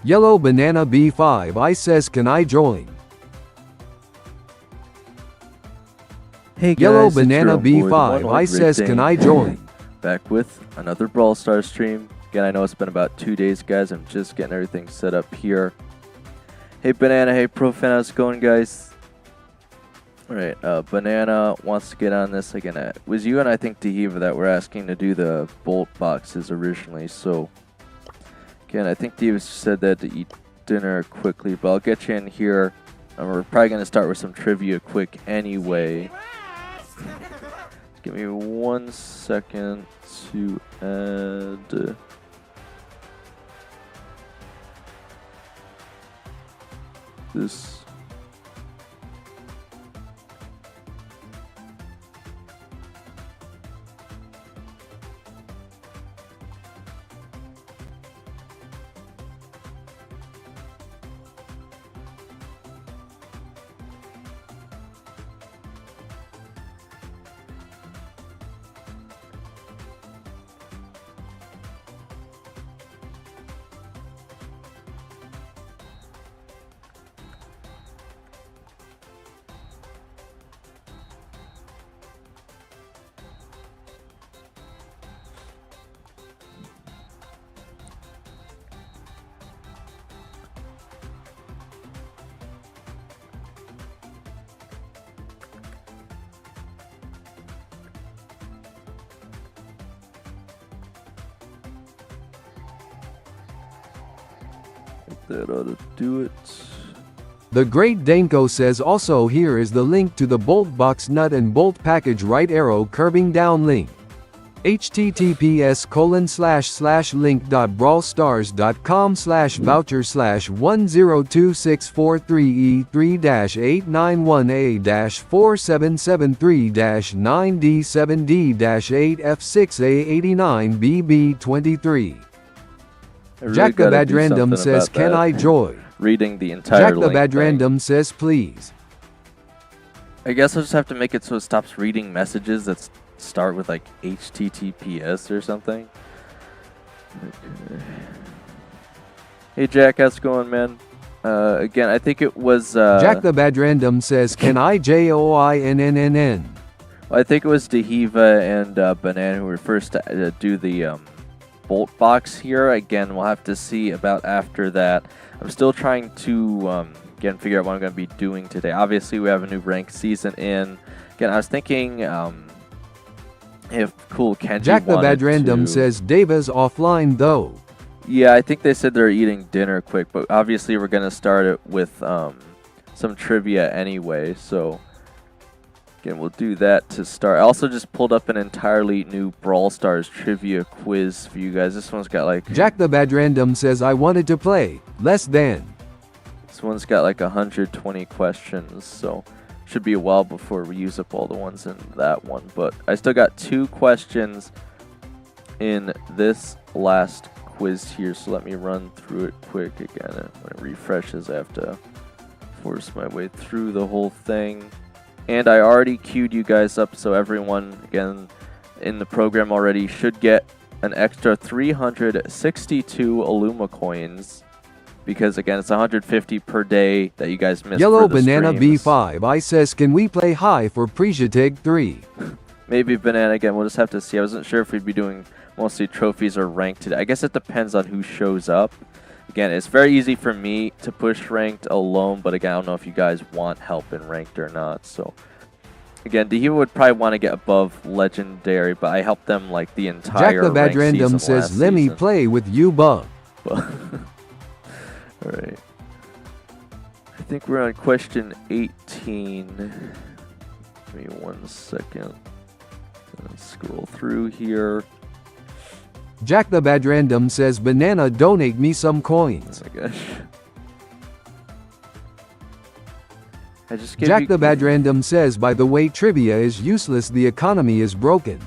Yellow Banana B5 I says can I join? Hey guys, Yellow it's your Banana own boy, the B5 one-eyed I says Red can Dane, I join? back with another Brawl Stars stream. Again, I know it's been about 2 days, guys. I'm just getting everything set up here. Hey Banana, hey Profan, how's it going, guys? Alright, Banana wants to get on this again. It was you and I think Dehiva that were asking to do the bolt boxes originally, so again, I think Dehiva said that to eat dinner quickly, but I'll get you in here. And we're probably going to start with some trivia quick anyway. Give me 1 second to add this. That ought to do it. The Great Danko says also here is the link to the bolt box nut and bolt package, right arrow curving down link. https://link.brawlstars.com/voucher/1023E3-891A-47739-9DCBD8F6A89BB23. Really Jack the Bad do Random something says about can that. I join? Reading the entire Jack the link Bad thing. Random says please. I guess I'll just have to make it so it stops reading messages that start with like HTTPS or something. Okay. Hey Jack, how's it going, man? Again, I think it was Jack the Bad Random says can I JOINNNN? Well, I think it was Dehiva and Banana who were first to do the bolt box here. Again, we'll have to see about after that. I'm still trying to again figure out what I'm going to be doing today. Obviously, we have a new ranked season in. Again, I was thinking if Cool Kenji Jack the wanted Bad Random to, says Dava's offline though. Yeah, I think they said they're eating dinner quick, but obviously we're going to start it with some trivia anyway, so again, we'll do that to start. I also just pulled up an entirely new Brawl Stars trivia quiz for you guys. This one's got like... Jack the Bad Random says I wanted to play, less than. This one's got like 120 questions, so should be a while before we use up all the ones in that one. But I still got 2 questions in this last quiz here, so let me run through it quick again. And when it refreshes, I have to force my way through the whole thing. And I already queued you guys up, so everyone, again, in the program already should get an extra 362 Illuma coins. Because, again, it's 150 per day that you guys missed. Yellow for the Banana streams. B5 I says can we play high for Prejateg 3? Maybe Banana again, we'll just have to see. I wasn't sure if we'd be doing mostly trophies or ranked today. I guess it depends on who shows up. Again, it's very easy for me to push ranked alone, but again, I don't know if you guys want help in ranked or not. So, again, Dehiva would probably want to get above legendary, but I helped them like the entire Jack the Bad ranked Random season says last let me season. play with you, bug. Alright. I think we're on question 18. Give me 1 second. Let's scroll through here. Jack the Bad Random says Banana donate me some coins. Oh my gosh. I just gave Jack you the Bad Random says by the way trivia is useless, the economy is broken.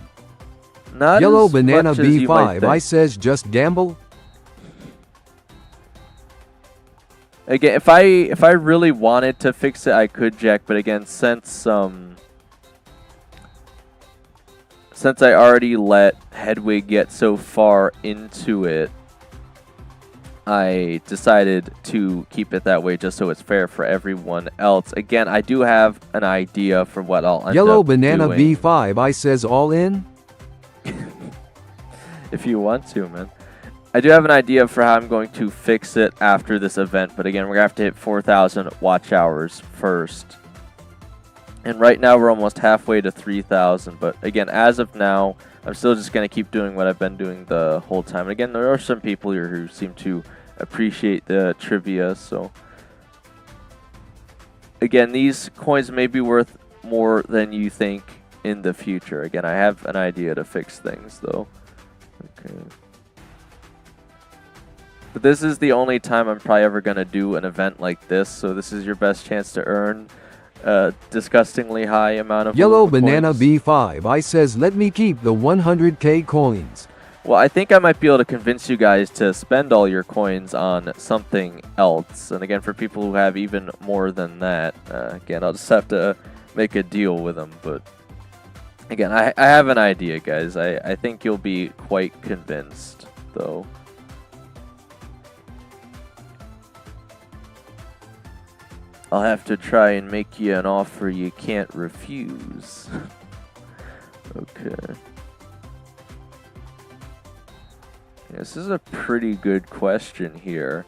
not Yellow as Banana much as you might B5 I think. says just gamble. Again, if I really wanted to fix it, I could, Jack. But again, since I already let Hedwig get so far into it, I decided to keep it that way just so it's fair for everyone else. Again, I do have an idea for what I'll end Yellow up Banana doing. B5 I says all in? If you want to, man. I do have an idea for how I'm going to fix it after this event, but again, we're going to have to hit 4,000 watch hours first. And right now, we're almost halfway to 3,000, but again, as of now, I'm still just going to keep doing what I've been doing the whole time. And again, there are some people here who seem to appreciate the trivia, so... Again, these coins may be worth more than you think in the future. Again, I have an idea to fix things, though. Okay. But this is the only time I'm probably ever going to do an event like this, so this is your best chance to earn a disgustingly high amount of Yellow Illuma Banana coins. B5 I says let me keep the 100k coins. Well, I think I might be able to convince you guys to spend all your coins on something else. And again, for people who have even more than that, again, I'll just have to make a deal with them. But again, I have an idea, guys. I think you'll be quite convinced, though. I'll have to try and make you an offer you can't refuse. Okay. This is a pretty good question here.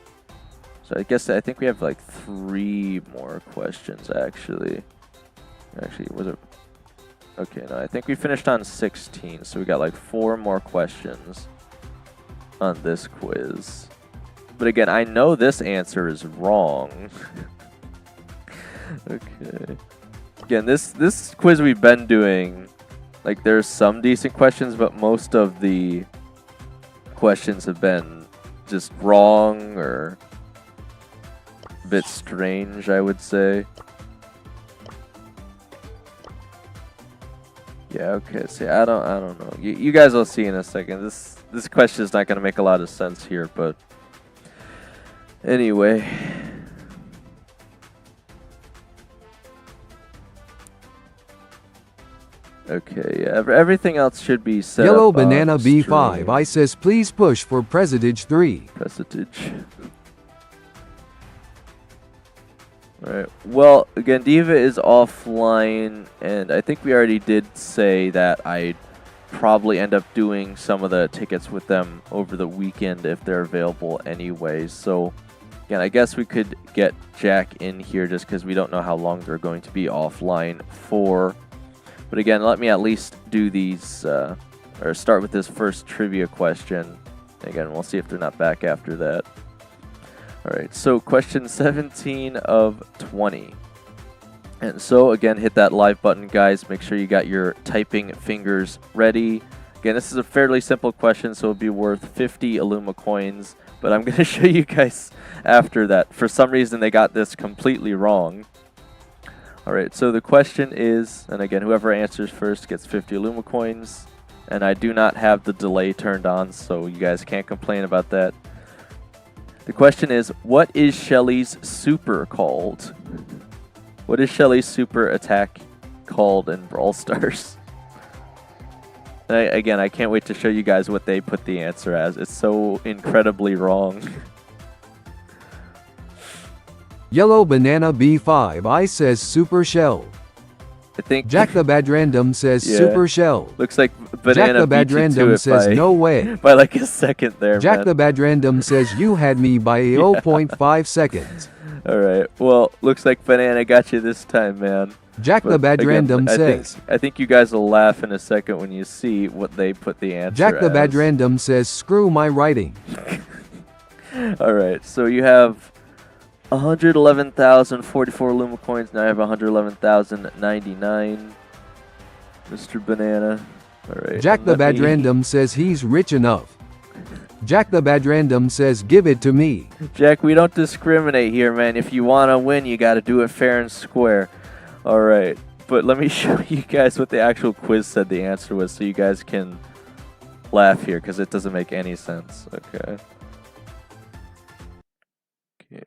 So I think we have like 3 more questions actually. Actually, was it? Okay, no, I think we finished on 16, so we got like 4 more questions on this quiz. But again, I know this answer is wrong. Okay. Again, this quiz we've been doing, like there's some decent questions, but most of the questions have been just wrong or a bit strange, I would say. Yeah, okay. See, I don't know. You guys will see in a second. This question is not going to make a lot of sense here, but anyway. Okay, yeah, everything else should be set Yellow up Banana on B5 stream. I says please push for Presidage 3. Presidage. Alright, well, again, Diva is offline, and I think we already did say that I'd probably end up doing some of the tickets with them over the weekend if they're available anyway. So, again, I guess we could get Jack in here just because we don't know how long they're going to be offline for. But again, let me at least do these, or start with this first trivia question. Again, we'll see if they're not back after that. Alright, so question 17 of 20. And so, again, hit that live button, guys. Make sure you got your typing fingers ready. Again, this is a fairly simple question, so it'll be worth 50 Illuma coins. But I'm going to show you guys after that. For some reason, they got this completely wrong. Alright, so the question is, and again, whoever answers first gets 50 Illuma coins. And I do not have the delay turned on, so you guys can't complain about that. The question is, what is Shelly's super called? What is Shelly's super attack called in Brawl Stars? Again, I can't wait to show you guys what they put the answer as. It's so incredibly wrong. Yellow Banana B5 I says Super Shell. I think Jack the Bad Random says Yeah. Super Shell. looks like Banana Jack the Bad beat you to Random it says by, no way. by like a second there, Jack man. the Bad Random says you had me by 0.5 seconds. Alright, well, looks like Banana got you this time, man. Jack the But Bad again, Random says. I think you guys will laugh in a second when you see what they put the answer Jack the Bad as. Random says screw my writing. Alright, so you have 111,044 Illuma coins. Now I have 111,099. Mr. Banana. Alright. Jack the Bad Random says he's rich enough. Jack the Bad Random says give it to me. Jack, we don't discriminate here, man. If you want to win, you got to do it fair and square. Alright, but let me show you guys what the actual quiz said the answer was so you guys can laugh here because it doesn't make any sense. Okay. Okay.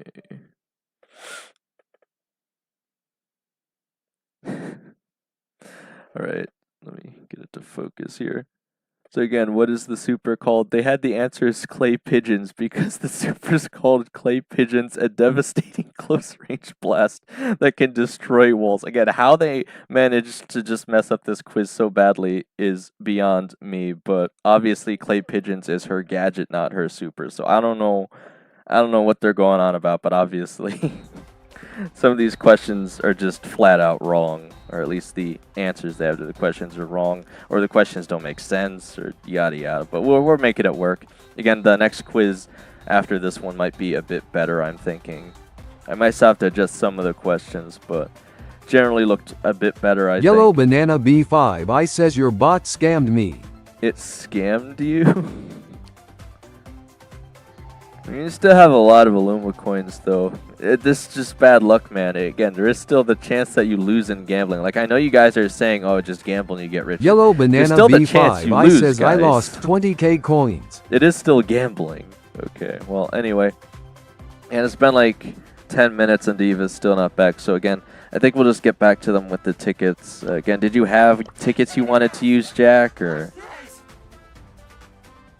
Alright, let me get it to focus here. So again, what is the super called? They had the answer as clay pigeons because the super's called clay pigeons, a devastating close range blast that can destroy walls. Again, how they managed to just mess up this quiz so badly is beyond me, but obviously clay pigeons is her gadget, not her super. So I don't know what they're going on about, but obviously some of these questions are just flat out wrong, or at least the answers they have to the questions are wrong, or the questions don't make sense, or yada yada. But we're making it work. Again, the next quiz after this one might be a bit better, I'm thinking. I might have to adjust some of the questions, but generally looked a bit better, I Yellow think. Banana B5 I says your bot scammed me. It scammed you? You still have a lot of Illuma coins, though. This is just bad luck, man. Again, there is still the chance that you lose in gambling. Like, I know you guys are saying, oh, just gamble and you get rich. Yellow Banana still the chance B5 you I lose, says guys. I lost 20k coins. It is still gambling. Okay, well, anyway. And it's been like 10 minutes and Diva's still not back. So, again, I think we'll just get back to them with the tickets. Again, did you have tickets you wanted to use, Jack? Or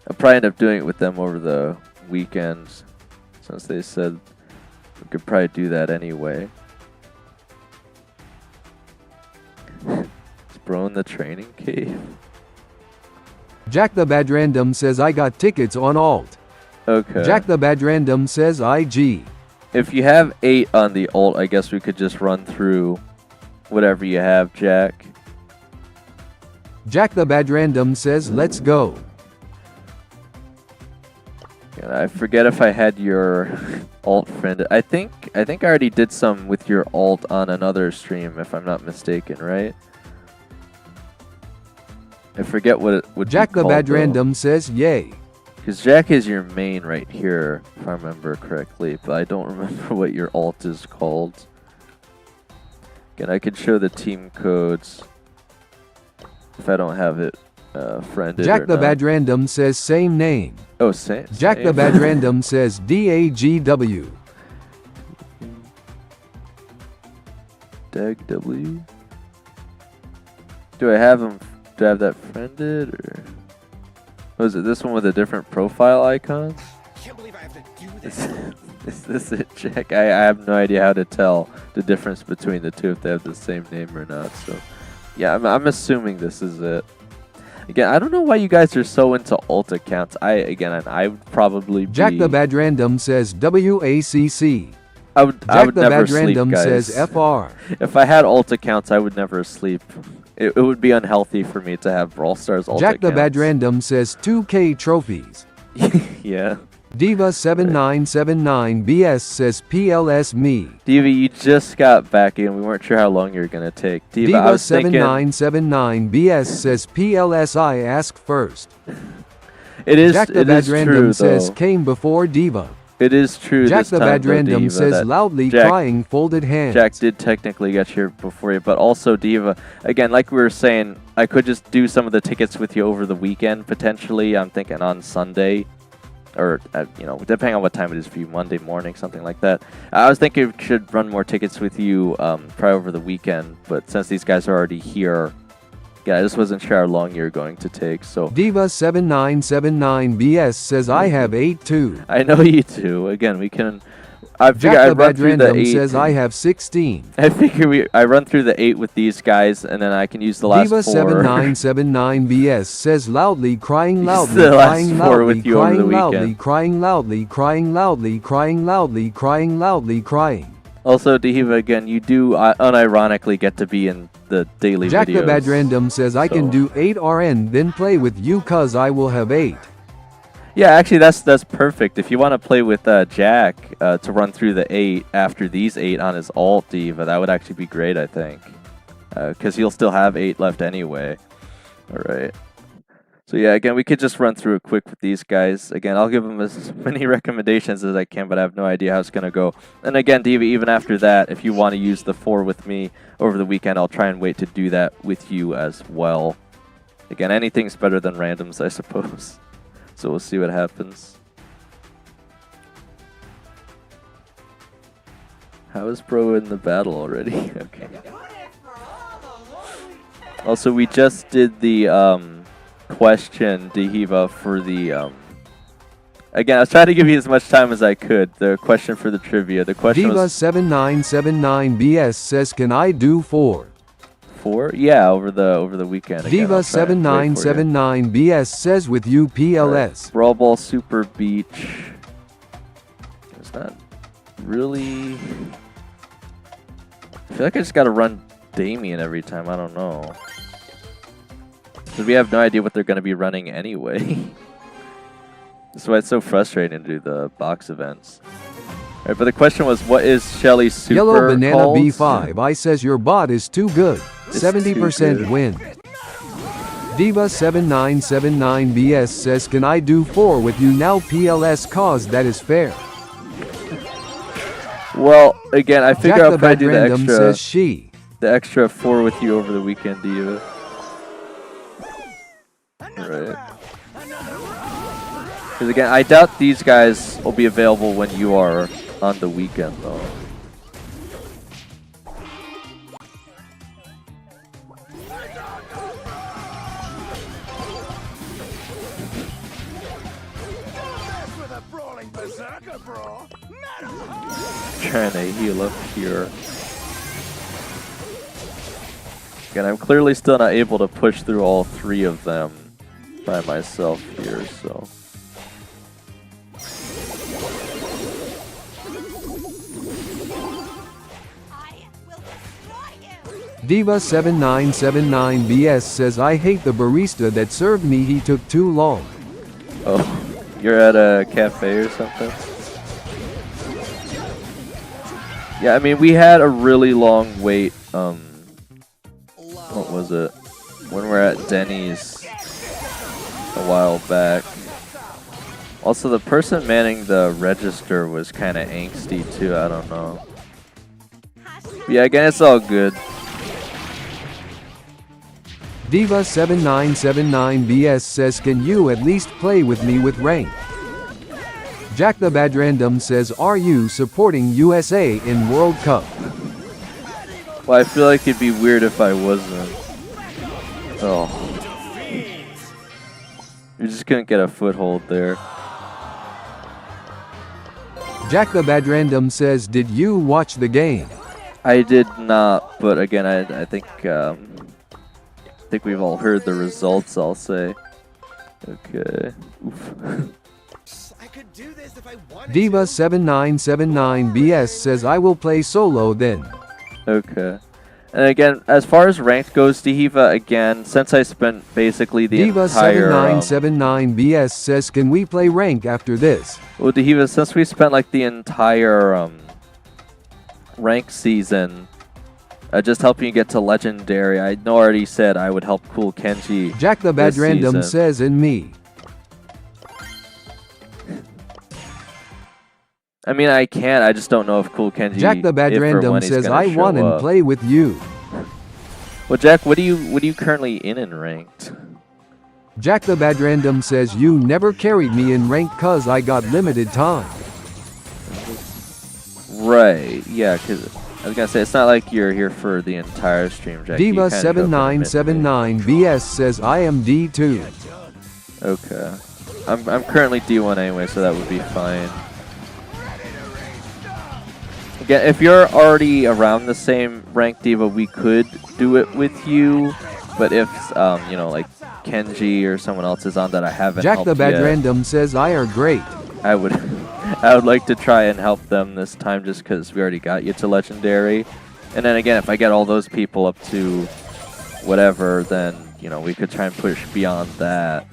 I'll probably end up doing it with them over the weekends, since they said we could probably do that anyway. Is bro in the training cave? Jack the Bad Random says I got tickets on alt. Okay. Jack the Bad Random says IG. If you have 8 on the alt, I guess we could just run through whatever you have, Jack. Jack the Bad Random says let's go. And I forget if I had your alt friend. I think I already did some with your alt on another stream, if I'm not mistaken, right? I forget what it would Jack be the called, Bad though. Random says yay. Because Jack is your main right here, if I remember correctly, but I don't remember what your alt is called. Again, I could show the team codes if I don't have it friended. Jack or the not. Bad Random says same name. Oh, same. Jack the Bad Random says DAGW. Dag W. Do I have him? Do I have that friended, or was it this one with a different profile icon? Can't believe I have to do this. Is this it, Jack? I have no idea how to tell the difference between the two if they have the same name or not. So, yeah, I'm assuming this is it. Again, I don't know why you guys are so into alt accounts. I would probably be... Jack the Bad Random says WACC. I would Jack the never Bad sleep, Random guys. says FR. If I had alt accounts, I would never sleep. It would be unhealthy for me to have Brawl Stars alt Jack accounts. the Bad Random says 2K trophies. Yeah. Diva7979BS says PLS me. Diva, you just got back in. We weren't sure how long you were going to take. Diva, I was thinking... Diva7979BS says PLS I ask first. It is, Jack the it Bad is Random true, says though. came before Diva. It is true Jack this the time, Bad though, Random Diva, says that loudly Jack, crying folded hands. Jack did technically get here before you, but also Diva, again, like we were saying, I could just do some of the tickets with you over the weekend, potentially. I'm thinking on Sunday, or, depending on what time it is for you, Monday morning, something like that. I was thinking we should run more tickets with you probably over the weekend, but since these guys are already here, yeah, I just wasn't sure how long you're going to take, so... Diva7979BS says I have 8 too. I know you do. Again, we can... I figure Jack I the run Bad through the Random 8. says I have 16. I figure I run through the 8 with these guys, and then I can use the last 4. Diva7979BS says loudly crying loudly the last crying 4 loudly with you over the crying loudly weekend. crying loudly crying loudly crying loudly crying loudly crying. Also, Diva, again, you do unironically get to be in the daily Jack videos. the Bad Random says I can do 8 RN then play with you cuz I will have 8. Yeah, actually, that's perfect. If you want to play with Jack to run through the 8 after these 8 on his alt, Diva, that would actually be great, I think. Because he'll still have 8 left anyway. All right. So yeah, again, we could just run through it quick with these guys. Again, I'll give them as many recommendations as I can, but I have no idea how it's going to go. And again, Diva, even after that, if you want to use the 4 with me over the weekend, I'll try and wait to do that with you as well. Again, anything's better than randoms, I suppose. So we'll see what happens. How is Bro in the battle already? Okay. Also, we just did the question, Dehiva, for the again, I was trying to give you as much time as I could. The question for the trivia. The question was Diva7979BS says, "Can I do 4?" 4? Yeah, over the weekend. Again, Diva7979BS says, "With you PLS." Right. Brawl Ball Super Beach. It's not really. I feel like I just gotta run Damien every time. I don't know. Because we have no idea what they're gonna be running anyway. That's why it's so frustrating to do the box events. Alright, but the question was, what is Shelly's super Yellow Banana called? B5 I says, "Your bot is too good." It's 70% too good. win. Diva7979BS says, "Can I do 4 with you now PLS cause that is fair?" Well, again, I figure Jack I'll the probably Bad do Random says she. the extra 4 with you over the weekend, Diva. Right. Because again, I doubt these guys will be available when you are on the weekend, though. Trying to heal up here. Again, I'm clearly still not able to push through all 3 of them by myself here, so. Diva7979BS says, "I hate the barista that served me, he took too long." Oh, you're at a cafe or something? Yeah, I mean, we had a really long wait, what was it? When we're at Denny's a while back. Also, the person manning the register was kind of angsty too, I don't know. Yeah, again, it's all good. Diva7979BS says, "Can you at least play with me with rank?" Jack the Bad Random says, "Are you supporting USA in World Cup?" Well, I feel like it'd be weird if I wasn't. Oh. You just couldn't get a foothold there. Jack the Bad Random says, "Did you watch the game?" I did not, but again, I think we've all heard the results, I'll say. Okay. Oof. I could do this if I wanted Diva7979BS says, "I will play solo then." Okay. And again, as far as ranked goes, Dehiva, again, since I spent basically the entire... Diva7979BS says, "Can we play rank after this?" Well, Dehiva, since we spent like the entire rank season just helping you get to Legendary, I know I already said I would help Cool Kenji Jack the Bad this Random season. says, "And me." I mean, I can. I just don't know if Cool Kenji. Jack the Bad if or Random when he's says, gonna "I show want and up. play with you." Well, Jack, what are you currently in ranked? Jack the Bad Random says, "You never carried me in rank cause I got limited time." Right. Yeah, because I was gonna say it's not like you're here for the entire stream, Jack. You kinda show up in the mid-range. Diva7979BS says, "I am D2." Okay. I'm currently D1 anyway, so that would be fine. Again, if you're already around the same rank, Diva, we could do it with you. But if you know, like Kenji or someone else is on that I haven't Jack helped the Bad yet, Random says, "I are great." I would I would like to try and help them this time just because we already got you to Legendary. And then again, if I get all those people up to whatever, then, you know, we could try and push beyond that.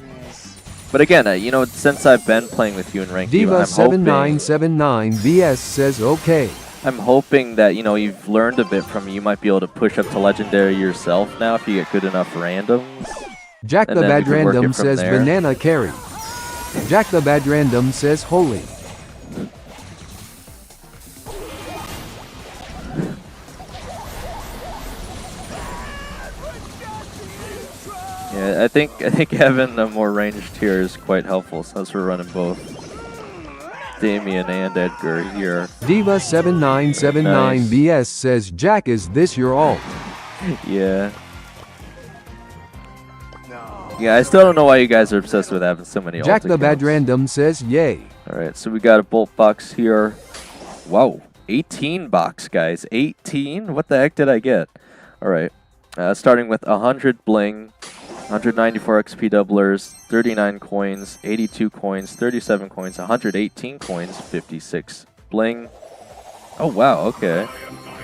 But again, you know, since I've been playing with you in ranked, Diva7979BS says, "Okay." I'm hoping that, you know, you've learned a bit from me. You might be able to push up to Legendary yourself now if you get good enough randoms. Jack And the then we Bad can work it Random from says, there. "Banana carry." Jack the Bad Random says, "Holy." Yeah, I think having a more ranged here is quite helpful since we're running both Damien and Edgar here. Diva7979BS says, "Jack, is this your alt?" Yeah. No. Yeah, I still don't know why you guys are obsessed with having so many Jack alt the Bad accounts. Random says yay. Alright, so we got a bolt box here. Wow, 18 box, guys. 18? What the heck did I get? Alright, starting with 100 bling, 194 XP doublers, 39 coins, 82 coins, 37 coins, 118 coins, 56 bling. Oh, wow, okay.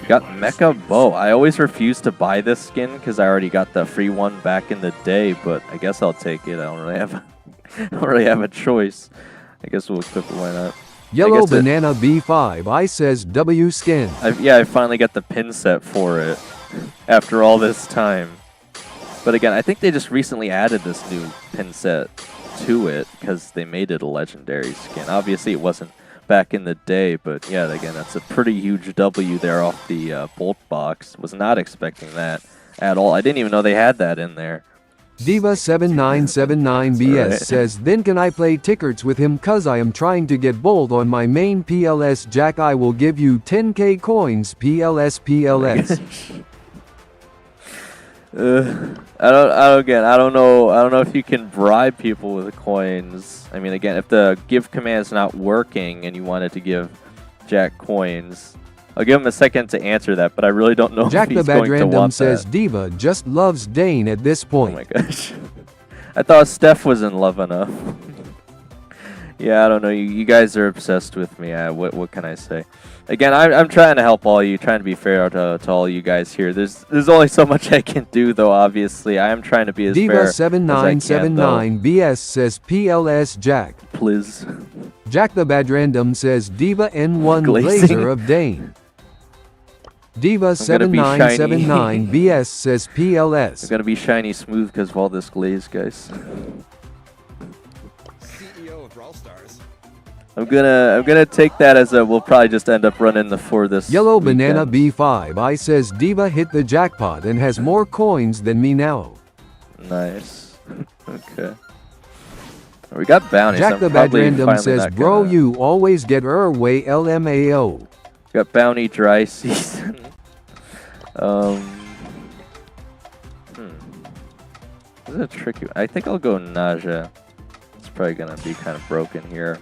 Got Mecha Bow. I always refuse to buy this skin because I already got the free one back in the day, but I guess I'll take it. I don't really have a choice. I guess we'll equip it, why not? Yellow Banana B5 I says W skin. Yeah, I finally got the pin set for it after all this time. But again, I think they just recently added this new pin set to it because they made it a legendary skin. Obviously, it wasn't back in the day, but yeah, again, that's a pretty huge W there off the bolt box. Was not expecting that at all. I didn't even know they had that in there. Diva7979BS Right. says, then can I play tickets with him cause I am trying to get bold on my main PLS Jack. I will give you 10k coins PLS. I don't know if you can bribe people with coins. I mean, again, if the give command is not working and you wanted to give Jack coins, I'll give him a second to answer that, but I really don't know Jack if the he's Bad going to Random want says that. Diva just loves Dane at this Oh point. my gosh. I thought Steph was in love enough. Yeah, I don't know. You guys are obsessed with me. What can I say? Again, I'm trying to help all you, trying to be fair to all you guys here. There's only so much I can do, though, obviously. I am trying to be as fair as I can, though. Diva7979BS says PLS Jack. Please. Jack the Bad Random says Diva N1 Glazing. Blazer of Dane. Diva7979BS says It's PLS. gonna be shiny smooth because of all this glaze, guys. CEO of Brawl Stars. I'm gonna take that as a we'll probably just end up running the for this. Yellow weekend. Banana B5 I says Diva hit the jackpot and has more coins than me now. Nice. Okay. We got bounties. Jack I'm the Bad probably Random finally says, not bro, gonna- you always get way LMAO. Got bounty dry season. This is a tricky. I think I'll go nausea. It's probably gonna be kind of broken here.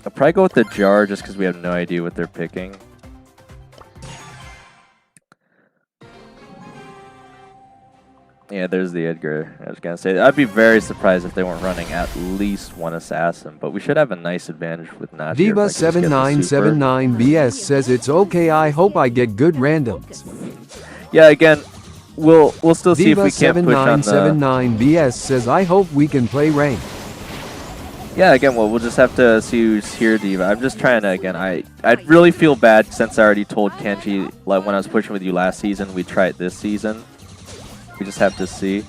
I'll probably go with the jar just because we have no idea what they're picking. Yeah, there's the Edgar. I was gonna say I'd be very surprised if they weren't running at least one assassin, but we should have a nice advantage with nausea. if I can just get the super. Diva7979BS says it's okay. I hope I get good randoms. Yeah, again, we'll still see if we can't push on the. Diva7979BS says I hope we can play rank. Yeah, again, we'll just have to see who's here, Diva. I'm just trying to, again, I'd really feel bad since I already told Kenji, like when I was pushing with you last season, we'd try it this season. We just have to see.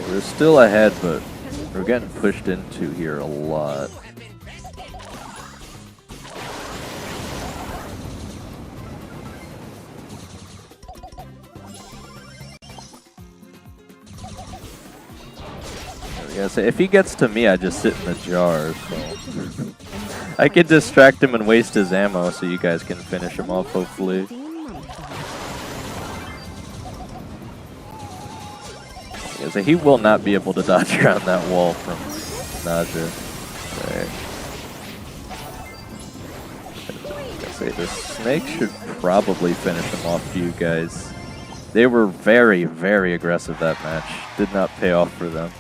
We're still ahead, but we're getting pushed into here a lot. Yeah, so if he gets to me, I just sit in the jar, so I could distract him and waste his ammo so you guys can finish him off, hopefully. Yeah, so he will not be able to dodge around that wall from Naja. Right. Say the snake should probably finish him off for you guys. They were very, very aggressive that match. Did not pay off for them.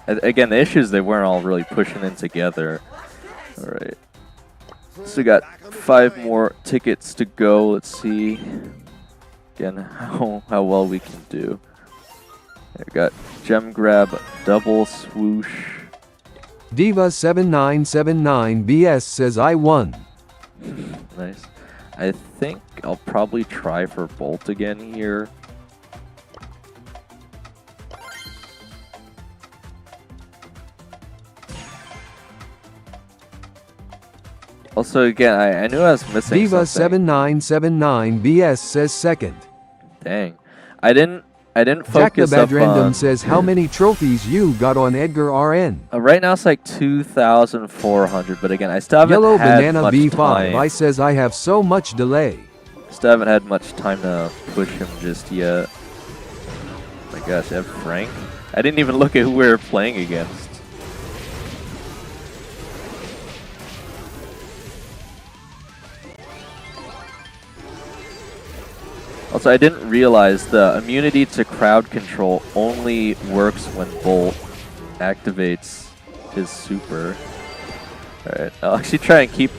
Again, the issue is they weren't all really pushing in together. Alright. So we got 5 more tickets to go. Let's see again how well we can do. I got gem grab, double swoosh. Diva7979BS says I won. Nice. I think I'll probably try for bolt again here. Also, again, I knew I was missing something. Diva7979BS says second. Dang. I didn't I didn't Jack the focus Bad up Random on... says how many trophies you got on Edgar RN. Right now it's like 2,400, but again, I still haven't Yellow had Banana much B5 time. I says I have so much delay. Still haven't had much time to push him just yet. Oh my gosh, I have Frank? I didn't even look at who we were playing against. Also, I didn't realize the immunity to crowd control only works when Bolt activates his super. Alright, I'll actually try and keep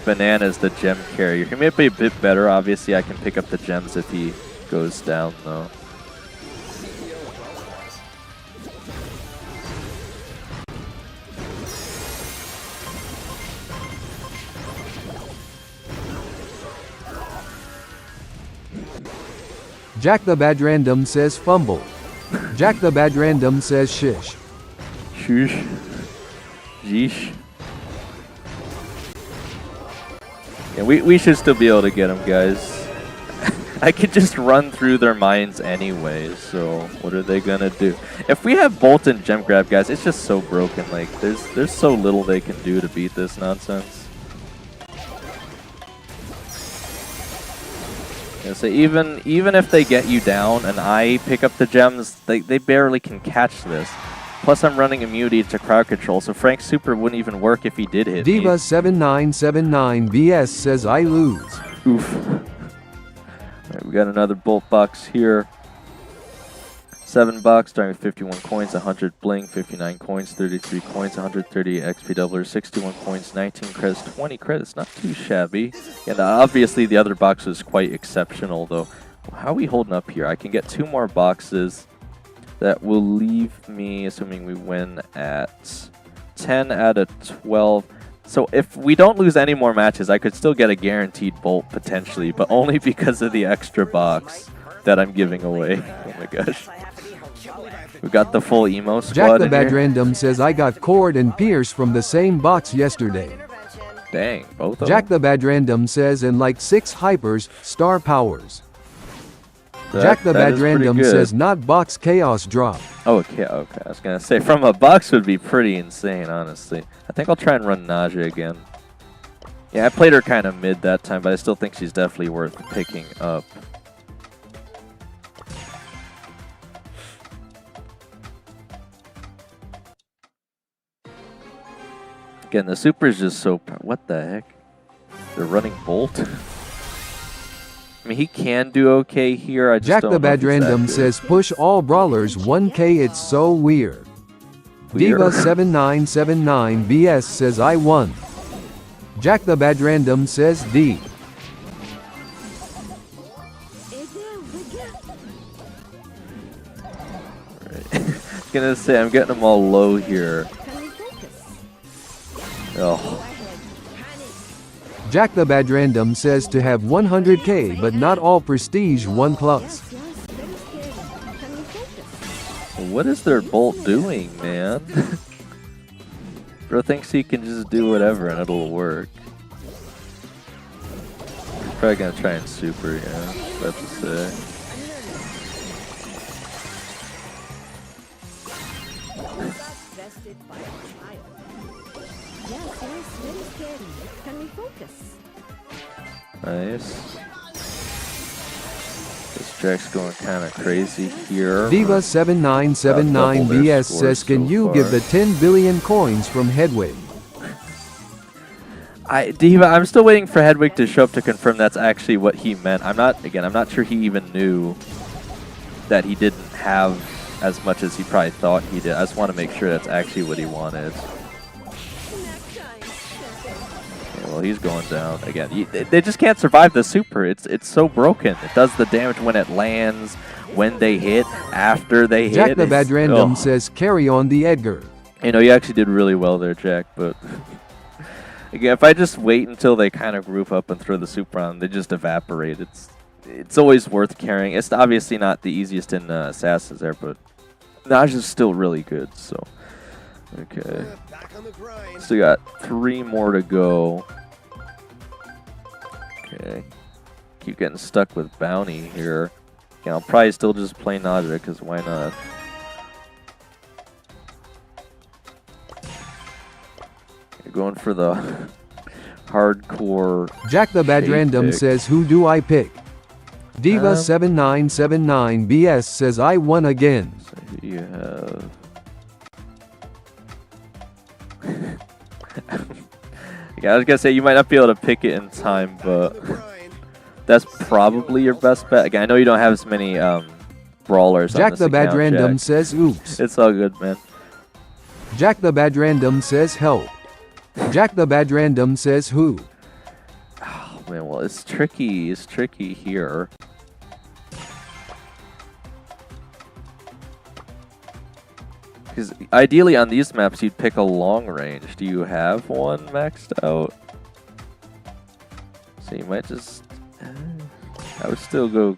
Banana as the gem carrier. He may be a bit better. Obviously, I can pick up the gems if he goes down, though. Jack the Bad Random says fumble. Jack the Bad Random says shish. Shush. Jeesh. Yeah, we should still be able to get them, guys. I could just run through their minds anyway, so what are they gonna do? If we have Bolt and Gem Grab, guys, it's just so broken. Like, there's so little they can do to beat this nonsense. Yeah, so even if they get you down and I pick up the gems, they barely can catch this. Plus, I'm running immunity to crowd control, so Frank's super wouldn't even work if he did hit me. Diva7979BS says I lose. Oof. Alright, we got another Bolt box here. $7, starting with 51 coins, 100 bling, 59 coins, 33 coins, 130 XP doublers, 61 coins, 19 credits, 20 credits. Not too shabby. And obviously the other box was quite exceptional, though. How are we holding up here? I can get 2 more boxes. That will leave me, assuming we win, at 10 out of 12. So if we don't lose any more matches, I could still get a guaranteed Bolt, potentially, but only because of the extra box that I'm giving away. Oh my gosh. We got the full emo squad. Jack the in Bad here. Random says I got Cord and Pierce from the same box yesterday. Dang, both of Jack them. the Bad Random says and like 6 hypers, star powers. That- Jack the that Bad is pretty Random good. says not box chaos drop. Oh, okay, okay. I was gonna say from a box would be pretty insane, honestly. I think I'll try and run Naja again. Yeah, I played her kind of mid that time, but I still think she's definitely worth picking up. Again, the super is just so... What the heck? They're running Bolt? I mean, he can do okay here. I just Jack don't the know if Bad he's that Random good. says push all brawlers 1k, it's so weird. Weird. Diva7979BS says I won. Jack the Bad Random says D. I was gonna say, I'm getting them all low here. Oh. Jack the Bad Random says to have 100k but not all prestige 1+. What is their Bolt doing, man? Bro thinks he can just do whatever and it'll work. Probably gonna try and super, yeah. That's to say. Nice. This Jack's going kind of crazy here. Diva7979BS says can you give the 10 billion coins from Hedwig? Diva, I'm still waiting for Hedwig to show up to confirm that's actually what he meant. I'm not sure he even knew that he didn't have as much as he probably thought he did. I just want to make sure that's actually what he wanted. Okay, well, he's going down again. They just can't survive the super. It's so broken. It does the damage when it lands, when they hit, after they hit. Jack the Bad Random says carry on the Edgar. You know, you actually did really well there, Jack, but... Again, if I just wait until they kind of group up and throw the super on, they just evaporate. It's always worth carrying. It's obviously not the easiest in Assassins there, but Naja's still really good, so... Okay. Still got 3 more to go. Okay. Keep getting stuck with Bounty here. Yeah, I'll probably still just play Naja, because why not? You're going for the hardcore. Jack the Bad shade Random pick. says, who do I pick? Diva7979BS says, I won again. So who do you have? Yeah, I was gonna say you might not be able to pick it in time, but that's probably your best bet. Again, I know you don't have as many brawlers. Jack on this the Bad account, Random Jack. says, oops. It's all good, man. Jack the Bad Random says, help. Jack the Bad Random says, who? Oh man, well it's tricky. It's tricky here. Because ideally on these maps you'd pick a long range. Do you have one maxed out? So you might just... I would still go...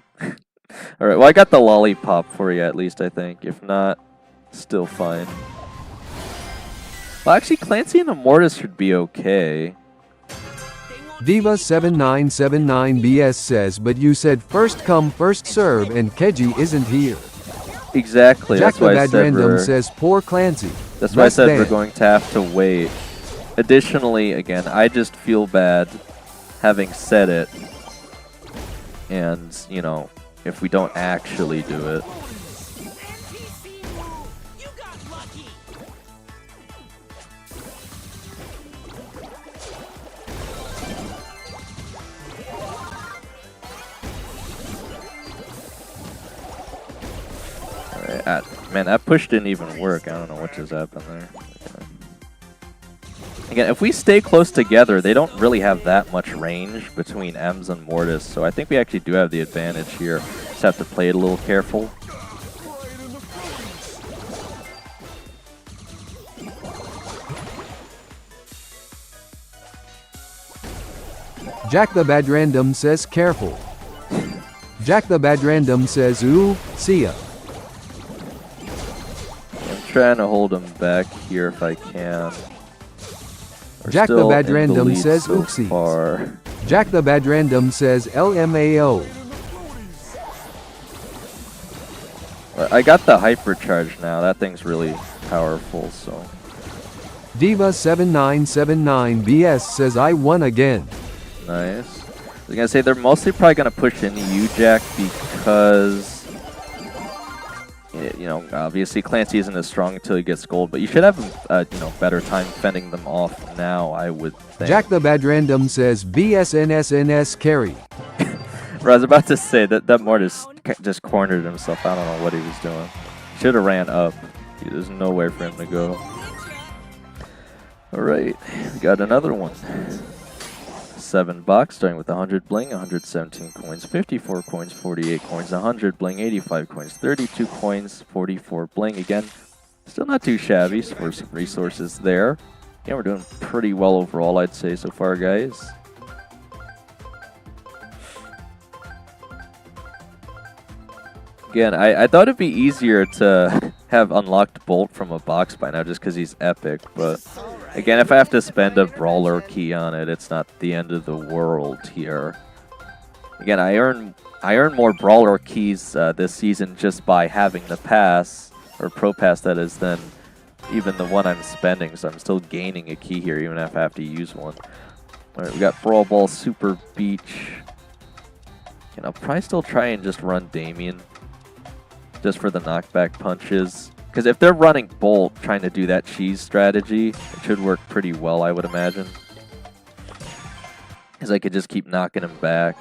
Alright, well I got the lollipop for you at least, I think. If not, still fine. Well actually Clancy and Immortus should be okay. Diva7979BS says, but you said first come first serve and Keji isn't here. Exactly, Jack that's the why I Bad said Random says, poor Clancy. That's why I said we're banned. going to have to wait. Additionally, again, I just feel bad having said it. And, you know, if we don't actually do it. Alright, man, that push didn't even work. I don't know what just happened there. Again, if we stay close together, they don't really have that much range between Ems and Mortis, so I think we actually do have the advantage here. Just have to play it a little careful. Jack the Bad Random says, careful. Jack the Bad Random says, ooh, see ya. I'm trying to hold him back here if I can. We're Jack the still Bad in the Random lead says, so oopsies. far. Jack the Bad Random says, LMAO. I got the hypercharge now. That thing's really powerful, so. Diva7979BS says, I won again. Nice. I was gonna say they're mostly probably gonna push into you, Jack, because you know, obviously Clancy isn't as strong until he gets gold, but you should have you know, better time fending them off now, I would think. Jack the Bad Random says, BSNSNS carry. I was about to say that Mortis just cornered himself. I don't know what he was doing. Should have ran up. There's nowhere for him to go. All right, we got another one. 7 bucks, starting with 100 bling, 117 coins, 54 coins, 48 coins, 100 bling, 85 coins, 32 coins, 44 bling. Again, still not too shabby for some resources there. Yeah, we're doing pretty well overall, I'd say, so far, guys. Again, I thought it'd be easier to have unlocked Bolt from a box by now just because he's epic, but again, if I have to spend a brawler key on it, it's not the end of the world here. Again, I earn more brawler keys this season just by having the pass, or pro pass that is, than even the one I'm spending, so I'm still gaining a key here even if I have to use one. Alright, we got Brawl Ball, Super Beach. And I'll probably still try and just run Damien, just for the knockback punches. Because if they're running Bolt, trying to do that cheese strategy, it should work pretty well, I would imagine. Because I could just keep knocking him back.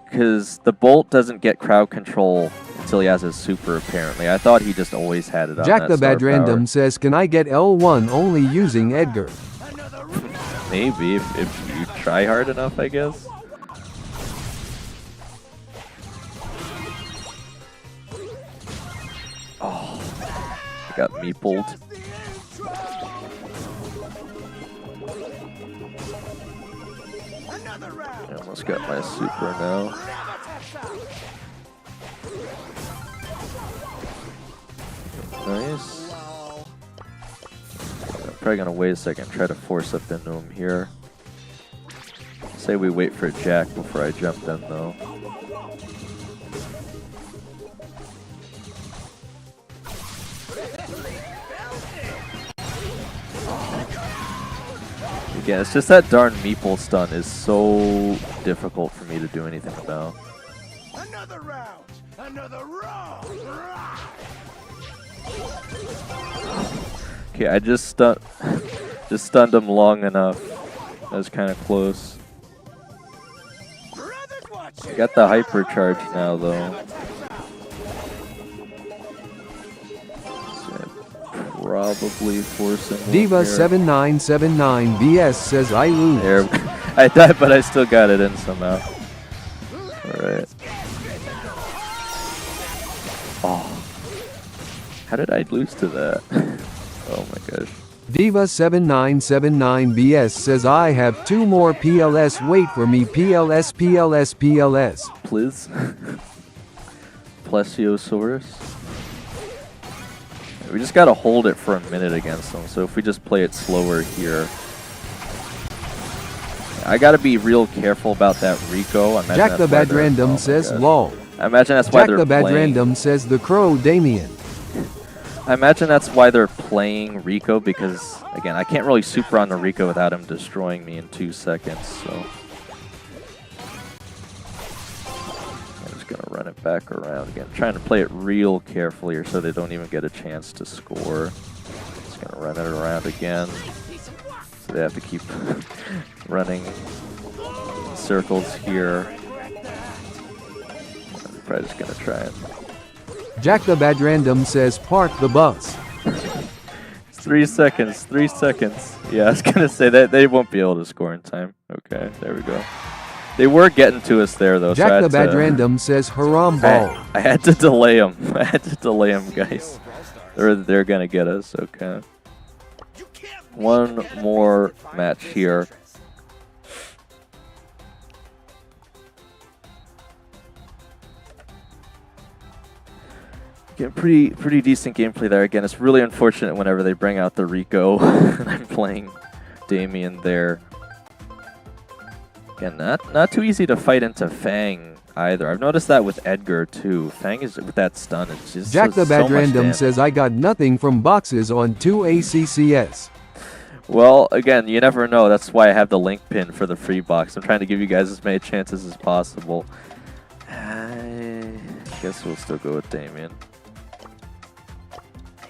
Because the Bolt doesn't get crowd control until he has his super, apparently. I thought he just always had it on Jack that the star Bad Random power. says, can I get L1 only using Edgar? Maybe, if you try hard enough, I guess. Oh, I got meepled. I almost got my super now. Nice. I'm probably gonna wait a second, try to force up into him here. Say we wait for Jack before I jump in though. Yeah, it's just that darn meeple stun is so difficult for me to do anything about. Another round. Another round. Okay, I just stunned him long enough. That was kind of close. I got the hypercharge now though. Probably force him. Diva7979BS says I lose. There, I died, but I still got it in somehow. Alright. Oh. How did I lose to that? Oh my gosh. Diva7979BS says I have 2 more PLS. Wait for me. PLS, PLS, PLS. Please. Plesiosaurus. We just gotta hold it for a minute against them, so if we just play it slower here. I gotta be real careful about that Rico. Jack the Bad Random says lol. I imagine that's why Jack the Bad Random says the Crow Damien. I imagine that's why they're playing Rico, because, again, I can't really super on the Rico without him destroying me in 2 seconds, so. I'm just gonna run it back around again. Trying to play it real carefully here so they don't even get a chance to score. Just gonna run it around again. So they have to keep running in circles here. I'm probably just gonna try it. Jack the Bad Random says park the bus. 3 seconds, 3 seconds. Yeah, I was gonna say that they won't be able to score in time. Okay, there we go. They were getting to us there though. Jack so the Bad Random says haram ball. I had to delay them. I had to delay them, guys. They're gonna get us. Okay. One more match here. Getting pretty decent gameplay there. Again, it's really unfortunate whenever they bring out the Rico and I'm playing Damien there. Again, not too easy to fight into Fang either. I've noticed that with Edgar too. Fang is with that stun. It's just Jack the Bad so Random says I got nothing from boxes on 2 ACCS. Well, again, you never know. That's why I have the link pin for the free box. I'm trying to give you guys as many chances as possible. I guess we'll still go with Damien.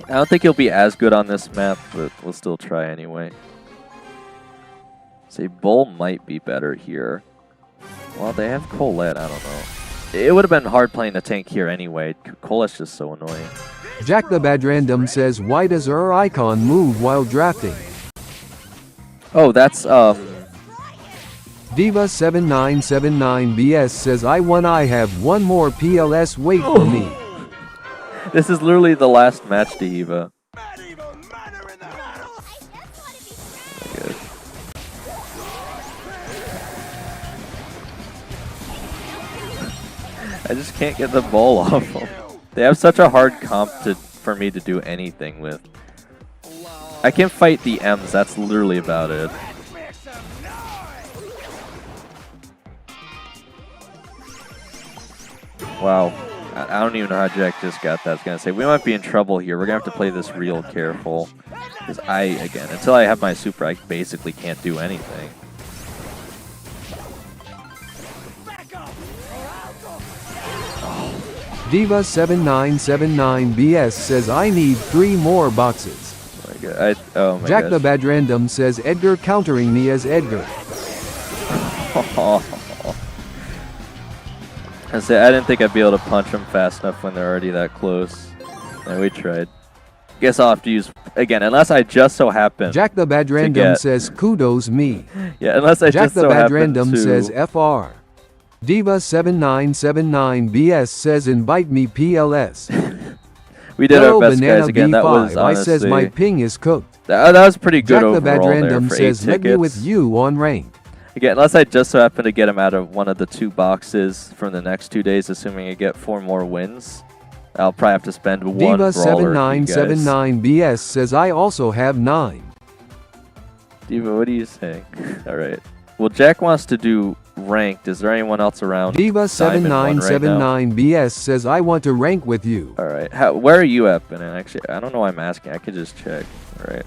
I don't think he'll be as good on this map, but we'll still try anyway. Say Bull might be better here. Well, they have Colette, I don't know. It would have been hard playing the tank here anyway. Colette's just so annoying. Jack the Bad Random says why does her icon move while drafting? Oh, that's Diva7979BS says I won. I have 1 more PLS. Wait for me. This is literally the last match to Eva. I just can't get the ball off them. They have such a hard comp for me to do anything with. I can fight the M's, that's literally about it. Wow. I don't even know how Jack just got that. I was going to say, we might be in trouble here. We're going to have to play this real careful. Because again, until I have my super, I basically can't do anything. Diva7979BS says I need 3 more boxes. Oh my Jack gosh. the Bad Random says Edgar countering me as Edgar. I didn't think I'd be able to punch them fast enough when they're already that close. And we tried. Guess I'll have to use, again, unless I just so happen. Jack the Bad Random says kudos me. Yeah, unless I Jack just the so Bad happen Random to. says FR. Diva7979BS says invite me PLS. We did Hello, our best, Banana guys. Again, that was B5. honestly. I says my ping is cooked. That was pretty good Jack overall the Bad Random there for says 8 let me tickets. with you on rank. Again, unless I just so happen to get him out of one of the 2 boxes from the next 2 days, assuming I get 4 more wins, I'll probably have to spend 1 brawler. Diva7979BS says I also have 9. Diva, what are you saying? All right. Well, Jack wants to do ranked. Is there anyone else around? Diva7979BS says I want to rank with you. All right. Where are you at, Ben? Actually, I don't know why I'm asking. I could just check. All right.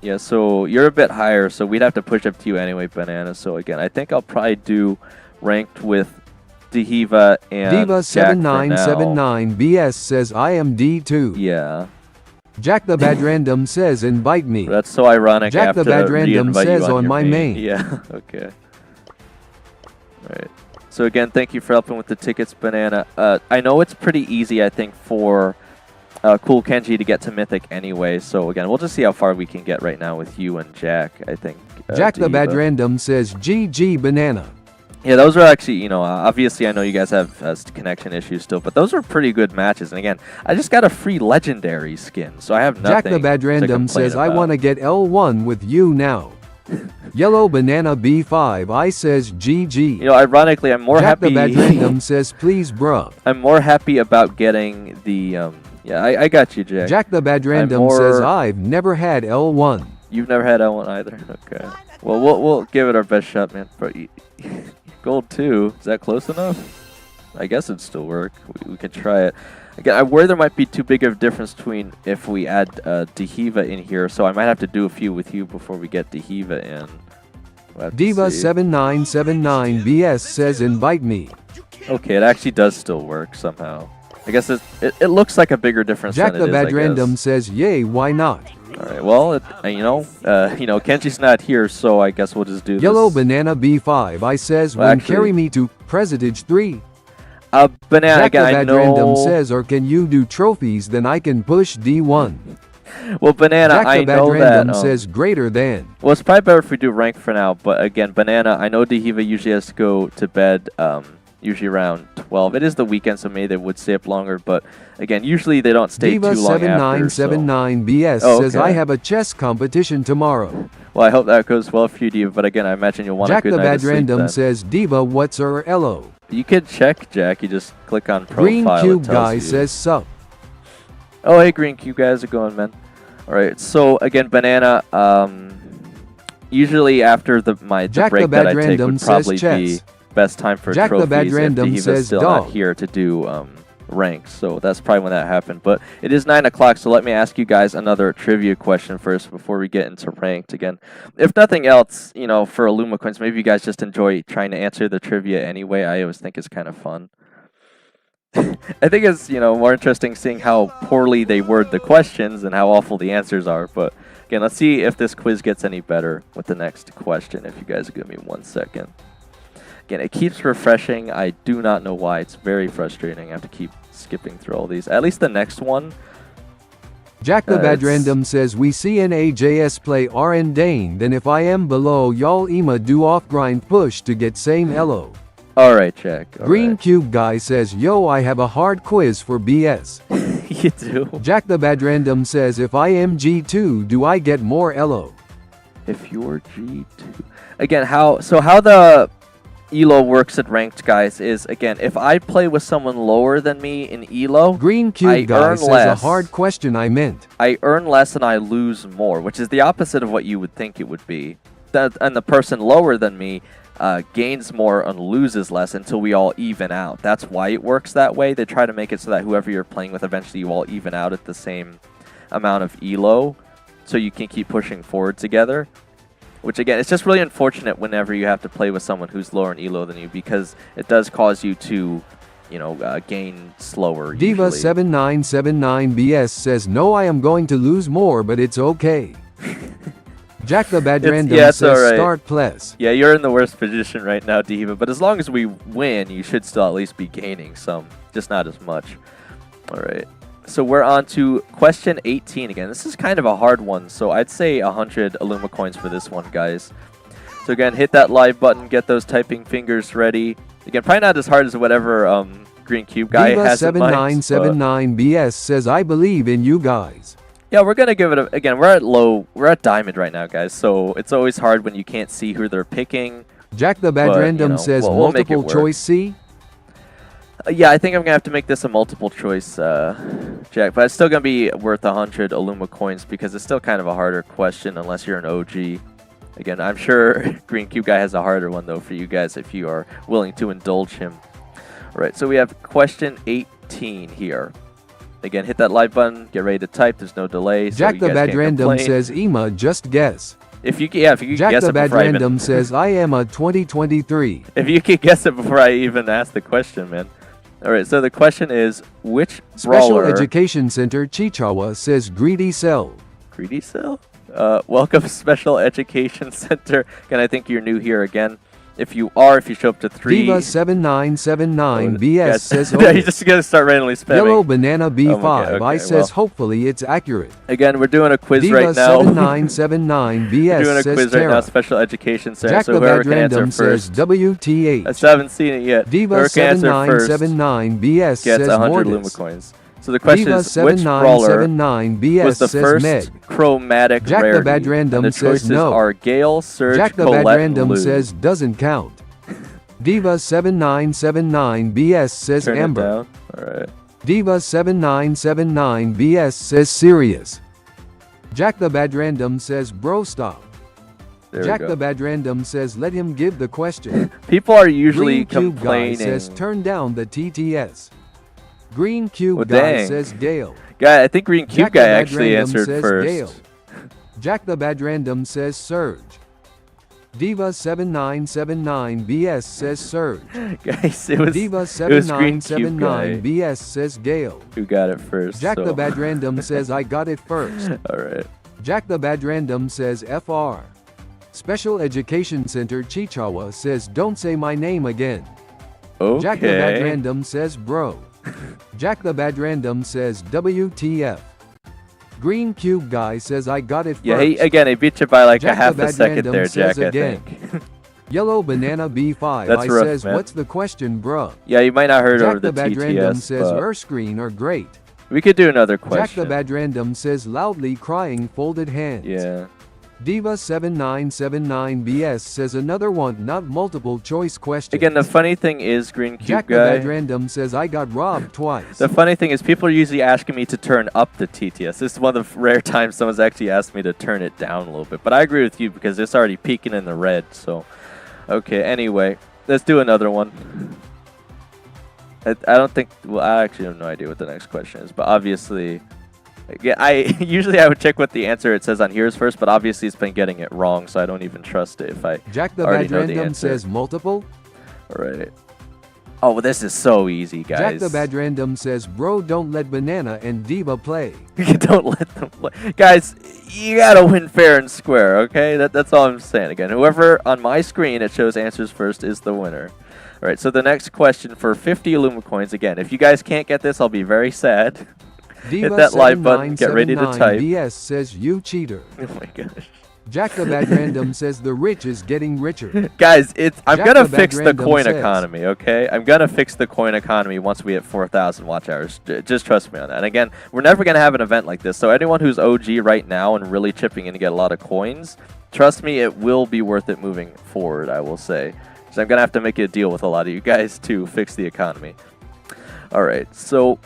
Yeah, so you're a bit higher, so we'd have to push up to you anyway, Banana. So again, I think I'll probably do ranked with Diva and Jack for now. Diva7979BS says I am D2. Yeah. Jack the Bad Random says invite me. That's so ironic. Jack the Bad Random says on your my main. Yeah, okay. Alright. So again, thank you for helping with the tickets, Banana. I know it's pretty easy, I think, for Cool Kenji to get to Mythic anyway. So again, we'll just see how far we can get right now with you and Jack, I think. Jack the Bad Random says GG Banana. Yeah, those were actually, you know, obviously I know you guys have connection issues still, but those were pretty good matches. And again, I just got a free legendary skin, so I have nothing. Jack the Bad Random says about. I want to get L1 with you now. Yellow Banana B5 I says GG. You know, ironically, I'm more Jack happy. Jack the Bad Random says please bruh. I'm more happy about getting the, yeah, I got you, Jack. Jack the Bad Random says I've never had L1. You've never had L1 either? Okay. Well, we'll give it our best shot, man. But Gold 2, is that close enough? I guess it'd still work. We can try it. Again, I worry there might be too big of a difference between if we add Diva in here, so I might have to do a few with you before we get Diva in. We'll Diva7979BS says invite me. Okay, it actually does still work somehow. I guess it looks like a bigger difference Jack than the it Bad is, Random says yay, why not? Alright, well, you know, Kenji's not here, so I guess we'll just do Yellow this. Banana B5 I says Well, when actually, carry me to Presidige 3. Banana, Jack again, the Bad I know... Random says, or can you do trophies, then I can push D1. Well, Banana, Jack I the Bad know Random that... says greater than. Well, it's probably better if we do rank for now, but again, Banana, I know Diva usually has to go to bed usually around 12. It is the weekend, so maybe they would stay up longer, but again, usually they don't stay too long after. Diva7979BS says I have a chess competition tomorrow. Well, I hope that goes well for you, Diva, but again, I imagine you'll want a good night of sleep. Jack the Bad Random says Diva, what's her LO? You could check, Jack. You just click on profile. Green Cube Guy says sup. Oh, hey, Green Cube guys, how's it going, man? All right, so again, Banana, usually after the break that I take would probably be best time for Jack trophies the Bad Random if Diva's says still dog. not here to do ranks, so that's probably when that happened. But it is 9 o'clock, so let me ask you guys another trivia question first before we get into ranked again. If nothing else, you know, for Illuma coins, maybe you guys just enjoy trying to answer the trivia anyway. I always think it's kind of fun. I think it's, you know, more interesting seeing how poorly they word the questions and how awful the answers are. But again, let's see if this quiz gets any better with the next question, if you guys give me 1 second. Again, it keeps refreshing. I do not know why. It's very frustrating. I have to keep skipping through all these. At least the next one. Jack the Bad Random says we see NAJS play RN Dane, then if I am below, y'all Ema do off grind push to get same LO. Alright, Jack. Green Cube Guy says, yo, I have a hard quiz for BS. You do? Jack the Bad Random says, if I am G2, do I get more LO? If you're G2. Again, how the ELO works at ranked, guys, is, again, if I play with someone lower than me in ELO, Green Cube Guy says less. A hard question I meant. I earn less and I lose more, which is the opposite of what you would think it would be. And the person lower than me gains more and loses less until we all even out. That's why it works that way. They try to make it so that whoever you're playing with, eventually you all even out at the same amount of ELO, so you can keep pushing forward together. Which, again, it's just really unfortunate whenever you have to play with someone who's lower in ELO than you, because it does cause you to, you know, gain slower. Diva7979BS says, no, I am going to lose more, but it's okay. Jack the Bad Random says, start plus. Yeah, you're in the worst position right now, Diva, but as long as we win, you should still at least be gaining some, just not as much. All right. So we're on to question 18 again. This is kind of a hard one, so I'd say 100 Illuma coins for this one, guys. So again, hit that live button, get those typing fingers ready. Again, probably not as hard as whatever Green Cube Guy has in mind. Diva7979BS says, I believe in you guys. Yeah, we're gonna give it a, again, we're at diamond right now, guys, so it's always hard when you can't see who they're picking. Jack the Bad Random says, we'll multiple choice C? Yeah, I think I'm going to have to make this a multiple choice, Jack. But it's still going to be worth 100 Illuma coins because it's still kind of a harder question unless you're an OG. Again, I'm sure Green Cube Guy has a harder one, though, for you guys if you are willing to indulge him. All right, so we have question 18 here. Again, hit that like button. Get ready to type. There's no delay. So Jack you the guys Bad can't Random complain. says Ema, just guess. If you guess Jack it the Bad before I even, Random says I am a 2023. if you could guess it before I even ask the question, man. All right. So the question is, which Special brawler? Education Center Chichawa says Greedy Cell. Greedy Cell? Welcome, Special Education Center. Again, I think you're new here again. If you show up to 3. Diva7979 BS Guys, says you're Otis. just going to start randomly spamming. Yellow Banana B5 okay, I says well. hopefully it's accurate. Again, we're doing a quiz right now. Diva7979 We're doing BS a says quiz right now, Tara. Special Education Center. Jack So the whoever Bad can answer Random says first. I WTH. still haven't seen it yet. Whoever can answer first Diva7979 BS gets says 100 Luma Mortis. coins. So the question is, which brawler Diva7979 BS was the says first Meg. chromatic Jack rarity? the Bad Random And the says choices no. are Gale, Surge, Jack the Colette, Bad Random Lou. says doesn't count. Diva7979 BS says Turn Amber. it down. All right. Diva7979 BS says Sirius. Jack the Bad Random says bro stop. There Jack we go. the Bad Random says let him give the question. People are usually Green Cube Guy complaining. says turn down the TTS. Green Cube Well, Guy dang. says Gale. Guy, I think Green Cube Jack the Guy Bad actually Random answered says first. Gale. Jack the Bad Random says Surge. Diva7979 BS says Surge. Guys, it was Green Cube Diva7979 Guy BS says Gale. who got it first. Jack so. the Bad Random says I got it first. All right. Jack the Bad Random says FR. Special Education Center Chichawa says don't say my name again. Okay. Jack the Bad Random says bro. Jack the Bad Random says WTF. Green Cube Guy says I got it first. Yeah, he beat you by like Jack a half the a Bad second Random there, says Jack, I again. think. Yellow Banana B5 That's I rough, says man. what's the question bruh? Yeah, you might not heard Jack over the the Bad Random TTS, says but Erscreen are great. we could do another question. Jack the Bad Random says loudly crying folded hands. Yeah. Diva7979 BS says another one, not multiple choice question. Again, the funny thing is, Green Cube Jack the Guy. Bad Random says I got robbed twice. The funny thing is, people are usually asking me to turn up the TTS. This is one of the rare times someone's actually asked me to turn it down a little bit. But I agree with you because it's already peaking in the red. So, okay. Anyway, let's do another one. I don't think. Well, I actually have no idea what the next question is. But obviously, yeah, I would check what the answer it says on here is first. But obviously, it's been getting it wrong, so I don't even trust it if I Jack the already Bad know the Random answer. says multiple. All right. Oh, well, this is so easy, guys. Jack the Bad Random says bro don't let Banana and Diva play. Don't let them play. Guys, you gotta win fair and square, okay? That's all I'm saying. Again, whoever on my screen it shows answers first is the winner. All right, so the next question for 50 Luma coins. Again, if you guys can't get this, I'll be very sad. Hit that like button, get ready to type. BS says you cheater. Oh my gosh. Jack the Bad Random says the rich is getting richer. Guys, I'm Jack gonna the Bad fix the Random coin says- economy, okay? I'm gonna fix the coin economy once we hit 4,000 watch hours. Just trust me on that. And again, we're never gonna have an event like this. So anyone who's OG right now and really chipping in to get a lot of coins, trust me, it will be worth it moving forward, I will say. So I'm gonna have to make a deal with a lot of you guys to fix the economy. All right, so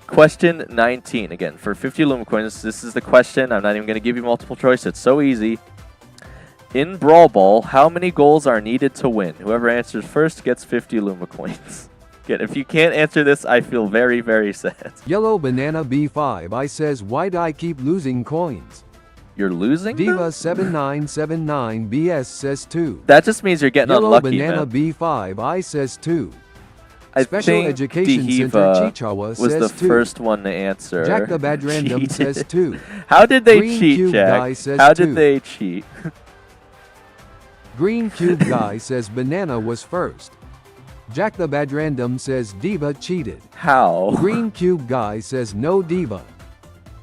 question 19. Again, for 50 Luma coins, this is the question. I'm not even gonna give you multiple choice. It's so easy. In Brawl Ball, how many goals are needed to win? Whoever answers first gets 50 Luma coins. Again, if you can't answer this, I feel very, very sad. Yellow Banana B5 I says why'd I keep losing coins? You're losing them? Diva7979 BS says 2. That just means you're getting Yellow unlucky, Banana man. B5 I says 2. I Special think Education Center Diva Chichawa was says the 2. first one to answer. Jack the Bad Random Cheated. says 2. How did they Green cheat, Cube Jack? Guy says How 2. did they cheat? Green Cube Guy says Banana was first. Jack the Bad Random says Diva cheated. How? Green Cube Guy says no Diva.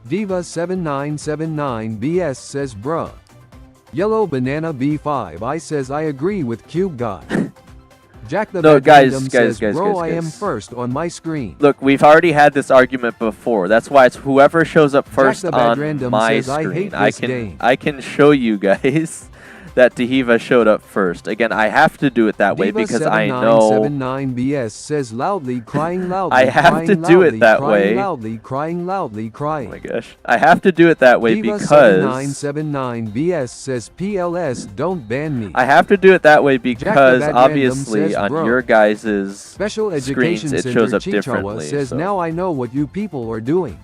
Diva7979 BS says bruh. Yellow Banana B5 I says I agree with Cube Guy. Jack the No, Bad guys, Random guys, says guys, bro guys, I am guys. first on my screen. Look, we've already had this argument before. That's why it's whoever shows up first the Bad on Random my says, "I screen. hate this game." I can show you guys that Diva showed up first. Again, I have to do it that way because I know 7979BS says loudly crying loudly. I have to do it that way. Loudly crying loudly crying. Oh my gosh. I have to do it that way because 7979BS says PLS don't ban me. I have to do it that way because obviously on your guys' Special screens Education it Center shows up Chichawa differently. says So. now I know what you people are doing.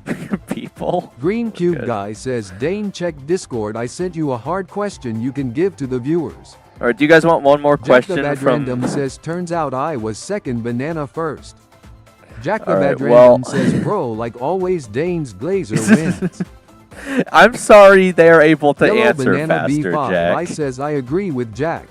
People? Green Cube Good. Guy says Dane check Discord. I sent you a hard question you can give to the viewers. Alright, do you guys want one more Jack the question Bad from Random says turns out I was second, banana first. Jack the Alright, Bad well- Random says bro like always Dane's Glazer wins. I'm sorry they are able to Yellow answer Banana faster, B5 Jack. I says I agree with Jack.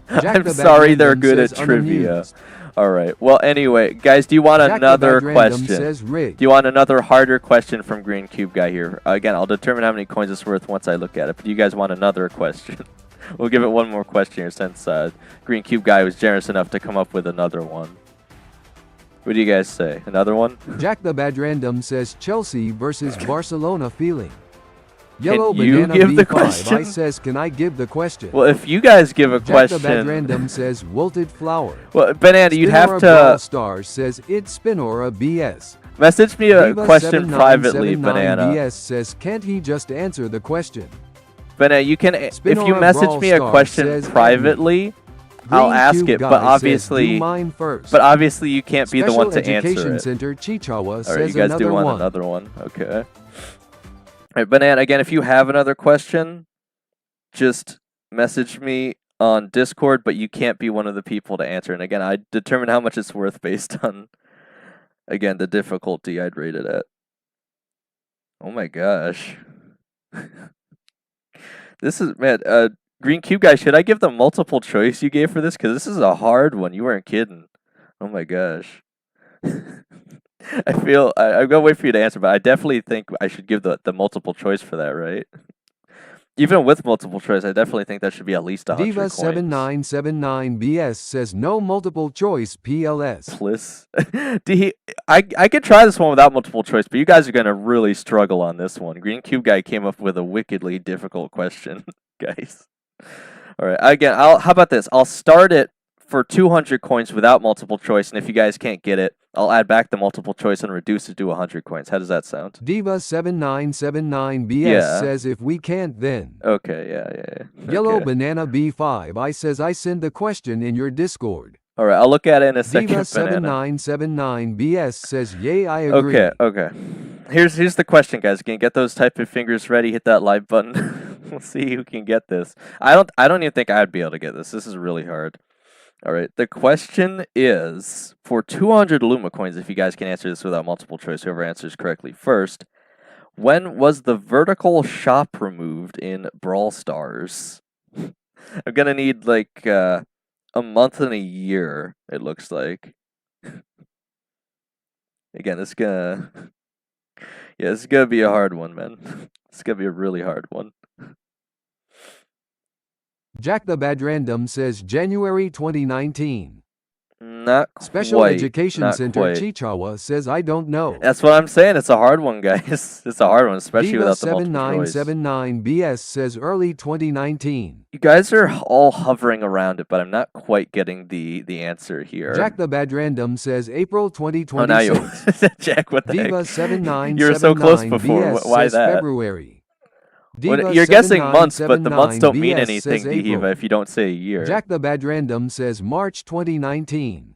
Jack I'm the Bad sorry they're Random good at says trivia. unamused. Alright, well anyway, guys, do you want Jack the another Bad Random question? says rigged. Do you want another harder question from Green Cube Guy here? Again, I'll determine how many coins it's worth once I look at it, but do you guys want another question? We'll give it one more question here since Green Cube Guy was generous enough to come up with another one. What do you guys say? Another one? Jack the Bad Random says Chelsea versus Barcelona feeling. Yellow you Banana give the B5 I question? says can I give the question? Well, if you guys give a Jack question... the Bad Random says wilted flower. Well, Banana, you'd have Spinora to Brawl Stars says it's Spinora BS. message me a Diva question privately, 7979 Banana. BS says can't he just answer the question? Banana, you can... if you Spinora message Brawl me a Stars question says privately, I'll Green ask Cube it, Guy but says, obviously... do mine first. But obviously you can't be the Special one to answer Education it. Center Chichawa Alright, says you guys another do want one. another one. Okay. Alright, Banana, again, if you have another question, just message me on Discord, but you can't be one of the people to answer. And again, I determine how much it's worth based on, again, the difficulty I'd rate it at. Oh my gosh. This is, man, Green Cube Guy, should I give the multiple choice you gave for this? Because this is a hard one. You weren't kidding. Oh my gosh. I'm gonna wait for you to answer, but I definitely think I should give the multiple choice for that, right? Even with multiple choice, I definitely think that should be at least 100 Diva coins. 7979 BS says no multiple choice PLS. Plus. I could try this one without multiple choice, but you guys are gonna really struggle on this one. Green Cube Guy came up with a wickedly difficult question, guys. All right, again, how about this? I'll start it for 200 coins without multiple choice, and if you guys can't get it, I'll add back the multiple choice and reduce it to 100 coins. How does that sound? Diva 7979 BS Yeah. says if we can't then. Okay, yeah. Yellow Okay. Banana B5 I says I send the question in your Discord. All right, I'll look at it in a second. Diva Banana. 7979 BS says yay I agree. Okay. Here's the question, guys. Again, get those type of fingers ready. Hit that like button. We'll see who can get this. I don't even think I'd be able to get this. This is really hard. All right. The question is for 200 Luma coins. If you guys can answer this without multiple choice, whoever answers correctly first. When was the vertical shop removed in Brawl Stars? I'm gonna need like a month and a year. It looks like. Again, this is gonna. Yeah, this is gonna be a hard one, man. It's gonna be a really hard one. Jack the Bad Random says January 2019. Not Special quite. Education Not Center quite. Chichawa says I don't know. That's what I'm saying. It's a hard one, guys. It's a hard one, especially Diva without the multiple choice. 7979 BS says early 2019. You guys are all hovering around it, but I'm not quite getting the answer here. Jack the Bad Random says April 2026. Oh, now you Jack, what the Diva heck? 7979 You were so close before. BS Why says that? February. When Diva you're guessing months, but the months don't mean 7979 BS anything, says April. Diva, if you don't say a year. Jack the Bad Random says March 2019.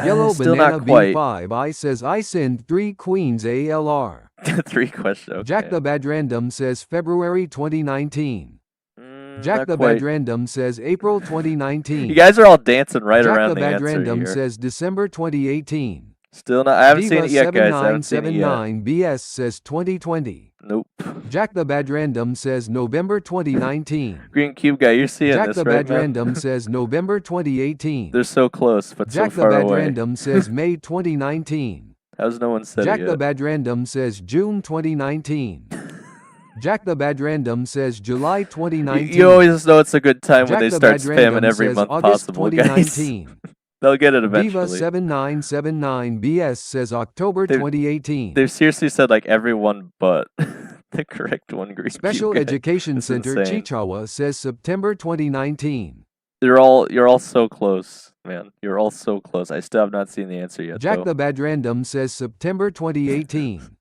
Yellow Still Banana not quite. B5 I says I send 3 queens ALR. 3 questions. Okay. Jack the Bad Random says February 2019. Jack Not the quite. Bad Random says April 2019. You guys are all dancing right Jack around the the Bad answer Random here. says December 2018. Still not. I haven't Diva seen it yet, guys. I haven't seen it yet. 7979 BS says 2020. Nope. Jack the Bad Random says November 2019. Green Cube Guy, you're seeing Jack this, the right, Bad man? Random says November 2018. They're so close, but Jack so the far Bad away. Random says May 2019. How's no one said Jack it the yet? Bad Random says June 2019. Jack the Bad Random says July 2019. You always know it's a good time Jack when they the start Bad Random spamming every says month August possible, guys. 2019. They'll get it Diva eventually. 7979 BS says October 2018. They've seriously said like everyone but. the correct one. Green Special Cube guy. Education That's Center insane. Chichawa says September 2019. You're all so close, man. You're all so close. I still have not seen the answer yet. Jack though. the Bad Random says September 2018.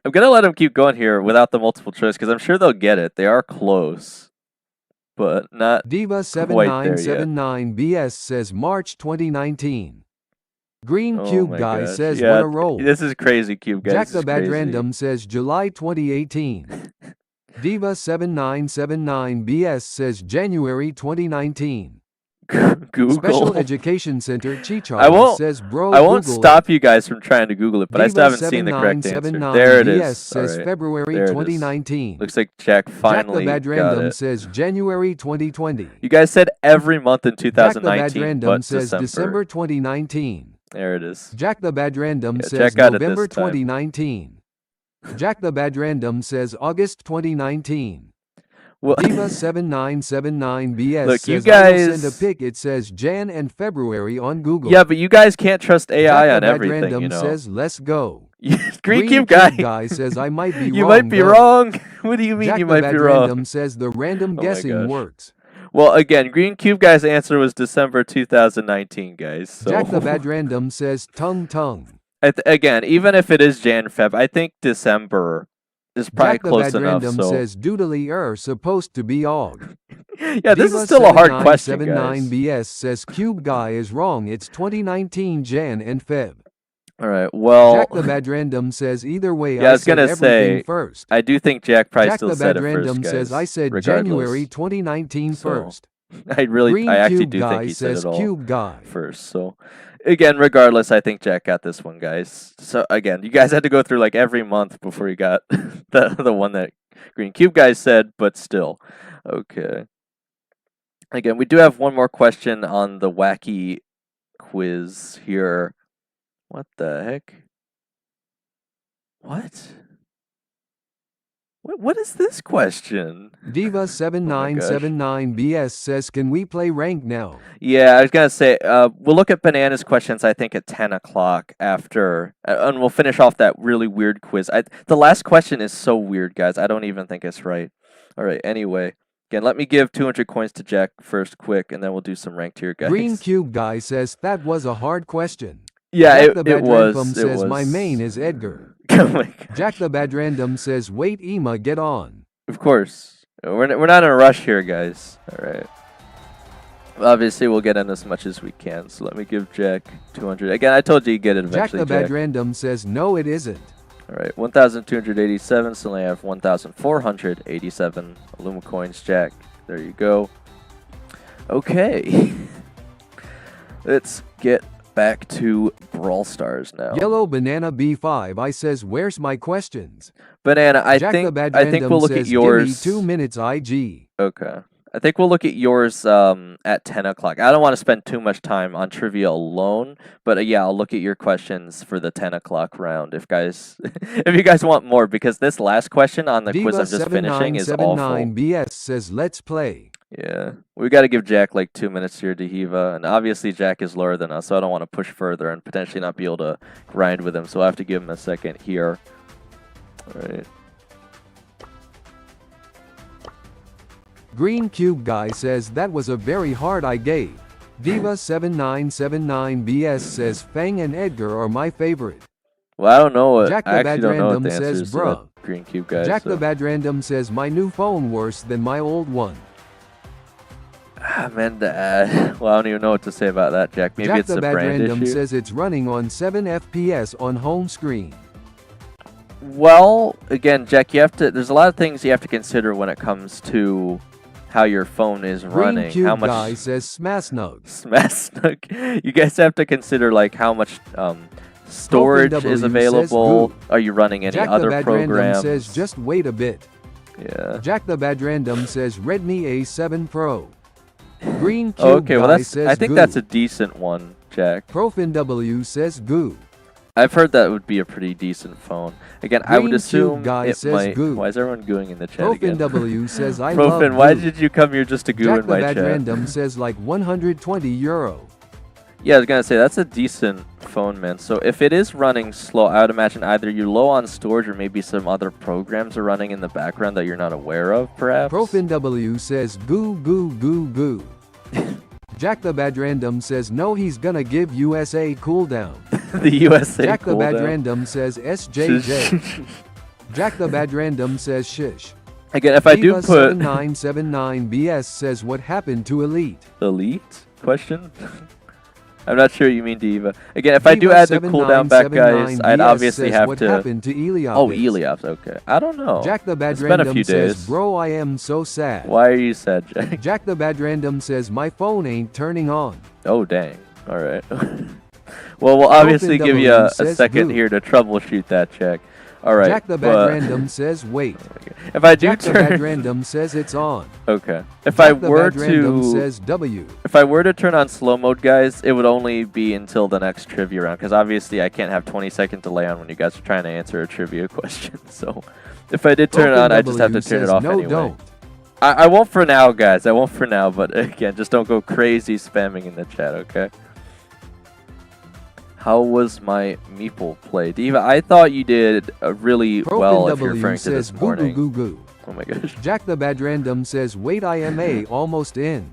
I'm gonna let them keep going here without the multiple choice because I'm sure they'll get it. They are close, but not Diva quite there yet. 7979BS says March 2019. Green Oh Cube my Guy gosh. says Yeah, what a roll. This is crazy, Cube guys. Jack This the is Bad crazy. Random says July 2018. Diva 7979BS says January 2019. Google. Special Education Center I Chichawa won't- says bro I won't Google stop you guys from trying to Google it, but I still haven't seen the correct answer. There it is. says Alright, February there it is. 2019. Looks like Jack Jack the finally Bad got Random it. says January 2020. You guys said every month in Jack the Bad 2019, Random but says December 2019. There it is. Jack the Bad Random Yeah, says Jack got it November this time. 2019. Jack the Bad Random says August 2019. Well, Diva 7979BS Look, says you I will guys- send a pic. It says Jan and February on Google. yeah, but you guys can't trust AI Jack the on Bad everything, Random you know. says let's go. Green Cube guy. Guy says I might be You wrong. might be though. wrong. What do you mean Jack you the might Bad be wrong? Random says the random Oh my guessing gosh. works. Well, again, Green Cube guy's answer was December 2019, guys. So Jack the Bad Random says tongue. again, even if it is Jan Feb, I think December is probably Jack the close Bad enough. Random So says doodly supposed to be og. yeah, this Diva is still a hard question, guys. 7979BS says Cube Guy is wrong. It's 2019 Jan and Feb. All right. Well, Jack the Bad Random says either way Yeah, I was said gonna everything say, first. I do think Jack probably Jack still the said Bad it Random first, guys. says I said regardless. January 2019 So, first. I Green actually Cube do Guy think he said says it all Cube Guy. first. So, again, regardless, I think Jack got this one, guys. So again, you guys had to go through like every month before you got the one that Green Cube guy said, but still, okay. Again, we do have one more question on the wacky quiz here. What the heck? What? What is this question? Diva 7979BS says can we play rank now? Yeah, I was gonna say we'll look at Banana's questions. I think at 10 o'clock after, and we'll finish off that really weird quiz. The last question is so weird, guys. I don't even think it's right. All right. Anyway, again, let me give 200 coins to Jack first, quick, and then we'll do some ranked here, guys. Green Cube Guy says that was a hard question. Yeah, Jack the it Bad was. Random It says was. my main is Edgar. Oh my gosh. Jack the Bad Random says wait Ema get on. Of course. We're not in a rush here, guys. All right. Obviously, we'll get in as much as we can. So let me give Jack 200. Again, I told you you'd get it Jack eventually, the Bad Jack. Random says no it isn't. All right, 1,287. So I have 1,487 Illuma coins, Jack. There you go. Okay. Let's get back to Brawl Stars now. Yellow Banana B5 I says where's my questions? Banana, I Jack the think Bad we'll look says, at yours. Give me 2 minutes IG. Okay. I think we'll look at yours at 10 o'clock. I don't want to spend too much time on trivia alone, but yeah, I'll look at your questions for the 10 o'clock round if you guys want more, because this last question on the quiz Diva I'm just finishing is awful. 7979BS says let's play. Yeah, we got to give Jack like 2 minutes here to Hiva, and obviously Jack is lower than us, so I don't want to push further and potentially not be able to grind with him, so I have to give him a second here. All right. Green Cube Guy says that was a very hard I gave. Diva 7979BS says Fang and Edgar are my favorite. Well, I don't know what. Jack the I actually Bad don't know what Random the says, answers to that bruh. Green Cube guy. Jack so. the Bad Random says my new phone worse than my old one. Ah, man, well, I don't even know what to say about that, Jack. Maybe Jack it's the a Bad brand Random issue. says it's running on 7 FPS on home screen. Well, again, Jack, you have to. There's a lot of things you have to consider when it comes to how your phone is Green running. Cube How much Guy says Smasnug. Smash Snook. You guys have to consider like how much storage W is says available. goo. Are you running any Jack the other Bad Random programs? says just wait a bit. Yeah. Jack the Bad Random says Redmi A7 Pro. Green Cube Oh, okay. Well, Guy says I think goo. that's a decent one, Jack. Profin W says goo. I've heard that would be a pretty decent phone. Again, I would Green assume Cube Guy it says might. goo. Why is everyone gooing in the chat Profin again? W says I love Profin, why goo. did you come here just to goo Jack in the my Bad chat? Random says like €120. Yeah, I was gonna say that's a decent phone, man. So if it is running slow, I would imagine either you're low on storage or maybe some other programs are running in the background that you're not aware of, perhaps. ProfinW says goo goo goo goo. Jack the Bad Random says no, he's gonna give USA cooldown. The USA Jack the Bad cooldown. Random says SJJ. Jack the Bad Random says shish. Again, if I do Diva put 7979BS says what happened to Elite? Elite question. I'm not sure you mean Diva. Again, if I do add the cooldown back, guys, I'd obviously have what to. happened to Eliop? Oh, Eliop's okay. I don't know. Jack the Bad It's been a Random few says, days. bro, I am so sad. Why are you sad, Jack? Jack the Bad Random says my phone ain't turning on. Oh, dang. All right. Well, we'll obviously give you a second goo. here to troubleshoot that, Jack. All right. Jack the Bad Random says wait. If I do Jack the Bad turn, Random says it's on. okay. If Jack I the were Bad Random to, says W. if I were to turn on slow mode, guys, it would only be until the next trivia round, because obviously I can't have 20-second delay on when you guys are trying to answer a trivia question. So, if I did turn it on, I just have to turn it off no, anyway. Don't. I won't for now, guys. I won't for now, but again, just don't go crazy spamming in the chat, okay? How was my meeple play? Diva, I thought you did really well if you're referring to this morning. Goo goo goo. Oh my gosh. Jack the Bad Random says wait, IMA almost in.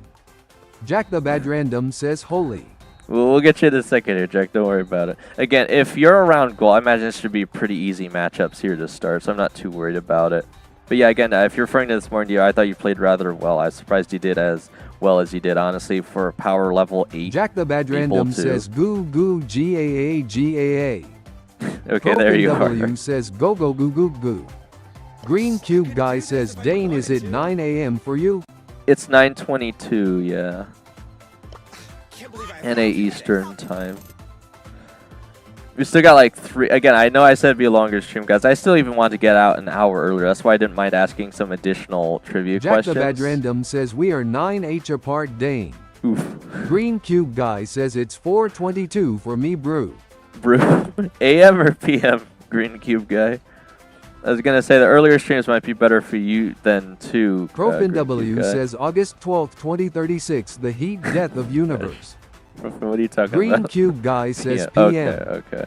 Jack the Bad Random says holy. We'll get you in a second here, Jack. Don't worry about it. Again, if you're around goal, I imagine this should be pretty easy matchups here to start, so I'm not too worried about it. But yeah, again, if you're referring to this morning, I thought you played rather well. I was surprised you did as well as you did, honestly, for power level 8. Jack the Bad Random says goo goo GAA GAA. Okay, there you W are. says go go goo goo goo. Green Cube Guy says Dane, is it 9 a.m. for you? It's 9:22, yeah. NA Eastern time. We still got like 3. Again, I know I said it'd be a longer stream, guys. I still even want to get out an hour earlier. That's why I didn't mind asking some additional trivia Jack questions. the Bad Random says we are 9H apart, Dane. Oof. Green Cube Guy says it's 4:22 for me, brew. Brew. AM or PM, Green Cube guy? I was going to say the earlier streams might be better for you than to. Profin W says August 12th, 2036, the heat death of universe. What are you talking Green about? Cube Guy says Yeah, PM. Okay.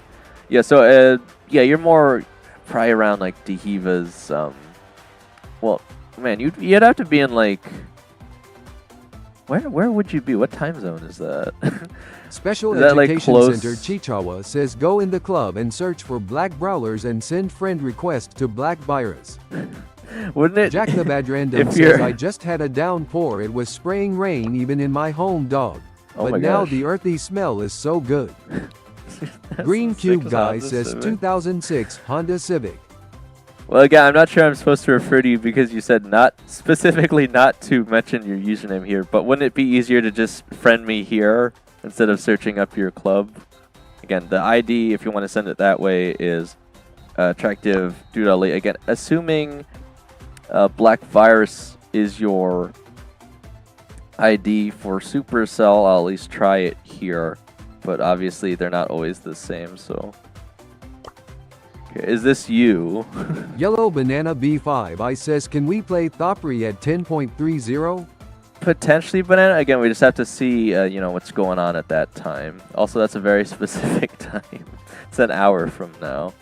Yeah, so, yeah, you're more probably around, like, Dehiva's, well, man, you'd have to be in, like, where would you be? What time zone is that? Special Is that, like, Education close? Center Chichawa says go in the club and search for black brawlers and send friend request to black virus. Wouldn't it? Jack the Bad Random If says you're- I just had a downpour. It was spraying rain even in my home, dog. Oh my But now gosh. the earthy smell is so good. That's Green the Cube sickest Guy Honda says Civic. 2006 Honda Civic. Well, again, I'm not sure I'm supposed to refer to you because you said specifically not to mention your username here, but wouldn't it be easier to just friend me here instead of searching up your club? Again, the ID, if you want to send it that way, is attractive doodle. Again, assuming Black Virus is your ID for Supercell, I'll at least try it here, but obviously they're not always the same, so... Okay, is this you? Yellow Banana B5 I says can we play Thopri at 10.30? Potentially Banana. Again, we just have to see, you know, what's going on at that time. Also, that's a very specific time. It's an hour from now.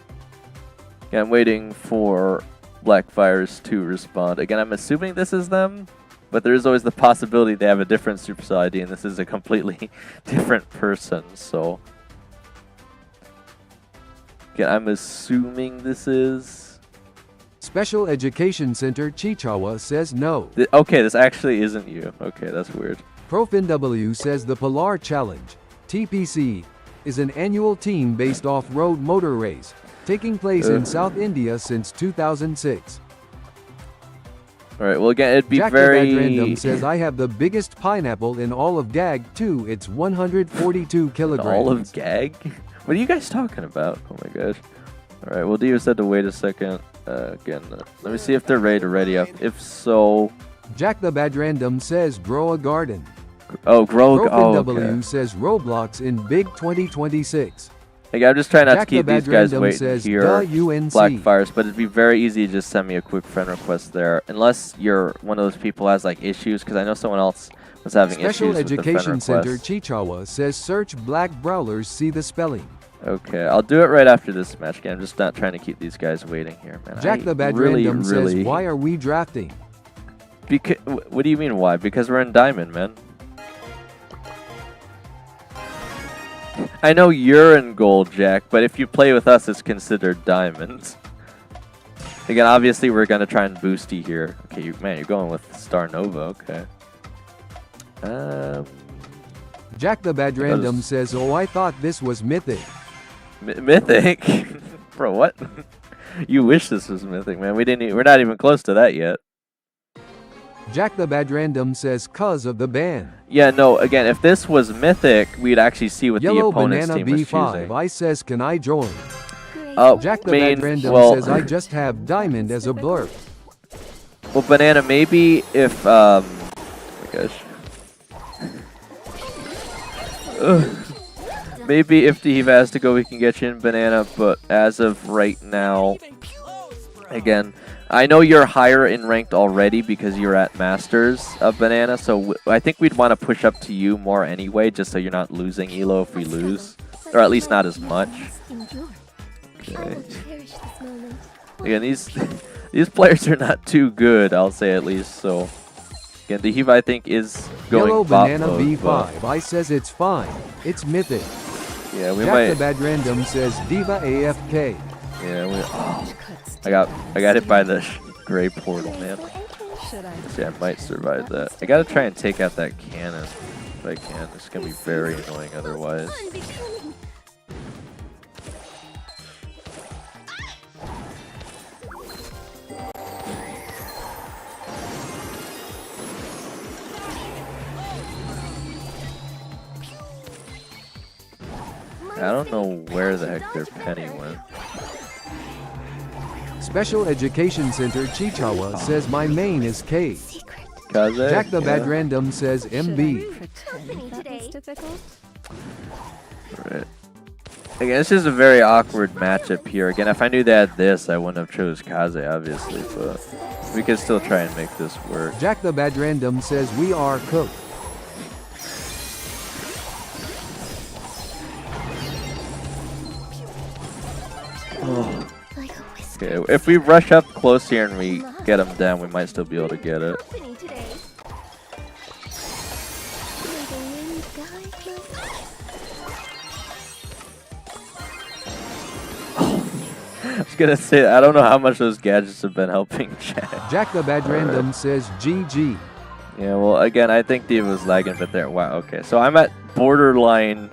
Okay, I'm waiting for Black Virus to respond. Again, I'm assuming this is them, but there is always the possibility they have a different Supercell ID, and this is a completely different person, so... Again, I'm assuming this is... Special Education Center Chichawa says no. Okay, this actually isn't you. Okay, that's weird. Profin W says the Polar Challenge, TPC, is an annual team-based off-road motor race, taking place in South India since 2006. Alright, well again, it'd be Jack very... the Bad Random says I have the biggest pineapple in all of GAG too. It's 142 kilograms. All of GAG? What are you guys talking about? Oh my gosh. Alright, well Dio said to wait a second. Again, let me see if they're ready to ready up. If so... Jack the Bad Random says grow a garden. Oh, grow... Profin Oh, W okay. says Roblox in big 2026. Like, I'm just trying not Jack to keep the Bad these guys Random waiting says, here. "Duh, UNC." Black Virus, but it'd be very easy to just send me a quick friend request there. Unless you're one of those people who has, like, issues, because I know someone else was having Special issues with the Education friend Center request. Chichawa says search black brawlers, see the spelling. Okay, I'll do it right after this match. Again, I'm just not trying to keep these guys waiting here, man. Jack the Bad Random says, why are we drafting? What do you mean why? Because we're in Diamond, man. I know you're in Gold, Jack, but if you play with us, it's considered Diamonds. Again, obviously, we're going to try and boost you here. Okay, man, you're going with Star Nova. Okay. Jack the Bad Random says, oh, I thought this was Mythic. Mythic? Bro, what? You wish this was Mythic, man. We're not even close to that yet. Jack the Bad Random says, cause of the ban. Yeah, no, again, if this was Mythic, we'd actually see what the Yellow opponent's Banana team was B5 choosing. I says, can I join? Jack the Bad Random says, I just have Diamond as a blurb. Well, Banana, maybe if, oh my gosh. Maybe if Diva has to go, we can get you in Banana, but as of right now, again, I know you're higher in ranked already because you're at Masters of Banana, so I think we'd want to push up to you more anyway, just so you're not losing Elo if we lose, or at least not as much. Okay. Again, these players are not too good, I'll say at least, so... Again, the Diva, I think, is going Yellow bot Banana mode, B5 I says it's fine. It's Mythic. Yeah, we Jack might... the Bad Random says Diva AFK. Yeah, I got hit by the gray portal, man. See, I might survive that. I gotta try and take out that cannon if I can. It's gonna be very annoying otherwise. I don't know where the heck their penny went. Special Education Center Chichawa says my main is K. Kaze? Jack the Bad Yeah. Random says MB. Right. Again, this is a very awkward matchup here. Again, if I knew they had this, I wouldn't have chose Kaze, obviously, but we could still try and make this work. Jack the Bad Random says we are cooked. Okay, if we rush up close here and we get him down, we might still be able to get it. I was gonna say, I don't know how much those gadgets have been helping Jack. Jack the Bad Random says GG. Yeah, well, again, I think Diva was lagging a bit there. Wow, okay. So I'm at borderline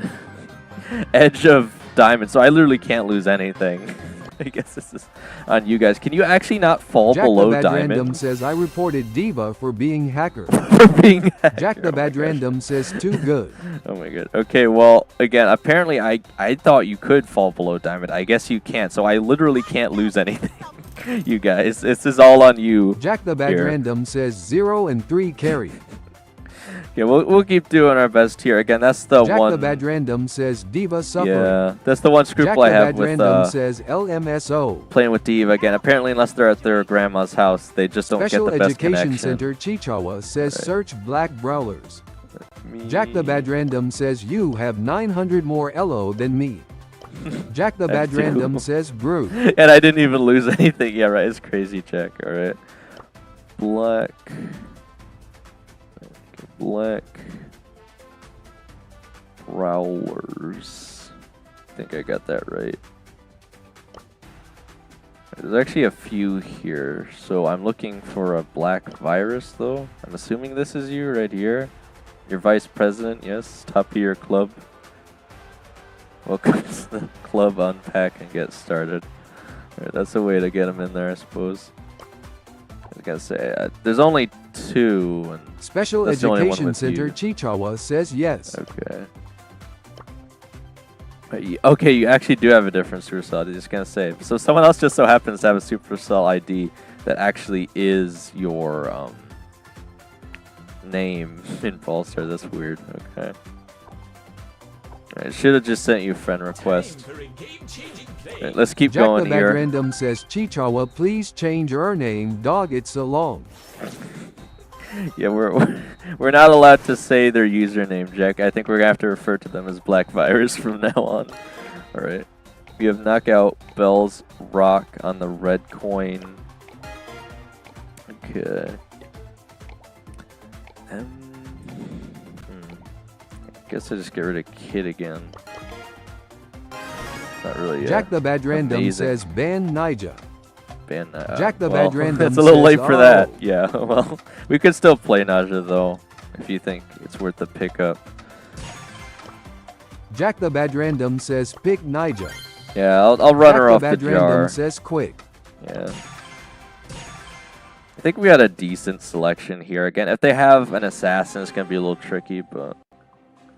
edge of Diamond, so I literally can't lose anything. I guess this is on you guys. Can you actually not fall Jack below the Bad Diamond? Random says I reported Diva for being hacker. For being hacker. Jack the Oh my Bad gosh. Random says too good. Oh my god. Okay, well, again, apparently I thought you could fall below Diamond. I guess you can't, so I literally can't lose anything. You guys, this is all on you. Jack the Bad here. Random says 0 and 3 carry. Yeah, we'll keep doing our best here. Again, that's the Jack one. the Bad Random says Diva suffering. Yeah, that's the one Jack scruple the I have Bad with Random says LMSO. playing with Diva. Again, apparently unless they're at their grandma's house, they just don't Special get the best Education connection. Center Chichawa says Right. search black brawlers. Me- Jack the Bad Random says you have 900 more LO than me. Jack the I Bad do. Random says brew. And I didn't even lose anything. Yeah, right. It's crazy, Jack. All right. Black. Okay, black. Prowlers. I think I got that right. There's actually a few here. So I'm looking for a black virus, though. I'm assuming this is you right here. Your vice president, yes. Top of your club. Welcome to the club. Unpack and get started. Alright, that's a way to get him in there, I suppose. I was gonna say, there's only 2. And Special that's the only one Education with Center you. Chichawa says yes. Okay. Okay, you actually do have a different Supercell. I was just gonna say. So someone else just so happens to have a Supercell ID that actually is your name in Pulsar. That's weird. Okay. I should have just sent you a friend request. Right, let's keep Jack going the Bad here. Random says Chichawa, please change your name, dog. It's so long. Yeah, we're not allowed to say their username, Jack. I think we're gonna have to refer to them as Black Virus from now on. All right. We have Knockout Bell's Rock on the red coin. Okay. I guess I just get rid of Kid again. Not really. Jack the Bad Random amazing. says ban Nija. Ban Jack the well, Bad Random it's a little says, late for that. Yeah, well, we could still play Naja though, if you think it's worth the pickup. Jack the Bad Random says pick Nija. Yeah, I'll run her off the Jack the Bad jar. Random says quick. Yeah. I think we got a decent selection here. Again, if they have an assassin, it's gonna be a little tricky, but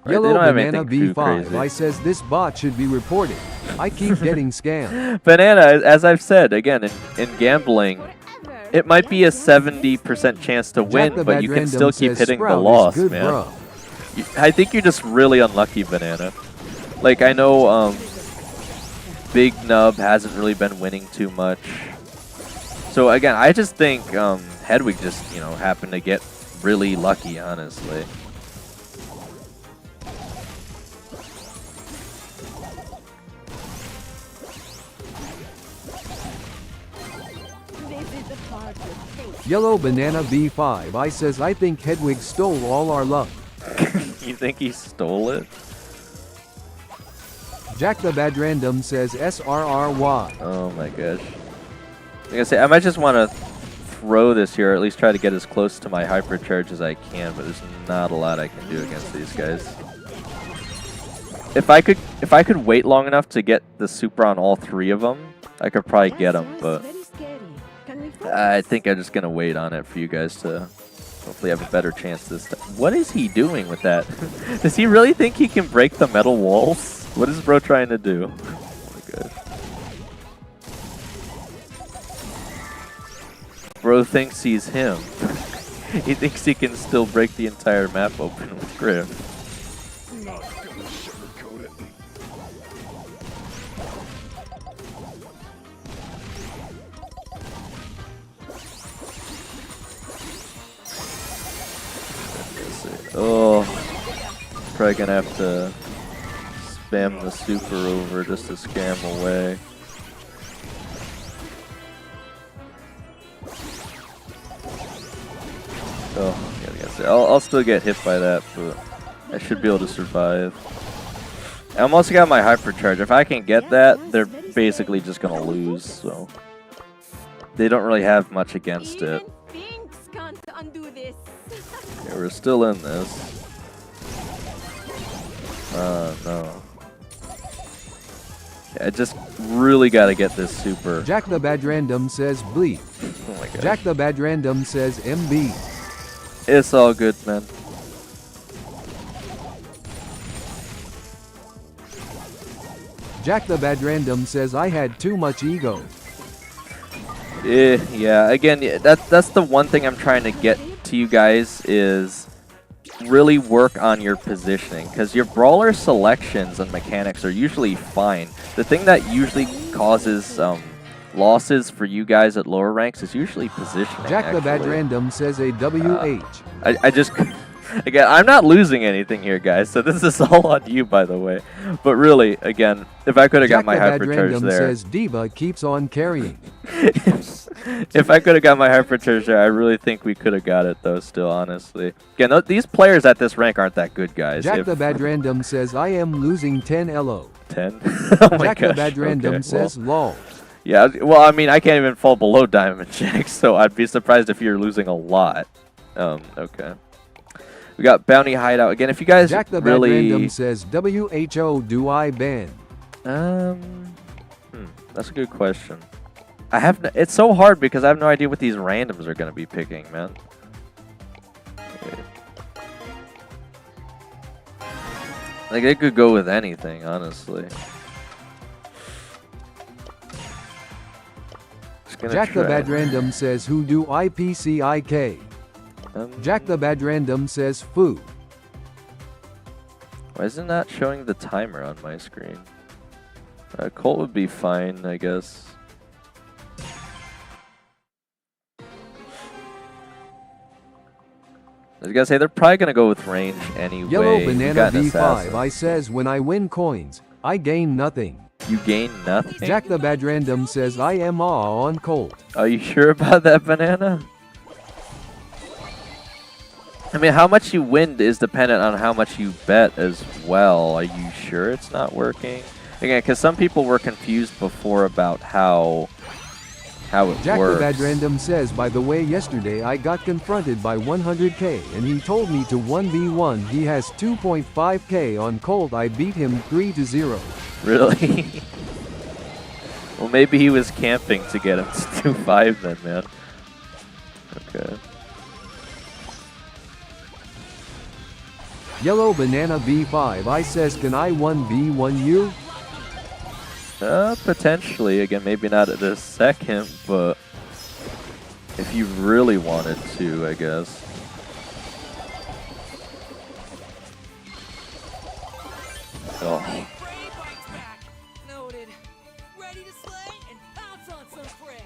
right, Yellow they don't have Banana anything too B5 crazy. I says this bot should be reported. I keep getting scammed. Banana, as I've said, again, in gambling, it might be a 70% chance to win, the but Bad you can Random still keep says hitting the Sprout is loss, good, man. bro. I think you're just really unlucky, Banana. Like, I know Big Nub hasn't really been winning too much. So, again, I just think Hedwig just, you know, happened to get really lucky, honestly. Yellow Banana B5 I says I think Hedwig stole all our luck. You think he stole it? Jack the Bad Random says SRRY. Oh my gosh. Like I say, I might just want to throw this here, or at least try to get as close to my hypercharge as I can, but there's not a lot I can do against these guys. If I could wait long enough to get the super on all three of them, I could probably get them, but I think I'm just going to wait on it for you guys to hopefully have a better chance this time. What is he doing with that? Does he really think he can break the metal walls? What is bro trying to do? Oh my gosh. Bro thinks he's him. He thinks he can still break the entire map open with grip. Not gonna sugarcoat it. Oh, probably gonna have to spam the super over just to scam away. Oh, yeah, I'll still get hit by that, but I should be able to survive. I'm also got my hypercharge. If I can get that, they're basically just gonna lose, so they don't really have much against it. Yeah, we're still in this. No. I just really gotta get this super. Jack the Bad Random says bleep. Oh my gosh. Jack the Bad Random says MB. It's all good, man. Jack the Bad Random says I had too much ego. Yeah, again, that's the one thing I'm trying to get to you guys is really work on your positioning, because your brawler selections and mechanics are usually fine. The thing that usually causes losses for you guys at lower ranks is usually positioning. Jack the Bad actually. Random says a WH. I just, again, I'm not losing anything here, guys, so this is all on you, by the way. But really, again, if I could have got my Jack the Bad hypercharge Random there. says Diva keeps on carrying. If I could have got my hypercharge there, I really think we could have got it, though, still, honestly. Again, these players at this rank aren't that good, guys. Jack the Bad Random says I am losing 10 LO. 10? Oh my Jack the gosh, Bad Random okay, says lol. yeah, well, I mean, I can't even fall below Diamond Jack, so I'd be surprised if you're losing a lot. Okay. We got Bounty Hideout. Again, if you guys Jack the really... Bad Random says WHO do I ban? That's a good question. It's so hard because I have no idea what these randoms are going to be picking, man. Like, it could go with anything, honestly. Jack the Bad Random says who do IPCIK? Jack the Bad Random says foo. Why isn't that showing the timer on my screen? Colt would be fine, I guess. was gonna say they're probably gonna go with range anyway. Yellow We Banana got an V5 assassin. I says when I win coins, I gain nothing. You gain nothing. Jack the Bad Random says I am on Colt. Are you sure about that, Banana? I mean, how much you win is dependent on how much you bet as well. Are you sure it's not working? Again, because some people were confused before about how it Jack works. the Bad Random says, by the way, yesterday I got confronted by 100k and he told me to 1v1. He has 2.5k on Colt. I beat him 3-0. Really? Well, maybe he was camping to get him to 2-5 then, man. Okay. Yellow Banana V5 I says, can I 1v1 you? Potentially. Again, maybe not at this second, but if you really wanted to, I guess. Oh. Noted. Ready to slay and pounce on some prey.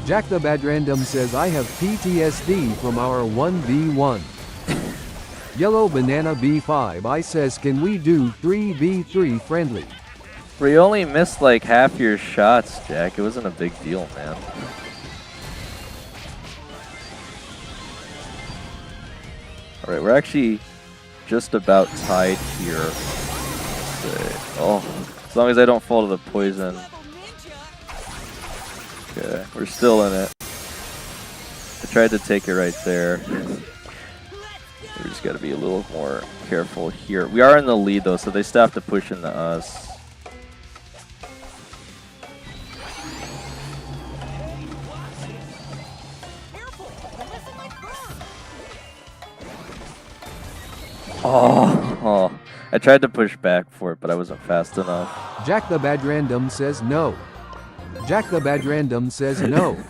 Jack the Bad Random says I have PTSD from our 1v1. Yellow Banana B5 I says, can we do 3v3 friendly? We only missed like half your shots, Jack. It wasn't a big deal, man. Alright, we're actually just about tied here. Oh, as long as I don't fall to the poison. Okay, we're still in it. I tried to take it right there. We just got to be a little more careful here. We are in the lead though, so they still have to push into us. Oh, I tried to push back for it, but I wasn't fast enough. Jack the Bad Random says no. Jack the Bad Random says no.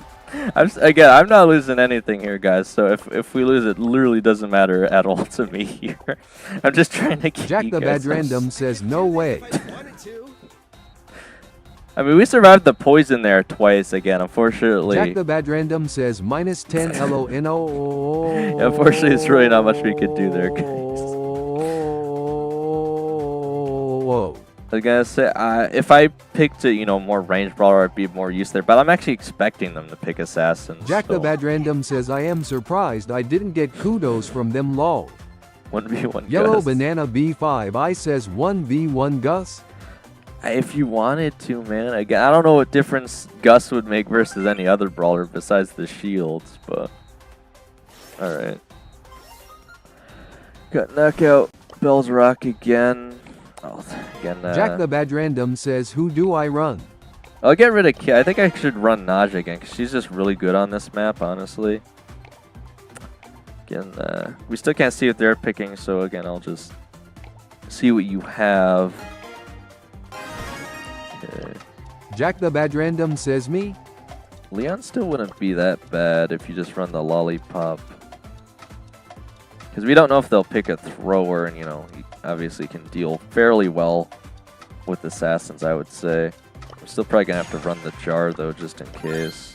Again, I'm not losing anything here, guys. So if we lose, it literally doesn't matter at all to me here. I'm just trying to keep Jack you the guys Bad Random says no way. I mean, we survived the poison there twice again, unfortunately. Jack the Bad Random says minus 10 LONO. Yeah, unfortunately, it's really not much we could do there, guys. Whoa. I was gonna say, if I picked a more ranged brawler, I'd be more used there. But I'm actually expecting them to pick assassins. Jack so. the Bad Random says I am surprised I didn't get kudos from them lol. 1v1 Yellow Gus. Banana B5 I says 1v1 Gus. If you wanted to, man. Again, I don't know what difference Gus would make versus any other brawler besides the shields, but alright. Got knockout Bell's Rock again. Oh, again. Jack the Bad Random says who do I run? I'll get rid of Ki. I think I should run Naja again because she's just really good on this map, honestly. Again, we still can't see what they're picking, so again, I'll just see what you have. Okay. Jack the Bad Random says me. Leon still wouldn't be that bad if you just run the lollipop. Because we don't know if they'll pick a thrower, and he obviously can deal fairly well with assassins, I would say. I'm still probably going to have to run the jar, though, just in case.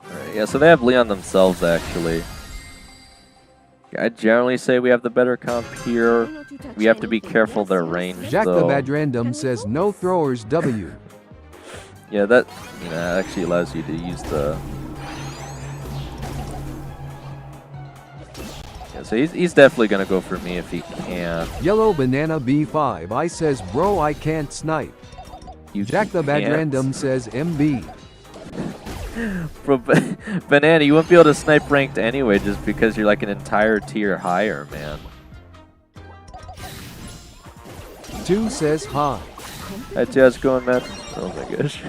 Alright, yeah, so they have Leon themselves, actually. I'd generally say we have the better comp here. We have to be careful their range, Jack though. the Bad Random says no throwers W. Yeah, that actually allows you to use the. Yeah, so he's definitely gonna go for me if he can. Yellow Banana B5 I says bro I can't snipe. Jack the Bad can't. Random says MB. Bro, Banana, you won't be able to snipe ranked anyway, just because you're like an entire tier higher, man. 2 says hi. Hi, how's it going, man? Oh my gosh.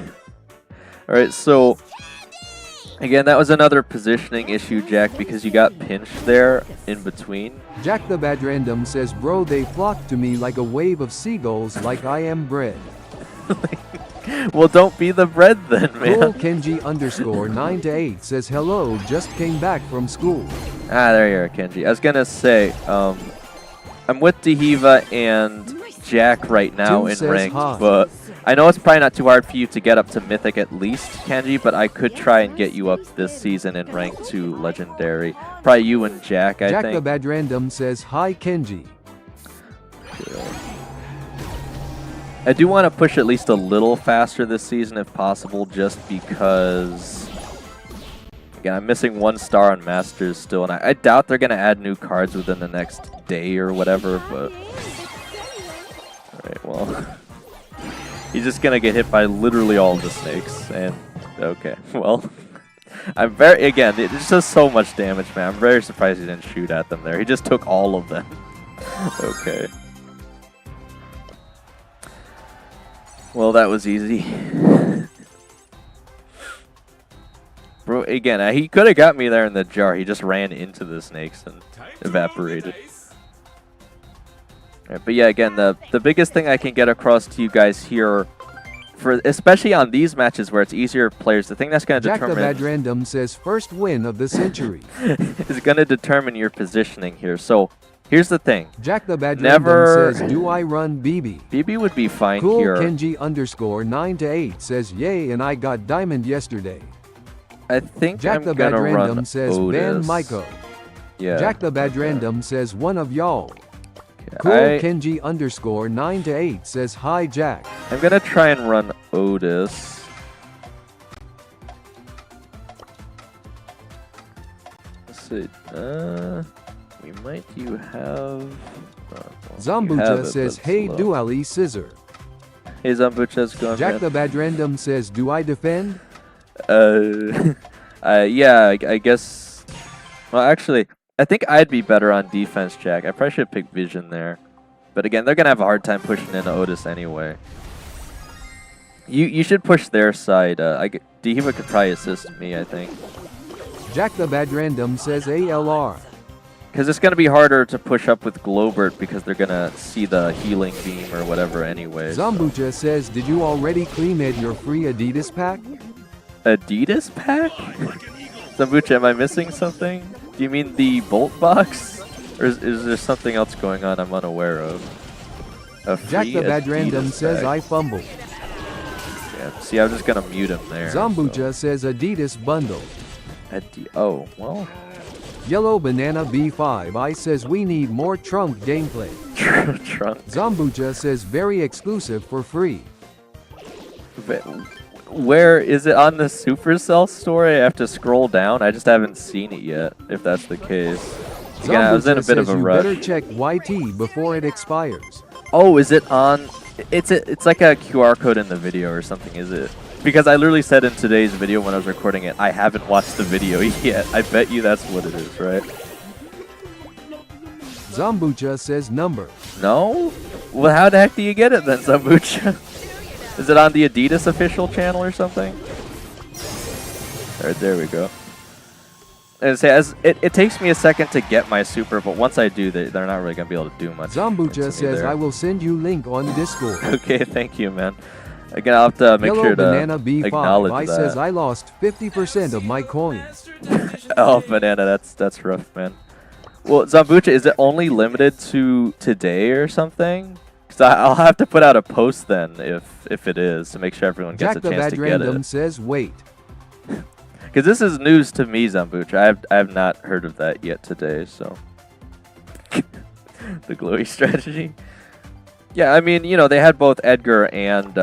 Alright, so again, that was another positioning issue, Jack, because you got pinched there in between. Jack the Bad Random says bro they flock to me like a wave of seagulls like I am bread. Well, don't be the bread then, man. Cool Kenji _9-8 says hello just came back from school. Ah, there you are, Kenji. I was gonna say, I'm with Dehiva and Jack right now Two in says ranked, hi. but I know it's probably not too hard for you to get up to Mythic at least, Kenji, but I could try and get you up this season in rank to Legendary. Probably you and Jack, I Jack the think. Bad Random says hi Kenji. I do want to push at least a little faster this season if possible, just because, again, I'm missing 1 star on Masters still, and I doubt they're going to add new cards within the next day or whatever, but... Alright, well... He's just going to get hit by literally all of the snakes, and... Okay, well... I'm very... Again, it just does so much damage, man. I'm very surprised he didn't shoot at them there. He just took all of them. Okay. Well, that was easy. Bro, again, he could have got me there in the jar. He just ran into the snakes and evaporated. Right, but yeah, again, the biggest thing I can get across to you guys here, for especially on these matches where it's easier players, the thing that's going to Jack the determine Bad Random says first win of the century. is going to determine your positioning here. So here's the thing. Jack the Bad Never- Random says, do I run BB? BB would be fine Cool here. Kenji underscore 9 to 8 says, yay, and I got diamond yesterday. I think Jack I'm the Bad going to Random run says, Otis. ban Maiko. Yeah. Jack the Bad Random says, one of y'all. Okay, Cool I- Kenji underscore 9 to 8 says, hi Jack. I'm gonna try and run Otis. Let's see. We might. You have. Well, you have Zambucha it, says, but hey slow. Duali Scissor. Hey Zambucha's going. Jack man. the Bad Random says, do I defend? Yeah. I guess. Well, actually, I think I'd be better on defense, Jack. I probably should pick Vision there. But again, they're gonna have a hard time pushing into Otis anyway. You should push their side. Dehiva could probably assist me, I think. Jack the Bad Random says, ALR. Because it's going to be harder to push up with Globert because they're going to see the healing beam or whatever anyway. Zambucha says, did you already claim your free Adidas pack? Adidas pack? Zambucha, am I missing something? Do you mean the Bolt box? Or is there something else going on I'm unaware of? A free Jack the Bad Adidas Random says, pack. I fumbled. Yeah, see, I'm just going to mute him there. Zambucha says, Adidas bundle. Oh, well. Yellow Banana B5 I says, we need more Trunk gameplay. Trunk. Zambucha says, very exclusive for free. Where is it on the Supercell store? I have to scroll down. I just haven't seen it yet, if that's the case. Again, I was in a Zambucha bit of says, a you rush. better check YT before it expires. Oh, is it on? It's like a QR code in the video or something, is it? Because I literally said in today's video when I was recording it, I haven't watched the video yet. I bet you that's what it is, right? Zambucha says number. No? Well, how the heck do you get it then, Zambucha? Is it on the Adidas official channel or something? Alright, there we go. And it takes me a second to get my super, but once I do, they're not really going to be able to do much. Zambucha says, I will send you link on Discord. Okay, thank you, man. Again, I'll have to make Yellow sure to Banana B5 acknowledge I that. says, I lost 50% of my coins. Oh, Banana, that's rough, man. Well, Zambucha, is it only limited to today or something? Because I'll have to put out a post then, if it is, to make sure everyone gets Jack a the chance Bad to get Random it. says, wait. Because this is news to me, Zambucha. I have not heard of that yet today, so. The glowy strategy. Yeah, I mean, they had both Edgar and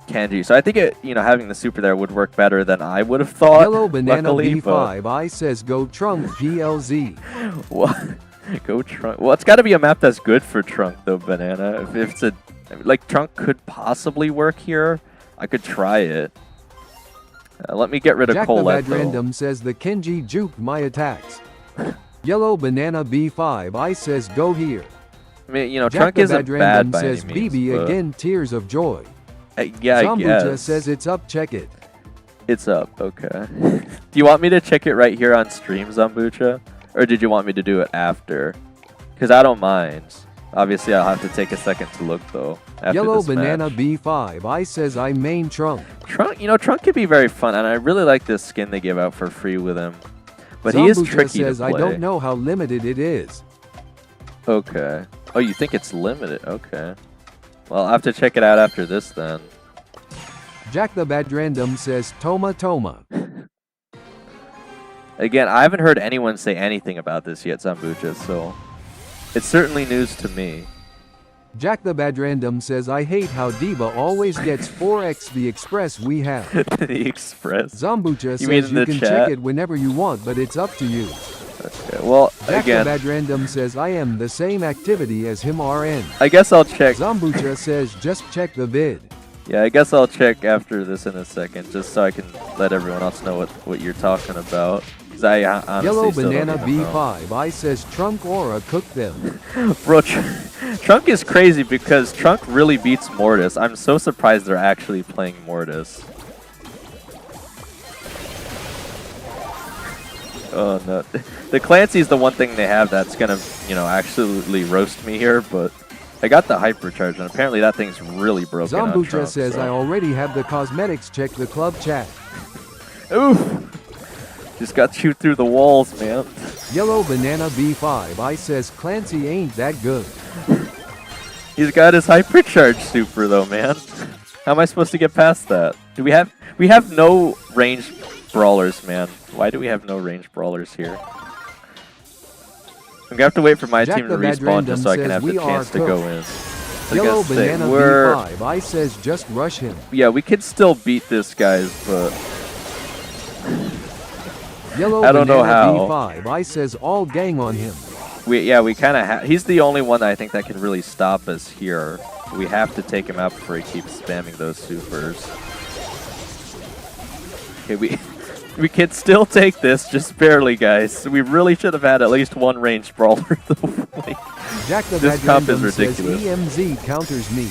Kenji, so I think having the super there would work better than I would have thought. Yellow Banana luckily, B5 I says, go Trunk PLZ. What? Go Trunk. Well, it's got to be a map that's good for Trunk, though, Banana. If it's Trunk could possibly work here, I could try it. Let me get rid of Jack the Colette, Bad though. Random says, the Kenji juked my attacks. Yellow Banana B5 I says, go here. I mean, Jack Trunk the isn't Bad bad Random by says, any means, BB but- again, tears of joy. Yeah, I Zambucha guess. says, it's up, check it. It's up, okay. Do you want me to check it right here on stream, Zambucha? Or did you want me to do it after? Because I don't mind. Obviously, I'll have to take a second to look, though, after Yellow this Banana match. B5 I says, I main Trunk. Trunk, Trunk could be very fun, and I really like this skin they give out for free with him. But he is Zambucha tricky says, to I play. don't know how limited it is. Okay. Oh, you think it's limited? Okay. Well, I'll have to check it out after this then. Jack the Bad Random says Toma Toma. Again, I haven't heard anyone say anything about this yet, Zambucha, so it's certainly news to me. Jack the Bad Random says I hate how Diva always gets 4x the express we have. The express. Zambucha You mean says in you the can chat? check it whenever you want, but it's up to you. Okay, well, Jack again, the Bad Random says I am the same activity as him RN. I guess I'll check. Zambucha says just check the vid. Yeah, I guess I'll check after this in a second, just so I can let everyone else know what you're talking about. Because I honestly Yellow still don't Banana even know. B5 I says Trunk Aura cooked them. Bro, Trunk is crazy because Trunk really beats Mortis. I'm so surprised they're actually playing Mortis. Oh no, the Clancy's the one thing they have that's gonna, you know, absolutely roast me here, but I got the hypercharge and apparently that thing's really broken. Zambucha says I already have the cosmetics, check the club chat. Oof! Just got chewed through the walls, man. Yellow Banana B5 I says Clancy ain't that good. He's got his hypercharge super though, man. How am I supposed to get past that? We have no ranged brawlers, man. Why do we have no ranged brawlers here? I'm gonna have to wait for my Jack team to the Bad respawn Random just so I can says have the we are chance to go in. Yellow Like I say, Banana B5 I says just rush him. yeah, we could still beat this, guys, but Yellow I don't know Banana how. B5 I says all gang on him. we kind of have. He's the only one that I think that can really stop us here. We have to take him out before he keeps spamming those supers. Okay, we can still take this, just barely, guys. We really should have had at least one ranged brawler. Like, Jack the this Bad comp is Random says ridiculous. EMZ counters me.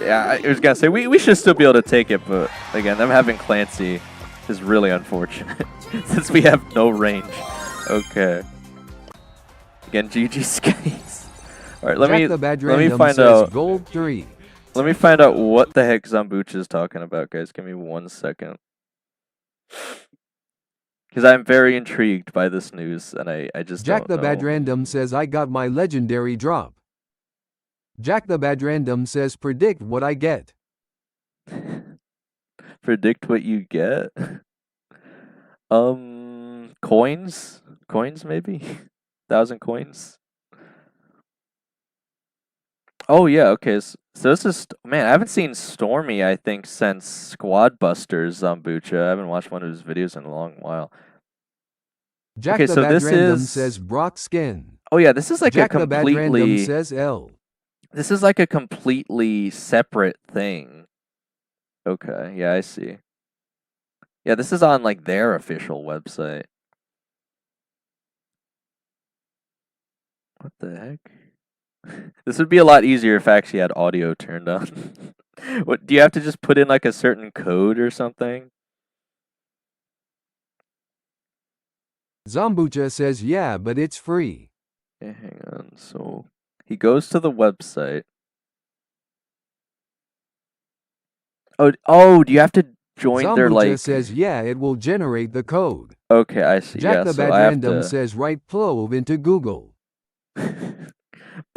Yeah, I was gonna say we should still be able to take it, but again, them having Clancy is really unfortunate since we have no range. Okay. Again, GG Skies. All right, let Jack the Bad me Random find says out. gold 3. Let me find out what the heck Zambucha is talking about, guys. Give me 1 second. Because I'm very intrigued by this news, and I just Jack don't the Bad know. Random says I got my legendary drop. Jack the Bad Random says predict what I get. Predict what you get? Coins? Coins, maybe? 1,000 coins? Oh, yeah, okay. So this is... Man, I haven't seen Stormy, I think, since Squad Busters Zambucha. I haven't watched one of his videos in a long while. Jack Okay, the so Bad this Random is... says Brock skin. Oh, yeah, this is like Jack a the Bad Random completely... says L. This is like a completely separate thing. Okay, yeah, I see. Yeah, this is on like their official website. What the heck? This would be a lot easier if I actually had audio turned on. What, do you have to just put in like a certain code or something? Zambucha says yeah, but it's free. Okay, hang on. So he goes to the website. Oh, do you have to join their Zambucha like... says yeah, it will generate the code. Okay, I see. Jack Yeah, the so Bad I have Random to... says write Plove into Google.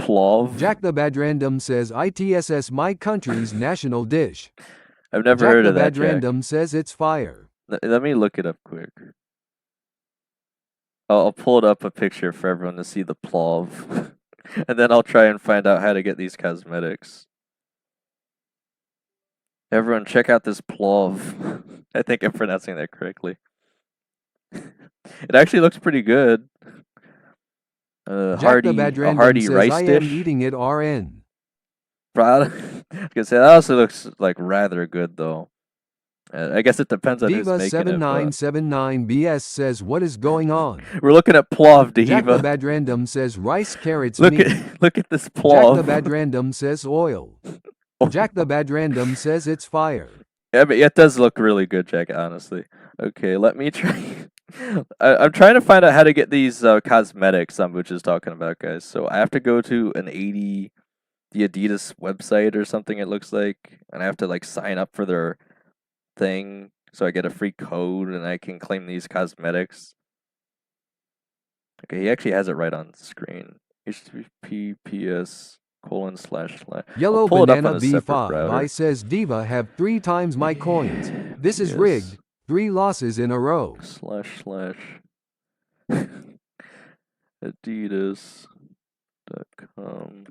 Plov? Jack the Bad Random says ITSS my country's national dish. I've never Jack heard the of that, Bad Jack. Random says it's fire. Let me look it up quick. I'll pull it up a picture for everyone to see the plov. And then I'll try and find out how to get these cosmetics. Everyone, check out this plov. I think I'm pronouncing that correctly. It actually looks pretty good. Jack the Bad Random hearty says rice I dish. am eating it RN. I was gonna say that also looks like rather good though. I guess it depends on who's Diva making it. 7979 BS says what is going on? We're looking at plov, Jack the Diva. Bad Random says rice carrots Look meat. at this Jack plov. the Bad Random says oil. Jack the Bad Random says it's fire. Yeah, but it does look really good, Jack, honestly. Okay, let me try. I'm trying to find out how to get these cosmetics Zambucha is talking about, guys. So I have to go to the Adidas website or something, it looks like. And I have to like sign up for their thing so I get a free code and I can claim these cosmetics. Okay, he actually has it right on screen. HTTPS colon / Yellow I'll pull it up Banana on a separate B5 router. I says Diva have 3 times my coins. This is Yes. rigged. 3 losses in a row. / Adidas.com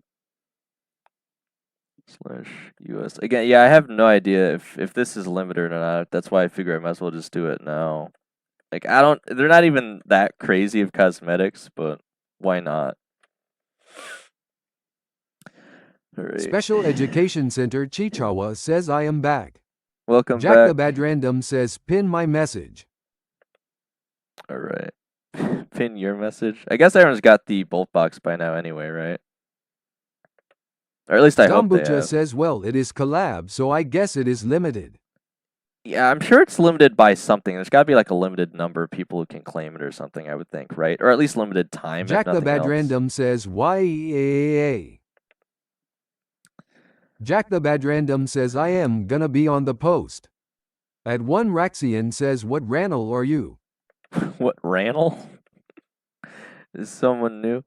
/US. Again, yeah, I have no idea if this is limited or not. That's why I figure I might as well just do it now. Like, they're not even that crazy of cosmetics, but why not? All right. Special Education Center Chichawa says I am back. Welcome Jack back. the Bad Random says pin my message. All right. Pin your message. I guess everyone's got the bolt box by now anyway, right? Or at least I hope they Zambucha have. says well it is collab so I guess it is limited. Yeah, I'm sure it's limited by something. There's got to be like a limited number of people who can claim it or something, I would think, right? Or at least limited time, Jack if the nothing Bad else. Random says YEAA. Jack the Bad Random says I am gonna be on the post. At 1 Raxian says what Rannel are you? What, Rannel? Is someone new?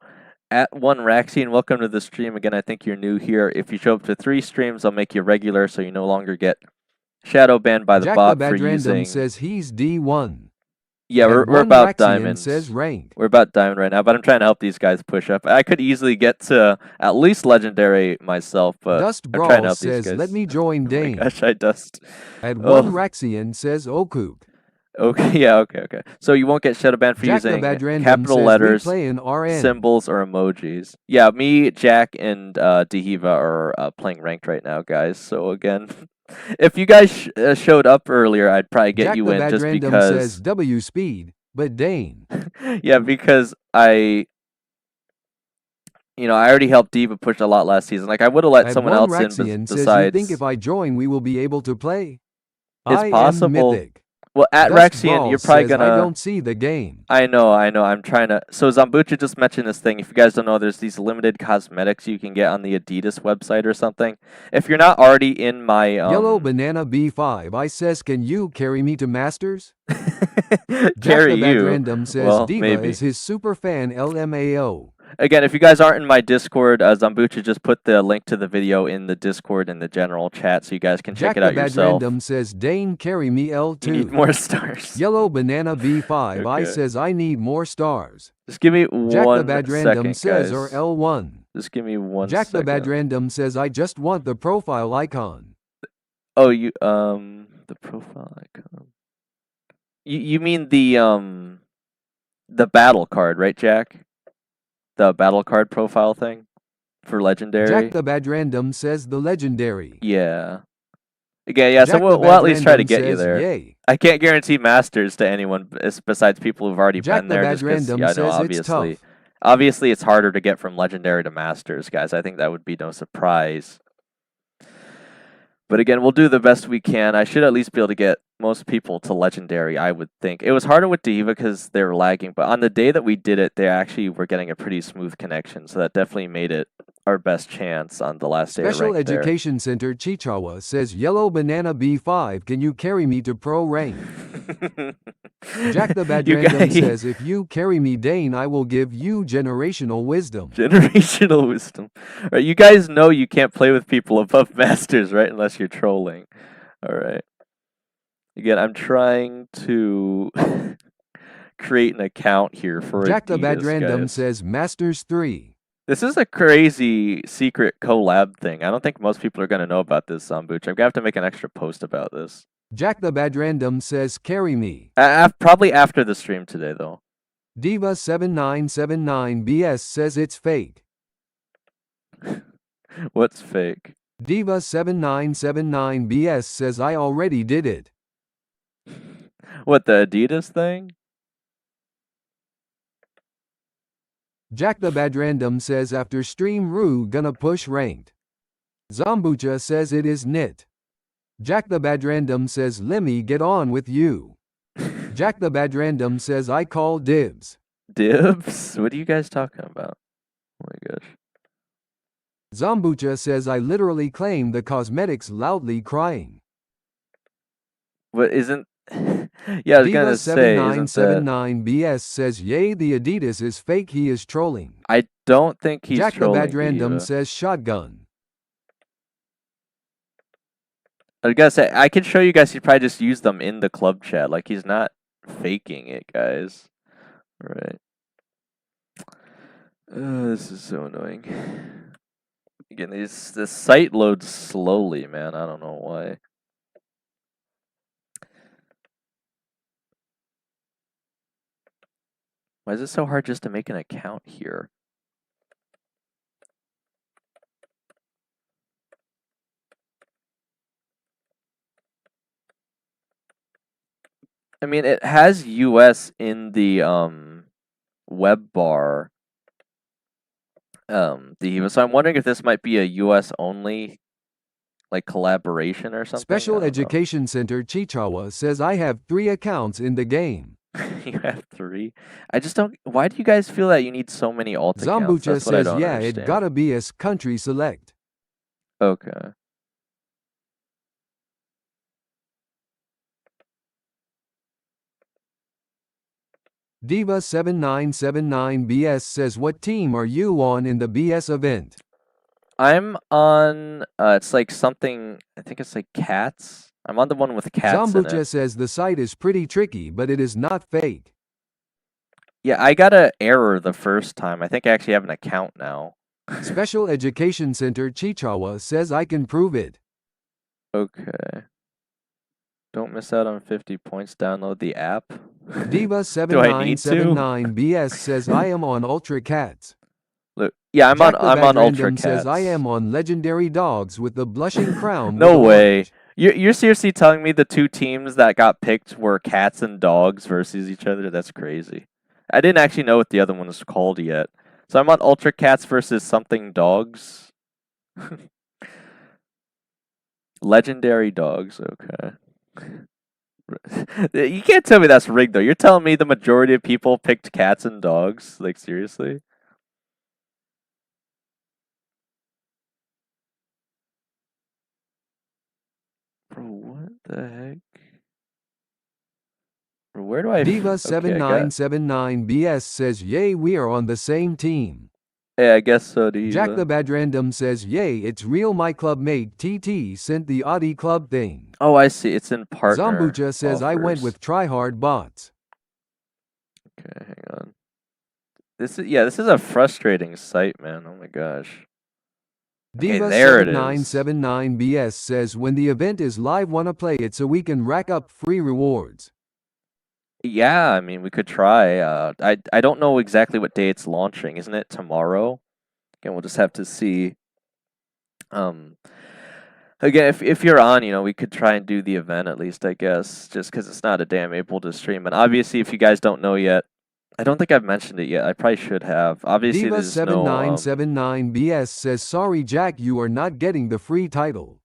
At 1 Raxian, welcome to the stream. Again, I think you're new here. If you show up to 3 streams, I'll make you regular so you no longer get shadow banned by the Jack bot the Bad for Random using... says he's D1. Yeah, At we're 1 about Raxian diamonds. says ranked. We're about diamond right now, but I'm trying to help these guys push up. I could easily get to at least legendary myself, but Dust I'm trying to Brawl help these says guys. let me join Oh my Dane. gosh, I dust. At 1 Oh, Raxian says Okuk. okay, yeah, okay. So you won't get shadow banned for Jack the using Bad Random capital says letters, we play in RN. symbols, or emojis. Yeah, me, Jack, and Dehiva are playing ranked right now, guys. So again, if you guys showed up earlier, I'd probably get Jack you the in Bad just Random because. says W speed, but Dane. Yeah, because I already helped Diva push a lot last season. Like, I would have let At someone 1 else in Raxian says besides. you think if I join we will be able to play? It's I possible. am mythic. Well, at Dust Rexian, Brawl you're probably says gonna. I don't see the game. I know. I'm trying to. So Zambucha just mentioned this thing. If you guys don't know, there's these limited cosmetics you can get on the Adidas website or something. If you're not already in my Yellow Banana B5 I says can you carry me to Masters? Jack carry the Bad you, Random says well, Diva maybe. is his super fan LMAO. Again, if you guys aren't in my Discord, Zambucha just put the link to the video in the Discord in the general chat, so you guys can check Jack it the out Bad yourself. Random says Dane carry me L2. You need more stars. Yellow Banana B5 I Okay. says I need more stars. Just give me Jack the 1 Bad Random second, says guys. or L1. Just give me 1 Jack second. the Bad Random says I just want the profile icon. Oh, the profile icon. You mean the battle card, right, Jack? The battle card profile thing for legendary. Jack the Bad Random says the legendary. Yeah. Again, yeah. Jack So the we'll at Bad least try to Random get you says, there. Yay. I can't guarantee masters to anyone besides people who've already Jack been the there. Bad Just because, Random yeah, I know, says it's tough. obviously, it's harder to get from legendary to masters, guys. I think that would be no surprise. But again, we'll do the best we can. I should at least be able to get most people to legendary, I would think. It was harder with Diva because they were lagging, but on the day that we did it, they actually were getting a pretty smooth connection, so that definitely made it our best chance on the last day of Special ranked there. Education Center Chichawa says Yellow Banana B5 can you carry me to pro rank? Jack the Bad You Random guys- says if you carry me Dane I will give you generational wisdom. Generational wisdom. All right, you guys know you can't play with people above masters, right? Unless you're trolling. All right. Again, I'm trying to create an account here for Jack the Bad Adidas, Random guys. says Masters 3. This is a crazy secret collab thing. I don't think most people are going to know about this, Zambucha. I'm going to have to make an extra post about this. Jack the Bad Random says carry me. Probably after the stream today, though. Diva7979BS says it's fake. What's fake? Diva7979BS says I already did it. What, the Adidas thing? Jack the Bad Random says after stream Rue gonna push ranked. Zambucha says it is knit. Jack the Bad Random says Lemmy get on with you. Jack the Bad Random says I call dibs. Dibs? What are you guys talking about? Oh my gosh. Zambucha says I literally claim the cosmetics loudly crying. What isn't... Yeah, I was gonna say, isn't that? Diva7979BS says, yay, the Adidas is fake, he is trolling. I don't think he's Jack the trolling Bad Random Diva. says shotgun. I was gonna say, I can show you guys, he probably just used them in the club chat. Like, he's not faking it, guys. Alright. This is so annoying. Again, this site loads slowly, man. I don't know why. Why is it so hard just to make an account here? I mean, it has US in the web bar. So I'm wondering if this might be a US only like collaboration or something. Special Education Center Chichawa says, I have 3 accounts in the game. You have 3? I just don't. Why do you guys feel that you need so many alt accounts? Zambucha That's what I says, don't yeah, understand. it gotta be as country select. Okay. Diva7979BS says, what team are you on in the BS event? I'm on, it's like something, I think it's like cats. I'm on the one with cats in Zambucha it. says the site is pretty tricky, but it is not fake. Yeah, I got an error the first time. I think I actually have an account now. Special Education Center Chichawa says, I can prove it. Okay. Don't miss out on 50 points. Download the app. Diva7979BS says, I am on Ultra Cats. Look, yeah, I'm on Ultra Cats. Says, I am on Legendary Dogs with the blushing crown. No way. You're seriously telling me the 2 teams that got picked were cats and dogs versus each other? That's crazy. I didn't actually know what the other one was called yet. So I'm on Ultra Cats versus something dogs. Legendary dogs, okay. You can't tell me that's rigged though. You're telling me the majority of people picked cats and dogs? Like, seriously? Bro, what the heck? Bro, where do I... Diva7979BS says, yay, we are on the same team. Yeah, I guess so, Diva. Jack the Bad Random says, yay, it's real, my club mate TT sent the Audi club thing. Oh, I see. It's in partner. Zambucha says, I went with tryhard bots. Okay, hang on. This is a frustrating site, man. Oh my gosh. Okay, there it is. Diva7979BS says, when the event is live, wanna play it so we can rack up free rewards. Yeah, I mean, we could try. I don't know exactly what day it's launching. Isn't it tomorrow? Again, we'll just have to see. Again, if you're on, you know, we could try and do the event at least, I guess, just because it's not a day I'm able to stream. And obviously, if you guys don't know yet, I don't think I've mentioned it yet. I probably should have. Obviously, there's no... Diva7979BS says, sorry, Jack, you are not getting the free title.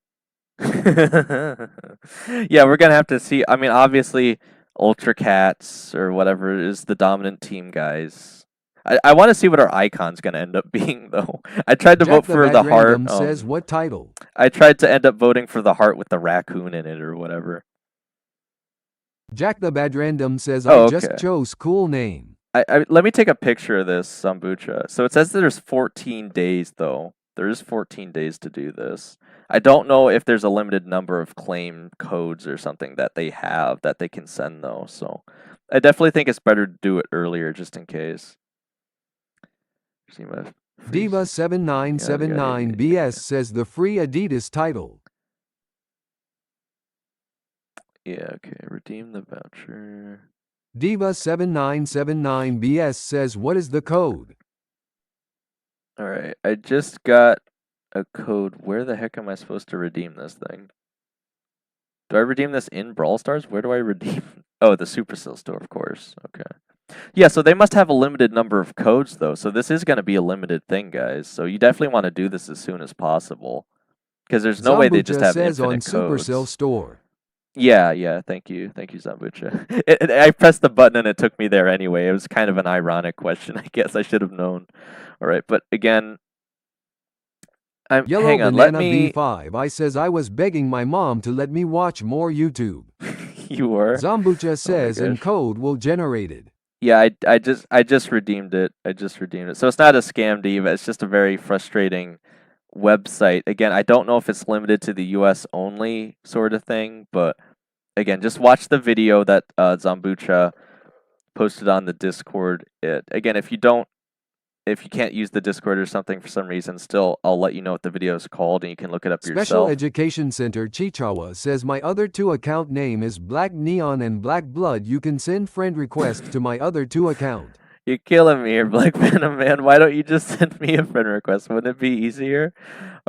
Yeah, we're going to have to see. I mean, obviously... Ultra Cats or whatever is the dominant team, guys. I want to see what our icon's gonna end up being though. I tried to vote for the heart. Says what title? I tried to end up voting for the heart with the raccoon in it or whatever. Jack the Bad Random says, I just chose cool name. Let me take a picture of this, Sambucha. So it says that there's 14 days though. There's 14 days to do this. I don't know if there's a limited number of claim codes or something that they have that they can send though. So I definitely think it's better to do it earlier just in case. Diva7979BS says the free Adidas title. Yeah, okay. Redeem the voucher. Diva7979BS says, what is the code? Alright, I just got a code. Where the heck am I supposed to redeem this thing? Do I redeem this in Brawl Stars? Where do I redeem? Oh, the Supercell store, of course. Okay. Yeah, so they must have a limited number of codes, though. So this is going to be a limited thing, guys. So you definitely want to do this as soon as possible. Because there's no way they just have infinite on codes. Supercell store. Yeah. Thank you, Zambucha. I pressed the button and it took me there anyway. It was kind of an ironic question. I guess I should have known. All right, but again... Yellow Banana B5 says I was begging my mom to let me watch more YouTube. You were? Zambucha says gosh. encode will generated. Yeah, I just redeemed it. I just redeemed it. So it's not a scam, Diva. It's just a very frustrating website. Again, I don't know if it's limited to the US only sort of thing, but again, just watch the video that Zambucha posted on the Discord. Again, if you can't use the Discord or something for some reason, still, I'll let you know what the video is called, and you can look it up Special yourself. Education Center Chichawa says my other 2 account name is Black Neon and Black Blood. You can send friend request to my other 2 account. You're killing me here, Black Venom Man. Why don't you just send me a friend request? Wouldn't it be easier?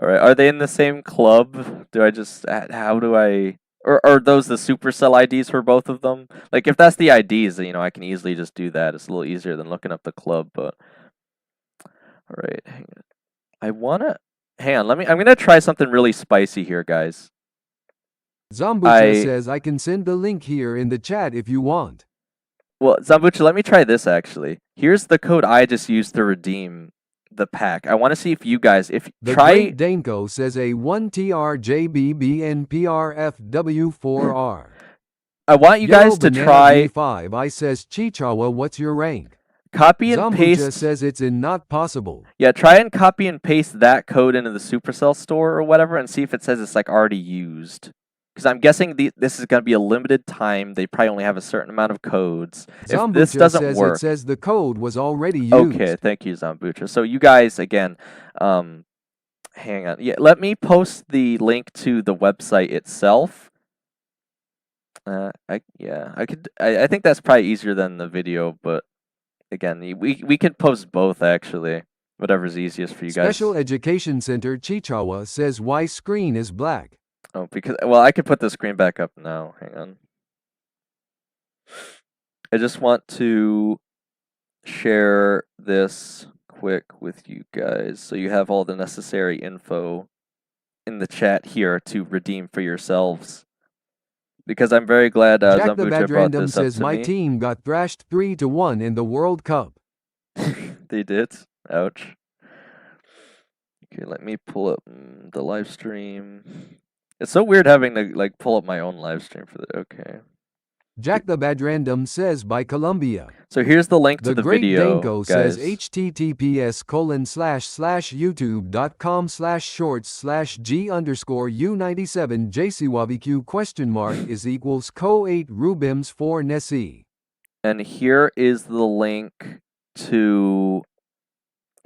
All right, are they in the same club? How do I... Or are those the Supercell IDs for both of them? Like, if that's the IDs, then, I can easily just do that. It's a little easier than looking up the club, but... All right, hang on. Hang on, I'm gonna try something really spicy here, guys. Zambucha says I can send the link here in the chat if you want. Well, Zambucha, let me try this, actually. Here's the code I just used to redeem the pack. I want to see if you guys... The Great Danko says a 1TRJBBNPRFW4R. I want you guys to try... 5 I says Chichawa, what's your rank? Copy and Zambucha paste... says it's not possible. Yeah, try and copy and paste that code into the Supercell store or whatever and see if it says it's like already used. Because I'm guessing this is going to be a limited time. They probably only have a certain amount of codes. Zambucha if this doesn't says work... It says the code was already used. Okay, thank you, Zambucha. So you guys, again, hang on. Yeah, let me post the link to the website itself. I think that's probably easier than the video, but again, we can post both actually. Whatever's easiest for you guys. Special Education Center Chichawa says why screen is black. Oh, well, I could put the screen back up now. Hang on. I just want to share this quick with you guys so you have all the necessary info in the chat here to redeem for yourselves. Because I'm very glad Jack the Zambucha Bad brought Random this up says to my me. team got thrashed 3-1 in the World Cup. They did? Ouch. Okay, let me pull up the live stream. It's so weird having to like pull up my own live stream for the... Okay. Jack the Bad Random says by Columbia. So here's the link to the Great video, Danko guys. says https://youtube.com/shorts/g_u97 jcwavq is equals co8 rubims 4 Nessie. And here is the link to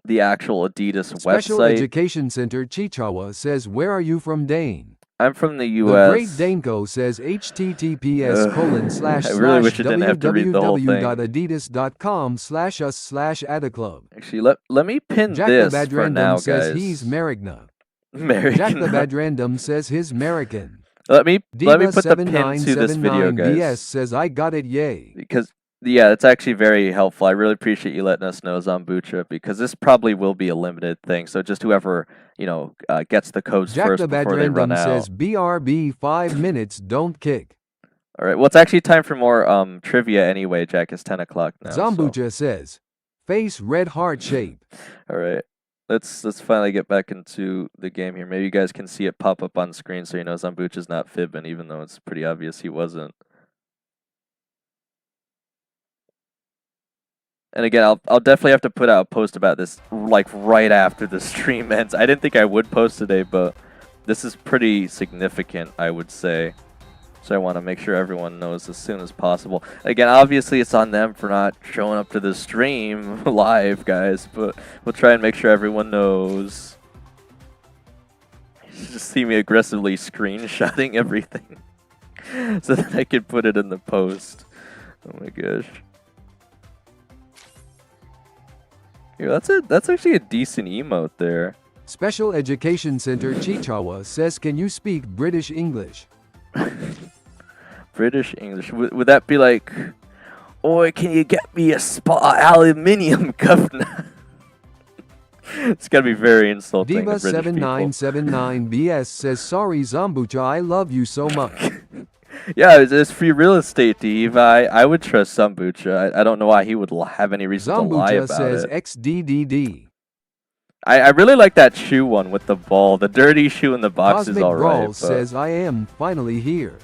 the actual Adidas Special website. Education Center Chichawa says where are you from, Dane? I'm from the The US. Great Danko says https:// I really wish I didn't have to read the whole thing. www.adidas.com/us/adaclub. Actually, let me pin Jack this the Bad for Random now, says guys. he's American. American. Jack the Bad Random says he's American. Let me put the pin to this video, BS guys. says I got it, yay. Because yeah, it's actually very helpful. I really appreciate you letting us know, Zambucha, because this probably will be a limited thing. So just whoever gets the codes Jack first the Bad before they run Random out. says BRB 5 minutes don't kick. All right. Well, it's actually time for more trivia anyway, Jack. It's 10 o'clock now. Zambucha says face red heart shape. All right. Let's finally get back into the game here. Maybe you guys can see it pop up on screen so you know Zambucha's not fibbing, even though it's pretty obvious he wasn't. And again, I'll definitely have to put out a post about this like right after the stream ends. I didn't think I would post today, but this is pretty significant, I would say. So I want to make sure everyone knows as soon as possible. Again, obviously it's on them for not showing up to the stream live, guys, but we'll try and make sure everyone knows. You just see me aggressively screenshotting everything so that I can put it in the post. Oh my gosh. Yeah, that's actually a decent emote there. Special Education Center Chichawa says can you speak British English? British English. Would that be like, "Oi, can you get me a spot of aluminium, governor?" It's gotta be very insulting. Diva 7979 BS says sorry Zambucha, I love you so much. Yeah, it's free real estate, Diva. I would trust Zambucha. I don't know why he would have any reason to lie Zambucha about says it. XDDD. I really like that shoe one with the ball. The dirty shoe in the box Cosmic is alright. Brawl says I am finally here.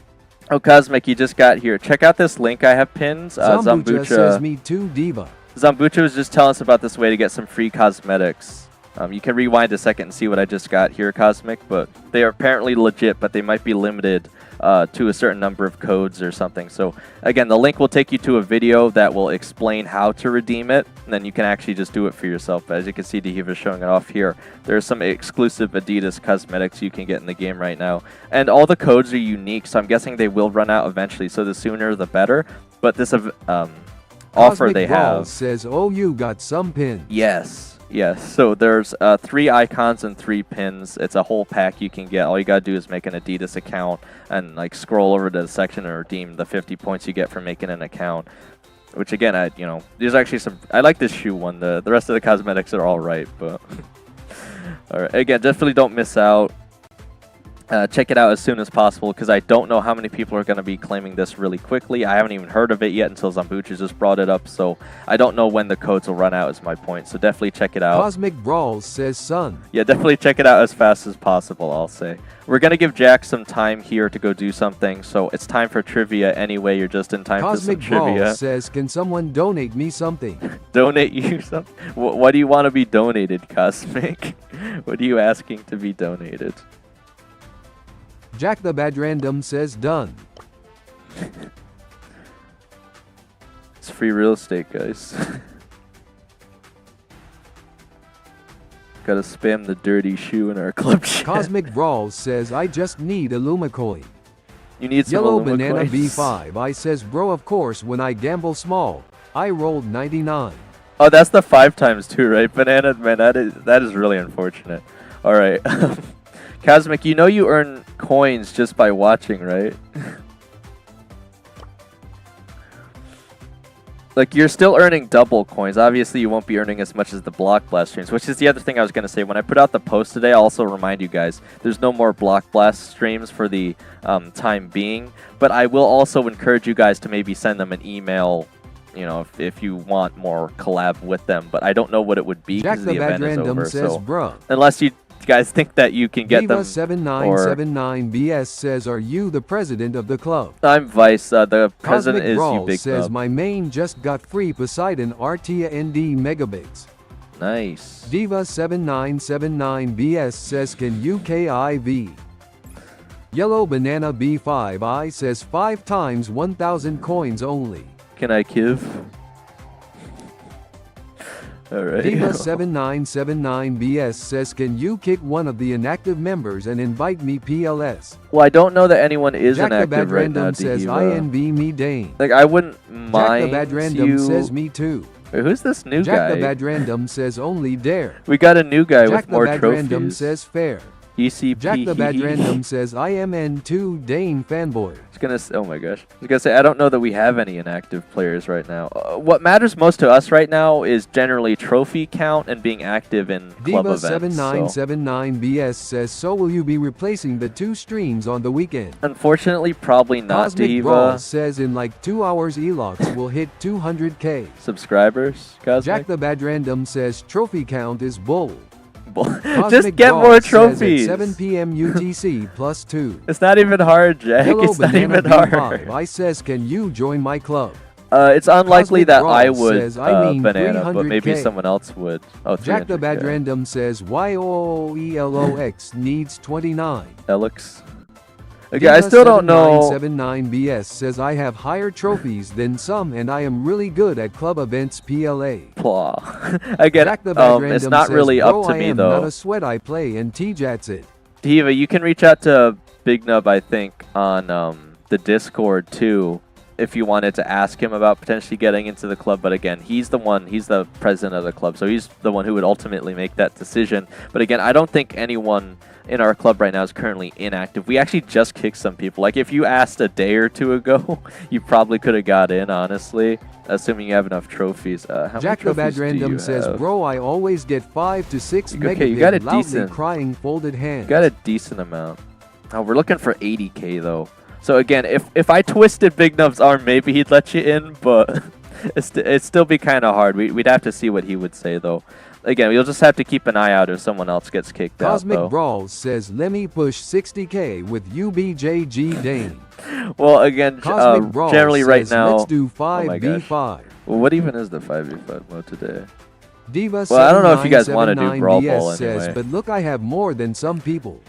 Oh, Cosmic, you just got here. Check out this link I have pinned. Zambucha says me too, Diva. Zambucha was just telling us about this way to get some free cosmetics. You can rewind a second and see what I just got here, Cosmic, but they are apparently legit, but they might be limited to a certain number of codes or something. So again, the link will take you to a video that will explain how to redeem it, and then you can actually just do it for yourself. But as you can see, Diva showing it off here. There's some exclusive Adidas cosmetics you can get in the game right now, and all the codes are unique, so I'm guessing they will run out eventually, so the sooner the better. But this offer they have says, oh, you got some pins. Yes. So there's 3 icons and 3 pins. It's a whole pack you can get. All you gotta do is make an Adidas account and like scroll over to the section and redeem the 50 points you get for making an account. Which again, there's actually some. I like this shoe one. The rest of the cosmetics are all right, but all right. Again, definitely don't miss out. Check it out as soon as possible because I don't know how many people are going to be claiming this really quickly. I haven't even heard of it yet until Zambucha just brought it up, so I don't know when the codes will run out is my point. So definitely check it out. Cosmic Brawls says, son. Yeah, definitely check it out as fast as possible, I'll say. We're going to give Jack some time here to go do something, so it's time for trivia anyway. You're just in time Cosmic for some trivia. Brawls says, can someone donate me something? Donate you something? What do you want to be donated, Cosmic? What are you asking to be donated? Jack the Bad Random says, done. It's free real estate, guys. Gotta spam the dirty shoe in our club chat. Cosmic Brawls says, I just need a Lumacoin. You need some Yellow Illuma Banana coins. B5 I says, bro, of course, when I gamble small, I rolled 99. Oh, that's the 5 times too, right? Banana, man, that is really unfortunate. All right. Cosmic, you know you earn coins just by watching, right? Like, you're still earning double coins. Obviously, you won't be earning as much as the Block Blast streams, which is the other thing I was going to say. When I put out the post today, I'll also remind you guys, there's no more Block Blast streams for the time being. But I will also encourage you guys to maybe send them an email, you know, if you want more collab with them. But I don't know what it would be because the event is over. Says, so bruh. Unless you guys think that you can get them. 7979 BS says, are you the president of the club? I'm Vice. The president is Brawl you, Big says, Nub. my main just got free Poseidon RT ND megabits. Nice. Diva 7979 BS says, can you KIV? Yellow Banana B5I says, 5 times 1000 coins only. Can I give? Alright. Diva 7979 BS says, can you kick one of the inactive members and invite me PLS? Well, I don't know that anyone is Jack the inactive Bad right Random now, says, Diva. INV me Dane. Like, I wouldn't mind Jack the Bad Random you... says, me too. Wait, who's this new Jack guy? the Bad Random says, only dare. We got a new guy Jack with more the Bad trophies. Random says, fair. ECP. Jack the Bad Random says, I am N2 Dane fanboy. Oh my gosh. I was gonna say, I don't know that we have any inactive players right now. What matters most to us right now is generally trophy count and being active in club Diva events. 7979 BS says, so will you be replacing the 2 streams on the weekend? Unfortunately, probably not, Cosmic Diva. Brawl says in like 2 hours Elox will hit 200k. Subscribers, Cosmic? Jack the Bad Random says trophy count is bull. Just get more trophies. 7 p.m. UTC plus 2. It's not even hard, Jack. Yellow It's not Banana even hard. B5 I says, can you join my club? It's unlikely Cosmic that Brawl I would, says, I mean Banana, but maybe 300K. someone else would. Oh, Jack the Bad 300K. Random says YOELOX needs 29. Elix. Okay, I still don't know. 79 BS says I have higher trophies than some and I am really good at club events PLA. Blah. Again, Jack the Bad it's Random not says, really bro, up to I me am though. Not a sweat I play and T-Jats it. Diva, you can reach out to Big Nub, I think, on the Discord too, if you wanted to ask him about potentially getting into the club. But again, he's the president of the club, so he's the one who would ultimately make that decision. But again, I don't think anyone in our club right now is currently inactive. We actually just kicked some people. Like, if you asked a day or two ago, you probably could have got in, honestly, assuming you have enough trophies. How Jack many the Bad trophies do Random you says, have? bro, I always get 5 to 6 Okay, you megabit got a loudly decent- crying folded hands. You got a decent amount. Oh, we're looking for 80k though. So again, if I twisted Big Nub's arm, maybe he'd let you in, but it'd still be kind of hard. We'd have to see what he would say though. again, you'll just have to keep an eye out if someone else gets kicked Cosmic out, though. Brawls says, let me push 60k with UBJG Dane. Well, again, Cosmic Brawls generally right says, now... let's do Oh my gosh. 5v5. Well, what even is the 5v5 mode today? Diva Well, I don't know if you guys want to do 7979 Brawl BS Ball says, anyway. but look, I have more than some people.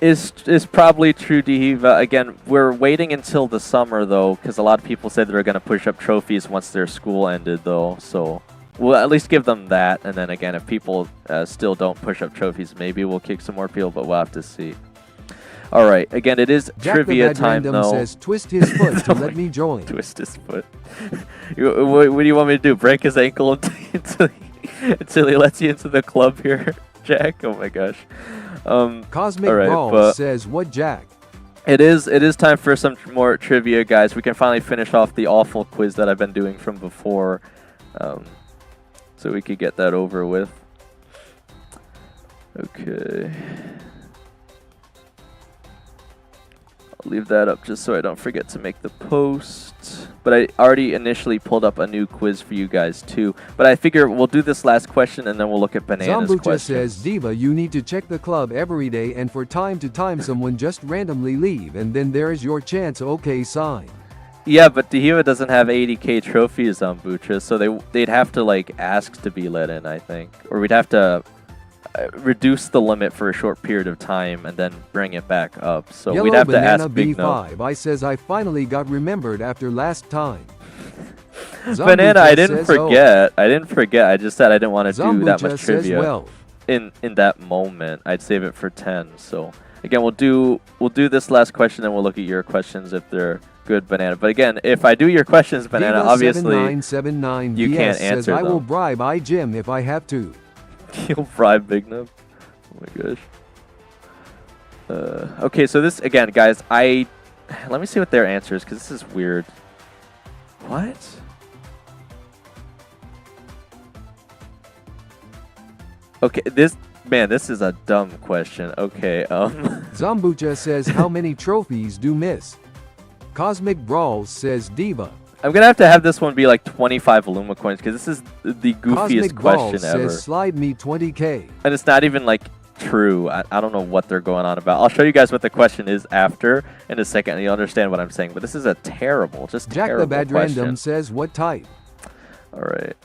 Is probably true, Diva. Again, we're waiting until the summer, though, because a lot of people said they're going to push up trophies once their school ended, though. So we'll at least give them that. And then, again, if people still don't push up trophies, maybe we'll kick some more people, but we'll have to see. All right. Again, it is Jack trivia the Bad time, Random though. says, twist his foot to let me join. Twist his foot. What do you want me to do? Break his ankle until he lets you into the club here, Jack? Oh, my gosh. Cosmic all right, Brawl but says, what, Jack? it is time for some more trivia, guys. We can finally finish off the awful quiz that I've been doing from before, so we could get that over with. Okay. I'll leave that up just so I don't forget to make the post. But I already initially pulled up a new quiz for you guys too. But I figure we'll do this last question and then we'll look at Banana's Zambucha questions. says, Diva, you need to check the club every day and for time to time someone just randomly leave and then there is your chance, okay sign. Yeah, but Diva doesn't have 80k trophies on Bucha, so they'd have to like ask to be let in, I think. Or we'd have to reduce the limit for a short period of time and then bring it back up. So Yellow we'd have to Banana ask Big No. B5, I says I finally got remembered after last time. Banana, Zambucha I didn't says, oh. forget. I didn't forget. I just said I didn't want to do that Zambucha much says, trivia well. in that moment. I'd save it for 10. So again, we'll do this last question and we'll look at your questions if they're good, Banana. But again, if I do your questions, Banana, Diva obviously 7979 you BS can't says, answer I will them. bribe iGym if I have to. You'll bribe Big Nub. Oh my gosh. Okay, so this again, guys. Let me see what their answer is because this is weird. What? Okay, this is a dumb question. Okay, Zambucha says, how many trophies do miss? Cosmic Brawl says, Diva. I'm gonna have to have this one be like 25 Illuma coins because this is the goofiest Cosmic Brawl question ever, says, slide me 20k. and it's not even like true. I don't know what they're going on about. I'll show you guys what the question is after in a second, and you'll understand what I'm saying. But this is a terrible, just Jack terrible the Bad question. Random says, what type? All right.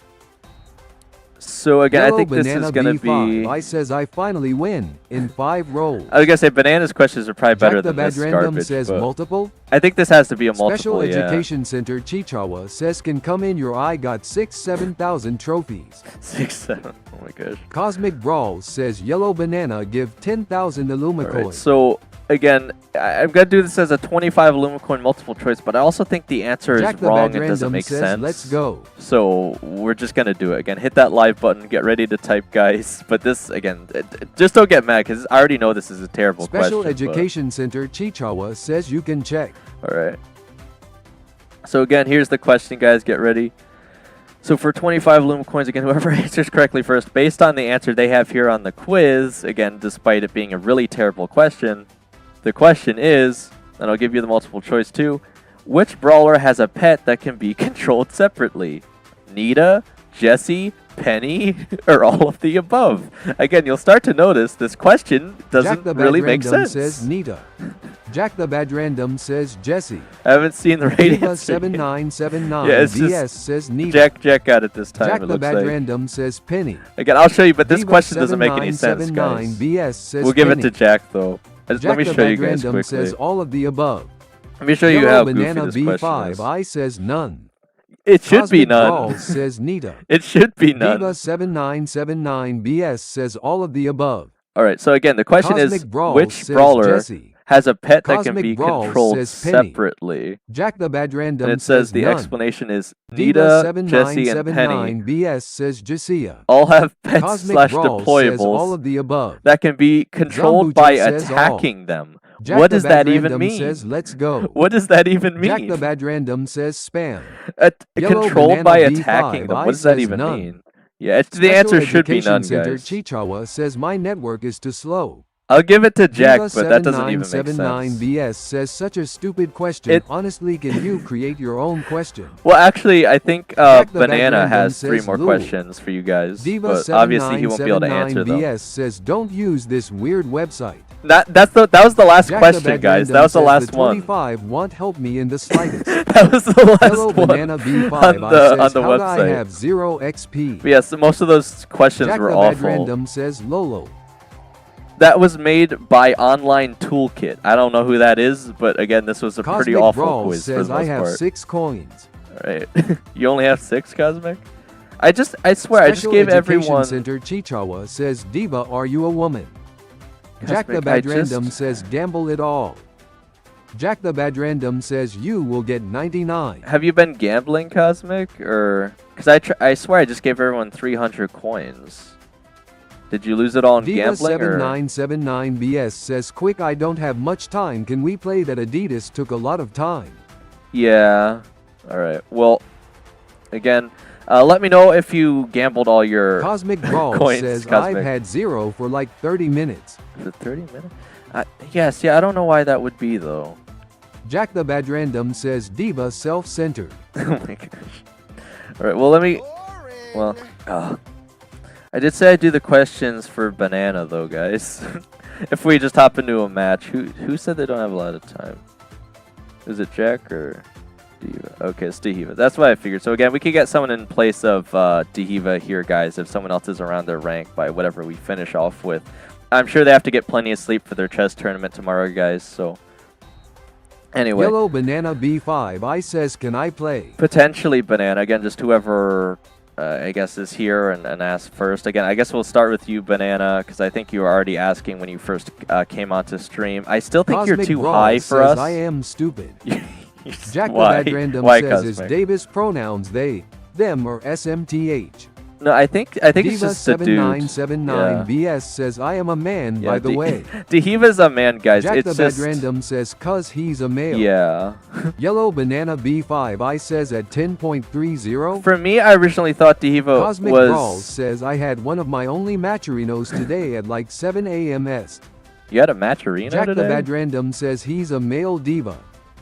So again, Yellow I think this Banana is gonna B5, be. I says I finally win in 5 rolls. I was gonna say Banana's questions are probably better Jack the than Bad this Random garbage, says but multiple. I think this has to be a multiple. Special yeah. Education Center Chichawa says can come in your eye got 7,000 trophies. 6, 7. Oh my gosh. Cosmic Brawl says Yellow Banana give 10,000 Illuma All right, coins. so again, I'm gonna do this as a 25 Illuma coin multiple choice, but I also think the answer Jack is the wrong. Bad It doesn't Random make says sense. let's go. So we're just gonna do it again. Hit that live button. Get ready to type, guys. But this again, just don't get mad because I already know this is a terrible Special question. but- Education Center Chichawa says you can check. All right. So again, here's the question, guys. Get ready. So for 25 Illuma coins, again, whoever answers correctly first, based on the answer they have here on the quiz, again, despite it being a really terrible question, the question is, and I'll give you the multiple choice too, which brawler has a pet that can be controlled separately? Nita, Jessie, Penny, or all of the above? Again, you'll start to notice this question Jack doesn't the Bad really make Random sense. says Nita. Jack the Bad Random says Jesse. I haven't seen the right Diva answer. 7979 Yeah, it's just BS says Nita. Jack got it this time. Jack it the looks Bad like. Random says Penny. Again, I'll show you, but this Diva question doesn't make any sense, 7979 guys. BS says We'll give it to Penny. Jack, though. Jack Let me the show you Bad guys Random quickly. says all of the above. Let me show you Yellow how goofy Banana this question B5 is. I says none. It should be Cosmic none. Brawl says Nita. It should be none. Diva 7979 BS says all of the above. All right, so again, the question Cosmic is, Brawl which says brawler Jesse. has a pet that Cosmic can be Brawl controlled says Penny. separately? Jack the Bad Random And it says the none. explanation is Diva Nita, Jessie, and Penny 7979 BS says Jessia. all have pets Cosmic slash Brawl says all deployables of the above. that can be controlled Zambucha by says all. attacking them. Jack What the does Bad that even Random mean? says let's go. What does that even mean? Jack the Bad Random says spam. Yellow Controlled Banana by B5 attacking them. I What does that says even none. mean? Yeah, the Special answer should be Education none, Center guys. Chichawa says my network is too slow. I'll give it to Jack, but that doesn't even make sense. 7979BS says such a stupid question. Honestly, can you create your own question? Well, actually, I think Jack the Banana Bad has Random 3 more says, questions for you guys, Diva but obviously he won't be able to answer them. BS says don't use this weird website. That was the last Jack question, the Bad guys. Random That was the says last the one. 25 won't help me in the slightest. That was the last Hello, one Banana B5 on I the says, how website. do I have 0 XP? But yes, most of those questions Jack were the Bad awful. Random says Lolo. That was made by Online Toolkit. I don't know who that is, but again, this was a pretty Cosmic awful Brawl quiz for says the I most have part. 6 coins. Alright. You only have 6, Cosmic? I swear, I just Special gave Education everyone... Center Chichawa says Diva, are you a woman? Jack the Cosmic, Bad Random says gamble it all. Jack the Bad Random says you will get 99. Have you been gambling, Cosmic? Or... Because I swear I just gave everyone 300 coins. Did you lose it all in gambling? Diva7979BS says quick, I don't have much time. Can we play that? Adidas took a lot of time. Yeah. Alright. Well, again, let me know if you gambled all your Cosmic Brawl coins, says Cosmic. I've had 0 for like 30 minutes. For 30 minutes? Yes, yeah, I don't know why that would be, though. Jack the Bad Random says Diva self-centered. Oh my gosh. Alright, well, let me... Well, I did say I'd do the questions for Banana, though, guys. If we just hop into a match. Who said they don't have a lot of time? Is it Jack or Diva? Okay, it's Diva. That's what I figured. So again, we could get someone in place of Diva here, guys, if someone else is around their rank by whatever we finish off with. I'm sure they have to get plenty of sleep for their chess tournament tomorrow, guys, so... Anyway. Yellow Banana B5 I says, can I play? Potentially Banana. Again, just whoever... I guess is here and ask first. Again, I guess we'll start with you, Banana, because I think you were already asking when you first came onto stream. I still think Cosmic you're too Brawl high for says us. I am stupid. Jack Why? the Bad Random Why, says is Cosmic? Davis pronouns they, them, or SMTH. No, I think it's Diva just a dude. 7979 BS says I am a man, by the way. Diva's a man, guys. Jack It's the just... Bad Random says cuz he's a male. Yeah. Yellow Banana B5 I says at 10.30. For me, I originally thought Diva Cosmic was... Brawl says I had one of my only matcherinos today at like 7 a.m. est. You had a matcherino Jack today? the Bad Random says he's a male diva.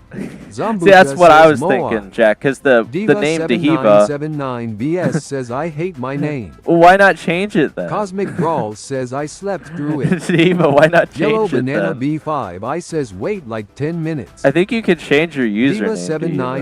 Zambucha See, that's what I says was Moa. thinking, Jack, because the name Diva... 7979 BS says I hate my name. Well, why not change it then? Cosmic Brawl says I slept through it. Diva, why not change Yellow it Banana then? B5 I says wait like 10 minutes. I think you could change your username.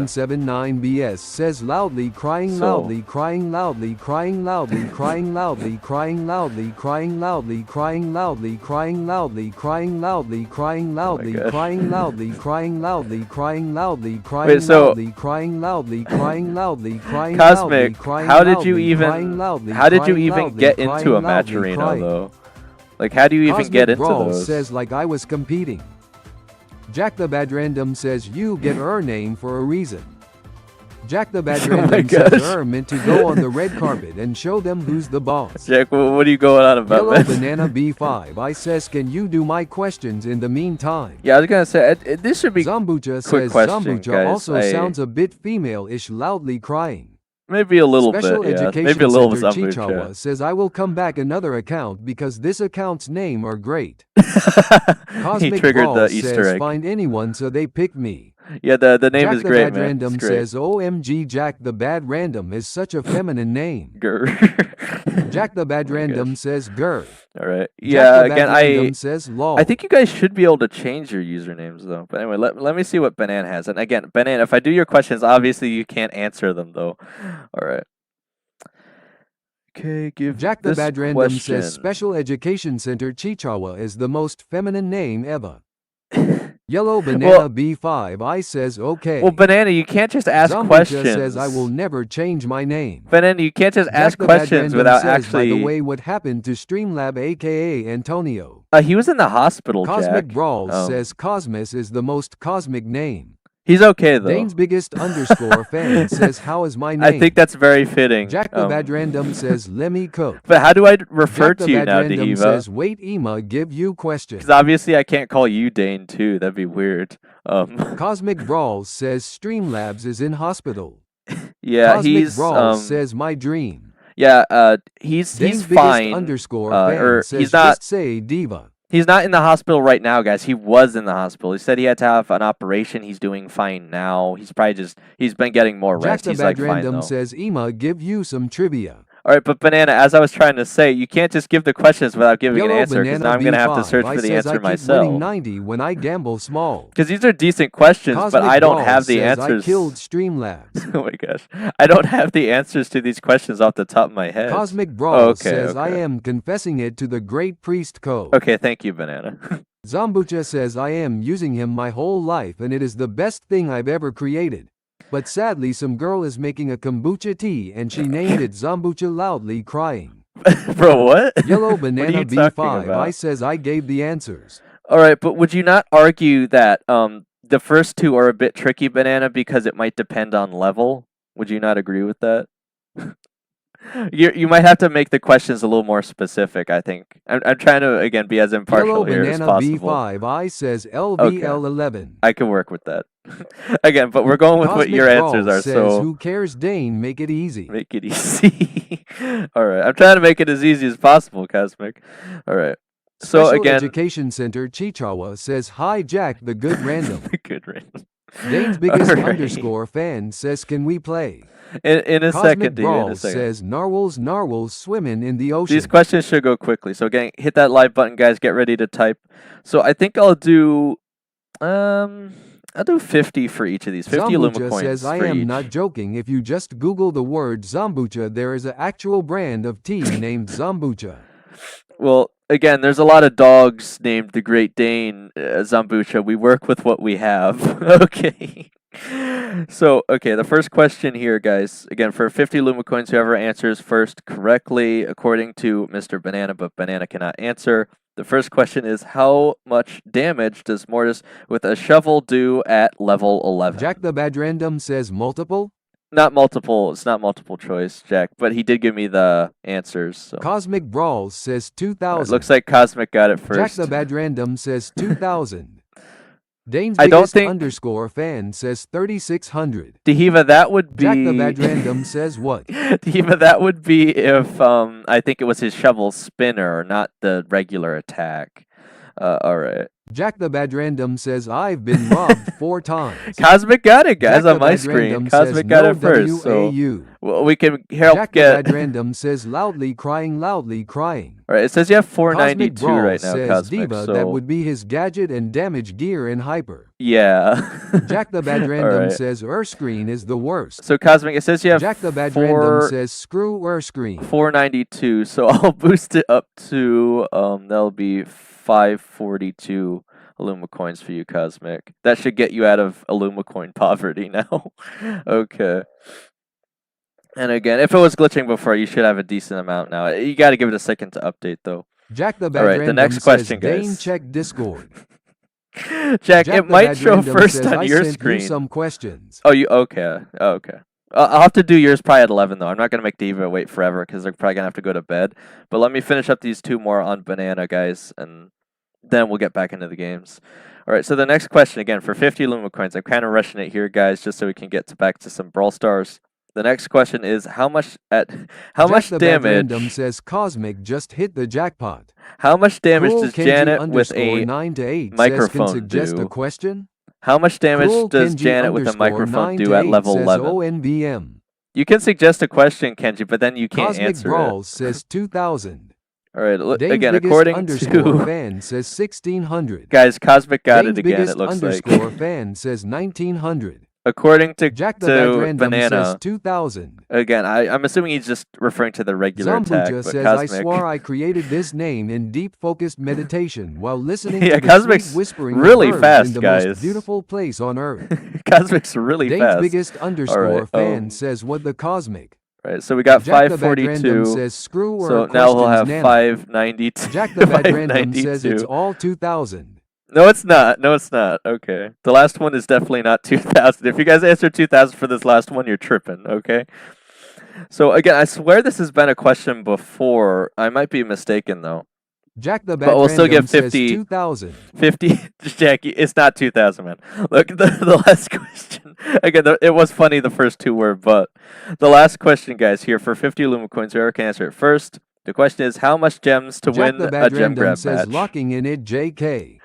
Diva7979 BS says loudly crying loudly crying loudly crying loudly crying loudly crying loudly crying loudly crying loudly crying loudly crying loudly crying loudly crying loudly crying loudly crying loudly crying loudly crying loudly crying loudly crying loudly Cosmic, how did you even get into a match matcherino though? Like, how do you even get into those? Says like I was competing. Jack the Bad Random says you get her name for a reason. Jack the Bad Random says her meant to go on the red carpet and show them who's the boss. Jack, what are you going on about, Yellow man? Banana B5 I says can you do my questions in the meantime? Yeah, I was gonna say this should be Zambucha quick says question, Zambucha guys. also sounds a bit female-ish, loudly crying. Maybe a little Special bit, yeah. Education Maybe a little Center Zambucha. Chichawa says I will come back another account because this account's name are great. Cosmic He triggered Brawl the Easter says egg. find anyone so they pick me. Yeah, the name Jack is the great, Bad man. Random It's great. says OMG Jack the Bad Random is such a feminine name. Grr. Jack the Bad Oh my Random gosh. says grr. All right. Jack Yeah, the Bad again, Random says lol. I think you guys should be able to change your usernames though. But anyway, let me see what Banana has. And again, Banana, if I do your questions, obviously you can't answer them though. All right. Okay, give Jack the this Bad Random question. says Special Education Center Chichawa is the most feminine name ever. Yellow Banana B5 I says okay. Well, Banana, you can't just ask Zambucha questions. says I will never change my name. Banana, you can't just ask Jack the Bad questions Random without says, actually... By the way, what happened to Streamlab aka Antonio? he was in the hospital, Cosmic Jack. Brawl Oh. says Cosmos is the most cosmic name. He's okay, though. Dane's biggest underscore fan says how is my name? I think that's very fitting. Jack the Bad Random says let me cook. But how do I refer Jack the to you Bad now, Random Diva? says wait Ema give you questions. Because obviously I can't call you Dane, too. That'd be weird. Cosmic Brawl says Streamlabs is in hospital. Yeah, Cosmic he's... Brawl says my dream. Yeah, he's Dane's fine. biggest underscore or fan says he's not... just say diva. He's not in the hospital right now, guys. He was in the hospital. He said he had to have an operation. He's doing fine now. He's been getting more Jack rest. the He's Bad like fine Random though. says Ema give you some trivia. All right, but Banana, as I was trying to say, you can't just give the questions without giving an Yellow answer, because Banana now I'm going to have to B5 search I for the says answer I keep myself. winning 90 when I gamble small. Because these are decent questions, Cosmic but I don't Brawl have the says answers. I killed Streamlabs. Oh my gosh. I don't have the answers to these questions off the top of my head. Cosmic Brawl Okay, says I okay. am confessing it to the Great Priest Code. Okay, thank you, Banana. Zambucha says I am using him my whole life and it is the best thing I've ever created. But sadly some girl is making a kombucha tea and she named it Zambucha loudly crying. Bro, what? Yellow What are Banana you talking B5 about? I says I gave the answers. All right, but would you not argue that the first two are a bit tricky, Banana, because it might depend on level? Would you not agree with that? You might have to make the questions a little more specific, I think. I'm trying to, again, be as impartial Yellow here as Banana possible. B5 I says LVL11. I can work with that. Again, but we're going with what Cosmic your Brawl answers are, says, so who cares Dane, make it easy. make it easy. All right, I'm trying to make it as easy as possible, Cosmic. All right. So Special again, Education Center Chichawa says hi Jack the good random. good random. Dane's biggest Alright. underscore fan says can we play? In a Cosmic second, dude. In Brawl a second. says narwhals swimming in the ocean. These questions should go quickly. So again, hit that like button, guys. Get ready to type. So I think I'll do 50 for each of these. 50 Zambucha Luma coins says I for am each. not joking. If you just Google the word Zambucha, there is an actual brand of tea named Zambucha. Well, again, there's a lot of dogs named the Great Dane, Zambucha. We work with what we have. Okay. So, okay, the first question here, guys. Again, for 50 Luma coins, whoever answers first correctly, according to Mr. Banana, but Banana cannot answer. The first question is, how much damage does Mortis with a shovel do at level 11? Jack the Bad Random says multiple. Not multiple. It's not multiple choice, Jack, but he did give me the answers. So. Cosmic Brawl says 2000. Looks like Cosmic got it first. Jack the Bad Random says 2000. Dane's I don't biggest think- underscore fan says 3600. Dehiva, that would be... Jack the Bad Random says what? Dehiva, that would be if I think it was his shovel spinner, not the regular attack. All right. Jack the Bad Random says I've been robbed 4 times. Cosmic got it, guys, Jack on the my Bad screen. Random Cosmic says got no it first, so WAU. well, we can help Jack the get... Bad Random says loudly crying. All right, it says you have Cosmic 492 Brawl right now, says Cosmic, Diva, so... that would be his gadget and damage gear in Hyper. Yeah. Jack the Bad Random right. says Erscreen is the worst. So, Cosmic, it says you have Jack the Bad 4... Random says screw Erscreen. 492, so I'll boost it up to that'll be 542 Illuma coins for you, Cosmic. That should get you out of Illuma coin poverty now. Okay. And again, if it was glitching before, you should have a decent amount now. You got to give it a second to update, though. Jack the Bad All right, the Random next question, says Dane guys. check Discord. Jack, Jack it the might Bad show Random first says, on I your sent screen. you some questions. Oh, you okay? Oh, okay. I'll have to do yours probably at 11 though. I'm not gonna make Diva wait forever because they're probably gonna have to go to bed. But let me finish up these 2 more on Banana, guys, and then we'll get back into the games. All right. So the next question again for 50 Luma coins. I'm kind of rushing it here, guys, just so we can get back to some Brawl Stars. The next question is how much Jack the Bad Random damage? says Cosmic just hit the jackpot. How much damage Cruel does Kenji Janet with underscore a 9 to 8 says, microphone can suggest do? a question? How much damage Cruel does Kenji Janet with a underscore microphone 9 do to at 8 level says 11? ONBM. You can suggest a question, Kenji, but then you can't Cosmic answer Brawl it. says 2000. All right. Dane's Again, biggest according underscore to fan says 1600. guys, Cosmic got Dane's it again. biggest It looks like. underscore fan says 1900. According to Jack the Bad Random says Banana. 2000. Again, I'm assuming he's just referring to the regular attack, Zambucha but says Cosmic. I swore I created this name in deep focused meditation while listening Yeah, to the Cosmic's sweet whispering really of birds fast, in the guys. most beautiful place on earth. Cosmic's really Dane's fast. biggest underscore right, fan says what the Cosmic. Right, so we got Jack the Bad Random 542. says screw or So now we'll have questions, Nana. 592. Jack the Bad Random says it's 592. all 2000. No, it's not. No, it's not. Okay. The last one is definitely not 2000. If you guys answered 2000 for this last one, you're tripping, okay? So again, I swear this has been a question before. I might be mistaken though. Jack the Bad But we'll still Random get says 50 2000. 50, Jackie, it's not 2000, man. Look, the last question. Again, it was funny the first 2 were, but the last question, guys, here for 50 Luma coins, whoever can answer it first. The question is, how much gems to Jack win the a Bad gem Random grab says match? locking in it JK.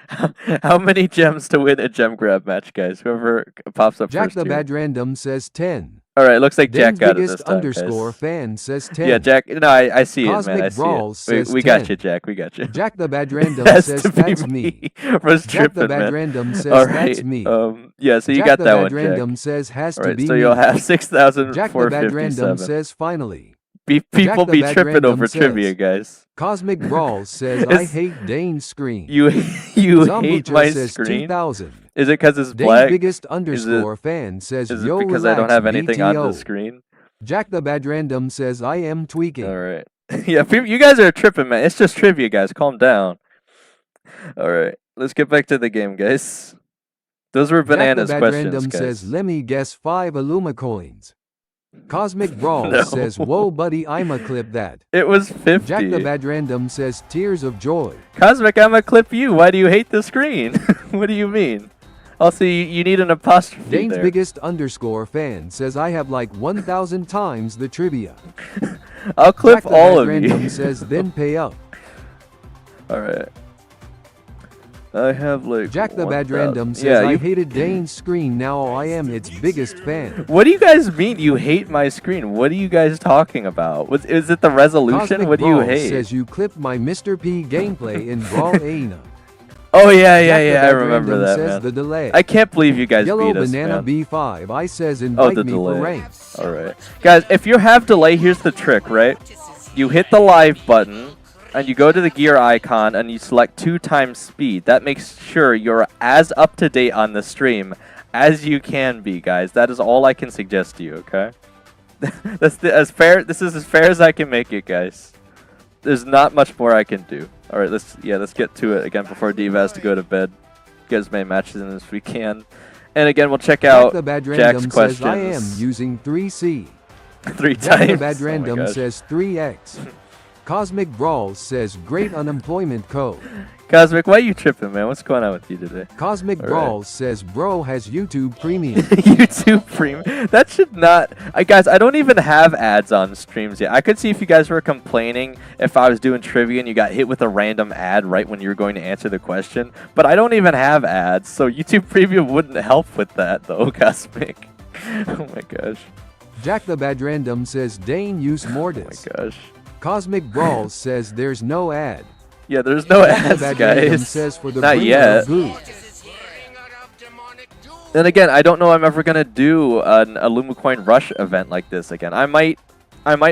How many gems to win a gem grab match, guys? Whoever pops up Jack first the here. Bad Random says 10. All right, looks like Jack Dane's got it biggest this time, underscore guys. fan says 10. Yeah, Jack. No, I see it, man. Cosmic I see Brawls it. says We got 10. you, Jack. We got you. Jack the Bad Random Has says to be that's me. Was Jack the tripping, Bad man. Random says All that's right. me. Yeah, so you Jack got the that Bad one, Random Jack. says has All to right, be so me. you'll have Jack the Bad Random 6,457. says finally. People Jack the be Bad tripping Random over trivia, says, guys. Cosmic Brawls says I It's- hate Dane's screen. You hate Zombucha my says screen? 2000. Is it because it's Dane's black? biggest underscore fan says Is it yo because relax I don't have anything on the BTO. screen? Jack the Bad Random says I am tweaking. All right. Yeah, you guys are tripping, man. It's just trivia, guys. Calm down. All right, let's get back to the game, guys. Those were bananas Jack the Bad questions, Random guys. says let me guess 5 Illuma coins. Cosmic Brawl No. says whoa buddy I'ma clip that. It was 50. Jack the Bad Random says tears of joy. Cosmic, I'ma clip you. Why do you hate the screen? What do you mean? Also, you need an apostrophe Dane's there. biggest underscore fan says I have like 1,000 times the trivia. I'll clip Jack the all Bad of Random you. says then pay up. All right. I have like. Jack the Bad 1,000. Random says Yeah, I you. hated Dane's screen, now I am its biggest fan. What do you guys mean you hate my screen? What are you guys talking about? Is it the resolution? Cosmic What do you Brawl hate? says you clipped my Mr. P gameplay in Brawl Arena. Oh yeah, Jack the I Bad remember Random that, says man. the delay. I can't believe you guys Yellow beat us, Banana man. B5 I says Oh, invite the me delay. for rank. All right, guys. If you have delay, here's the trick, right? You hit the live button, and you go to the gear icon, and you select 2 times speed. That makes sure you're as up to date on the stream as you can be, guys. That is all I can suggest to you. Okay? as fair. This is as fair as I can make it, guys. There's not much more I can do. All right, let's get to it again before Diva has to go to bed. Get as many matches in as we can, and again we'll check Jack out the Bad Jack's Random questions says I am using 3C. 3 Jack times. the Bad Oh my Random gosh. says 3X. Cosmic Brawl says great unemployment code. Cosmic, why are you tripping, man? What's going on with you today? Cosmic All Brawl says bro has YouTube Premium. YouTube Premium. That should not. Guys, I don't even have ads on streams yet. I could see if you guys were complaining if I was doing trivia and you got hit with a random ad right when you were going to answer the question. But I don't even have ads, so YouTube Premium wouldn't help with that, though, Cosmic. Oh my gosh. Jack the Bad Random says Dane use Mortis. Oh my gosh. Cosmic Brawl says there's no ad. Yeah, there's no Jack the ads, Bad Random guys. says for the Not bringer yet. of goo. Then again, I don't know I'm ever gonna do an Illumicoin Rush event like this again. I might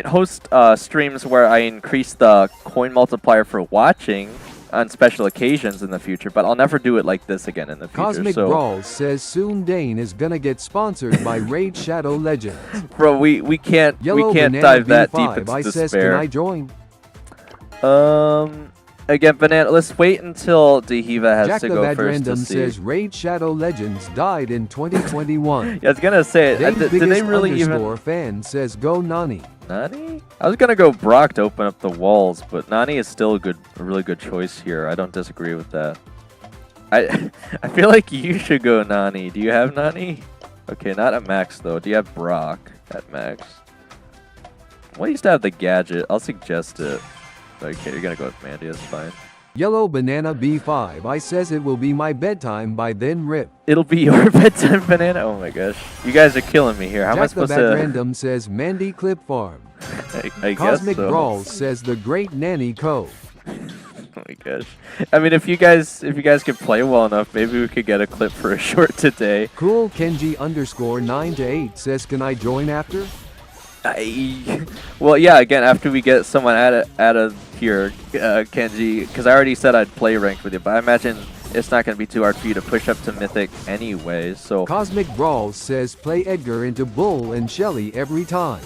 host streams where I increase the coin multiplier for watching on special occasions in the future, but I'll never do it like this again in the future. Cosmic so, Brawl says soon Dane is gonna get sponsored by Raid Shadow Legends. bro, we can't Yellow can't Banana dive that deep B5 into I says can despair. I join? Again, Banana, let's wait until Dehiva has Jack to the go Bad first Random to see. says Raid Shadow Legends died in 2021. Yeah, I was gonna say, Dane's did biggest they really underscore even... fan says go Nani. Nani? I was gonna go Brock to open up the walls, but Nani is still a really good choice here. I don't disagree with that. I feel like you should go Nani. Do you have Nani? Okay, not at max though. Do you have Brock at max? Well, I used to have the gadget. I'll suggest it. Okay, you're gonna go with Mandy. That's fine. Yellow Banana B5 I says it will be my bedtime by then rip. It'll be your bedtime, Banana. Oh my gosh, you guys are killing me here. How am I Jack the supposed Bad to? Random says Mandy Clip Farm. I guess Cosmic so. Brawl says the Great Nanny Co. Oh my gosh. I mean, if you guys could play well enough, maybe we could get a clip for a short today. Cool Kenji underscore 9 to 8 says can I join after? Well, yeah. Again, after we get someone out of here, Kenji, because I already said I'd play ranked with you, but I imagine it's not going to be too hard for you to push up to Mythic anyway. So Cosmic Brawl says play Edgar into Bull and Shelly every time.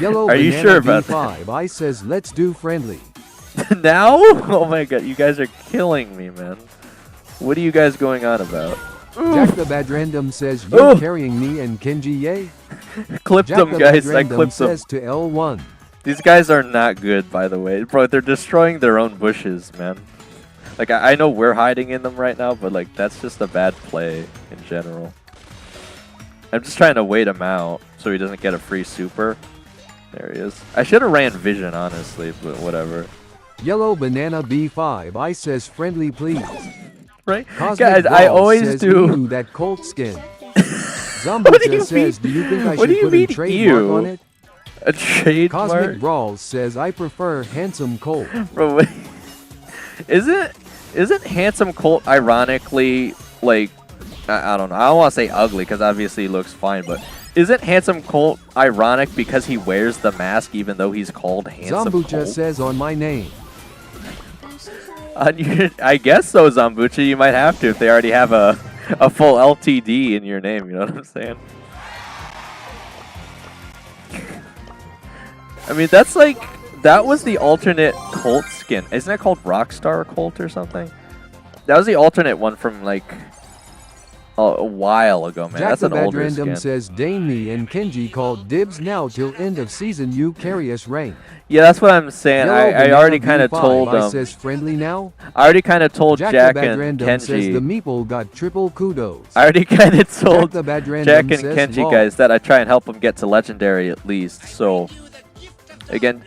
Yellow Are you Banana sure about B5 I says let's do friendly. now, oh my god, you guys are killing me, man. What are you guys going on about? Jack the Bad Random says you're carrying me and Kenji yay. Clipped Jack them, the guys. Bad I Random clipped them. says to L1. These guys are not good, by the way. Bro, they're destroying their own bushes, man. Like, I know we're hiding in them right now, but, like, that's just a bad play in general. I'm just trying to wait him out so he doesn't get a free super. There he is. I should have ran Vision, honestly, but whatever. Yellow Banana B5 I says friendly please. Right? Cosmic Guys, I Brawl always says, do. "Ew, that Colt skin." What do Zombucha you says, mean? "Do you think I What do should you put a mean, trademark ew? on it?" A trademark? Cosmic Brawl says, "I prefer handsome Colt." Bro, wait. Isn't Handsome Colt ironically, like, I don't know. I don't want to say ugly because obviously he looks fine, but isn't Handsome Colt ironic because he wears the mask even though he's called Handsome Zombucha Colt? says on my name. I guess so, Zombucha. You might have to if they already have a full LTD in your name. You know what I'm saying? I mean, that's like, that was the alternate Colt skin. Isn't it called Rockstar Colt or something? That was the alternate one from like a while ago, man. Jack That's the an Bad older Random skin. says, "Dame and Kenji called dibs now till end of season. You carry us rank." Yeah, that's what I'm saying. Yellow I Banana already kind of B5 told I them. says friendly now. I already kind of told Jack, Jack the Bad and Random says the Kenji. meeple got triple kudos. I already kind of Jack told the Bad Random Jack and says Kenji lol. guys that I try and help them get to legendary at least. So again,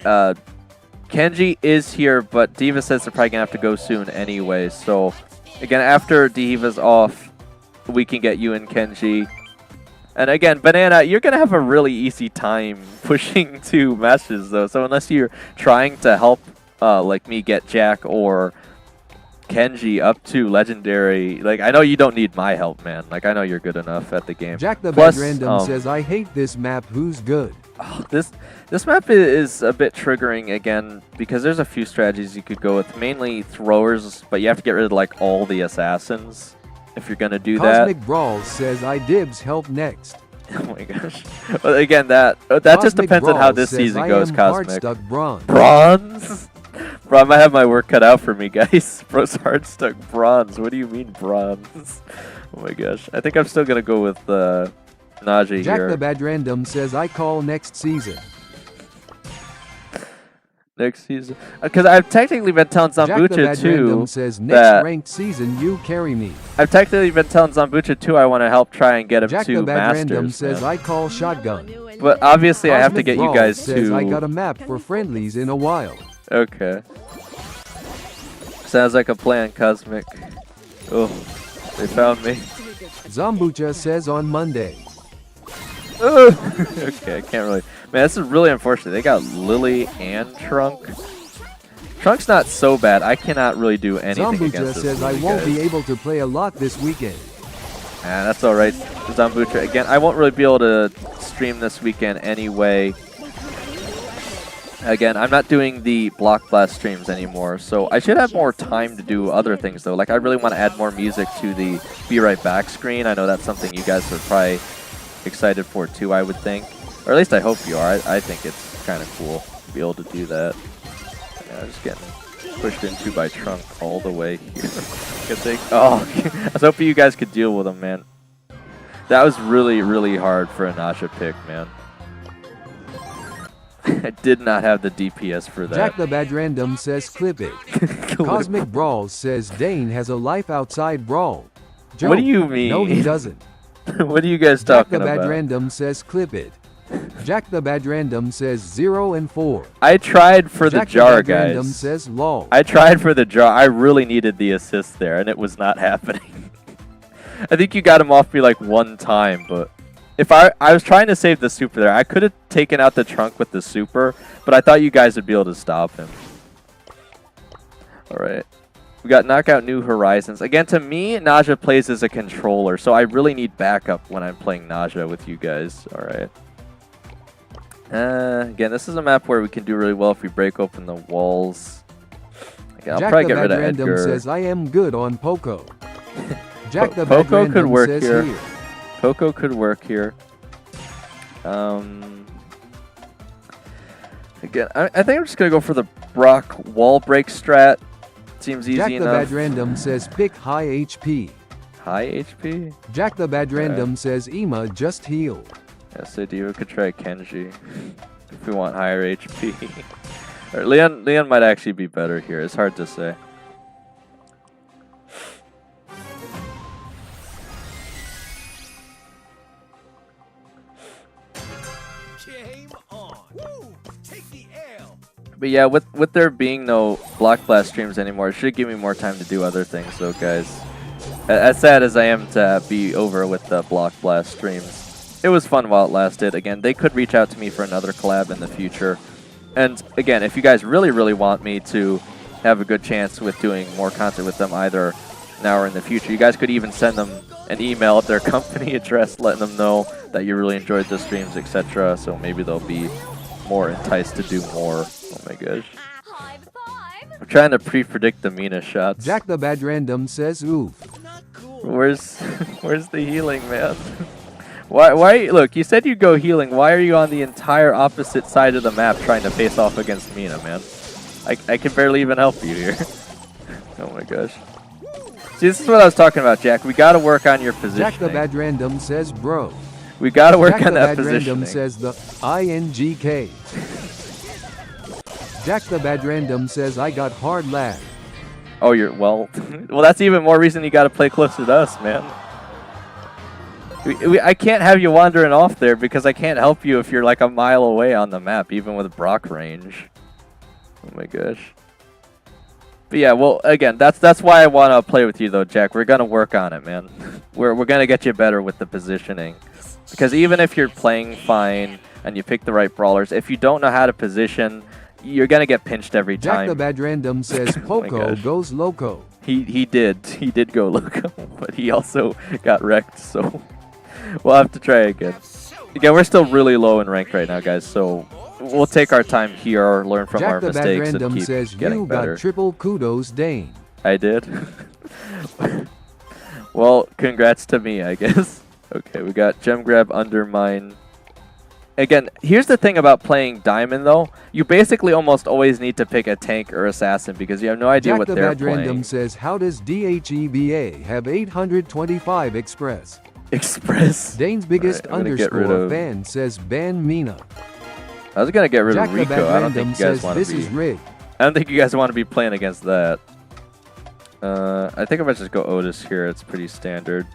Kenji is here, but Diva says they're probably gonna have to go soon anyway. So again, after Diva's off, we can get you and Kenji. And again, Banana, you're going to have a really easy time pushing to matches, though. So unless you're trying to help, like me, get Jack or Kenji up to Legendary, like, I know you don't need my help, man. Like, I know you're good enough at the game. Jack the Plus, Bad Random says, "I hate this map. Who's good?" Oh, this map is a bit triggering, again, because there's a few strategies you could go with. Mainly throwers, but you have to get rid of, like, all the assassins if you're going to do Cosmic that. Brawl says, "I dibs help next." Oh my gosh. Well, again, that just Cosmic depends on how Brawl this says, season "I goes, am Cosmic. hard stuck bronze." Bronze? Bro, I might have my work cut out for me, guys. Bro's hard stuck bronze. What do you mean bronze? Oh my gosh. I think I'm still going to go with Najee Jack here. the Bad Random says, "I call next season." Next season. Because I've technically been telling Jack the Zambucha Bad too. Random says, "Next that ranked season, you carry me." I've technically been telling Zambucha too I want to help try and get him Jack the to Bad Masters. Random says, man. "I call shotgun." But obviously I have to Cosmic get you Brawl guys says, to... "I got a map for friendlies in a while." Okay. Sounds like a plan, Cosmic. Oh, they found me. Zombucha says on Monday. Okay, I can't really... Man, this is really unfortunate. They got Lily and Trunk. Trunk's not so bad. I cannot really do anything Zombucha against this says, "I Lily, won't guys. be able to play a lot this weekend." Man, that's alright, Zambucha. Again, I won't really be able to stream this weekend anyway. Again, I'm not doing the Block Blast streams anymore, so I should have more time to do other things, though. Like, I really want to add more music to the Be Right Back screen. I know that's something you guys are probably excited for, too, I would think. Or at least I hope you are. I think it's kind of cool to be able to do that. Yeah, just getting pushed into by Trunk all the way here. Good thing. Oh, I was hoping you guys could deal with him, man. That was really, really hard for a Nasha pick, man. I did not have the DPS for that. Jack the Bad Random says, "Clip it." Cosmic Brawl says, "Dane has a life outside Brawl." What do Joke. you mean? No, he doesn't. What are you guys Jack talking the Bad about? Random says, "Clip it." Jack the Bad Random says 0 and 4. I tried for Jack the jar, the Bad Random guys. says lol. I tried for the jar. I really needed the assist there, and it was not happening. I think you got him off me like one time, but if I was trying to save the super there. I could have taken out the Trunk with the super, but I thought you guys would be able to stop him. All right. We got Knockout New Horizons. Again, to me, Naja plays as a controller, so I really need backup when I'm playing Naja with you guys. All right. Again, this is a map where we can do really well if we break open the walls. Okay, I'll Jack probably the get Bad rid of Random Edgar. says, "I am good on Poco." Jack the Bad Poco could Random work says here. here. Poco could work here. Again, I think I'm just going to go for the Brock wall break strat. Seems easy Jack the enough. Bad Random says, "Pick high HP." High HP? Jack the Bad Random says, "Ema just healed." Yeah, so Diva could try Kenji if we want higher HP. Or Leon might actually be better here. It's hard to say. Game on. Woo! But yeah, with there being no Block Blast streams anymore, it should give me more time to do other things, though, guys. As sad as I am to be over with the Block Blast streams, it was fun while it lasted. Again, they could reach out to me for another collab in the future. And again, if you guys really, really want me to have a good chance with doing more content with them either now or in the future, you guys could even send them an email at their company address letting them know that you really enjoyed the streams, etc. So maybe they'll be more enticed to do more. Oh my gosh. I'm trying to pre-predict the Mina shots. Jack the Bad Random says oof. Not cool. Where's the healing, man? Why? Look, you said you'd go healing. Why are you on the entire opposite side of the map trying to face off against Mina, man? I can barely even help you here. Oh my gosh. See, this is what I was talking about, Jack. We got to work on your positioning. Jack the Bad Random says bro. We got to work Jack on the that Bad positioning. Random says the INGK. Jack the Bad Random says I got hard lag. Oh, you're well. Well, that's even more reason you got to play closer to us, man. I can't have you wandering off there because I can't help you if you're like a mile away on the map, even with Brock range. Oh my gosh. But yeah, well, again, that's why I want to play with you though, Jack. We're gonna work on it, man. We're gonna get you better with the positioning, because even if you're playing fine and you pick the right brawlers, if you don't know how to position, you're gonna get pinched every Jack time. the Bad Random says Poco goes loco. He did go loco, but he also got wrecked, so we'll have to try again. Again, we're still really low in rank right now, guys, so we'll take our time here, learn from our Jack the Bad mistakes, Random and keep says getting you better. got triple kudos, Dane. I did? Well, congrats to me, I guess. Okay, we got Gem Grab, Undermine. Again, here's the thing about playing Diamond, though. You basically almost always need to pick a tank or assassin because you have no idea Jack what the they're Bad playing. Random says how does DHEBA have 825 Express? Express. Dane's biggest Alright, I'm gonna get rid underscore of- fan says ban Mina. I was going to get rid Jack of the Bad Rico. I don't Random think you guys says want this to be... is rigged. I don't think you guys want to be playing against that. I think I might just go Otis here. It's pretty standard.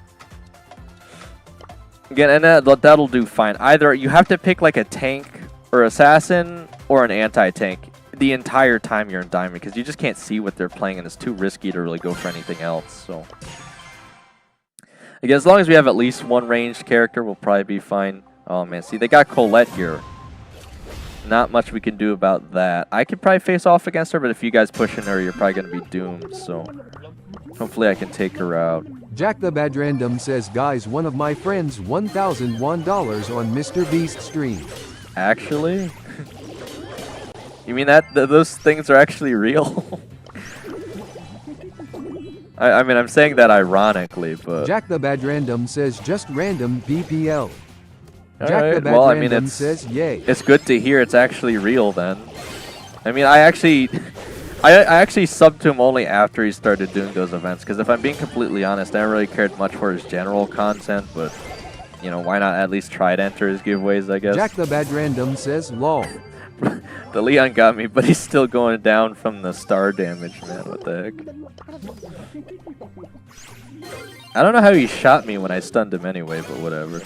Again, and that'll do fine. Either you have to pick like a tank or assassin or an anti-tank the entire time you're in Diamond because you just can't see what they're playing and it's too risky to really go for anything else. So again, as long as we have at least one ranged character, we'll probably be fine. Oh man, see, they got Colette here. Not much we can do about that. I could probably face off against her, but if you guys pushing her, you're probably going to be doomed. So hopefully I can take her out. Jack the Bad Random says guys, one of my friends $1,001 on Mr. Beast stream. Actually? You mean that those things are actually real? I mean, I'm saying that ironically, but... Jack the Bad Random says just random PPL. All Jack the right, Bad well, I mean, Random it's, says yay. it's good to hear it's actually real then. I mean, I actually subbed to him only after he started doing those events, because if I'm being completely honest, I never really cared much for his general content, but, you know, why not at least try to enter his giveaways, I guess. Jack the Bad Random says lol. The Leon got me, but he's still going down from the star damage, man. What the heck? I don't know how he shot me when I stunned him anyway, but whatever.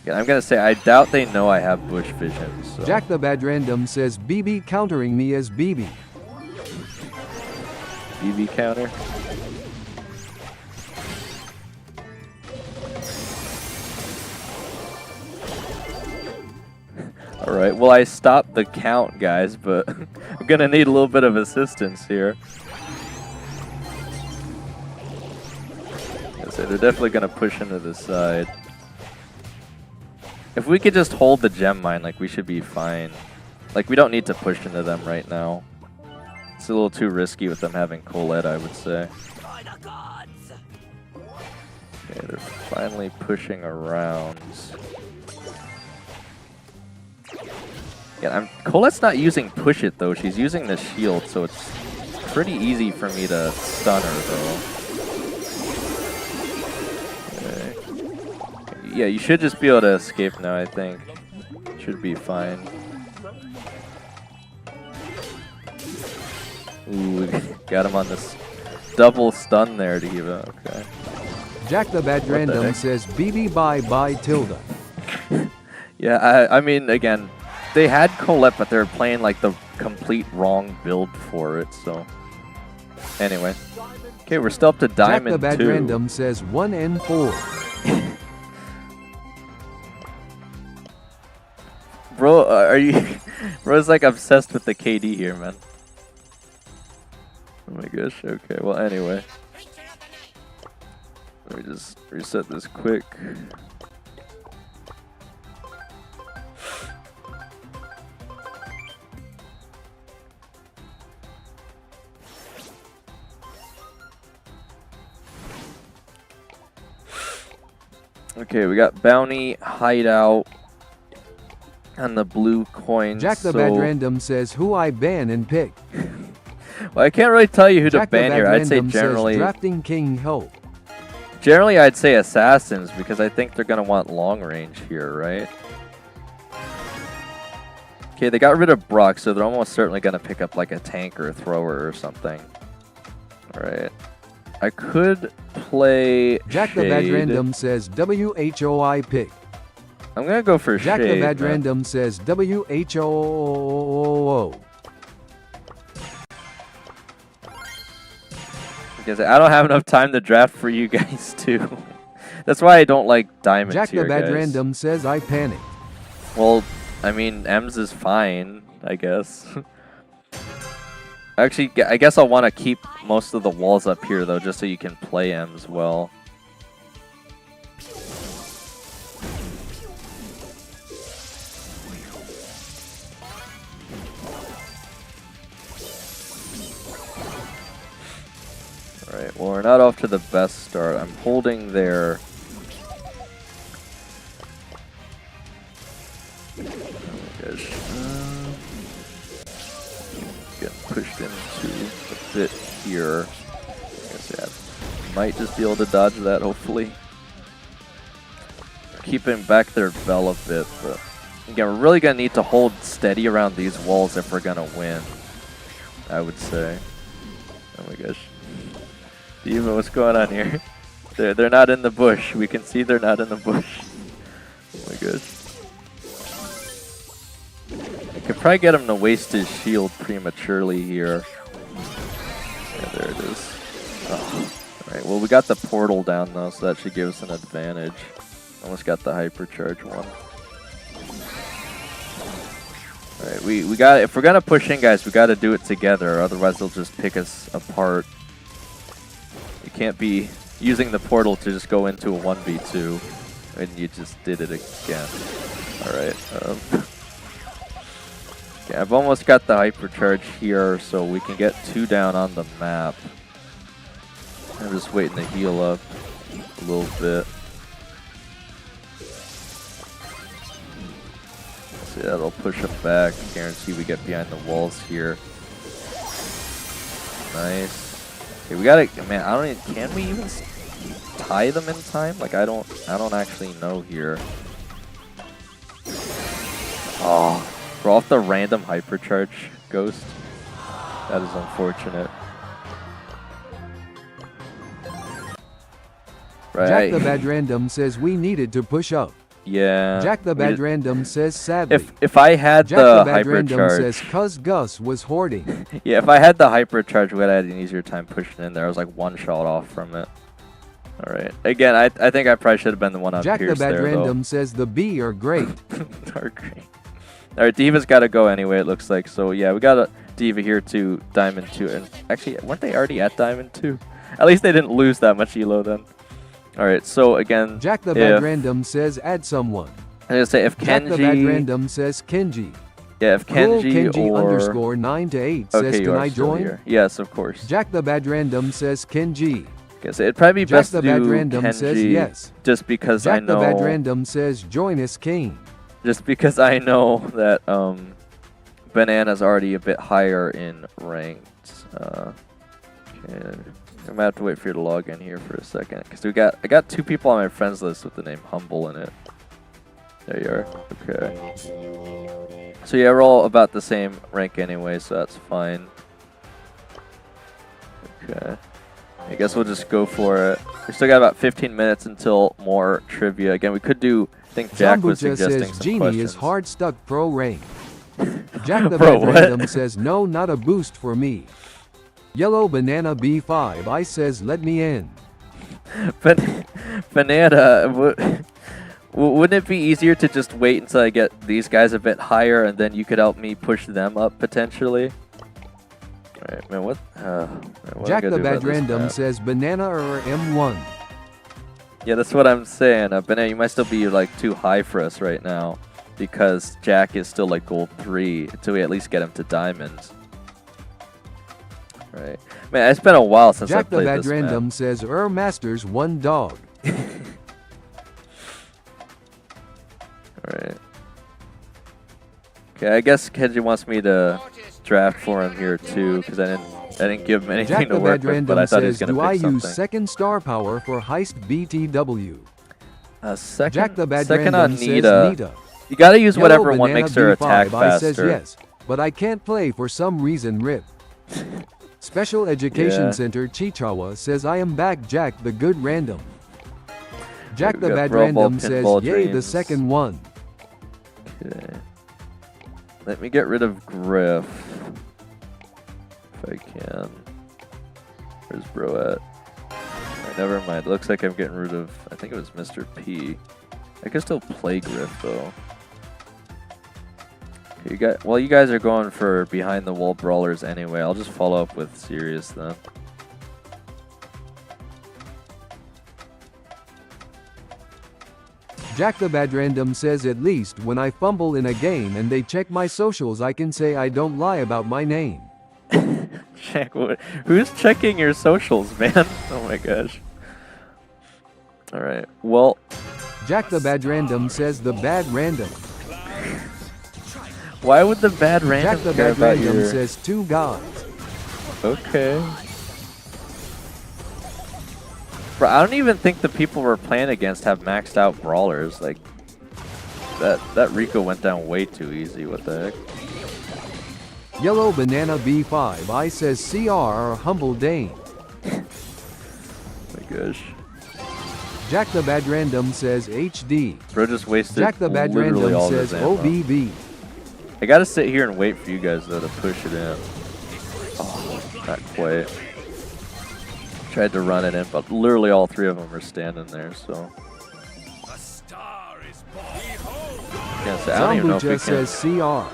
Yeah, I'm gonna say I doubt they know I have bush vision. So. Jack the Bad Random says BB countering me as BB. BB counter. Alright, well I stopped the count, guys, but I'm gonna need a little bit of assistance here. So they're definitely gonna push into the side. If we could just hold the gem mine, like, we should be fine. Like, we don't need to push into them right now. It's a little too risky with them having Colette, I would say. By the gods. Okay, they're finally pushing around. Yeah, Colette's not using push it, though. She's using the shield, so it's pretty easy for me to stun her, though. Yeah, you should just be able to escape now, I think. Should be fine. Ooh, got him on this double stun there to give it. Okay. Jack the Bad the Random heck? says BB bye bye tilde. Yeah, I mean, again, they had Colette, but they were playing like the complete wrong build for it. So anyway, okay, we're still up to Diamond Jack the Bad 2. Random says 1 and 4. Bro, are you? Bro's like obsessed with the KD here, man. Oh my gosh. Okay. Well, anyway, let me just reset this quick. Okay, we got Bounty, Hideout, and the blue coin. Jack the Bad Random says who I ban and pick. Well, I can't really tell you who Jack to ban the here. Bad I'd say Random says generally. Drafting King Hope. Generally, I'd say assassins because I think they're gonna want long range here, right? Okay, they got rid of Brock, so they're almost certainly gonna pick up like a tank or a thrower or something. All right. I could play Jack the Bad Random says WHOI pick. I'm gonna go for Jack Shade, the Bad man. Random says WHOO. Because I don't have enough time to draft for you guys too. That's why I don't like Diamond Jack tier, the Bad guys. Random says I panicked. Well, I mean, M's is fine, I guess. Actually, I guess I'll want to keep most of the walls up here, though, just so you can play M's well. Alright, well, we're not off to the best start. I'm holding there. Getting pushed into a bit here. I guess I might just be able to dodge that, hopefully. Keeping back their bell a bit, but again, we're really going to need to hold steady around these walls if we're going to win, I would say. Oh my gosh. Diva, what's going on here? They're not in the bush. We can see they're not in the bush. Oh my gosh. I could probably get him to waste his shield prematurely here. Yeah, there it is. Oh. Alright, well, we got the portal down though, so that should give us an advantage. Almost got the hypercharge one. Alright, we got, if we're gonna push in, guys, we gotta do it together, otherwise they'll just pick us apart. You can't be using the portal to just go into a 1v2, and you just did it again. Alright, okay, I've almost got the hypercharge here, so we can get 2 down on the map. I'm just waiting to heal up a little bit. See, that'll push them back. Guarantee we get behind the walls here. Nice. Okay, we gotta, man, I don't even, can we even tie them in time? Like, I don't actually know here. Oh, we're off the random hypercharge ghost. That is unfortunate. Right. Jack the Bad Random says we needed to push up. Yeah. Jack the Bad Random says sadly. If I had Jack the the Bad Random hypercharge, says cuz Gus was hoarding. yeah, if I had the hypercharge, we would have had an easier time pushing in there. I was like 1 shot off from it. All right. Again, I think I probably should have been the one on Jack Pierce the Bad there, Random says the B are great. are great. All right, Diva's got to go anyway, it looks like. So yeah, we got a Diva here to Diamond 2. And actually, weren't they already at Diamond 2? At least they didn't lose that much elo then. All right, so again, Jack the Bad Random says add someone. I'm gonna say if Jack Kenji, the Bad Random says Kenji. yeah, if Cool Kenji, Kenji or underscore 9 to 8 says okay, you can are I still join? here. Yes, of course. Jack the Bad Random says Kenji. Okay, so it'd probably be Jack best the to Bad do Random Kenji says yes. just because I Jack know. the Bad Random says join us king. Just because I know that Banana's already a bit higher in ranked. Okay. I'm gonna have to wait for you to log in here for a second, because I got 2 people on my friends list with the name Humble in it. There you are. Okay. So yeah, we're all about the same rank anyway, so that's fine. Okay. I guess we'll just go for it. We still got about 15 minutes until more trivia. Again, we could do. I think Jack was Zambucha suggesting says some Genie questions. is hard stuck pro rank. Jack the Bro, Bad what? Random says no, not a boost for me. Yellow Banana B5 I says let me in. Banana, wouldn't it be easier to just wait until I get these guys a bit higher and then you could help me push them up potentially? Alright, man, what? Jack the Bad Random says banana or M1. Yeah, that's what I'm saying. Banana, you might still be like too high for us right now because Jack is still like gold 3 until we at least get him to diamonds. Right. Man, it's been a while since I played this Jack the Bad Random says Masters 1 dog. Alright. Okay, I guess Kenji wants me to draft for him here too, because I didn't give him anything Jack to the work Bad with, but I Random thought he was says, gonna do pick I something. use second star power for heist BTW? Second, Jack the Bad second Random on says Nita. Nita. You gotta use Yellow whatever one Banana makes her B5 attack I says faster. yes, but I can't play for some reason. RIP. Special Education Yeah. Center Chichawa says I am back. Jack the Good Random. Jack We the got Bad Brawl Ball, Random says Pinball yay the Dreams. second one. Okay. Let me get rid of Griff. If I can. Where's Bro at? Alright, never mind. Looks like I'm getting rid of, I think it was Mr. P. I can still play Griff though. Okay, you guys are going for behind the wall brawlers anyway. I'll just follow up with Sirius then. Jack the Bad Random says at least when I fumble in a game and they check my socials I can say I don't lie about my name. Check what? Who's checking your socials, man? Oh my gosh. Alright, well. Jack the Bad Random says the Bad Random. Why would the Bad Random Jack the care Bad about Random your... says 2 gods. Okay. Bro, I don't even think the people we're playing against have maxed out brawlers. Like, that Rico went down way too easy. What the heck? Yellow Banana B5 I says CR or Humble Dane. My gosh. Jack the Bad Random says HD. Bro just wasted Jack the Bad literally Random all says his ammo. OBB. I gotta sit here and wait for you guys though to push it in. Oh, not quite. Tried to run it in, but literally all 3 of them are standing there, so. A star is born. Can't say, I don't even know if we Zambucha can. says CR.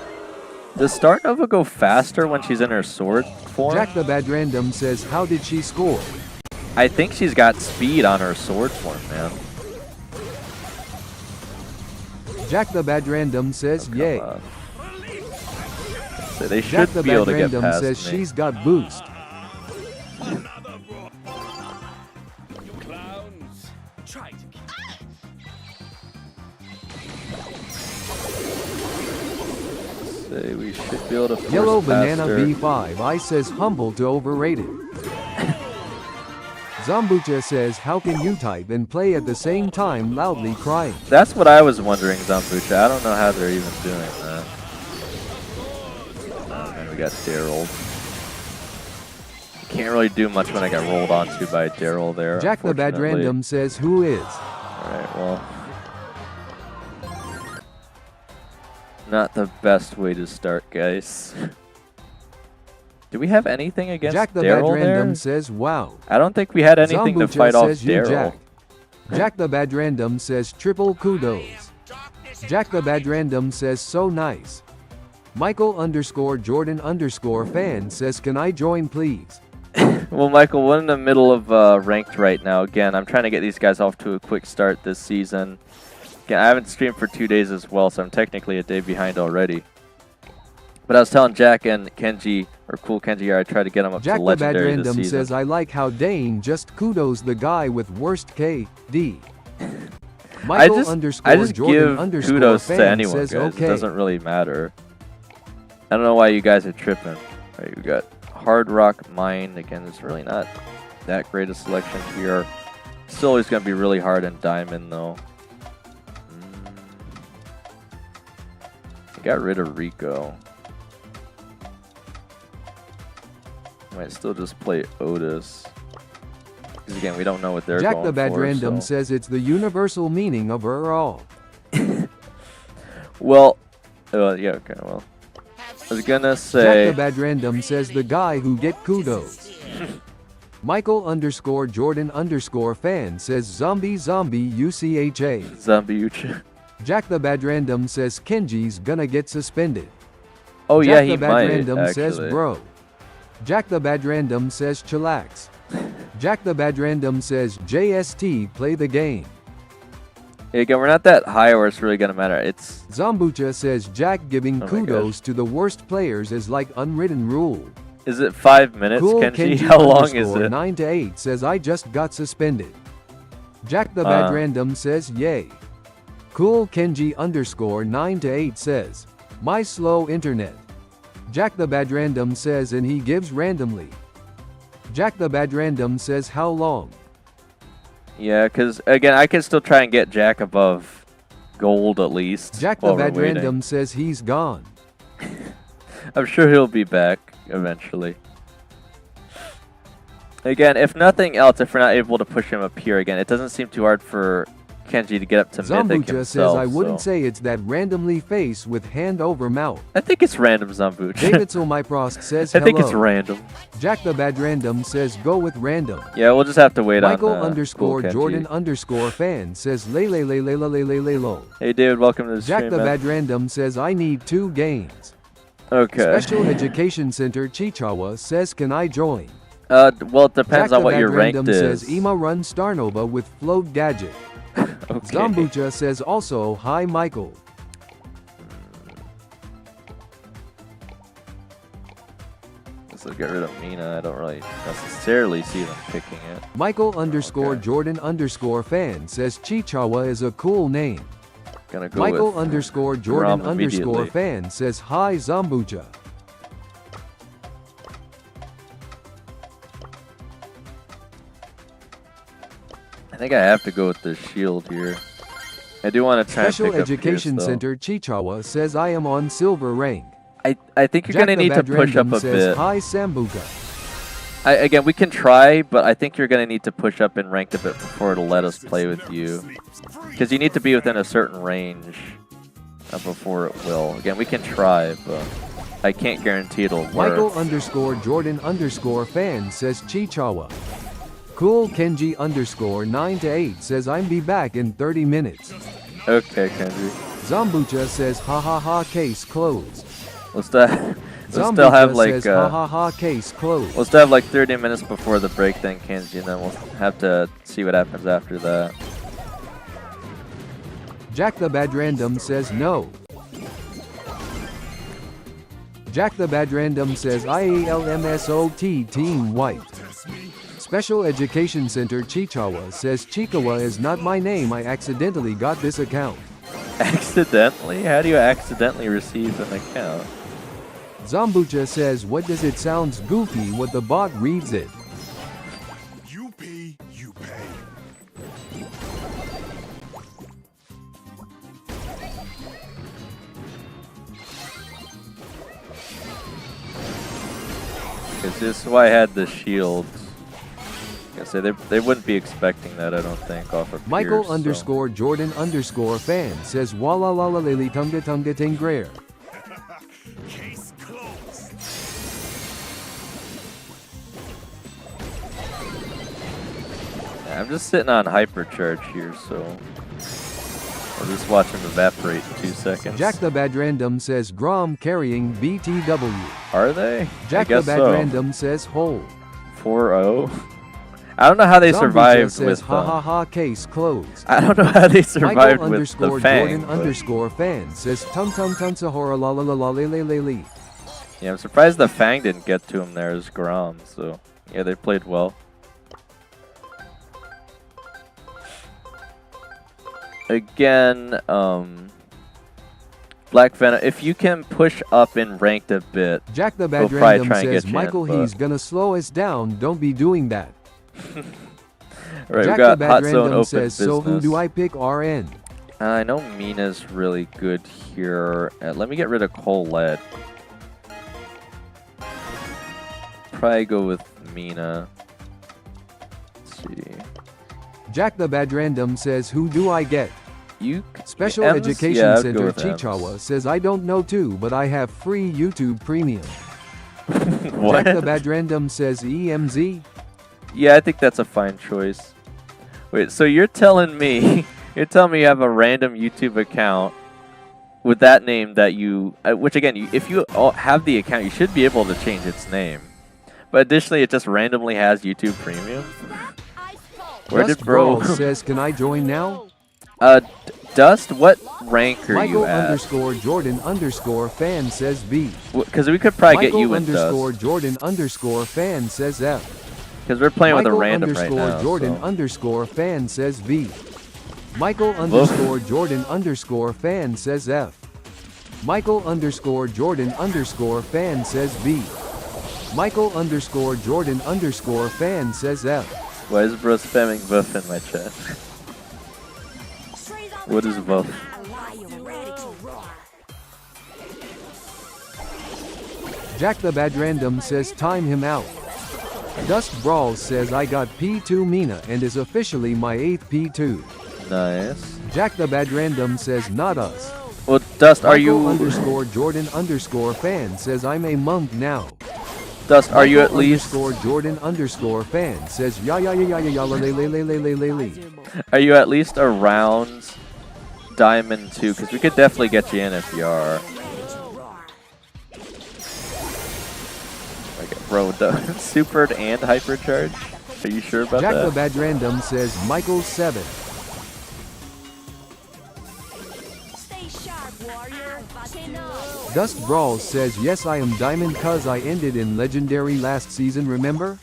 Does Star Nova go faster when she's in her sword form? Jack the Bad Random says how did she score? I think she's got speed on her sword form, man. Jack the Bad Random says yay. Come on. So they Jack should the be able Bad to get Random past says me. she's got boost. Another brawl. You clowns. Try to keep. Say we should be able to force Yellow past Banana her. B5 I says humble to overrated. Zambucha says how can you type and play at the same time loudly crying? That's what I was wondering, Zambucha. I don't know how they're even doing that. Oh man, we got Daryl. Can't really do much when I got rolled onto by Daryl there. Jack the Bad unfortunately. Random says who is? Alright, well. Not the best way to start, guys. Do we have anything against Jack the Bad Daryl Random there? says wow. I don't think we had anything to Zambucha fight off says you Daryl. Jack. Jack the Bad Random says triple kudos. Jack the Bad Random says so nice. Michael_Jordan_fan says can I join please? Well, Michael, we're in the middle of ranked right now. Again, I'm trying to get these guys off to a quick start this season. Again, I haven't streamed for 2 days as well, so I'm technically a day behind already. But I was telling Jack and Kenji, or Cool Kenji, I tried to get them up Jack to the Bad legendary this Random season. says I like how Dane just kudos the guy with worst KD. I just give Jordan_fan kudos to anyone, says guys. okay. It doesn't really matter. I don't know why you guys are tripping. All right, we got Hard Rock Mine. Again, it's really not that great a selection here. Still always going to be really hard in Diamond, though. I got rid of Rico. Might still just play Otis. Because again, we don't know what they're Jack going the Bad for, Random so. says it's the universal meaning of her all. Well, yeah, okay, well. was gonna Jack say. the Bad Random says the guy who get kudos. Michael_Jordan_fan says zombie UCHA. Zombie Ucha. Jack the Bad Random says Kenji's gonna get suspended. Oh Jack yeah, the he Bad might Random actually. says bro. Jack the Bad Random says chillax. Jack the Bad Random says JST play the game. Again, we're not that high where it's really gonna matter. It's Zombucha says Jack giving Oh my kudos to the worst players is like unwritten rule. Is it 5 minutes, Cool Kenji? Kenji How long is it? 9 to 8 says I just got suspended. Jack the Bad Uh. Random says yay. Cool Kenji _9 to 8 says my slow internet. Jack the Bad Random says and he gives randomly. Jack the Bad Random says how long? Yeah, because again, I can still try and get Jack above gold at least. Jack the while we're Bad waiting. Random says he's gone. I'm sure he'll be back eventually. Again, if nothing else, if we're not able to push him up here again, it doesn't seem too hard for Kenji to get up to Mythic Zombucha himself. says I wouldn't so. say it's that randomly face with hand over mouth. I think it's random, Zombucha. David Solmyprost says I hello. think it's random. Jack the Bad Random says go with random. Yeah, we'll just have to wait Michael on Cool Kenji. _Jordan_fan says lay. Hey David, welcome to the Jack stream, the man. Bad Random says I need 2 games. Okay. Special Education Center Chichawa says can I join? Well, it depends Jack on the what Bad your rank Random is. says Ema run Starnova with float gadget. Okay. Zombucha says also hi Michael. So get rid of Mina. I don't really necessarily see them picking it. Michael _Jordan_fan says Chichawa is a cool name. Gonna go Michael with _Jordan immediately. _fan says hi Zombucha. I think I have to go with the shield here. I do want to try Special and pick Education up Pierce, though. Center Chichawa says I am on silver rank. I think you're Jack gonna the need to Bad push Random up a says bit. hi Sambuca. Again, we can try, but I think you're gonna need to push up in ranked a bit before it'll let us play with you, because you need to be within a certain range before it will. Again, we can try, but I can't guarantee it'll work. Michael _Jordan_fan says Chichawa. Cool Kenji _9 to 8 says I'm be back in 30 minutes. Okay, Kenji. Zombucha says ha ha ha case closed. Let's still have Zombucha like says ha ha ha case closed. we'll still have like 30 minutes before the break, then Kenji, and then we'll have to see what happens after that. Jack the Bad Random says no. Jack the Bad Random says IALMSOT Team White. Special Education Center Chichawa says Chikawa is not my name, I accidentally got this account. Accidentally? How do you accidentally receive an account? Zombucha says what does it sounds goofy what the bot reads it. You pee, you pay. Because this is why I had the shields. I say they wouldn't be expecting that, I don't think, off of Michael Pierce, so. _Jordan_fan says wala la la lili tunga tunga tingrer. Case closed. Yeah, I'm just sitting on hypercharge here, so I'll just watch him evaporate in 2 seconds. Jack the Bad Random says Grom carrying BTW. Are they? I Jack the guess Bad so. Random says hole. 4-0. I don't know how they Zombucha survived says with ha ha ha case closed. I don't know how they survived Michael with the Fang. _Jordan_fan says tum tum tum sahora la la la la le le le le. Yeah, I'm surprised the Fang didn't get to him there as Grom, so yeah, they played well. Again, Black Venom, if you can push up in ranked a bit, Jack the Bad we'll probably Random try and says get you Michael in, but- he's gonna slow us down, don't be doing that. Right, Jack we got the Hot Bad Zone Random open says business. so who do I pick RN? I know Mina's really good here. Let me get rid of Colette. Probably go with Mina. Let's see. Jack the Bad Random says who do I get? Special M's? Education Yeah, I'd go Center with Chichawa M's. says I don't know too, but I have free YouTube Premium. What? Jack the Bad Random says EMZ. Yeah, I think that's a fine choice. Wait, so you're telling me you have a random YouTube account with that name that you, which again, if you have the account, you should be able to change its name. But additionally, it just randomly has YouTube Premium. Where Dust did bro? says, can I join now? Dust, what rank are Michael you at? _ Jordan _ fan says B. Because we could probably Michael get you in Dust. _ Jordan _ fan says F. Because we're playing Michael with a random right now. Jordan So. _ fan says B. Michael Jordan _ fan says F. Michael Jordan _ fan says B. Michael Jordan _ fan says F. Why is bro spamming buff in my chat? What is buff? Jack the Bad Random says time him out. Dust Brawls says I got P2 Mina and is officially my 8th P2. Nice. Jack the Bad Random says not us. Well, Dust, are you... Michael _ Jordan _ fan says I'm a monk now. Dust, are you at least... Jordan _ fan says ya ya ya ya ya ya la la la la la la la. Are you at least around Diamond 2? Because we could definitely get you in if you are. Okay, bro, supered and hypercharge? Are you sure about Jack that? the Bad Random says Michael 7. Dust Brawls says yes I am Diamond cuz I ended in Legendary last season, remember?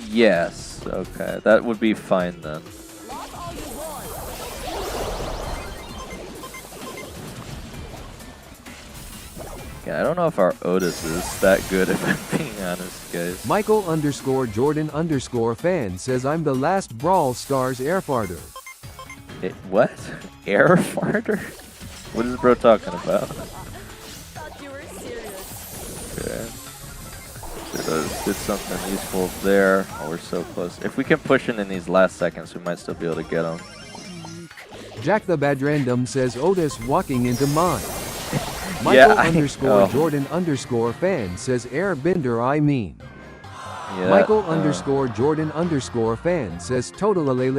Yes, okay, that would be fine then. Yeah, I don't know if our Otis is that good if I'm being honest, guys. Michael _ Jordan _ fan says I'm the last Brawl Stars air farter. What? Air farter? What is bro talking about? Okay. Did something useful there. Oh, we're so close. If we can push in these last seconds, we might still be able to get them. Jack the Bad Random says Otis walking into mine. Michael Yeah, Jordan _ fan says Airbender I mean. Yeah, Michael Jordan _ fan says total lay.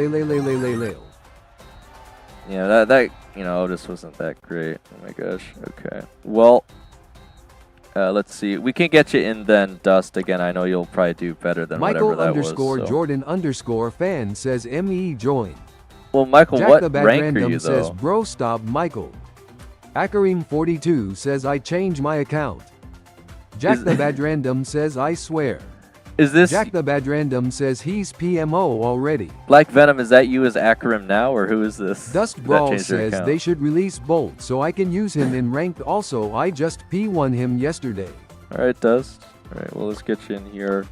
Yeah, that you know, Otis wasn't that great. Oh my gosh. Okay. Well, let's see. We can get you in then, Dust. Again, I know you'll probably do better than Michael whatever that was. _ Jordan _ fan says ME join. Well, Michael, Jack what the Bad rank Random are you says though? bro stop Michael. Akarim42 says I changed my account. Jack the Bad Random says I swear. Is this Jack the Bad Random says he's PMO already. Black Venom? Is that you as Akarim now, or who is this? Dust That Brawl changed your says account? they should release Bolt so I can use him in ranked. Also, I just P1 him yesterday. All right, Dust. All right, well, let's get you in here.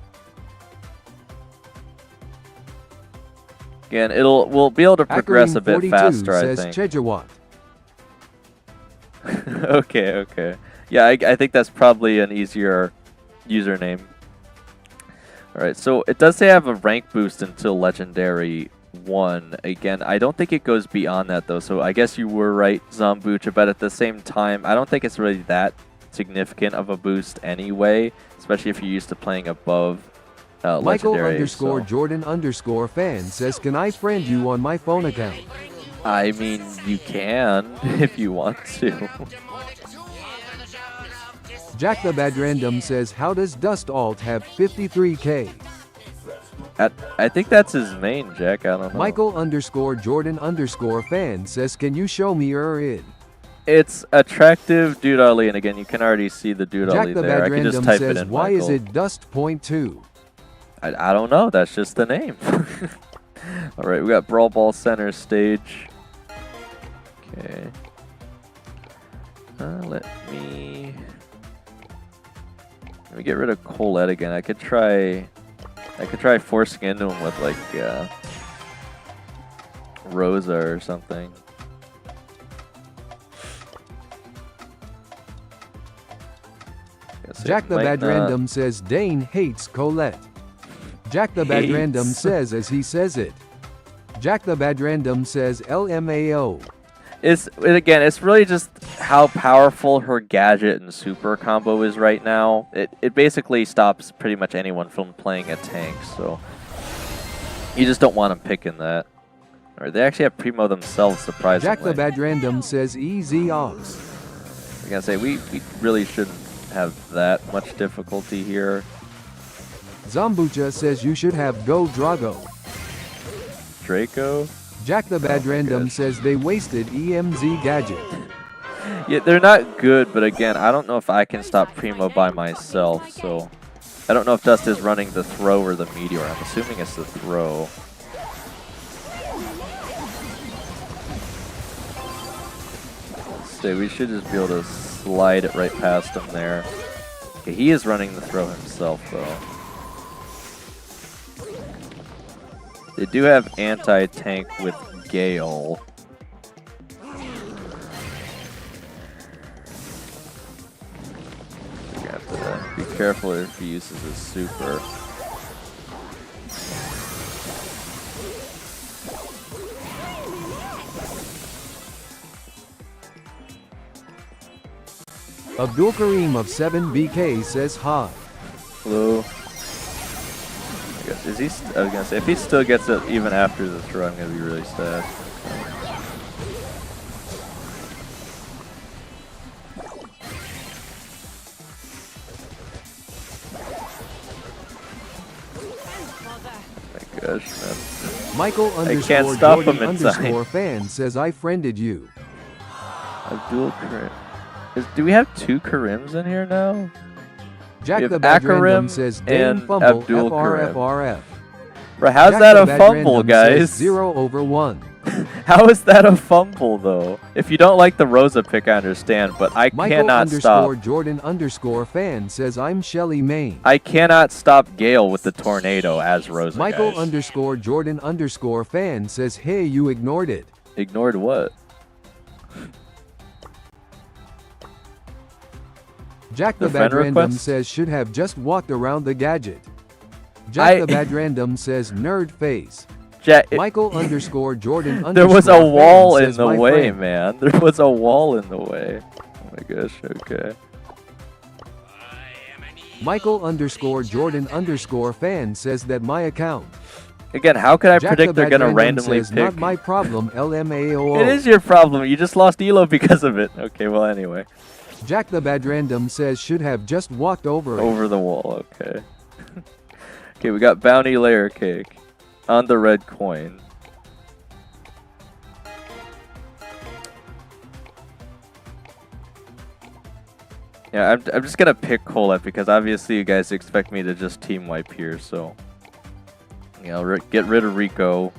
Again, we'll be able to progress a bit Akarim42 faster, I says think. Chejawat. Okay. Yeah, I think that's probably an easier username. Alright, so it does say I have a rank boost until Legendary 1. Again, I don't think it goes beyond that, though, so I guess you were right, Zombucha, but at the same time, I don't think it's really that significant of a boost anyway, especially if you're used to playing above Michael Legendary. _ Jordan _ fan says can I friend you on my phone account? I mean, you can, if you want to. Jack the Bad Random says how does Dust Alt have 53k? I think that's his main, Jack. I don't know. Michael _ Jordan _ fan says can you show me your id? It's attractive Dude Ali, and again, you can already see the Dude Jack Ali the there. Bad I can just Random type it says in. why Michael. is it Dust.2? I don't know. That's just the name. All right, we got Brawl Ball Center stage. Okay. Let me get rid of Colette again. I could try forcing into him with like Rosa or something. Jack the Bad Random says Dane hates Colette. Jack the Bad Random says as he says it. Jack the Bad Random says LMAO. Again, it's really just how powerful her gadget and super combo is right now. It basically stops pretty much anyone from playing a tank, so you just don't want them picking that. Or they actually have Primo themselves, surprisingly. Jack the Bad Random says easy ops. I gotta say, we really shouldn't have that much difficulty here. Zombucha says you should have Go Drago. Draco? Jack the Bad Random says they wasted EMZ gadget. Yeah, they're not good, but again, I don't know if I can stop Primo by myself, so I don't know if Dust is running the throw or the meteor. I'm assuming it's the throw. Let's see, we should just be able to slide it right past him there. Okay, he is running the throw himself, though. They do have anti-tank with Gale. You have to be careful if he uses his super. Abdul Kareem of 7BK says hi. Hello. I guess, is he? I was gonna say, if he still gets it even after the throw, I'm gonna be really sad. My gosh, man. Michael I can't underscore stop Jordan him inside. underscore fan says I friended you. Abdul Karim. Do we have two Karims in here now? Jack We the have Bad Akarim Random says Dane and fumble Abdul Karim. FRFRF. Bro, how's Jack that the a Bad fumble, Random guys? says 0/1. How is that a fumble, though? If you don't like the Rosa pick, I understand, but I Michael cannot underscore stop. Jordan underscore fan says I'm Shelly Main. I cannot stop Gale with the tornado as Rosa, Michael guys. underscore Jordan underscore fan says hey, you ignored it. Ignored what? Jack the friend Bad Random request? says should have just walked around the gadget. Jack the Bad Random says nerd face. Michael underscore Jordan underscore there was a fan wall in says, the "My way, friend." man. There was a wall in the way. Oh my gosh, okay. Michael underscore Jordan underscore fan says that my account. Again, how could I Jack predict the they're Bad gonna Random randomly says, pick? Not my problem, LMAO. It is your problem. You just lost Elo because of it. Okay, well, anyway. Jack the Bad Random says should have just walked over it. Over the wall, okay. Okay, we got Bounty Layer Cake on the red coin. Yeah, I'm just gonna pick Colette because obviously you guys expect me to just team wipe here, so you know, get rid of Rico.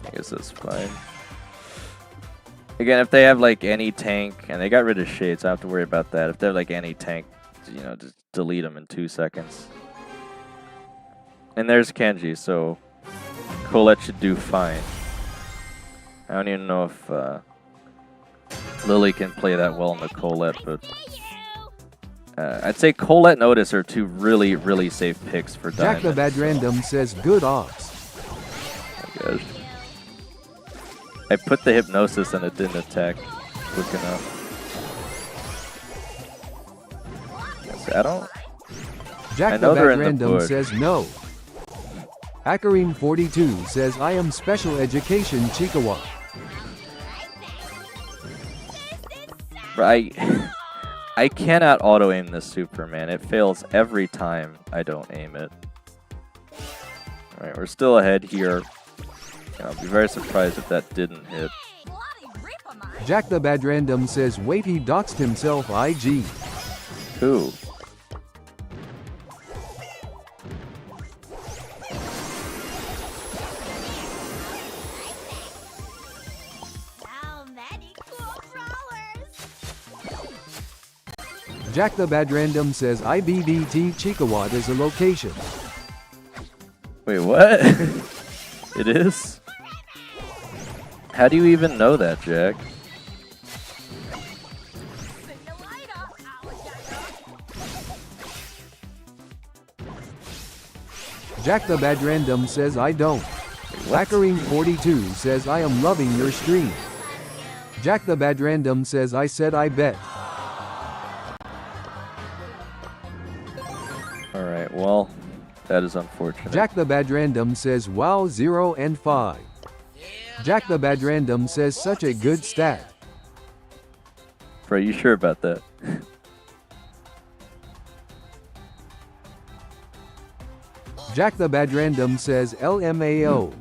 I guess that's fine. Again, if they have like any tank, and they got rid of Shades, so I don't have to worry about that. If they're like any tank, you know, just delete them in 2 seconds. And there's Kenji, so Colette should do fine. I don't even know if Lily can play that well in the Colette, but I'd say Colette and Otis are two really, really safe picks for Diamond. Jack the Bad Random says good ops. Oh my gosh. I put the hypnosis and it didn't attack quick enough. I don't. Jack I the know they're Bad in the Random bush. says no. Akarim42 says I am special education Chikawa. Right. I cannot auto aim this Superman. It fails every time I don't aim it. Alright, we're still ahead here. I'll be very surprised if that didn't hit. Jack the Bad Random says wait, he doxed himself IG. Who? Jack the Bad Random says IBDT Chikawat is a location. Wait, what? It is? How do you even know that, Jack? Jack the Bad Random says I don't. Lacquering42 says I am loving your stream. Jack the Bad Random says I said I bet. Alright, well, that is unfortunate. Jack the Bad Random says wow 0 and 5. Jack the Bad Random says such a good stat. Bro, you sure about that? Jack the Bad Random says LMAO.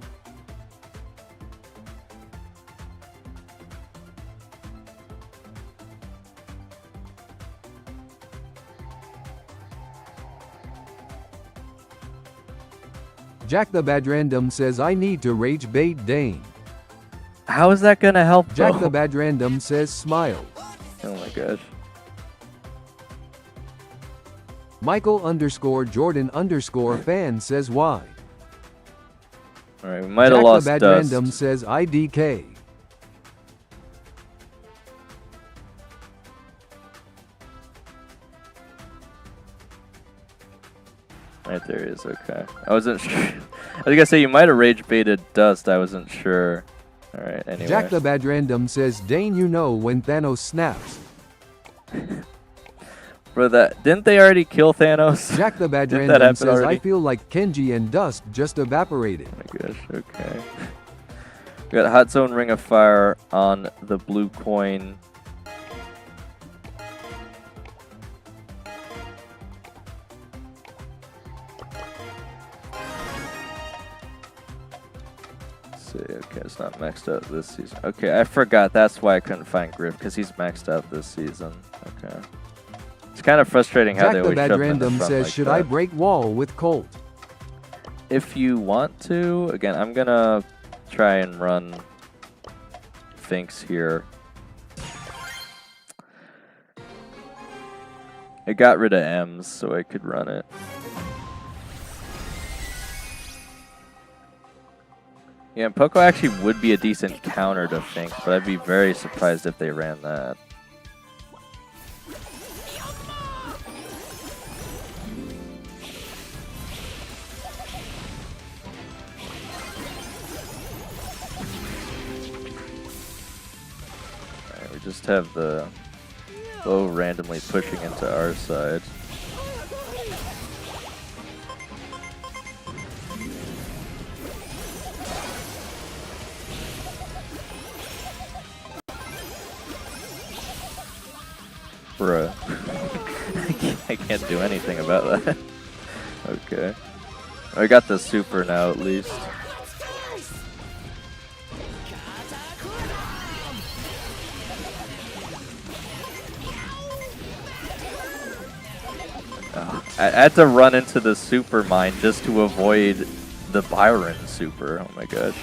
Jack the Bad Random says I need to rage bait Dane. How is that gonna help, Jack though? the Bad Random says smile. Oh my gosh. Michael_Jordan_fan says why. Alright, we might have Jack lost the Bad Dust. Random says IDK. Right there he is, okay. I wasn't sure. I was gonna say you might have rage baited Dust, I wasn't sure. Alright, anyway. Jack the Bad Random says Dane you know when Thanos snaps. Bro, didn't they already kill Thanos? Jack the Bad Didn't that Random happen says already? I feel like Kenji and Dust just evaporated. Oh my gosh, okay. We got Hot Zone Ring of Fire on the blue coin. Let's see, okay, it's not maxed out this season. Okay, I forgot, that's why I couldn't find Griff, because he's maxed out this season. Okay. It's kind of frustrating how Jack they the always Bad shove him in the Random front says like should that. I break wall with Colt? If you want to, again, I'm gonna try and run Finks here. I got rid of M's so I could run it. Yeah, and Poco actually would be a decent counter to Finks, but I'd be very surprised if they ran that. Alright, we just have the bow randomly pushing into our side. Bruh. I can't do anything about that. Okay. I got the super now at least. I had to run into the super mine just to avoid the Byron super. Oh my gosh.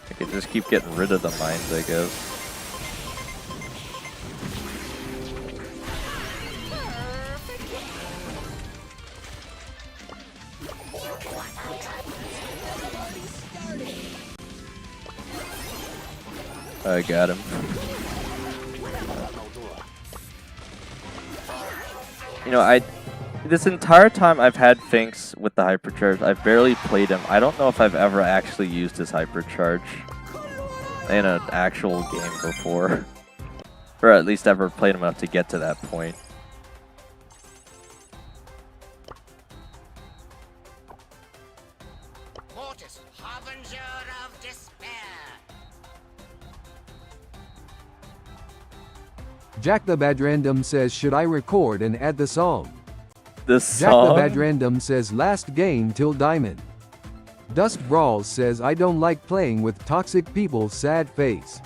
I could just keep getting rid of the mines, I guess. I got him. You know, this entire time I've had Finks with the hypercharge, I've barely played him. I don't know if I've ever actually used his hypercharge in an actual game before. Or at least ever played him enough to get to that point. Mortis, harbinger of despair. Jack the Bad Random says should I record and add the song? This Jack song? the Bad Random says last game till diamond. Dust Brawls says I don't like playing with toxic people sad face.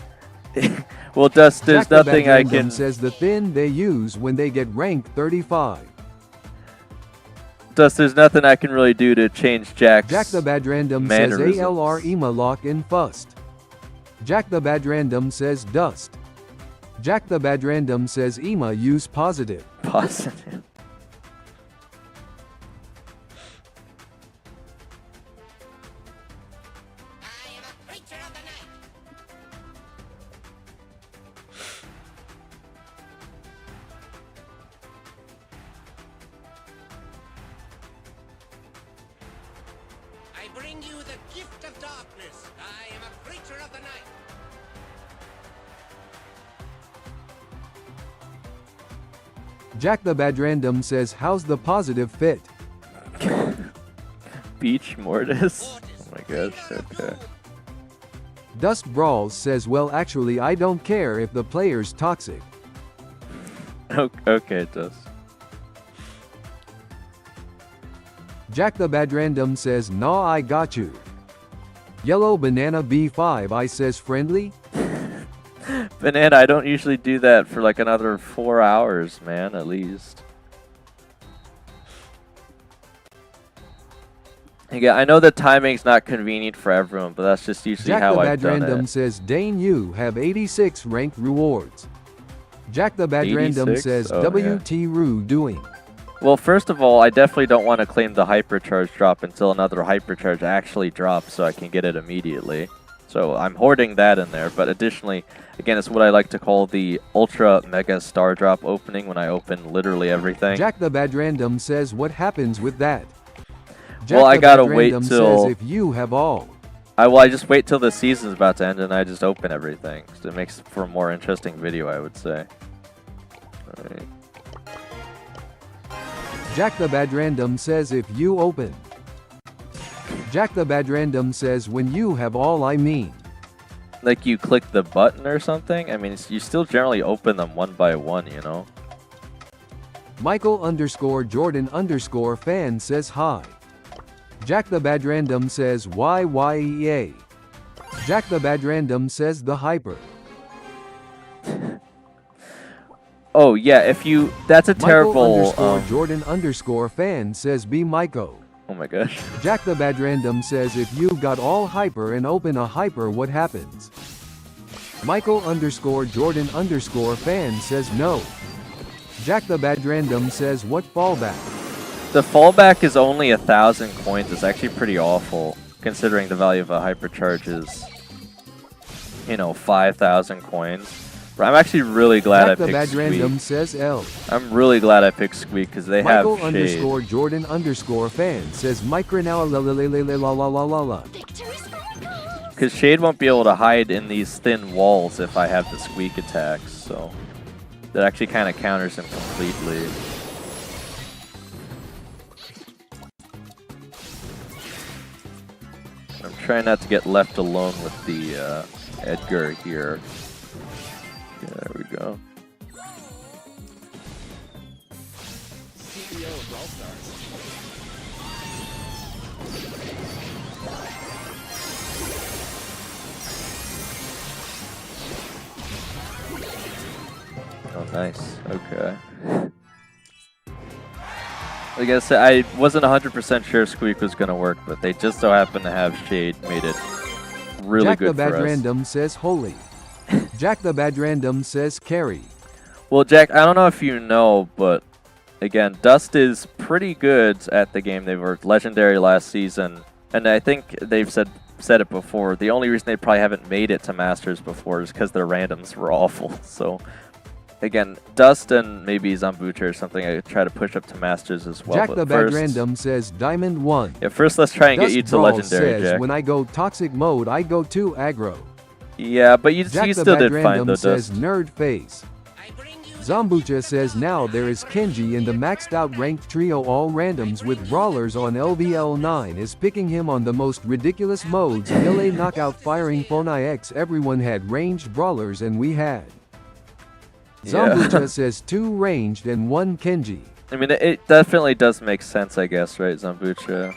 Well, Dust, there's Jack the Bad nothing I Random can... says the thin they use when they get ranked 35. Dust, there's nothing I can really do to change Jack's Jack the Bad Random says mannerisms. ALR EMA lock in fust. Jack the Bad Random says Dust. Jack the Bad Random says EMA use positive. Positive. I am a creature of the night. bring you the gift of darkness. I am a creature of the night. Jack the Bad Random says, how's the positive fit? Beach Mortis. Oh my gosh. Okay. Dust Brawls says, well actually I don't care if the player's toxic. Okay, it does. Jack the Bad Random says, nah I got you. Yellow Banana B5 I says, friendly? Banana, I don't usually do that for like another 4 hours, man, at least. Yeah, I know the timing's not convenient for everyone, but that's just usually Jack how the I've Bad done Random it. says, Dane you have 86 ranked rewards. Jack the Bad Random 86? says, Oh, yeah. WT Roo doing. Well, first of all, I definitely don't want to claim the hypercharge drop until another hypercharge actually drops so I can get it immediately. So I'm hoarding that in there, but additionally, again, it's what I like to call the Ultra Mega Star Drop opening when I open literally everything. Jack the Bad Random says, what happens with that? Jack Well, I the gotta Bad wait Random till- says, if you have all. I just wait till the season's about to end and I just open everything. So it makes for a more interesting video, I would say. Alright. Jack the Bad Random says, if you open. Jack the Bad Random says, when you have all I mean. Like you click the button or something? I mean, you still generally open them one by one, you know? Michael_Jordan_fan says hi. Jack the Bad Random says YYEA. Jack the Bad Random says the hyper. Oh yeah, if you that's a terrible Michael_Jordan_fan says be Myco. oh my gosh. Jack the Bad Random says if you got all hyper and open a hyper what happens? Michael_Jordan_fan says no. Jack the Bad Random says what fallback? The fallback is only 1,000 coins. It's actually pretty awful considering the value of a hypercharge is, you know, 5,000 coins. But I'm actually really glad Jack I the picked Bad Squeak. Random says L. I'm really glad I picked Squeak because they have shade. Michael_Jordan_fan says Micro now la la la la la la la la la. Because Shade won't be able to hide in these thin walls if I have the Squeak attacks, so that actually kind of counters him completely. I'm trying not to get left alone with the Edgar here. Yeah, there we go. Oh, nice. Okay. Like I said, I wasn't 100% sure Squeak was going to work, but they just so happened to have Shade, made it really Jack good the Bad for us. Random says holy. Jack the Bad Random says carry. Well, Jack, I don't know if you know, but again, Dust is pretty good at the game. They were legendary last season, and I think they've said it before. The only reason they probably haven't made it to Masters before is because their randoms were awful. So, again, Dust and maybe Zambucha or something, I try to push up to Masters as well. Jack but the Bad first, Random says Diamond 1. Yeah, first let's try and Dust get you to Brawl legendary, says Jack. when I go toxic mode, I go to aggro. Yeah, but you Jack the still Bad did fine Random though, says Dust. nerd face. I bring you Zambucha says now there is Kenji in the maxed out ranked trio all randoms with brawlers on LVL9 is picking him on the most ridiculous modes LA knockout firing Phonai X everyone had ranged brawlers and we had. Yeah. Zambucha says 2 ranged and 1 Kenji. I mean, it definitely does make sense, I guess, right, Zambucha?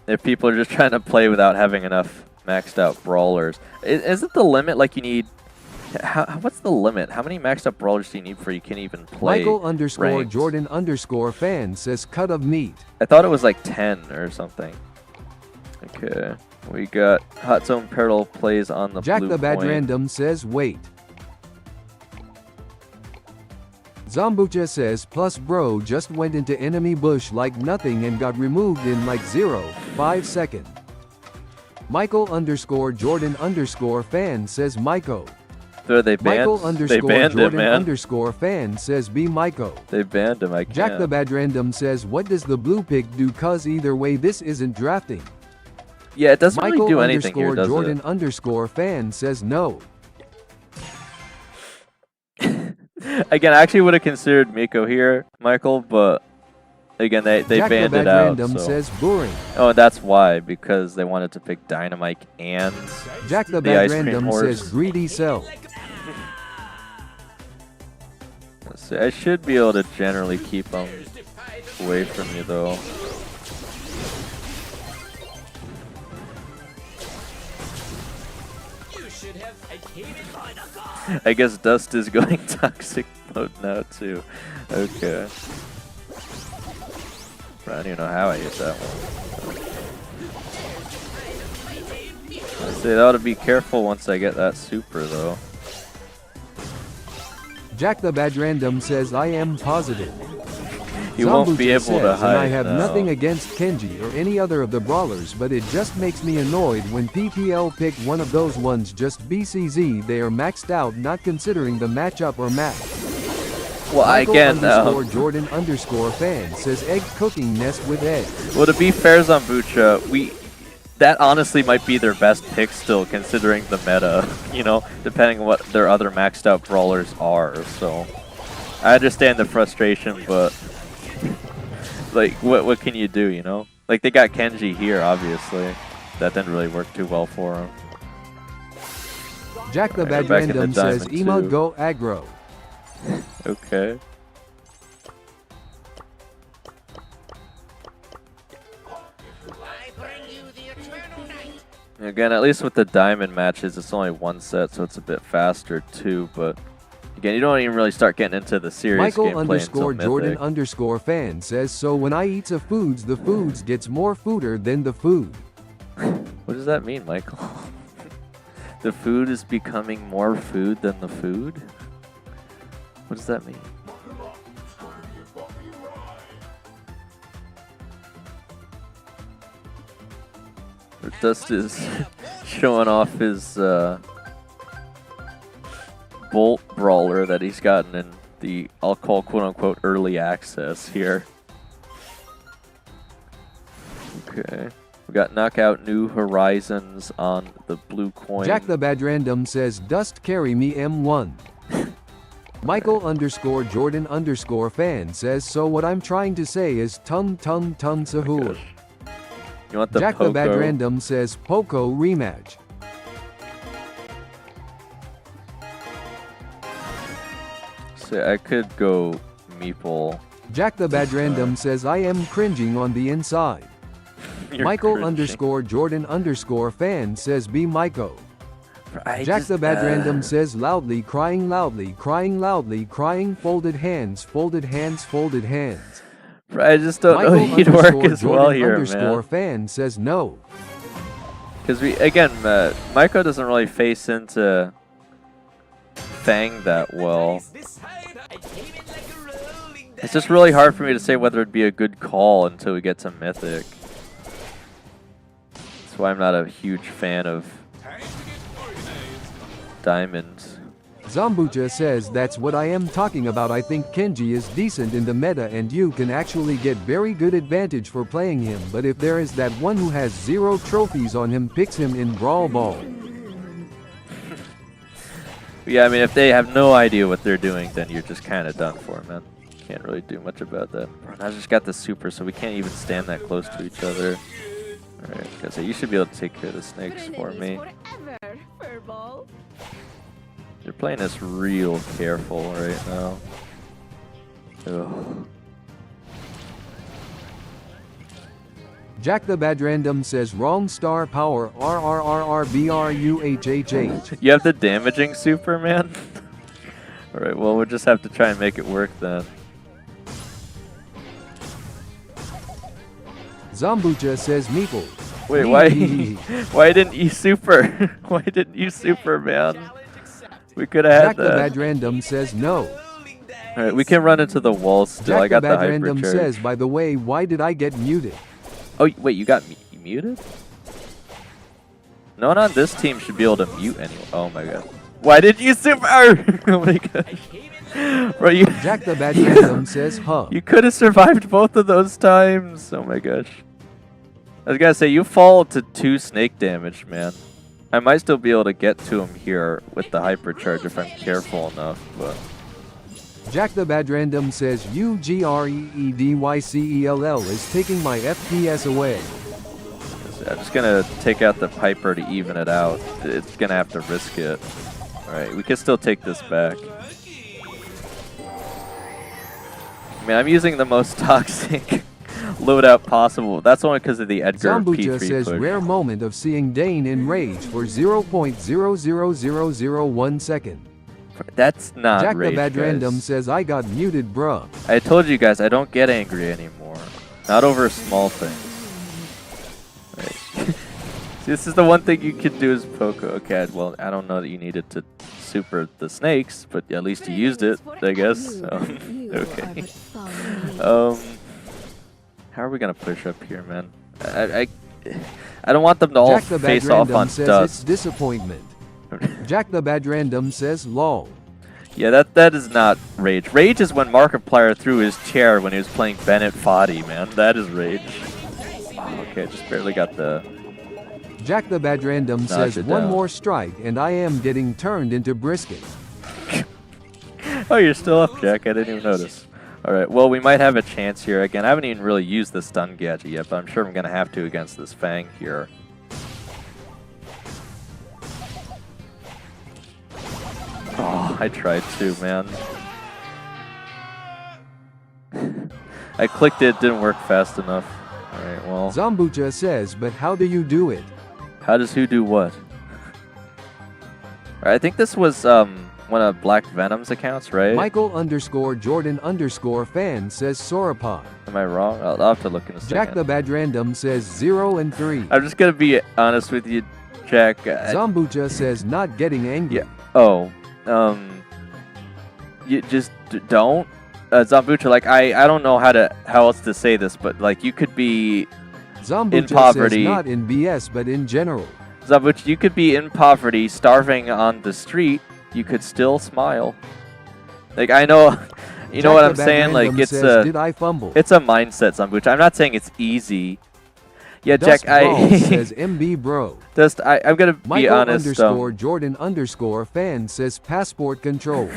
If people are just trying to play without having enough maxed out brawlers. Isn't the limit like you need... what's the limit? How many maxed out brawlers do you need before you can even play ranked? Michael_Jordan_fan says cut of meat. I thought it was like 10 or something. Okay. We got Hot Zone Peril plays on the Jack blue the Bad point. Random says wait. Zambucha says plus bro just went into enemy bush like nothing and got removed in like 0.5 seconds. Michael_Jordan_fan says Myco. So they banned him, man. Michael_Jordan_fan says be Myco. They banned him, I can't. Jack the Bad Random says what does the blue pick do cause either way this isn't drafting. Yeah, it doesn't Michael really do anything here, underscore does Jordan underscore fan says no. it? Again, I actually would have considered Miko here, Michael, but again, they Jack the banned Bad it out. Random So. says boring. Oh, that's why, because they wanted to pick Dynamite and Jack the the Bad ice cream Random horse. says greedy cell. Let's see, I should be able to generally keep them away from you, though. I guess Dust is going toxic mode now, too. Okay. I don't even know how I hit that one. I say I ought to be careful once I get that super, though. Jack the Bad Random says I am positive. You won't be Zambucha able says, to hide and I have now. nothing against Kenji or any other of the brawlers, but it just makes me annoyed when PPL pick one of those ones just BCZ. They are maxed out, not considering the matchup or match. Well, Michael again, underscore Jordan underscore fan says egg cooking nest with eggs. well, to be fair, Zambucha, that honestly might be their best pick still, considering the meta. You know, depending on what their other maxed out brawlers are. So, I understand the frustration, but like, what can you do? You know, like they got Kenji here, obviously. That didn't really work too well for him. Jack the Alright, Bad we're back in the Random says diamond Ema too. go aggro. Okay. I bring you the eternal night. Again, at least with the diamond matches, it's only one set, so it's a bit faster too. But again, you don't even really start getting into the serious Michael gameplay underscore until Jordan Mythic. underscore fan says so when I eats a foods, the foods gets more fooder than the food. What does that mean, Michael? The food is becoming more food than the food? What does that mean? Dust is showing off his Bolt Brawler that he's gotten in the, I'll call quote-unquote, early access here. Okay. We got Knockout New Horizons on the blue coin. Jack the Bad Random says Dust carry me M1. Michael underscore Jordan underscore fan says so what I'm trying to say is tum tum tum sahur. Gosh. You want the Jack Poco? the Bad Random says Poco rematch. So I could go Meeple. Jack the Bad Random says I am cringing on the inside. You're Michael cringing. underscore Jordan underscore fan says be Michael. I Jack just- the Bad Random says loudly, crying loudly, crying loudly, crying folded hands, folded hands, folded hands. I just don't know Michael he'd work underscore as well Jordan here, underscore man. fan says no. Because Maiko doesn't really face into Fang that well. It's just really hard for me to say whether it'd be a good call until we get to Mythic. That's why I'm not a huge fan of Diamonds. Zambucha says that's what I am talking about. I think Kenji is decent in the meta and you can actually get very good advantage for playing him, but if there is that one who has 0 trophies on him picks him in Brawl Ball. Yeah, I mean, if they have no idea what they're doing, then you're just kind of done for, man. Can't really do much about that. I just got the super, so we can't even stand that close to each other. Alright, so you should be able to take care of the snakes for me. You're playing this real careful right now. Ugh. Jack the Bad Random says wrong star power RRRRBRUHHH. You have the damaging Superman? Alright, well, we'll just have to try and make it work then. Zambucha says Meeple. Wait, why didn't you super? Why didn't you super, man? We could have Jack had the that. Bad Random says no. Alright, we can run into the wall still. Jack I got the the Bad Random hypercharge. says, by the way, why did I get muted? Oh, wait, you got muted? No one on this team should be able to mute anyone. Oh my god. Why did you super? Oh my gosh. Bro, you, Jack the Bad Random says, huh. you could have survived both of those times. Oh my gosh. I was gonna say, you fall to 2 snake damage, man. I might still be able to get to him here with the hypercharge if I'm careful enough, but... Jack the Bad Random says UGREEDYCELL is taking my FPS away. I'm just gonna take out the Piper to even it out. It's gonna have to risk it. Alright, we can still take this back. I mean, I'm using the most toxic loadout possible. That's only because of the Edgar Zambucha P3 says push. rare moment of seeing Dane in rage for 0.00001 second. That's not Jack rage, the Bad guys. Random says I got muted, bruh. I told you guys I don't get angry anymore. Not over small things. Right. See, this is the one thing you can do as Poco. Okay, well, I don't know that you needed to super the snakes, but at least you used it, I guess. Okay. How are we gonna push up here, man? I don't want them to all Jack the Bad face off Random on says dust. it's disappointment. Jack the Bad Random says lol. Yeah, that is not rage. Rage is when Markiplier threw his chair when he was playing Bennett Foddy, man. That is rage. Oh, okay, just barely got the... Jack the Bad Random says it one down. more strike and I am getting turned into brisket. Oh, you're still up, Jack. I didn't even notice. Alright, well, we might have a chance here. Again, I haven't even really used the stun gadget yet, but I'm sure I'm going to have to against this Fang here. Oh, I tried to, man. I clicked it, didn't work fast enough. Alright, well. Zambucha says, but how do you do it? How does who do what? Alright, I think this was one of Black Venom's accounts, right? Michael_Jordan_fan says Sauropod. Am I wrong? I'll have to look in a second. Jack the Bad Random says 0 and 3. I'm just gonna be honest with you, Jack. Zambucha says not getting angry. Yeah. Oh. You just don't. Zambucha, like I don't know how else to say this, but like you could be Zambucha in poverty. says not in BS but in general. Zambucha, you could be in poverty, starving on the street. You could still smile. Like I know, you know what I'm saying. Like it's says, did I fumble? It's a mindset, Zambucha. I'm not saying it's easy. Yeah, Dust Jack. says MB bro. Just I'm gonna be honest. Michael_Jordan_fan says passport control.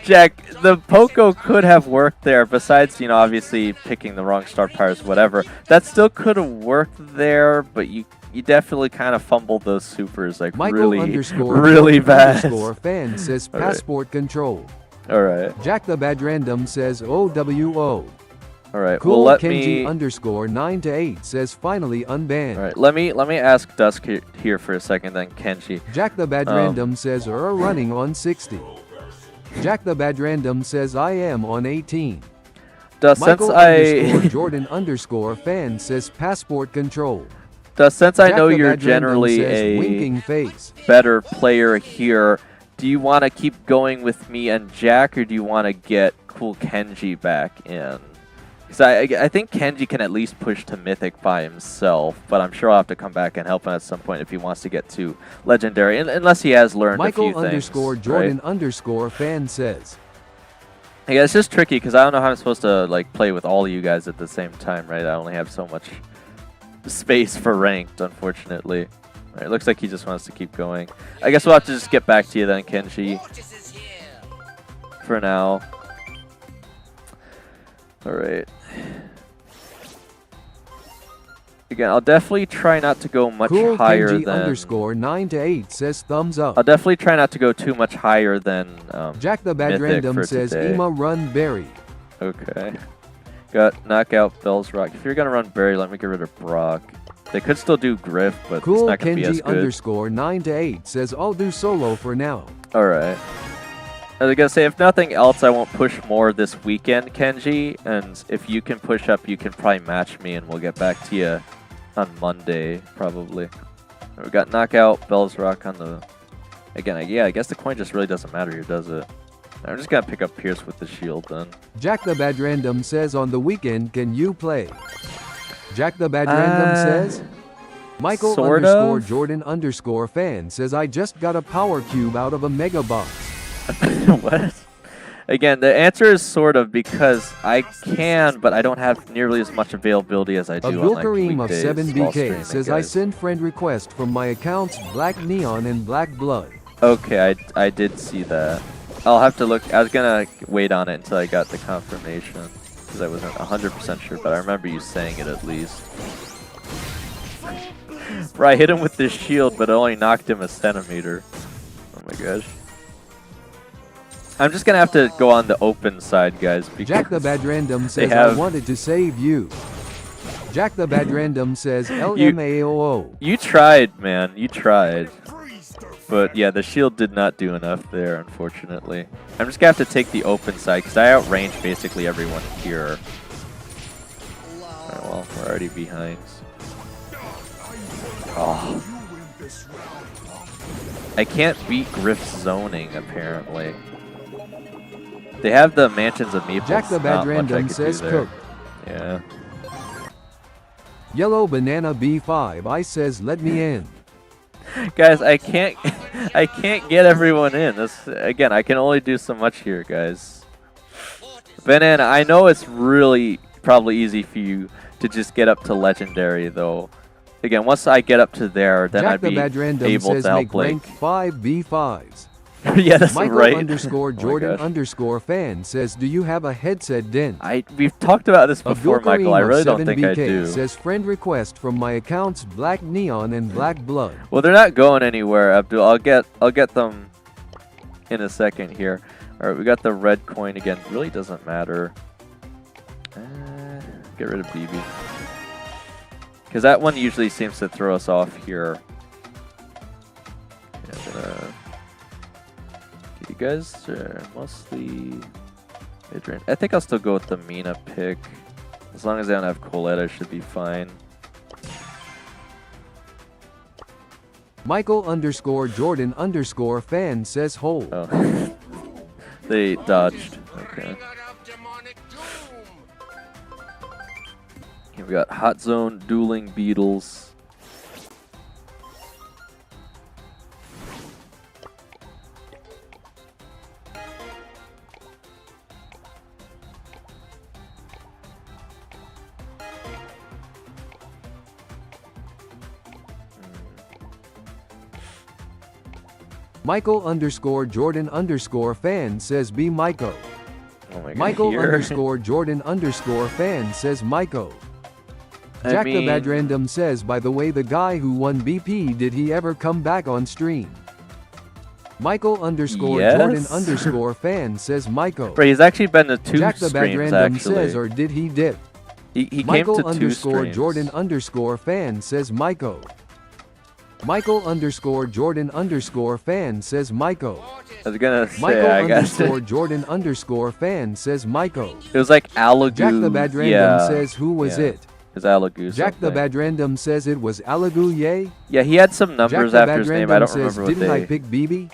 Jack, the Poco could have worked there. Besides, you know, obviously picking the wrong star powers, whatever. That still could have worked there, but you definitely kind of fumbled those supers like really bad. Fan says passport control. All right. Jack the Bad Random says OWO. All right. Cool well, let Kenji me _9 to 8 says finally unbanned. All right. Let me ask Dusk here for a second, then Kenji. Jack the Bad Random says running on 60. Jack the Bad Random says I am on 18. Michael_Jordan_fan says passport control. Since I Jack know the you're Bad Random generally says, a winking face. better player here, do you want to keep going with me and Jack, or do you want to get Cool Kenji back in? Because I think Kenji can at least push to Mythic by himself, but I'm sure I'll have to come back and help him at some point if he wants to get to Legendary, unless he has learned a few things. Michael_Jordan_fan says. Yeah, it's just tricky because I don't know how I'm supposed to like play with all of you guys at the same time, right? I only have so much space for ranked, unfortunately. All right, looks like he just wants to keep going. I guess we'll have to just get back to you then, Kenji, for now. All right. Again, I'll definitely try not to go much Cool higher Kenji than... _9 to 8 says thumbs up. I'll definitely try not to go too much higher than Jack the Bad Mythic Random for says today. Ema run berry. Okay. Got knockout Bell's Rock. If you're gonna run Barry, let me get rid of Brock. They could still do Griff, but it's Cool not gonna be as Kenji good. _9 to 8 says I'll do solo for now. Alright. I was gonna say, if nothing else, I won't push more this weekend, Kenji. And if you can push up, you can probably match me, and we'll get back to you on Monday, probably. We got knockout Bell's Rock on the... Again, yeah, I guess the coin just really doesn't matter here, does it? I'm just gonna pick up Pierce with the shield then. Jack the Bad Random says on the weekend, can you play? Jack the Bad Random says. Michael_Jordan_fan says I just got a power cube out of a mega box. What? Again, the answer is sort of because I can, but I don't have nearly as much availability as I do on like Abdulkareem of weekdays 7BK while streaming, says I guys. send friend request from my accounts Black Neon and Black Blood. Okay, I did see that. I'll have to look. I was gonna wait on it until I got the confirmation because I wasn't 100% sure, but I remember you saying it at least. Bro, I hit him with this shield, but it only knocked him a centimeter. Oh my gosh. I'm just gonna have to go on the open side, guys. Jack the Bad Random says have- I wanted to save you. Jack the Bad Random says LMAOO. You tried, man. You tried. Freeze the But yeah, the shield did not do enough there, unfortunately. I'm just gonna have to take the open side because I outrange basically everyone here. Alright, well, we're already behind. Oh. You win this round. I can't beat Griff's zoning, apparently. They have the Mansions of Meeples. Jack the Bad Not much I Random could says do there. cook. Yeah. Yellow Banana B5 I says let me in. Guys, I can't get everyone in. This again, I can only do so much here, guys. Banana, I know it's really probably easy for you to just get up to legendary though. Again, once I get up to there, then Jack I'd the be Bad Random able says to help make Link. rank 5 B5s. Yeah, that's Michael right. underscore Oh my Jordan gosh. underscore fan says do you have a headset dent? We've talked about this before, Michael. I really don't think I 7BK do. says friend request from my accounts Black Neon and Black Blood. Well, they're not going anywhere, Abdul. I'll get them in a second here. All right, we got the red coin again. Really doesn't matter. Get rid of BB because that one usually seems to throw us off here. Yeah, I'm gonna. You guys are mostly mid-range. I think I'll still go with the Mina pick. As long as I don't have Colette, I should be fine. Michael underscore Jordan underscore fan says hold. Oh. They dodged. Okay. Bringer of demonic doom. Okay, we got Hot Zone, Dueling Beetles. Michael underscore Jordan underscore fan says be Myco. Oh my god. Michael here. underscore Jordan underscore fan says Myco. I Jack the mean, Bad Random says by the way the guy who won BP did he ever come back on stream? Michael underscore Jordan Yes. underscore fan says Myco. Bro, he's actually been to two Jack the Bad streams Random actually. says or did he dip? He came Michael to two underscore streams. Jordan underscore fan says Myco. Michael underscore Jordan underscore fan says Myco. I was gonna say, Michael I guess underscore Jordan underscore fan says Myco. it was like Alagoo. Jack the Bad Random yeah. says who was yeah. it? It was Alagoo. Jack the something. Bad Random says it was Alagoo yay? Yeah, he had some Jack numbers the after Bad his name. Random I don't says remember what didn't they. I pick BB?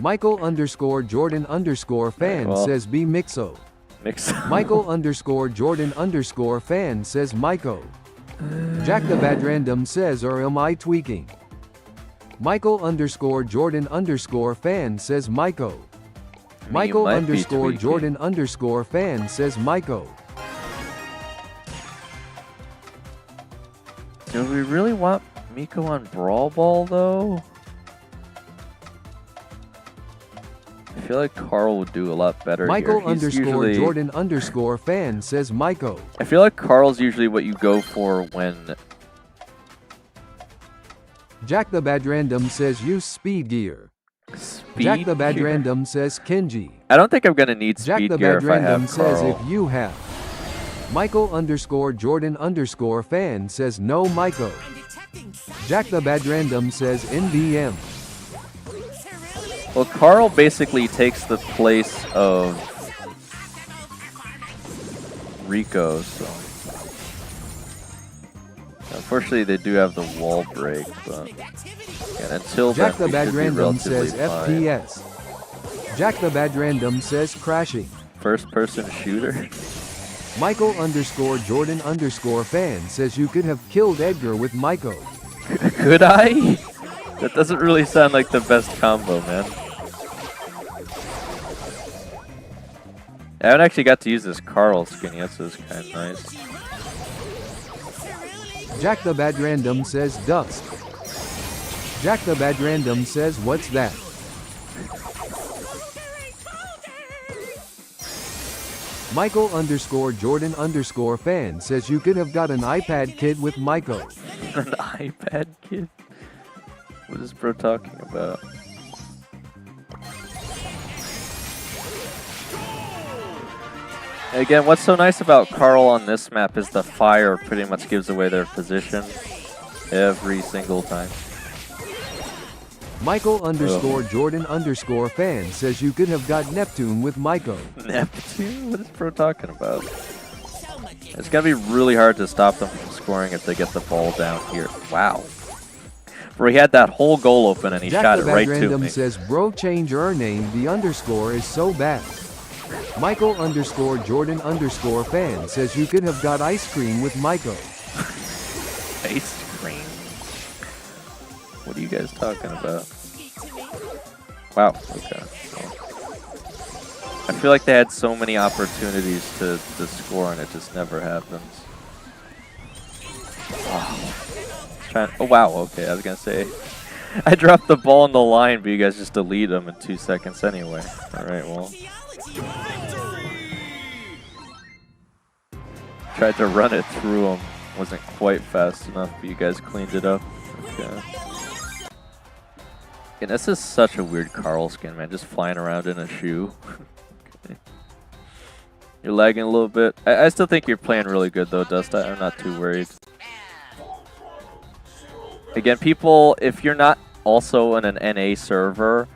Michael underscore Jordan underscore fan well. says be Mixo. Mix. Michael underscore Jordan underscore fan says Myco. Jack the Bad Random says or am I tweaking? Michael underscore Jordan underscore fan says Myco. you Michael might be underscore tweaking. Jordan underscore fan says Myco. Do we really want Miko on Brawl Ball though? I feel like Carl would do a lot better Michael here. He's underscore usually, Jordan underscore fan says Myco. I feel like Carl's usually what you go for when. Jack the Bad Random says use speed gear. Speed Jack the Bad gear. Random says Kenji. I don't think I'm gonna need Jack speed the gear Bad if I Random have says Carl. if you have. Michael underscore Jordan underscore fan says no Myco. I'm detecting Jack the Bad Random says NDM. Well, Carl basically takes the place of Rico, so. Unfortunately, they do have the wall break, but and until Jack the then, we Bad should be Random relatively says fine. FPS. Jack the Bad Random says crashing. First-person shooter. Michael underscore Jordan underscore fan says you could have killed Edgar with Myco. Could I? That doesn't really sound like the best combo, man. I haven't actually got to use this Carl skin yet, so it's kind of nice. Jack the Bad Random says dust. Jack the Bad Random says what's that? Michael_Jordan_fan says you could have got an iPad kid with Michael. An iPad kid? What is bro talking about? Again, what's so nice about Carl on this map is the fire pretty much gives away their position every single time. Michael_Jordan_fan says you could have got Neptune with Michael. Neptune? What is bro talking about? It's gotta be really hard to stop them from scoring if they get the ball down here. Wow. Bro, he had that whole goal open and he Jack shot the it Bad right to Random me. says bro change your name, the underscore is so bad. Michael_Jordan_fan says you could have got ice cream with Michael. Ice cream? What are you guys talking about? Wow, okay. Well, I feel like they had so many opportunities to score and it just never happens. Oh wow, okay, I was gonna say I dropped the ball on the line, but you guys just delete them in 2 seconds anyway. Alright, well. Tried to run it through him. Wasn't quite fast enough, but you guys cleaned it up. Okay. And this is such a weird Carl skin, man. Just flying around in a shoe. Okay. You're lagging a little bit. I still think you're playing really good though, Dust. I'm not too worried. Again, people, if you're not also in an NA server,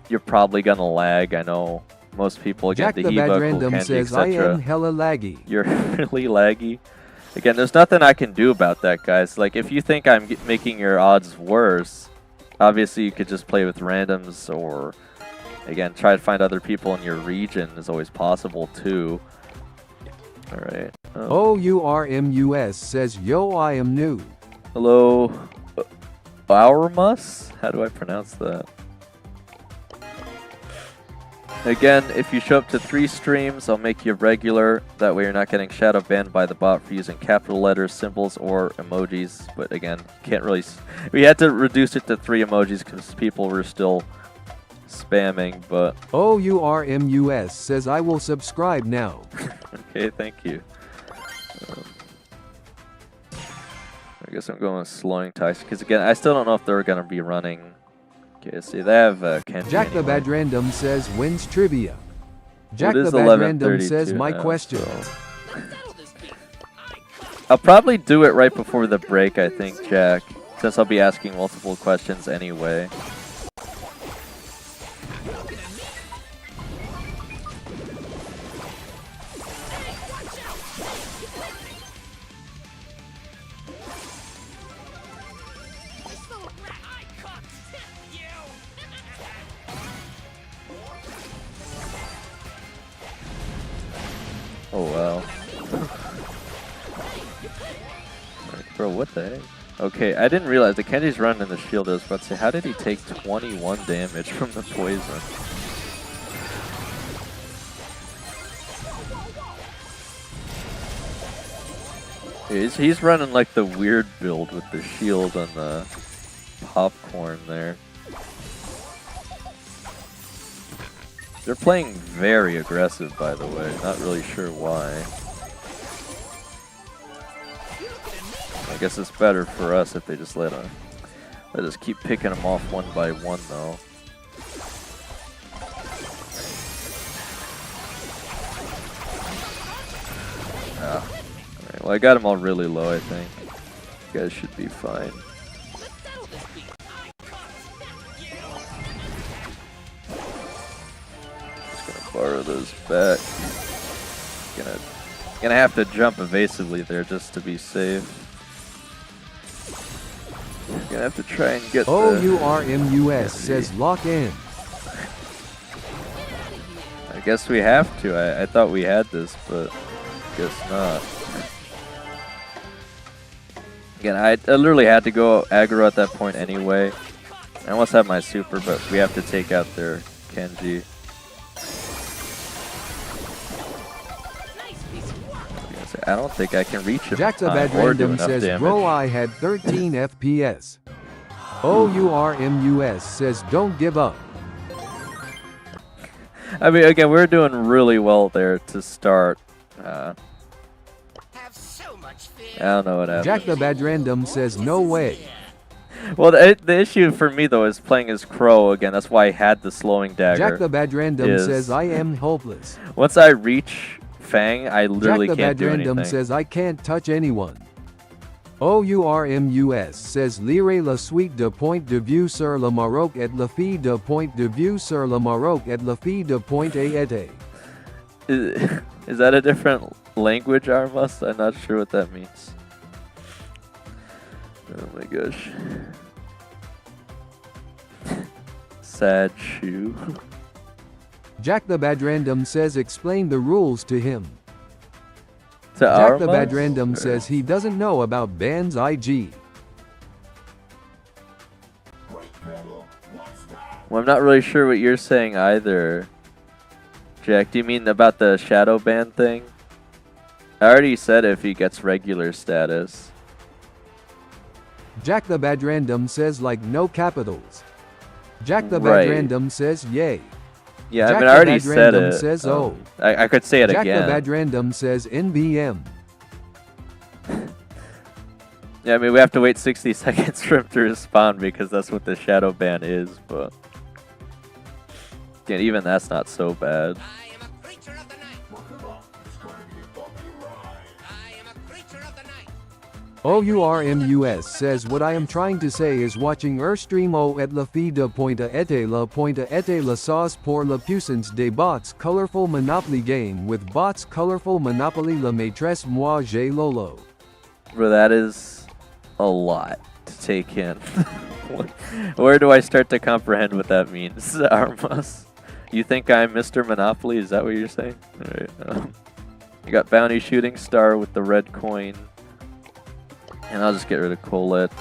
you're probably gonna lag. I know most people, again, Jack the the Bad Heva, Random Kenji, says I etc. am hella laggy. You're really laggy. Again, there's nothing I can do about that, guys. Like, if you think I'm making your odds worse, obviously you could just play with randoms or, again, try to find other people in your region is always possible, too. Alright. OURMUS says yo I am new. Hello. Bowermus? How do I pronounce that? Again, if you show up to 3 streams, I'll make you regular. That way you're not getting shadow banned by the bot for using capital letters, symbols, or emojis. But again, can't really... We had to reduce it to 3 emojis because people were still spamming, but... OURMUS says I will subscribe now. Okay, thank you. I guess I'm going with slowing ties because again, I still don't know if they're going to be running... Okay, see, they have Kenji Jack the anyway. Bad Random says wins trivia. Jack Well, it the is Bad Random 11:32 says my now, question. so- I'll probably do it right before the break, I think, Jack, since I'll be asking multiple questions anyway. Oh wow. Bro, what the heck? Okay, I didn't realize the Kenji's running the shield. I was about to say, how did he take 21 damage from the poison? He's running like the weird build with the shield and the popcorn there. They're playing very aggressive, by the way. Not really sure why. I guess it's better for us if they just let us keep picking them off one by one, though. Alright, well, I got them all really low, I think. You guys should be fine. Borrow those back. Gonna have to jump evasively there just to be safe. Gonna have to try and get OURMUS says lock in. I guess we have to. I thought we had this, but guess not. Again, I literally had to go aggro at that point anyway. I almost have my super, but we have to take out their Kenji. I don't think I can reach him. Jack the in Bad time or do Random enough says, damage. bro, I had 13 FPS. OURMUS says, don't give up. I mean, again, we're doing really well there to start. Have so much I fear. don't know what happened. Jack the Bad Random says, no way. Well, the issue for me, though, is playing as Crow again. That's why I had the slowing dagger. Jack the Bad Random is- says, I am hopeless. Once I reach Fang, I literally Jack the can't Bad do Random anything. says, I can't touch anyone. OURMUS says, lire la suite de point de vue sur le Maroc et la fille de point de vue sur le Maroc et la fille de point et. Is that a different language, Armus? I'm not sure what that means. Oh my gosh. Sad shoe. Jack the Bad Random says, explain the rules to him. To Jack the Armus? Bad Random Or- says he doesn't know about Ban's IG. Well, I'm not really sure what you're saying either. Jack, do you mean about the shadow ban thing? I already said if he gets regular status. Jack the Bad Random says like no capitals. Jack the Right. Bad Random says yay. Yeah, Jack I mean, the I already Bad said Random it. says oh. I could say it Jack again. the Bad Random says NBM. Yeah, I mean, we have to wait 60 seconds for him to respond because that's what the shadow ban is, but... Yeah, even that's not so bad. I am a creature of the night. I am a creature of the night. OURMUS says what I am trying to say is watching stream et la fille de pointe et la sauce pour la puissance des bots colorful Monopoly game with bots colorful Monopoly la maîtresse moi j'ai Lolo. Bro, that is a lot to take in. Where do I start to comprehend what that means, Armas? You think I'm Mr. Monopoly? Is that what you're saying? Alright. You got Bounty Shooting Star with the red coin. And I'll just get rid of Colette.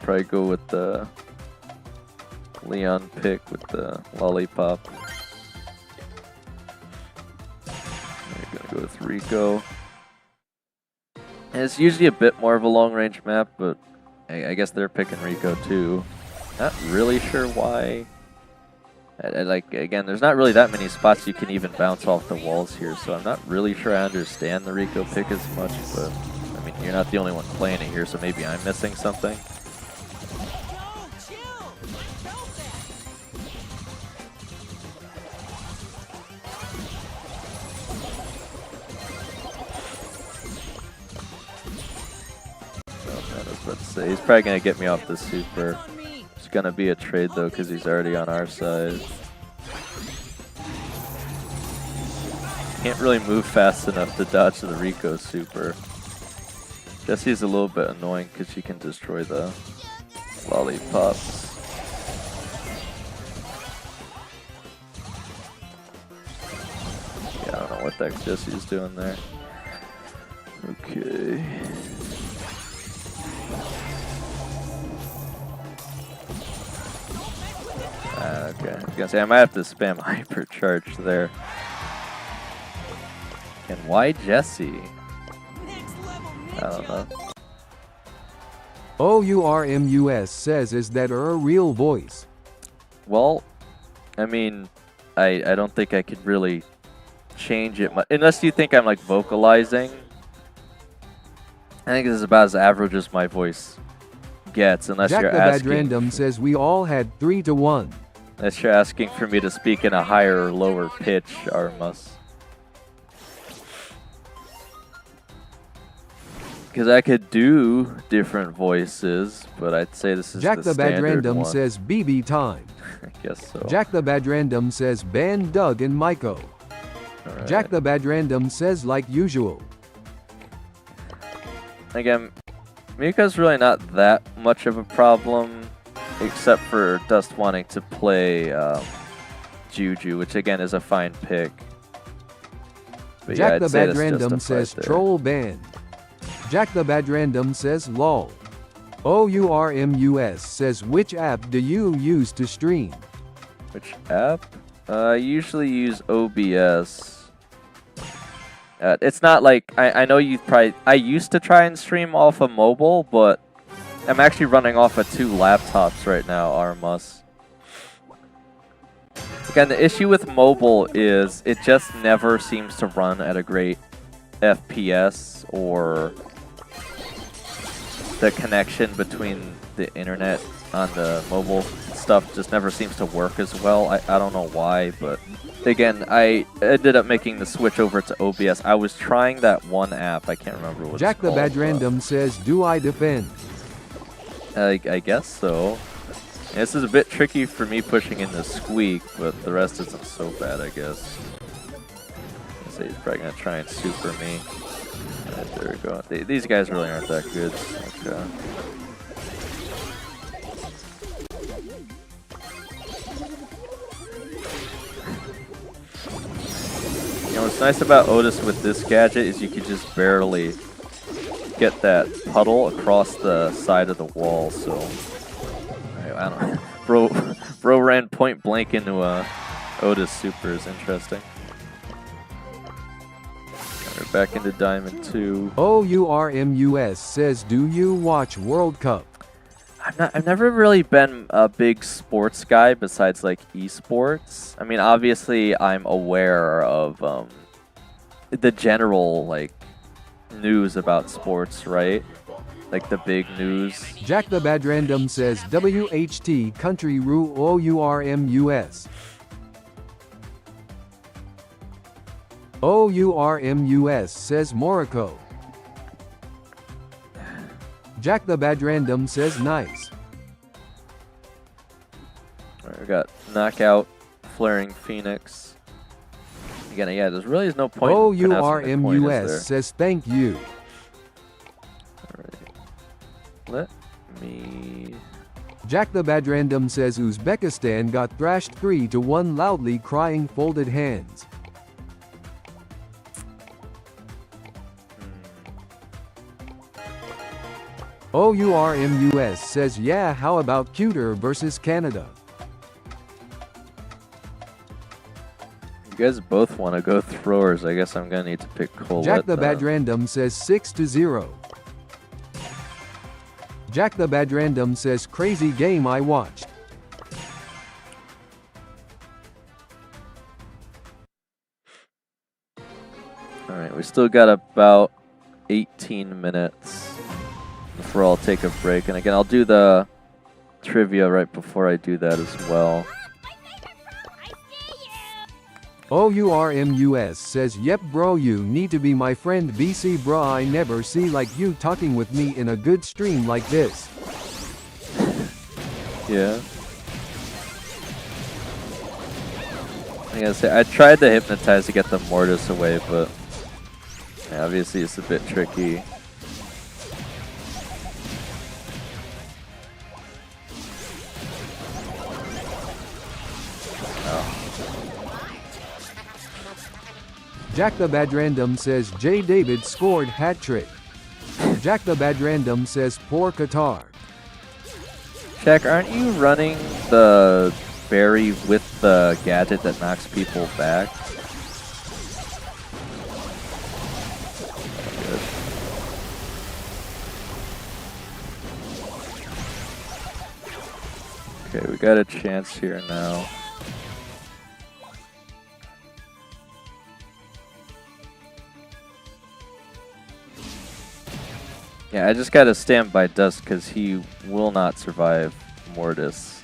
Probably go with the Leon pick with the Lollipop. I'm gonna go with Rico. And it's usually a bit more of a long range map, but I guess they're picking Rico too. Not really sure why. Like, again, there's not really that many spots you can even bounce off the walls here, so I'm not really sure I understand the Rico pick as much, but I mean, you're not the only one playing it here, so maybe I'm missing something. Joe, chill. I felt that. Oh, man, I was about to say, he's probably going to get me off the super. On me. It's going to be a trade, though, because he's already on our side. Can't really move fast enough to dodge the Rico super. Jessie's a little bit annoying because she can destroy the lollipops. Yeah, I don't know what the heck Jessie's doing there. Okay. Okay, I was gonna say I might have to spam hypercharge there. And why Jessie? Next level I don't know. ninja. OURMUS says is that her real voice? Well, I mean, I don't think I could really change it much. Unless you think I'm like vocalizing. I think this is about as average as my voice gets, unless Jack you're the Bad asking. Random says we all had 3-1. Unless you're asking for me to speak in a higher or lower pitch, Armus. Because I could do different voices, but I'd say this is Jack the the Bad standard Random one. says BB time. I guess so. Jack the Bad Random says ban Doug and Myko. Alright. Jack the Bad Random says like usual. Again, Mika's really not that much of a problem, except for Dust wanting to play Juju, which again is a fine pick. But yeah, Jack I'd the say Bad that's Random justified says there. troll ban. Jack the Bad Random says lol. OURMUS says which app do you use to stream? Which app? I usually use OBS. It's not like I know you probably. I used to try and stream off a mobile, but I'm actually running off of 2 laptops right now. Armus. Again, the issue with mobile is it just never seems to run at a great FPS, or the connection between the internet on the mobile stuff just never seems to work as well. I don't know why, but again, I ended up making the switch over to OBS. I was trying that one app. I can't remember what Jack it's the called. Bad Random says, do I defend? I guess so. This is a bit tricky for me pushing in the squeak, but the rest isn't so bad, I guess. So he's probably going to try and super me. Right, there we go. These guys really aren't that good. Okay. You know, what's nice about Otis with this gadget is you can just barely get that puddle across the side of the wall, so... I don't know. Bro ran point blank into a Otis super is interesting. We're back into Diamond 2. OURMUS says, do you watch World Cup? I've never really been a big sports guy besides like esports. I mean, obviously I'm aware of the general like news about sports, right? Like the big news. Jack the Bad Random says, WHT country rule OURMUS. OURMUS says Morocco. Jack the Bad Random says nice. Alright, we got Knockout, Flaring Phoenix. Again, yeah, there's really no point. OURMUS says thank you. Let me... Jack the Bad Random says Uzbekistan got thrashed 3-1 loudly crying folded hands. OURMUS says yeah, how about Cuter versus Canada? You guys both want to go throwers. I guess I'm going to need to pick Colette. Jack the Bad Random says 6-0. Jack the Bad Random says crazy game I watched. Alright, we still got about 18 minutes before I'll take a break. And again, I'll do the trivia right before I do that as well. OURMUS says yep bro, you need to be my friend BC bro, I never see like you talking with me in a good stream like this. Yeah. I gotta say, I tried to hypnotize to get the Mortis away, but yeah, obviously it's a bit tricky. Jack the Bad Random says J. David scored hat trick. Jack the Bad Random says poor Qatar. Jack, aren't you running the berry with the gadget that knocks people back? Okay, we got a chance here now. Yeah, I just gotta stand by Dusk because he will not survive Mortis.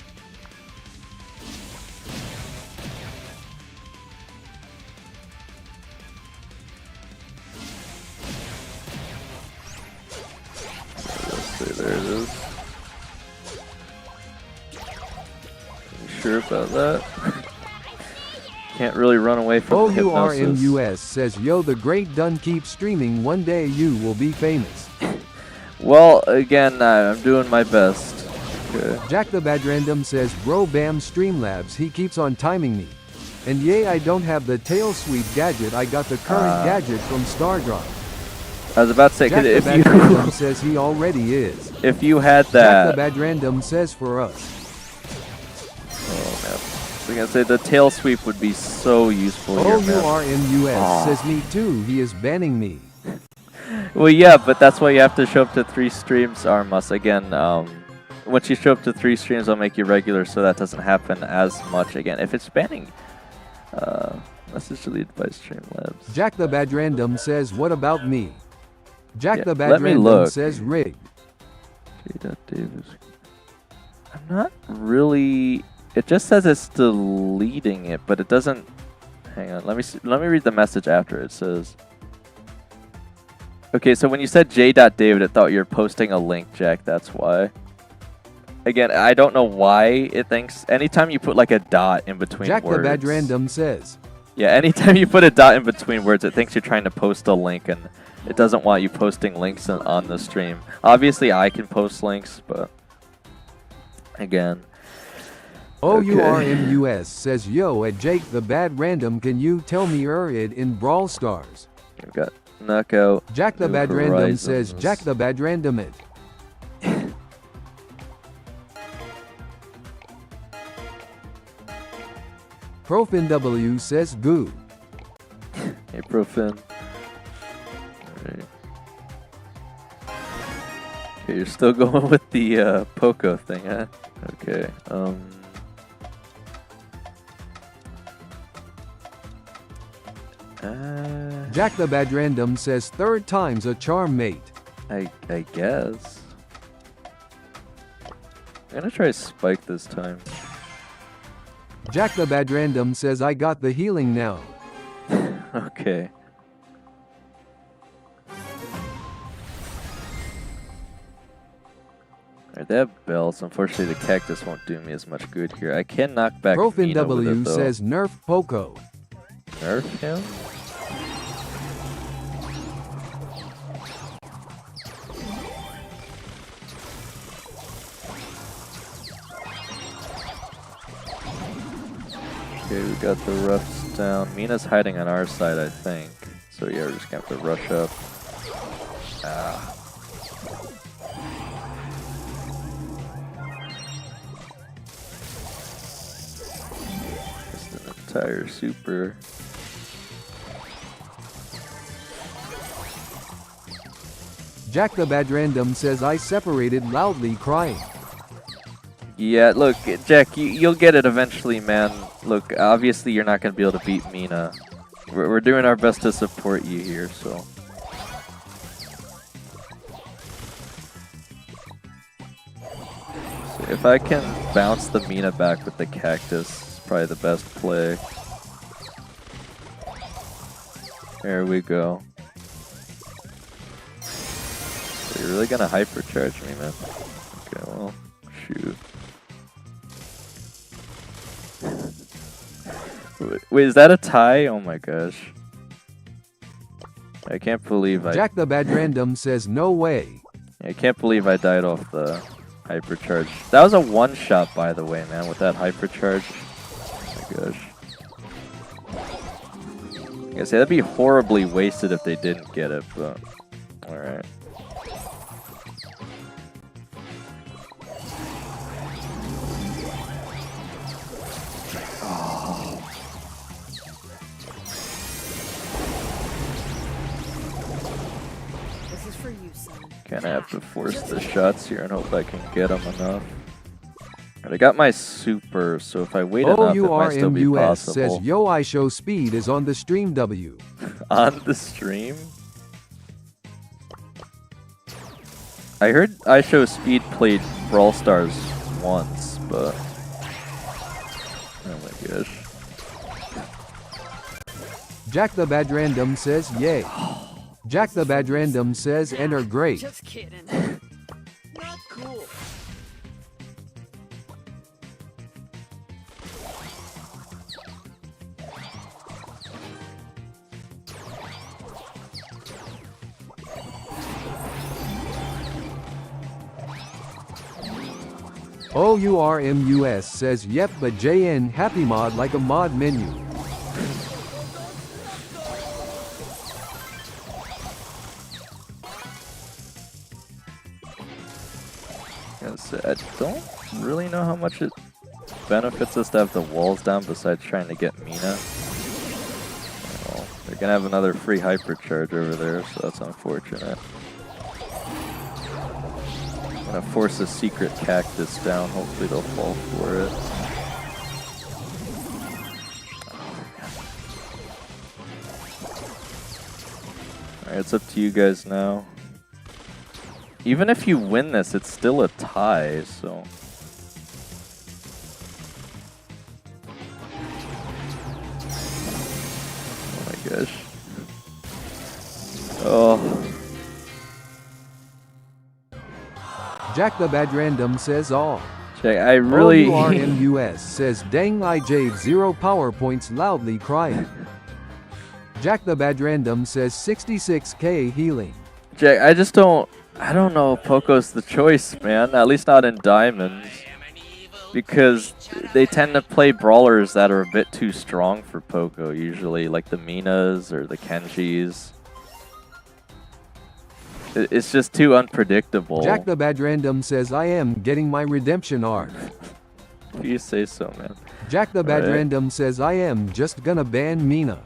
There it is. You sure about that? Can't really run away from the hypnosis. OURMUS says yo, the great Dun keep streaming, one day you will be famous. Well, again, I'm doing my best. Okay. Jack the Bad Random says bro bam Streamlabs, he keeps on timing me. And yay, I don't have the tail sweep gadget, I got the current gadget from Stardrop. I was about to say, Jack the if Bad you Random says he already is. if you had Jack that, the Bad Random says for us. oh man, was gonna say the tail sweep would be so useful here, man. OURMUS says me too, he is banning me. Well, yeah, but that's why you have to show up to 3 streams, Armus. Again, once you show up to 3 streams, I'll make you regular so that doesn't happen as much again. If it's banning, message deleted by Streamlabs. Jack the Bad Random says, what about me? Jack Yeah, the Bad let me Random look. says rigged. Davis. I'm not really. It just says it's deleting it, but it doesn't. Hang on, let me see. Let me read the message after. It says. Okay, so when you said J.David, it thought you were posting a link, Jack. That's why. Again, I don't know why it thinks. Anytime you put like a dot in between Jack words. the Bad Random says. Yeah, anytime you put a dot in between words, it thinks you're trying to post a link, and it doesn't want you posting links on the stream. Obviously, I can post links, but again. OURMUS says, yo, at Jake the Bad Random, can you tell me it in Brawl Stars? We've got Knockout. Jack the New Bad Random Horizons. says, Jack the Bad Random it. Profin W says, goo. Hey, Profin. Alright. Okay, you're still going with the Poco thing, huh? Okay. Jack the Bad Random says, third time's a charm mate. I guess. I'm gonna try Spike this time. Jack the Bad Random says, I got the healing now. Okay. Alright, they have bells. Unfortunately, the cactus won't do me as much good here. I can knock back Profin Mina with W it, though. says, nerf Poco. Nerf him? Okay, we got the roughs down. Mina's hiding on our side, I think. So yeah, we're just gonna have to rush up. Ah. Just an entire super. Jack the Bad Random says, I separated loudly crying. Yeah, look, Jack, you'll get it eventually, man. Look, obviously you're not going to be able to beat Mina. We're doing our best to support you here, so. So if I can bounce the Mina back with the cactus, it's probably the best play. There we go. So you're really going to hypercharge me, man. Okay, well, shoot. Wait, is that a tie? Oh my gosh. I can't believe Jack the Bad Random says, no way. I can't believe I died off the hypercharge. That was a one-shot, by the way, man, with that hypercharge. Oh my gosh. I guess that'd be horribly wasted if they didn't get it, but alright. Kinda have to force the shots here and hope I can get them enough. Alright, I got my super, so if I wait enough, it might still be OURMUS possible. says, yo, I show speed is on the stream W. On the stream? I heard I Show Speed played Brawl Stars once, but... Oh my gosh. Jack the Bad Random says, yay. Jack the Bad Random says, and are great. Just kidding. Not cool. OURMUS says, yep, but JN happy mod like a mod menu. I don't really know how much it benefits us to have the walls down besides trying to get Mina? Well, they're gonna have another free hypercharge over there, so that's unfortunate. I'm gonna force a secret cactus down. Hopefully they'll fall for it. Alright, it's up to you guys now. Even if you win this, it's still a tie, so... Oh my gosh. Oh. Jack the Bad Random says all. Check, I really... OURMUS says dang I Jave 0 PowerPoints loudly crying. Jack the Bad Random says 66k healing. Jack, I don't know if Poco's the choice, man. At least not in Diamonds. Because they tend to play brawlers that are a bit too strong for Poco, usually. Like the Minas or the Kenjis. It's just too unpredictable. Jack the Bad Random says I am getting my redemption arc. If you say so, man. Jack the Bad Random says I am just gonna ban Mina.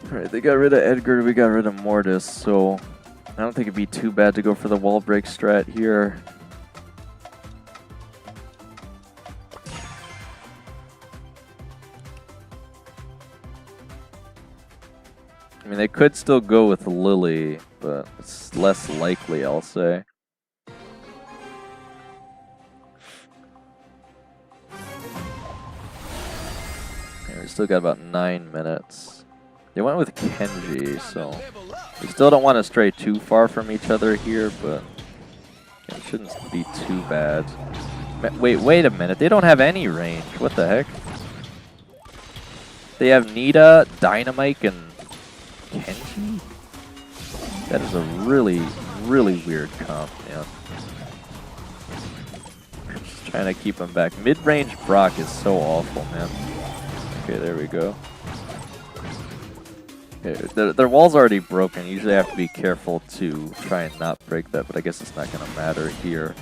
Alright, they got rid of Edgar, we got rid of Mortis, so I don't think it'd be too bad to go for the wall break strat here. I mean, they could still go with Lily, but it's less likely, I'll say. Okay, we still got about 9 minutes. They went with Kenji, so we still don't want to stray too far from each other here, but it shouldn't be too bad. Wait a minute. They don't have any range. What the heck? They have Nita, Dynamite, and Kenji? That is a really, really weird comp, man. Just trying to keep them back. Mid-range Brock is so awful, man. Okay, there we go. Okay, their wall's already broken. Usually I have to be careful to try and not break that, but I guess it's not going to matter here.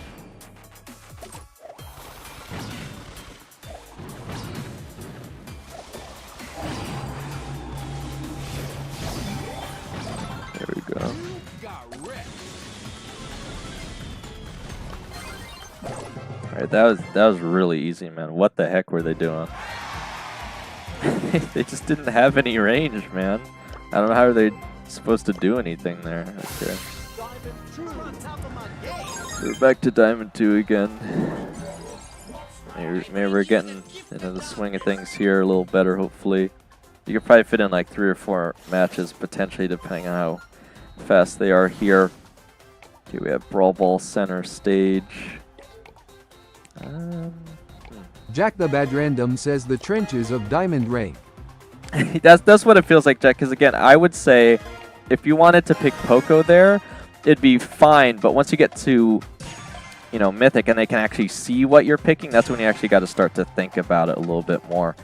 There we go. Alright, that was really easy, man. What the heck were they doing? They just didn't have any range, man. I don't know how they supposed to do anything there. Okay. So we're back to Diamond 2 again. Maybe we're getting into the swing of things here a little better, hopefully. You could probably fit in like 3 or 4 matches, potentially, depending on how fast they are here. Okay, we have Brawl Ball center stage. Jack the Bad Random says the trenches of Diamond Rank. That's what it feels like, Jack, because again, I would say if you wanted to pick Poco there, it'd be fine, but once you get to, you know, Mythic and they can actually see what you're picking, that's when you actually got to start to think about it a little bit more.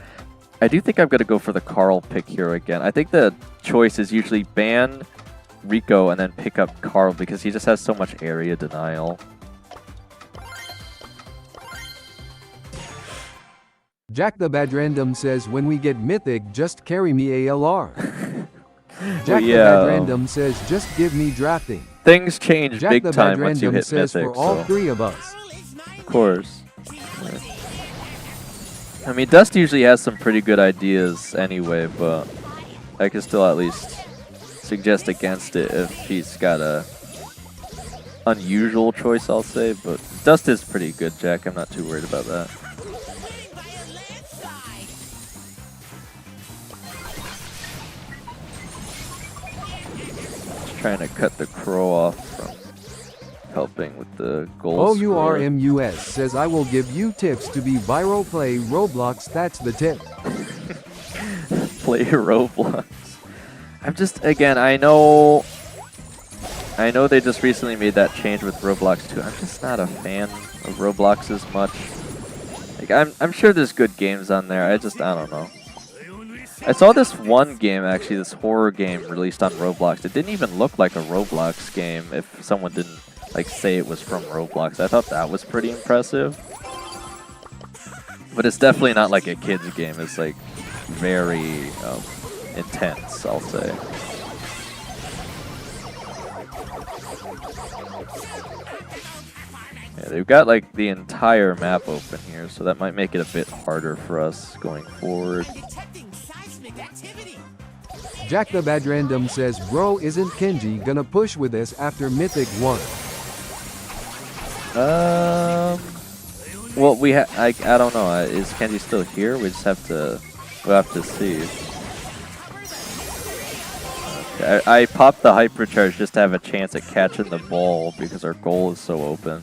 I do think I'm going to go for the Carl pick here again. I think the choice is usually ban Rico and then pick up Carl because he just has so much area denial. Jack the Bad Random says when we get Mythic, just carry me ALR. Jack the Bad Random says just give me drafting. Things change Jack big the time Bad once you Random hit says Mythic. for all So. 3 of us. Of course. I mean, Dust usually has some pretty good ideas anyway, but I can still at least suggest against it if he's got a unusual choice, I'll say. But Dust is pretty good, Jack. I'm not too worried about that. Trying to cut the crow off from helping with the goal score. OURMUS says I will give you tips to be viral play Roblox, that's the tip. Play Roblox. I'm just, again, I know they just recently made that change with Roblox too. I'm just not a fan of Roblox as much. Like I'm sure there's good games on there. I don't know. I saw this one game, actually, this horror game released on Roblox. It didn't even look like a Roblox game if someone didn't like say it was from Roblox. I thought that was pretty impressive. But it's definitely not like a kid's game. It's like very intense, I'll say. Yeah, they've got like the entire map open here, so that might make it a bit harder for us going forward. Jack the Bad Random says, bro, isn't Kenji gonna push with us after Mythic 1? Well, I don't know. Is Kenji still here? We'll have to see. Okay, I popped the hypercharge just to have a chance at catching the ball because our goal is so open.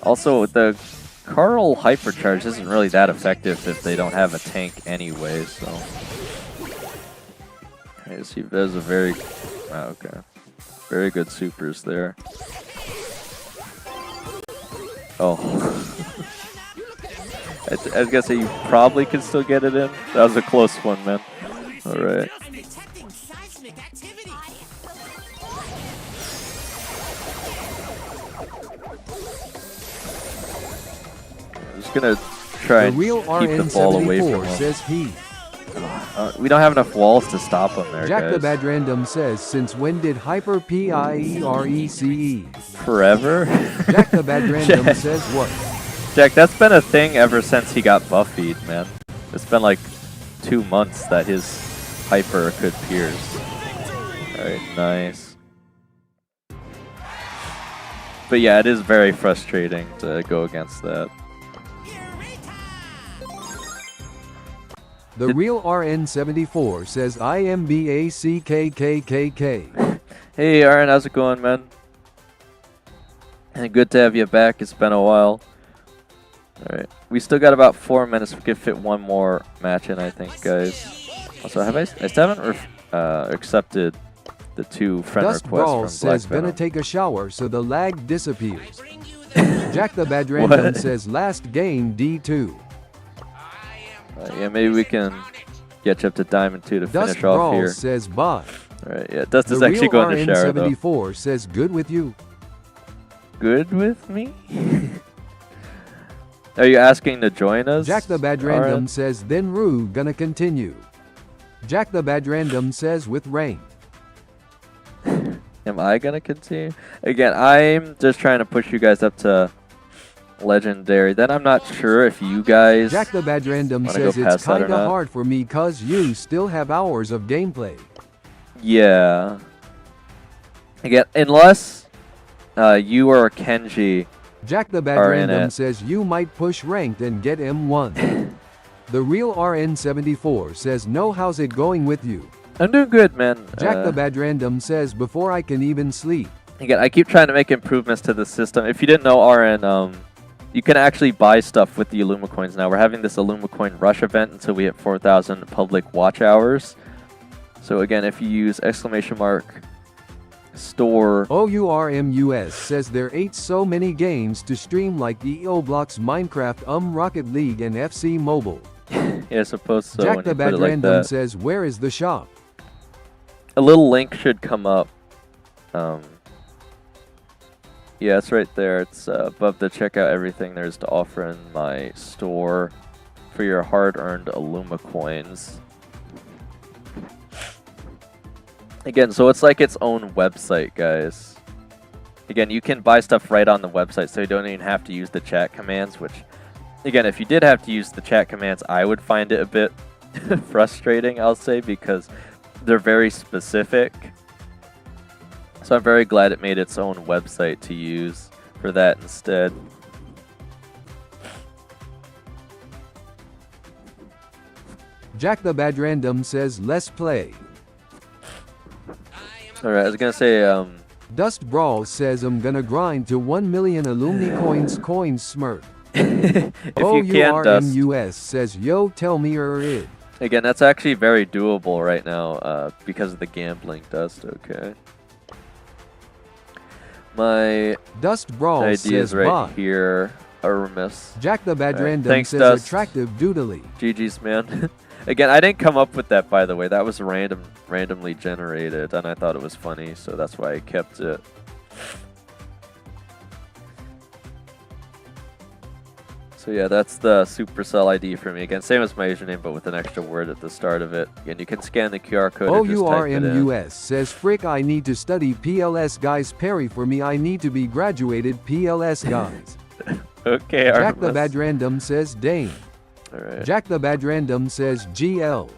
Also, the Carl hypercharge isn't really that effective if they don't have a tank anyway, so. Okay, see, there's a very good supers there. Oh. I was gonna say you probably can still get it in. That was a close one, man. Alright. I'm just gonna try and keep the ball away from him. Says he. We don't have enough walls to stop him there, Jack guys. the Bad Random says, since when did Hyper PIERECE? Forever? Jack the Bad Random says what? Jack, that's been a thing ever since he got buffied, man. It's been like 2 months that his hyper could pierce. Alright, nice. But yeah, it is very frustrating to go against that. The real RN74 says IMBACKKKK. Hey RN, how's it going, man? And good to have you back. It's been a while. Alright, we still got about 4 minutes. We could fit one more match in, I think, guys. Also, I still haven't accepted the 2 friend Dust requests Brawl from says Black gonna Venom. take a shower so the lag disappears. Jack the Bad Random What? says last game D2. Yeah, maybe we can get you up to Diamond 2 to Dust finish off Brawl here. says bye. Alright, yeah, Dust is The actually real going to shower, though. RN74 says good with you. Good with me? Are you asking to join us? Jack the Bad Random RN? says then Rue gonna continue. Jack the Bad Random says with rain. Am I gonna continue? Again, I'm just trying to push you guys up to Legendary. Then I'm not sure if you guys Jack the Bad Random wanna says go it's past that or kinda not. hard for me cause you still have hours of gameplay. Yeah. Again, unless you or Kenji Jack the Bad are in Random it. says you might push ranked and get M1. The real RN74 says no, how's it going with you? I'm doing good, man. Jack the Bad Random says before I can even sleep. Again, I keep trying to make improvements to the system. If you didn't know, RN, you can actually buy stuff with the Illuma coins now. We're having this Illuma coin rush event until we hit 4,000 public watch hours. So again, if you use !store. OURMUS says there ain't so many games to stream like EO Blocks, Minecraft, Rocket League and FC Mobile. Yeah, I suppose so. Jack when the you put Bad it like Random that. says where is the shop? A little link should come up. Yeah, it's right there. It's above the checkout everything there's to offer in my store for your hard-earned Illuma coins. Again, so it's like its own website, guys. Again, you can buy stuff right on the website, so you don't even have to use the chat commands, which, again, if you did have to use the chat commands, I would find it a bit frustrating, I'll say, because they're very specific. So I'm very glad it made its own website to use for that instead. Jack the Bad Random says let's play. Alright, I was gonna say, Dust Brawl says I'm gonna grind to 1 million Illumni coins smurf. if you can, Dust. OURMUS says yo tell me your id. Again, that's actually very doable right now because of the gambling, Dust. Okay. My Dust Brawl ID says is right bye. here. Armis. Jack the Bad Alright, Random thanks, says Dust. attractive doodly. GG's, man. Again, I didn't come up with that, by the way. That was randomly generated, and I thought it was funny, so that's why I kept it. So yeah, that's the Supercell ID for me. Again, same as my username, but with an extra word at the start of it. Again, you can scan the QR code and just type it in. OURMUS says, frick, I need to study PLS, guys. Parry for me, I need to be graduated PLS, guys. Okay, Jack the Artemis. Bad Random says, Dane. Alright. Jack the Bad Random says, GL.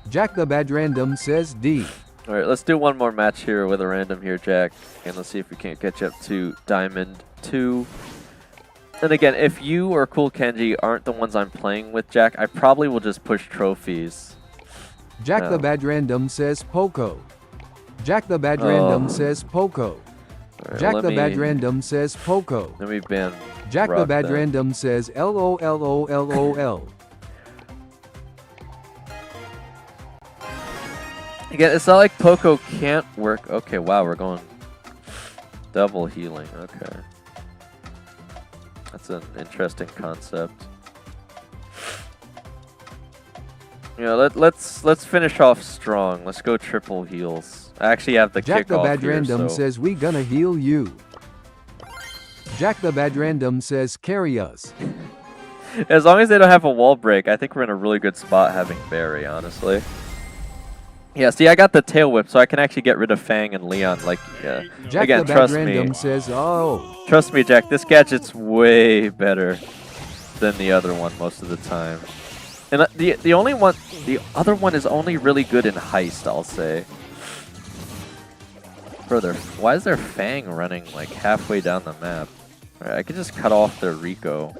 Jack the Bad Random says, D. Alright, let's do one more match here with a random here, Jack. And let's see if we can't catch up to Diamond 2. And again, if you or Cool Kenji aren't the ones I'm playing with, Jack, I probably will just push trophies. Jack the Bad Random says, Poco. Jack the Bad Random says, Poco. Right, Jack the Bad Random says, Poco. Let me ban Jack the Rock Bad then. Random says, LOLOLOL. Again, it's not like Poco can't work. Okay, wow, we're going double healing. Okay. That's an interesting concept. Yeah, let's finish off strong. Let's go triple heals. I actually have the Jack the kickoff Bad here, Random so says, we gonna heal you. Jack the Bad Random says, carry us. as long as they don't have a wall break, I think we're in a really good spot having Barry, honestly. Yeah, see, I got the tail whip, so I can actually get rid of Fang and Leon. Like, yeah. Jack Again, the Bad trust Random me. says, oh. Trust me, Jack. This gadget's way better than the other one most of the time. And the other one is only really good in heist, I'll say. Brother, why is there Fang running like halfway down the map? Alright, I could just cut off their Rico.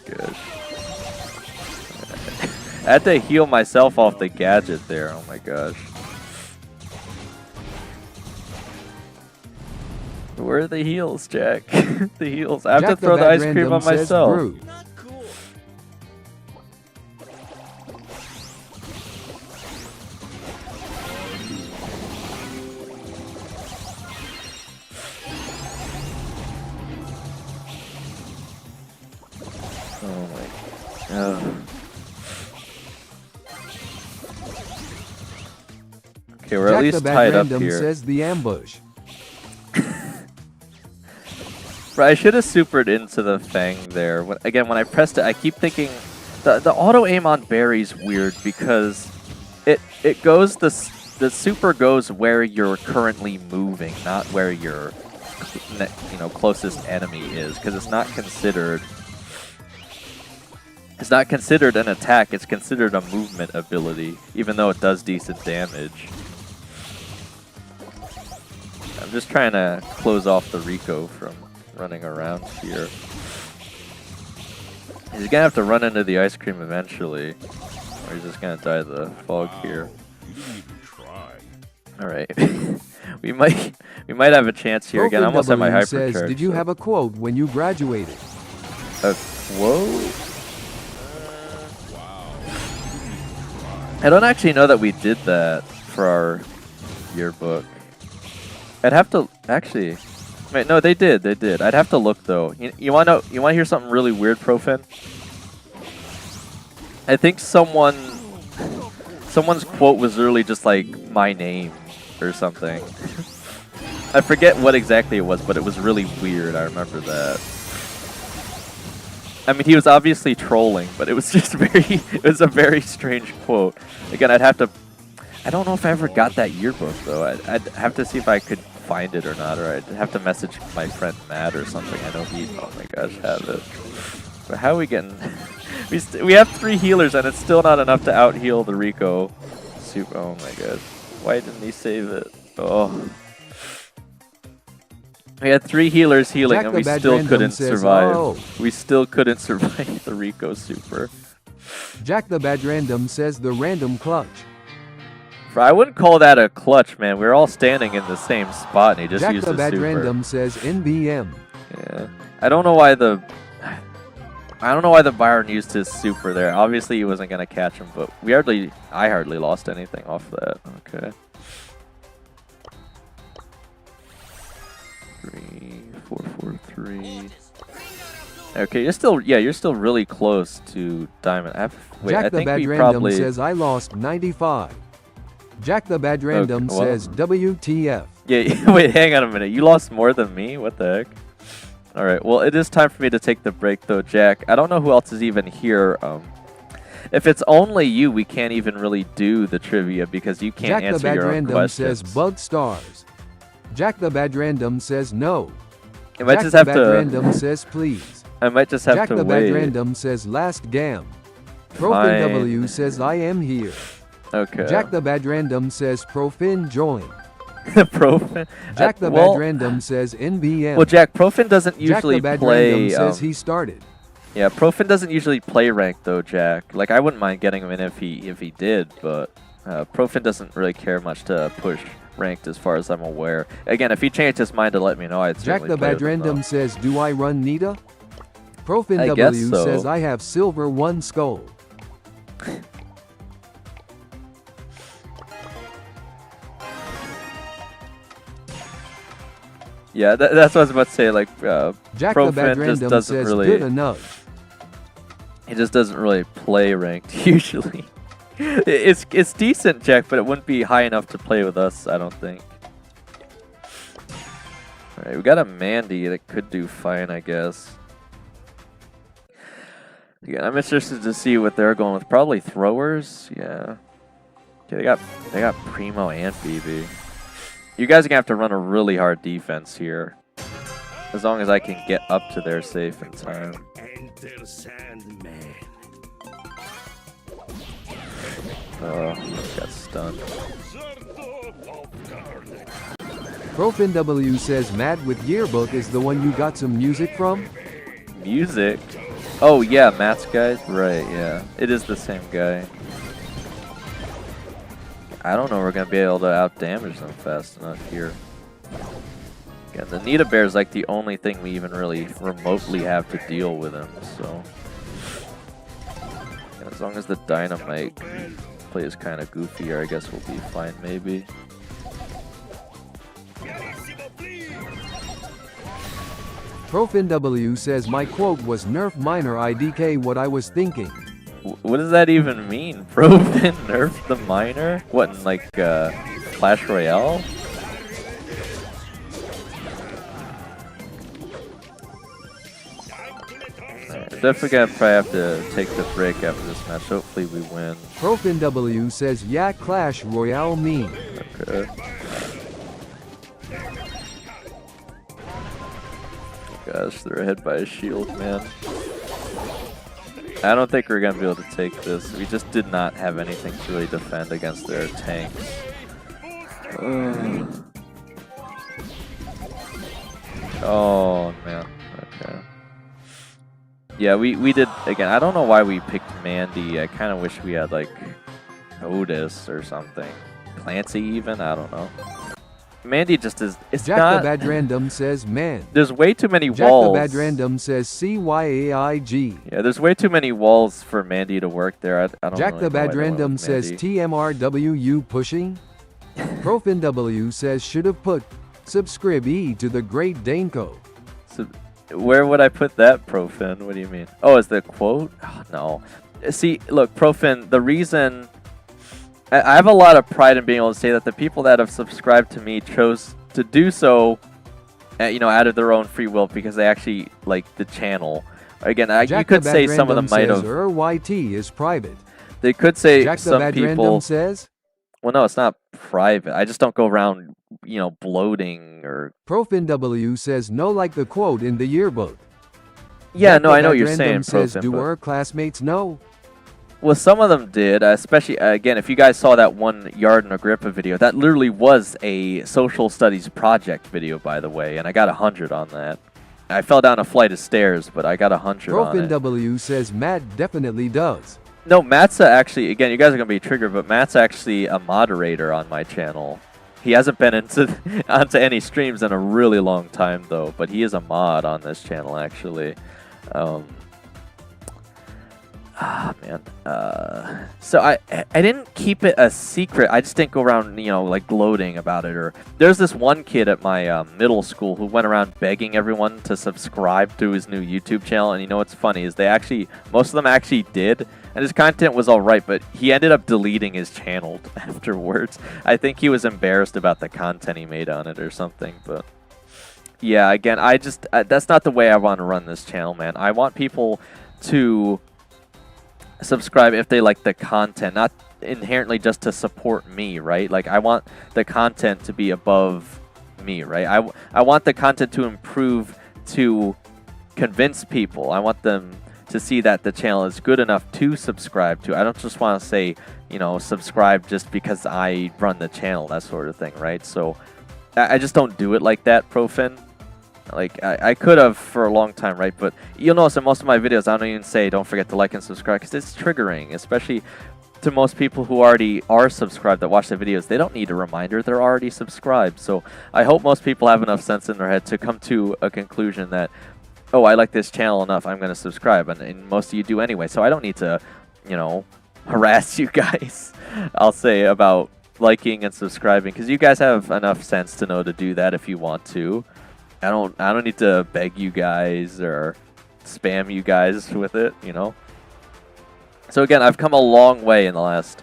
Good. I had to heal myself off the gadget there. Oh my gosh. Where are the heals, Jack? The heals. I have Jack to throw the Bad ice cream Random on says, myself. brew. Not cool. Oh my god. Okay, we're Jack at the least Bad tied up Random here. says, the ambush. Right, I should have supered into the Fang there. Again, when I pressed it, I keep thinking the auto aim on Barry's weird because it goes the super goes where you're currently moving, not where your closest enemy is, because it's not considered an attack. It's considered a movement ability, even though it does decent damage. I'm just trying to close off the Rico from running around here. He's gonna have to run into the ice cream eventually, or he's just gonna die of the fog here. You didn't even try. All right, we might have a chance here. Again, I almost have my Broken hypercharge. says, did you have a quote when you graduated? A quote? I don't actually know that we did that for our yearbook. I'd have to actually. Wait, no, they did. They did. I'd have to look though. You want to hear something really weird, Profin? I think someone's quote was literally just like my name or something. I forget what exactly it was, but it was really weird. I remember that. I mean, he was obviously trolling, but it was just it was a very strange quote. Again, I'd have to. I don't know if I ever got that yearbook though. I'd have to see if I could find it or not, or I'd have to message my friend Matt or something. I know he, oh my gosh, have it. But how are we getting? we have 3 healers and it's still not enough to out heal the Rico. Super. Oh my god, why didn't he save it? Oh. We had 3 healers healing Jack and the we Bad still Random couldn't says, survive. oh. We still couldn't survive the Rico super. Jack the Bad Random says, the random clutch. I wouldn't call that a clutch, man. We were all standing in the same spot, and he just Jack used the his Bad super. Random says, NBM. Yeah, I don't know why the Byron used his super there. Obviously, he wasn't gonna catch him, but I hardly lost anything off that. Okay. 3, 4, 4, 3. Okay, you're still really close to diamond. Wait, Jack I the think Bad we Random probably says I lost 95. Jack the Bad Random well- says WTF. Yeah, wait, hang on a minute. You lost more than me? What the heck? All right, well, it is time for me to take the break, though, Jack. I don't know who else is even here. If it's only you, we can't even really do the trivia because you can't Jack the answer Bad your own Random questions. says bug stars. Jack the Bad Random says no. I might Jack just the have Bad to. Random says please. I might just have Jack to the wait. Bad Random says last gam. Profin Fine. W says I am here. Okay. Jack the Bad Random says Profin join. Profin. Jack the well, Bad Random says NBM. Well, Jack, Profin doesn't Jack usually the Bad play. Random says he started. Yeah, Profin doesn't usually play ranked though, Jack. Like I wouldn't mind getting him in if he did, but Profin doesn't really care much to push ranked as far as I'm aware. Again, if he changed his mind to let me know, I'd Jack certainly the play Bad with him, Random though. says do I run Nita? Profin I guess W so. says I have silver 1 skull. Yeah, that's what I was about to say. Like Jack the Bad Profin just Random doesn't says really. good enough. He just doesn't really play ranked usually. It's decent, Jack, but it wouldn't be high enough to play with us, I don't think. Alright, we got a Mandy that could do fine, I guess. Again, I'm interested to see what they're going with. Probably throwers, yeah. Okay, they got Primo and BB. You guys are gonna have to run a really hard defense here. As long as I can get up to there safe in time. Enter Sandman. Oh, got stunned. Profin W says Mad with Yearbook is the one you got some music from? Music? Oh yeah, Matt's guys? Right, yeah. It is the same guy. I don't know if we're going to be able to out-damage them fast enough here. Again, the Nita Bear is like the only thing we even really remotely have to deal with him, so... And as long as the Dynamite plays kind of goofier, I guess we'll be fine maybe. Profin W says my quote was nerf minor IDK what I was thinking. What does that even mean? Profin nerf the miner? What, in like Clash Royale? Alright, definitely gonna probably have to take the break after this match. Hopefully we win. Profin W says yeah Clash Royale meme. Okay. Gosh, they're ahead by a shield, man. I don't think we're gonna be able to take this. We just did not have anything to really defend against their tanks. Oh man. Okay. Yeah, we did again. I don't know why we picked Mandy. I kind of wish we had like Otis or something. Clancy even. I don't know. Mandy just is. It's Jack not. the Bad Random says man. There's way too many Jack walls. the Bad Random says CYAIG. Yeah, there's way too many walls for Mandy to work there. I don't Jack really the know why Bad they went Random with says Mandy. TMRWU pushing. Profin W says should have put subscribe E to the Great Daneko. So, where would I put that, Profin? What do you mean? Oh, is the quote? Oh, no. See, look, Profin, the reason... I have a lot of pride in being able to say that the people that have subscribed to me chose to do so, you know, out of their own free will because they actually like the channel. Again, you Jack could the Bad say some of Random them might says have... YT is private. They could say Jack the some Bad people... Random says Well, no, it's not private. I just don't go around, you know, bloating or... Profin W says no like the quote in the yearbook. Yeah, Jack no, the I know Bad what you're Random saying, says Profin, do but- our classmates know? Well, some of them did, especially, again, if you guys saw that one Yard and Agrippa video, that literally was a social studies project video, by the way, and I got 100 on that. I fell down a flight of stairs, but I got 100 on Profin it. W says Matt definitely does. No, Matt's actually, again, you guys are going to be triggered, but Matt's actually a moderator on my channel. He hasn't been onto any streams in a really long time, though, but he is a mod on this channel, actually. Ah, man. So I didn't keep it a secret. I just didn't go around, you know, like gloating about it. Or there's this one kid at my middle school who went around begging everyone to subscribe to his new YouTube channel. And you know what's funny is most of them actually did, and his content was all right, but he ended up deleting his channel afterwards. I think he was embarrassed about the content he made on it or something. But yeah, again, that's not the way I want to run this channel, man. I want people to subscribe if they like the content, not inherently just to support me, right? Like, I want the content to be above me, right? I want the content to improve to convince people. I want them to see that the channel is good enough to subscribe to. I don't just want to say, you know, subscribe just because I run the channel, that sort of thing, right? So I just don't do it like that, Profin. Like, I could have for a long time, right? But you'll notice in most of my videos, I don't even say don't forget to like and subscribe, because it's triggering, especially to most people who already are subscribed that watch the videos. They don't need a reminder. They're already subscribed. So I hope most people have enough sense in their head to come to a conclusion that, oh, I like this channel enough, I'm going to subscribe. And most of you do anyway. So I don't need to, you know, harass you guys, I'll say, about liking and subscribing, because you guys have enough sense to know to do that if you want to. I don't need to beg you guys or spam you guys with it, you know. So again, I've come a long way in the last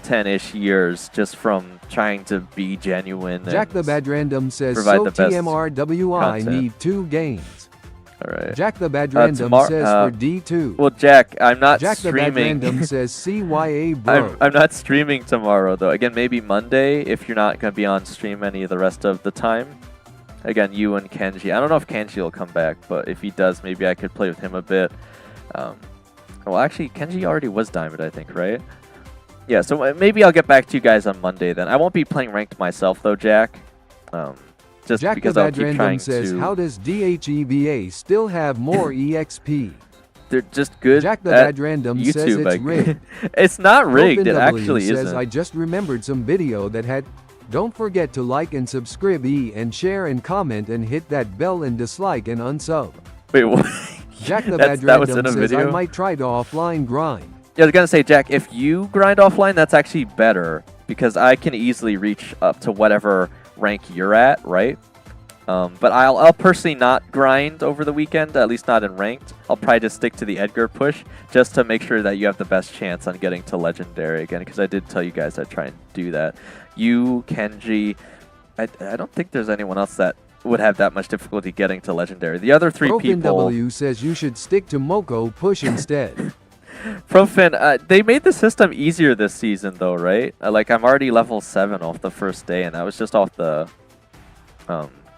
10-ish years just from trying to be genuine. Jack the Bad Random says, provide so the best TMRWI content. need 2 games. All right. Jack the Bad Random says for D2. Well, Jack, I'm not Jack the Bad streaming. Random says CYA bro. I'm not streaming tomorrow, though. Again, maybe Monday if you're not going to be on stream any of the rest of the time. Again, you and Kenji. I don't know if Kenji will come back, but if he does, maybe I could play with him a bit. Well, actually, Kenji already was Diamond, I think, right? Yeah, so maybe I'll get back to you guys on Monday then. I won't be playing ranked myself, though, Jack. Just Jack because the I'll Bad keep Random trying says, to... how does DHEVA still have more EXP? They're just good Jack the at Bad Random YouTube, says it's rigged. It's not rigged, it Open W actually says, isn't. I just remembered some video that had... Don't forget to like and subscribe and share and comment and hit that bell and dislike and unsub. Wait, what? Jack the Bad that was in Random a says, video? I might try to offline grind. Yeah, I was going to say, Jack, if you grind offline, that's actually better, because I can easily reach up to whatever rank you're at, right? But I'll personally not grind over the weekend, at least not in ranked. I'll probably just stick to the Edgar push, just to make sure that you have the best chance on getting to Legendary again, because I did tell you guys I'd try and do that. You, Kenji, I don't think there's anyone else that would have that much difficulty getting to Legendary. The other 3 Broken people... W says you should stick to Moko push instead. Profin, they made the system easier this season, though, right? Like, I'm already level 7 off the first day, and that was just off the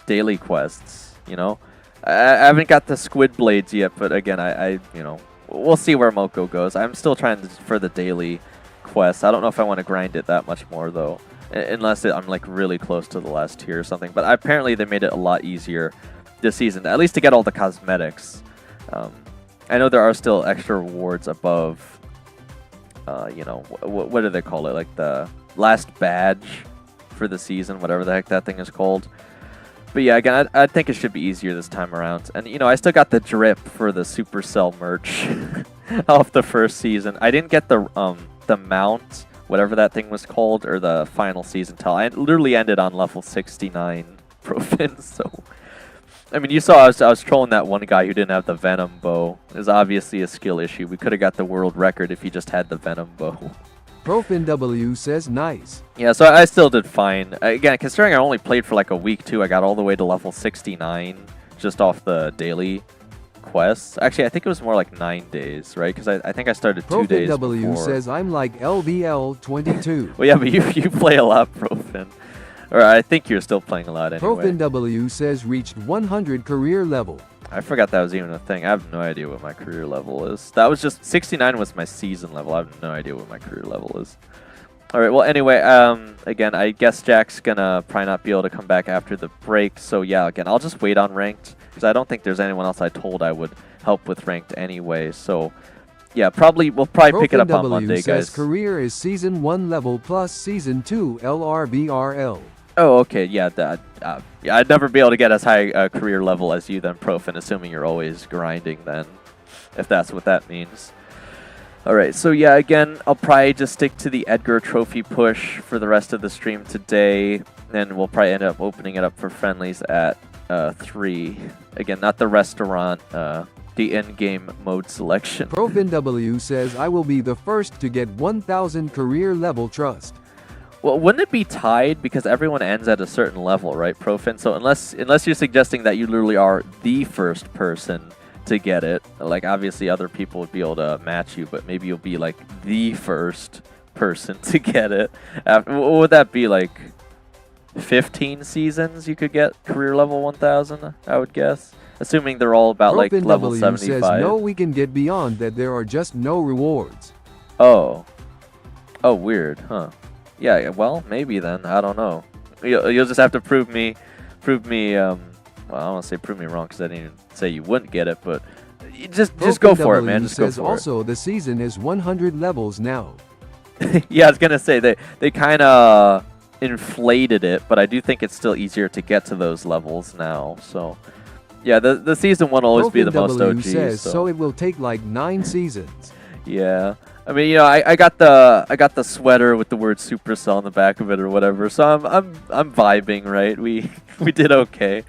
daily quests, you know? I haven't got the Squid Blades yet, but again, I you know, we'll see where Moko goes. I'm still trying for the daily quests. I don't know if I want to grind it that much more, though, unless I'm, like, really close to the last tier or something. But apparently they made it a lot easier this season, at least to get all the cosmetics. I know there are still extra rewards above, you know, what do they call it? Like the last badge for the season, whatever the heck that thing is called. But yeah, again, I think it should be easier this time around. And, you know, I still got the drip for the Supercell merch off the first season. I didn't get the mount, whatever that thing was called, or the final season tell. I literally ended on level 69 Profin, so... I mean, you saw I was trolling that one guy who didn't have the Venom bow. It was obviously a skill issue. We could have got the world record if he just had the Venom bow. Profin W says nice. Yeah, so I still did fine. Again, considering I only played for like a week too, I got all the way to level 69 just off the daily quests. Actually, I think it was more like 9 days, right? Because I think I started 2 days Profin W before. says I'm like LVL 22. Well, yeah, but you play a lot, Profin. Or I think you're still playing a lot anyway. Profin W says reached 100 career level. I forgot that was even a thing. I have no idea what my career level is. That was just 69 was my season level. I have no idea what my career level is. All right. Well, anyway, again, I guess Jack's gonna probably not be able to come back after the break. So yeah, again, I'll just wait on ranked because I don't think there's anyone else I told I would help with ranked anyway. So yeah, we'll probably pick it up on Monday, says guys. career is season 1 level plus season 2 LRBRL. Oh, okay, yeah, yeah, I'd never be able to get as high a career level as you then, Profin, assuming you're always grinding then, if that's what that means. Alright, so yeah, again, I'll probably just stick to the Edgar trophy push for the rest of the stream today. And we'll probably end up opening it up for friendlies at 3. Again, not the restaurant, the in-game mode selection. ProfinW says I will be the first to get 1000 career level trust. Well, wouldn't it be tied because everyone ends at a certain level, right, Profin? So unless you're suggesting that you literally are the first person to get it, like obviously other people would be able to match you, but maybe you'll be like the first person to get it. What would that be, like 15 seasons you could get career level 1000, I would guess? Assuming they're all about like level 75. Says no, we can get beyond that. There are just no rewards. Oh, weird, huh? Yeah, well, maybe then. I don't know. You'll just have to prove me. Well, I don't want to say prove me wrong because I didn't even say you wouldn't get it, but just go for it, man. Just go for it. Also, the season is 100 levels now. Yeah, I was gonna say they kind of inflated it, but I do think it's still easier to get to those levels now. So, yeah, the season 1 will always be the most OG. Says, so it will take like 9 seasons. Yeah. I mean, you know, I got the sweater with the word Supercell on the back of it or whatever, so I'm vibing, right? We did okay.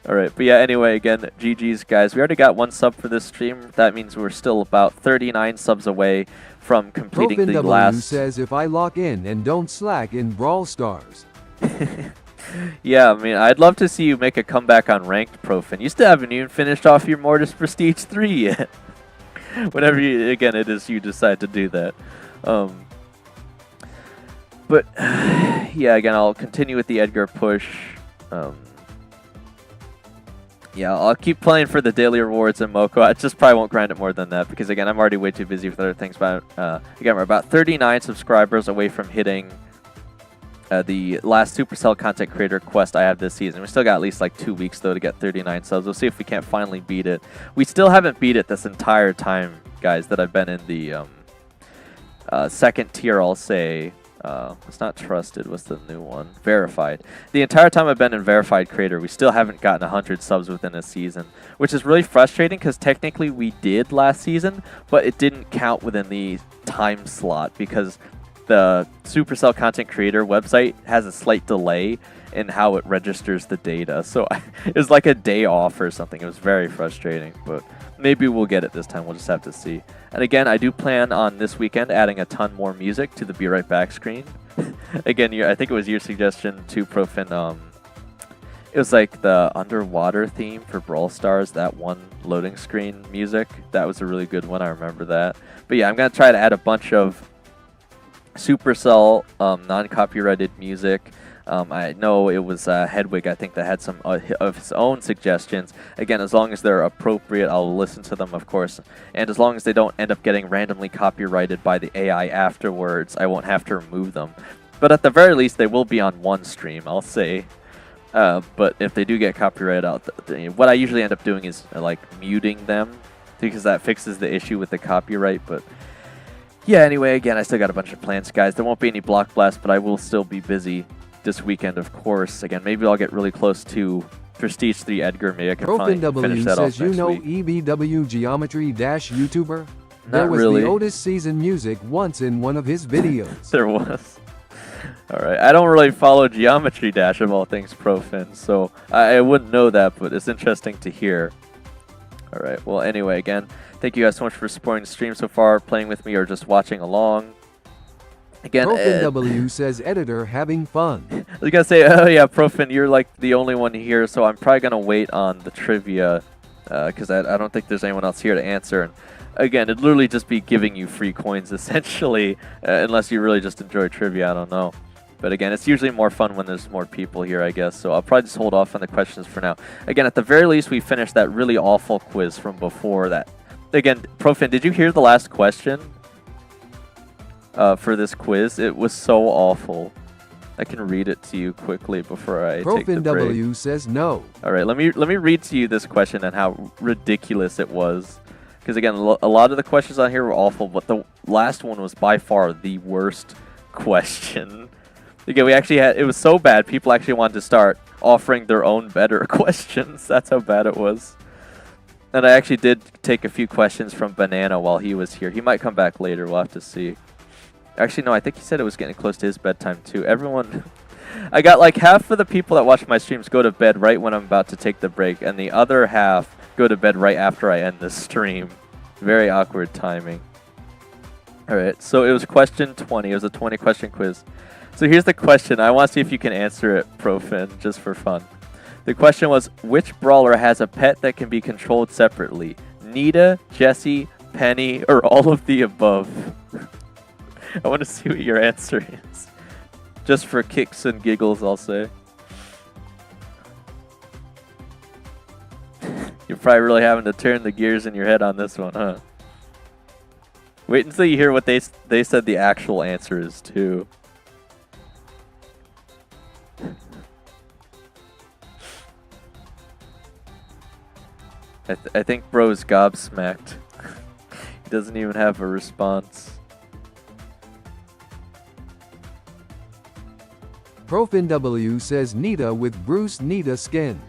All right, but yeah, anyway, again, GG's, guys. We already got 1 sub for this stream. That means we're still about 39 subs away from completing the last. says if I lock in and don't slack in Brawl Stars. Yeah, I mean, I'd love to see you make a comeback on ranked, Profin. You still haven't even finished off your Mortis Prestige 3 yet. Whenever it is you decide to do that. But yeah, again, I'll continue with the Edgar push. Yeah, I'll keep playing for the daily rewards and Moko. I just probably won't grind it more than that because, again, I'm already way too busy with other things. But again, we're about 39 subscribers away from hitting the last Supercell content creator quest I have this season. We still got at least like 2 weeks though to get 39 subs. We'll see if we can't finally beat it. We still haven't beat it this entire time, guys, that I've been in the second tier, I'll say. It's not trusted. What's the new one? Verified. The entire time I've been in verified creator, we still haven't gotten 100 subs within a season, which is really frustrating because technically we did last season, but it didn't count within the time slot because the Supercell content creator website has a slight delay in how it registers the data. So it was like a day off or something. It was very frustrating, but maybe we'll get it this time. We'll just have to see. And again, I do plan on this weekend adding a ton more music to the Be Right Back screen. Again, I think it was your suggestion too, Profin. It was like the underwater theme for Brawl Stars, that one loading screen music. That was a really good one. I remember that. But yeah, I'm going to try to add a bunch of Supercell non-copyrighted music. I know it was Hedwig, I think, that had some of his own suggestions. Again, as long as they're appropriate, I'll listen to them, of course. And as long as they don't end up getting randomly copyrighted by the AI afterwards, I won't have to remove them. But at the very least, they will be on one stream, I'll say. But if they do get copyrighted out, what I usually end up doing is like muting them, because that fixes the issue with the copyright. But yeah, anyway, again, I still got a bunch of plans, guys. There won't be any Block Blast, but I will still be busy this weekend, of course. Again, maybe I'll get really close to Prestige 3 Edgar. Maybe I can finally finish that off next week. You know EBW Geometry Dash YouTuber? Not there was really. the Otis season music once in one of his videos. There was. Alright, I don't really follow Geometry Dash of all things Profin, so I wouldn't know that, but it's interesting to hear. Alright, well anyway, again, thank you guys so much for supporting the stream so far, playing with me, or just watching along. Again, ProfinW says editor having fun. I was gonna say, oh yeah, Profin, you're like the only one here, so I'm probably gonna wait on the trivia because I don't think there's anyone else here to answer. And again, it'd literally just be giving you free coins essentially, unless you really just enjoy trivia. I don't know. But again, it's usually more fun when there's more people here, I guess. So I'll probably just hold off on the questions for now. Again, at the very least, we finished that really awful quiz from before that. Again, Profin, did you hear the last question? For this quiz, it was so awful. I can read it to you quickly before I take the break. ProfinW says no. All right, let me read to you this question and how ridiculous it was. Because again, a lot of the questions on here were awful, but the last one was by far the worst question. Again, we actually had, it was so bad, people actually wanted to start offering their own better questions. That's how bad it was. And I actually did take a few questions from Banana while he was here. He might come back later. We'll have to see. Actually, no, I think he said it was getting close to his bedtime too. Everyone, I got like half of the people that watch my streams go to bed right when I'm about to take the break, and the other half go to bed right after I end the stream. Very awkward timing. Alright, so it was question 20. It was a 20-question quiz. So here's the question. I want to see if you can answer it, Profin, just for fun. The question was, which brawler has a pet that can be controlled separately? Nita, Jessie, Penny, or all of the above? I want to see what your answer is. Just for kicks and giggles, I'll say. You're probably really having to turn the gears in your head on this one, huh? Wait until you hear what they said the actual answer is, too. I think bro's gobsmacked. He doesn't even have a response. Profin W says Nita with Bruce Nita skin.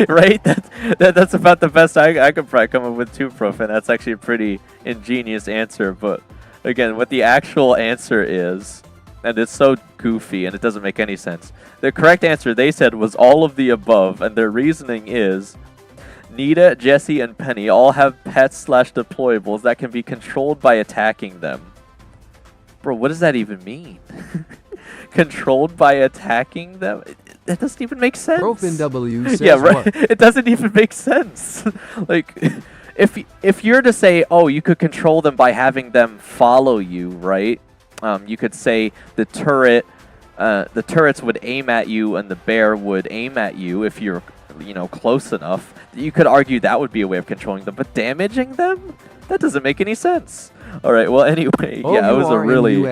Right? That's about the best I could probably come up with too, Profin. That's actually a pretty ingenious answer. But again, what the actual answer is, and it's so goofy and it doesn't make any sense. The correct answer they said was all of the above, and their reasoning is Nita, Jessie, and Penny all have pets/deployables that can be controlled by attacking them. Bro, what does that even mean? Controlled by attacking them? That doesn't even make sense. Profin W says yeah, right. What? It doesn't even make sense. Like, if you're to say, oh, you could control them by having them follow you, right? You could say the turrets would aim at you and the bear would aim at you if you're, close enough. You could argue that would be a way of controlling them, but damaging them? That doesn't make any sense. All right. Well, anyway, yeah, it was a really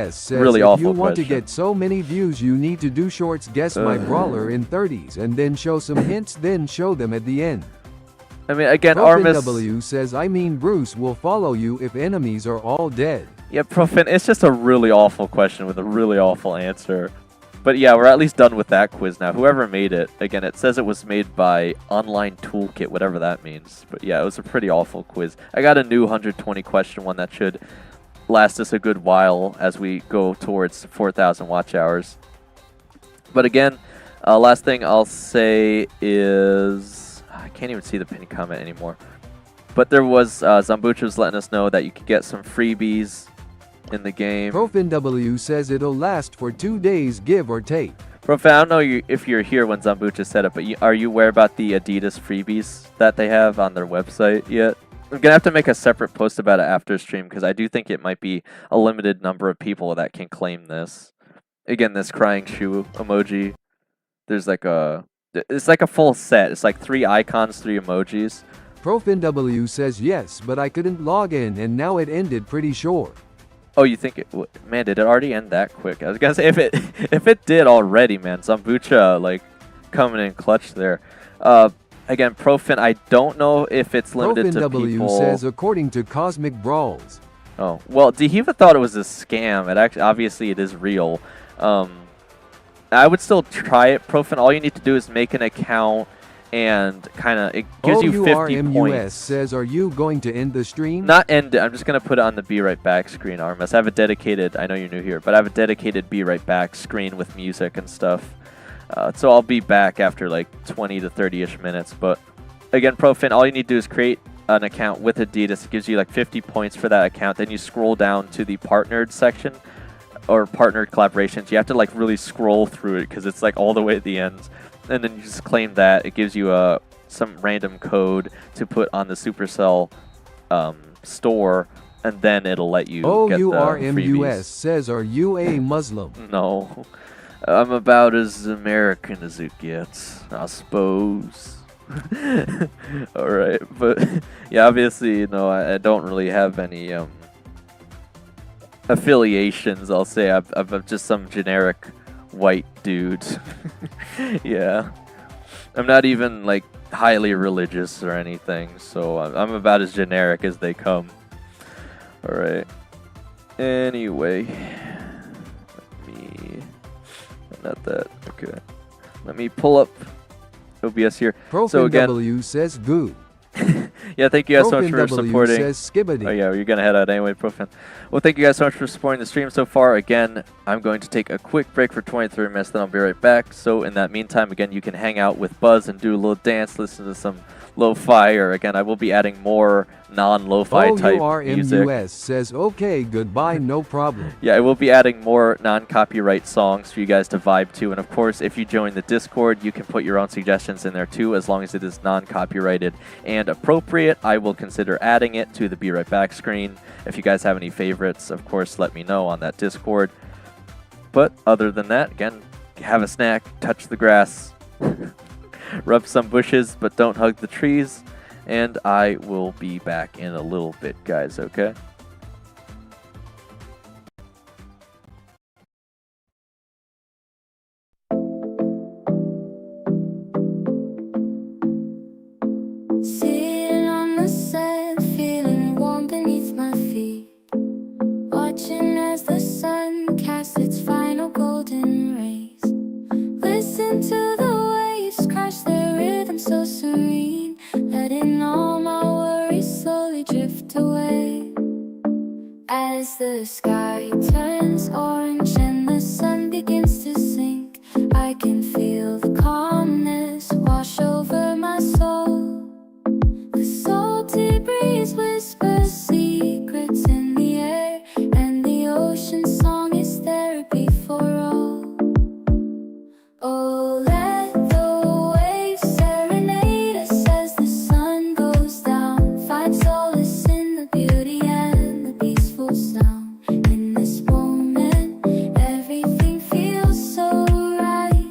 awful if you want question. to get so many views, you need to do shorts. Guess my brawler in 30s, and then show some hints, then show them at the end. I mean, again, Profin Armis. W says, I mean, Bruce will follow you if enemies are all dead. Yeah, Profin, it's just a really awful question with a really awful answer. But yeah, we're at least done with that quiz now. Whoever made it, again, it says it was made by Online Toolkit, whatever that means. But yeah, it was a pretty awful quiz. I got a new 120 question one that should last us a good while as we go towards 4,000 watch hours. But again, last thing I'll say is, I can't even see the pinned comment anymore. But there was, Zambucha was letting us know that you could get some freebies in the game. Profin W says it'll last for 2 days, give or take. Profin, I don't know if you're here when Zambucha said it, but are you aware about the Adidas freebies that they have on their website yet? I'm going to have to make a separate post about it after stream because I do think it might be a limited number of people that can claim this. Again, this crying shoe emoji. There's like it's like a full set. It's like 3 icons, 3 emojis. Profin W says yes, but I couldn't log in and now it ended pretty short. Oh, you think it? Man, did it already end that quick? I was gonna say if it did already, man. Zambucha like coming in clutch there. Again, Profin, I don't know if it's limited Profin to W people. says according to Cosmic Brawls. Oh well, Dehiva thought it was a scam. It actually, obviously, it is real. I would still try it, Profin. All you need to do is make an account. And kind of, it gives you 50 points. says, are you going to end the stream? Not end it. I'm just going to put it on the Be Right Back screen, Armis. I have a dedicated, I know you're new here, but I have a dedicated Be Right Back screen with music and stuff. So I'll be back after like 20 to 30-ish minutes. But again, Profin, all you need to do is create an account with Adidas. It gives you like 50 points for that account. Then you scroll down to the partnered section or partnered collaborations. You have to like really scroll through it because it's like all the way at the end. And then you just claim that. It gives you some random code to put on the Supercell store, and then it'll let you get the freebies. says, are you a Muslim? No. I'm about as American as it gets, I suppose. Alright, but yeah, obviously, I don't really have any affiliations, I'll say. I'm just some generic white dude. Yeah, I'm not even like highly religious or anything, so I'm about as generic as they come. All right, anyway, let me pull up OBS here. Profin So again, W says goo. Yeah, thank you guys so much Profin for W supporting. says Skibbity. Oh yeah, you're gonna head out anyway, Profin. Well, thank you guys so much for supporting the stream so far. Again, I'm going to take a quick break for 23 minutes, then I'll be right back. So in that meantime, again, you can hang out with Buzz and do a little dance, listen to some lo-fi, or again, I will be adding more non-lo-fi type music. OURMUS says, okay, goodbye, no problem. Yeah, I will be adding more non-copyright songs for you guys to vibe to. And of course, if you join the Discord, you can put your own suggestions in there too, as long as it is non-copyrighted and appropriate. I will consider adding it to the Be Right Back screen. If you guys have any favorites, of course, let me know on that Discord. But other than that, again, have a snack, touch the grass, rub some bushes, but don't hug the trees. And I will be back in a little bit, guys, okay? Sitting on the sand, feeling warm beneath my feet, watching as the sun casts its final golden rays. Listen to the waves crash their rhythm so serene, letting all my worries slowly drift away. As the sky turns orange and the sun begins to sink, I can feel the calmness wash over my soul. The salty breeze whispers secrets in the air, and the ocean song is therapy for all. Oh, let the waves serenade us as the sun goes down. Find solace in the beauty and the peaceful sound. In this moment, everything feels so right.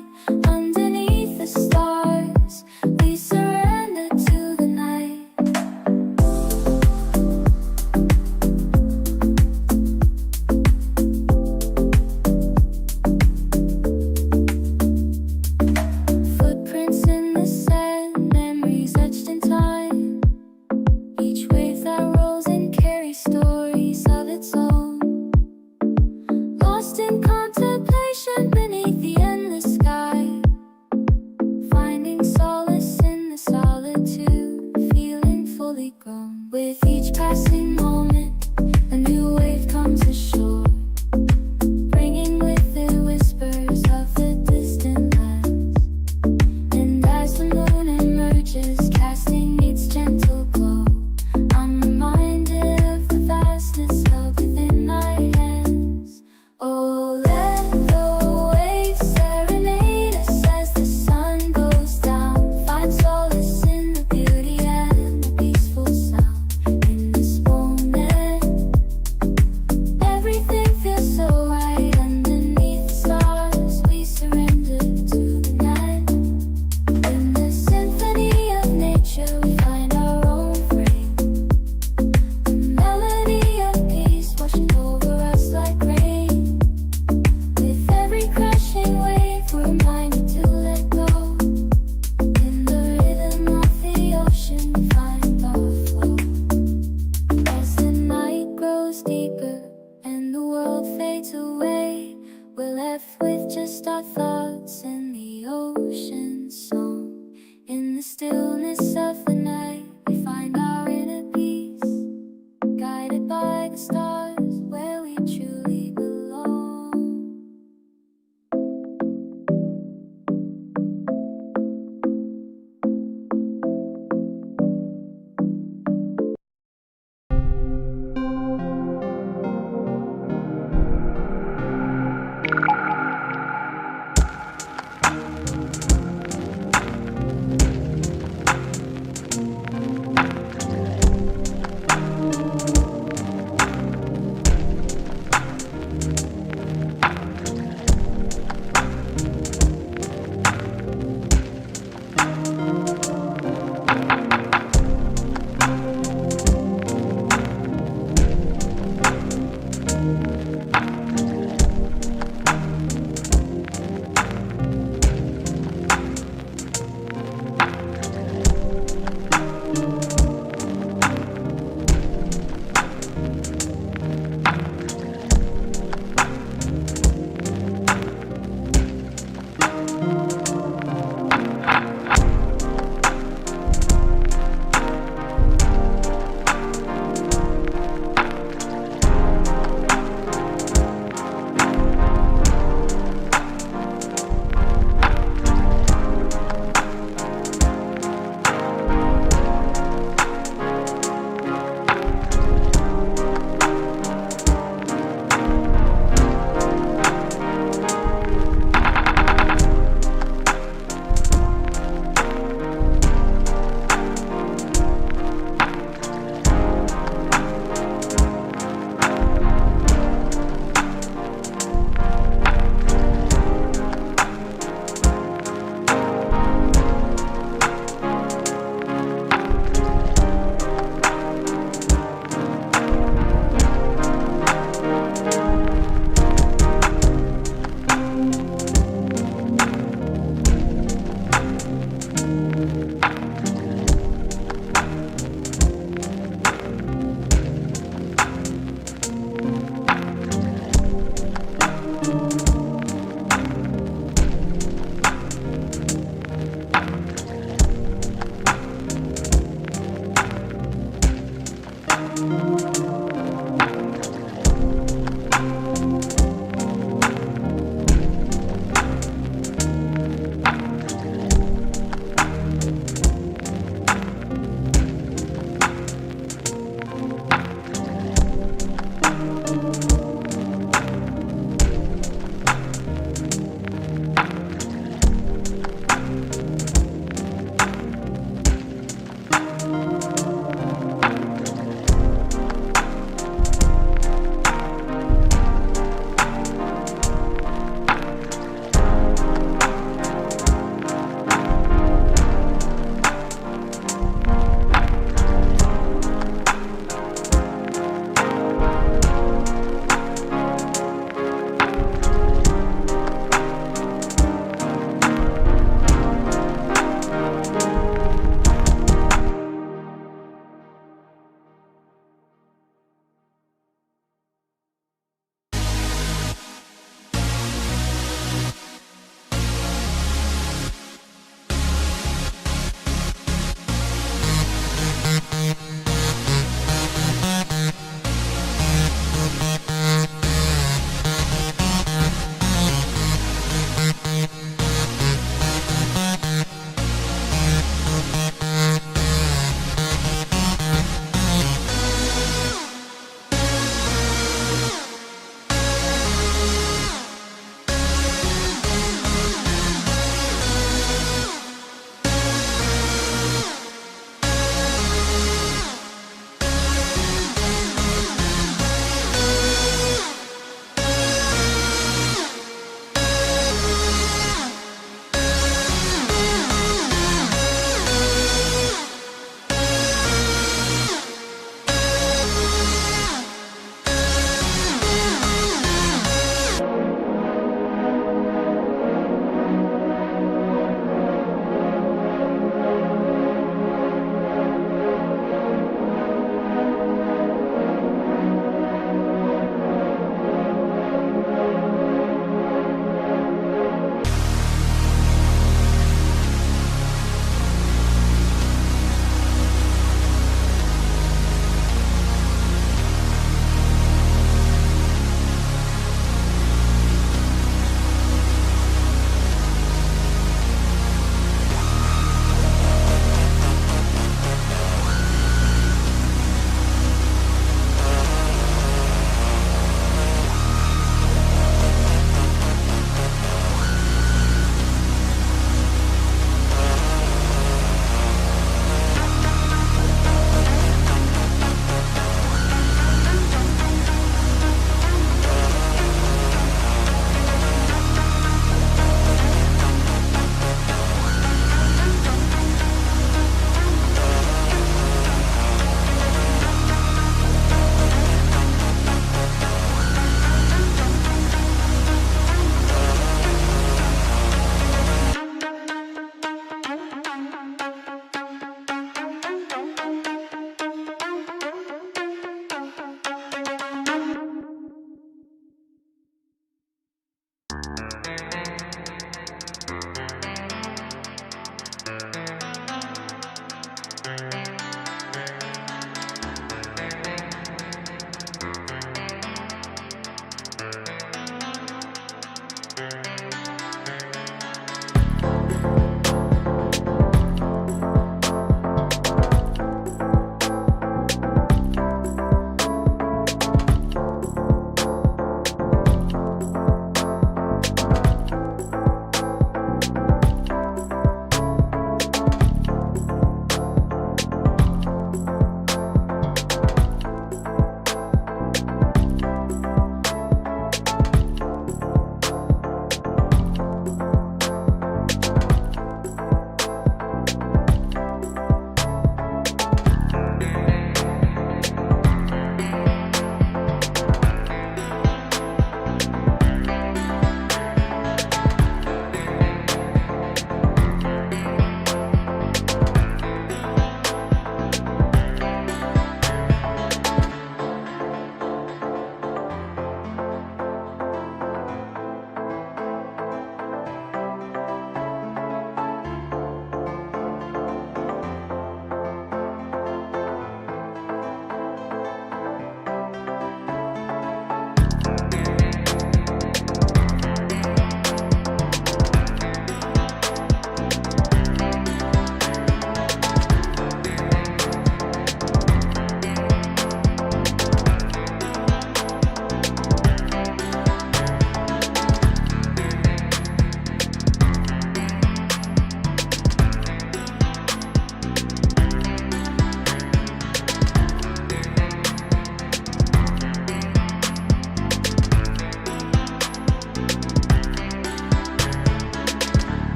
Underneath the stars, we surrender to the night. Footprints in the sand, memories etched in time. Each wave that rolls in carries stories of its own. Lost in contemplation beneath the endless sky, finding solace in the solitude, feeling fully grown. With each passing moment, a new wave comes ashore, bringing with it whispers of the distant lands. And as the moon emerges, casting its gentle glow, I'm reminded of the vastness held within my hands. Oh, let the waves serenade us as the sun goes down. Find solace in the beauty and the peaceful sound. In this moment, everything feels so right. Underneath the stars, we surrender to the night. In the symphony of nature, we find our own frame. The melody of peace washing over us like rain. With every crashing wave, we're reminded to let go. In the rhythm of the ocean, we find our flow. As the night grows deeper and the world fades away, we're left with just our thoughts and the ocean's song. In the stillness of the night, we find our inner peace, guided by the stars where we truly belong.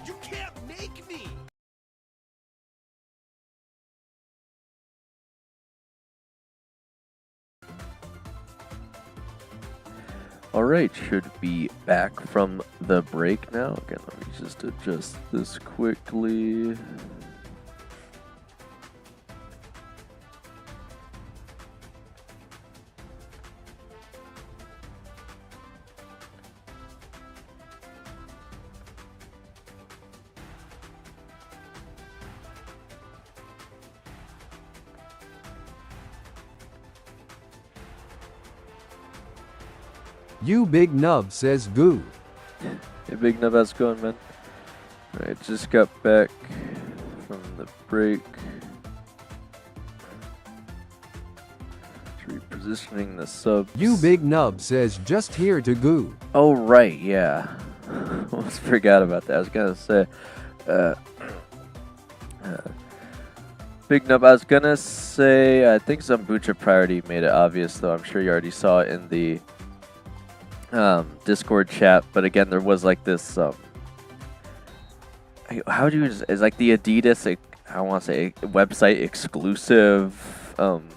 You can't make me! Alright, should be back from the break now. Again, let me just adjust this quickly. You Big Nub says goo. Hey, Big Nub, how's it going, man? Alright, just got back from the break. Repositioning the subs. You Big Nub says just here to goo. Oh, right, yeah. Almost forgot about that. I was gonna say, Big Nub, I was gonna say, I think Zambucha Priority made it obvious, though I'm sure you already saw it in the Discord chat, but again, there was like this, how do you, it's like the Adidas, I want to say, website exclusive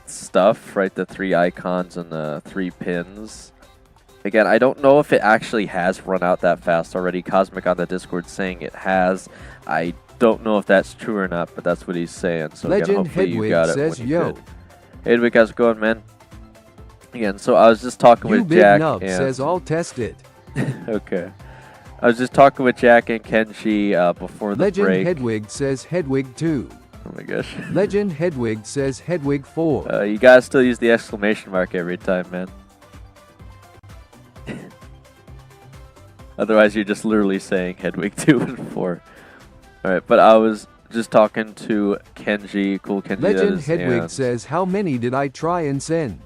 stuff, right? The 3 icons and the 3 pins. Again, I don't know if it actually has run out that fast already. Cosmic on the Discord saying it has. I don't know if that's true or not, but that's what he's saying. So again, Legend hopefully you Hedwig got it says when you yo. could. Hedwig, how's it going, man? Again, so I was just talking You with Big Jack Nub and says I'll test it. okay. I was just talking with Jack and Kenji before the Legend break. Hedwig says Hedwig 2. Oh my gosh. Legend Hedwig says Hedwig 4. You guys still use the exclamation mark every time, man. Otherwise, you're just literally saying Hedwig 2 and 4. Alright, but I was just talking to Kenji, cool Kenji. Legend Hedwig says how many did I try and send?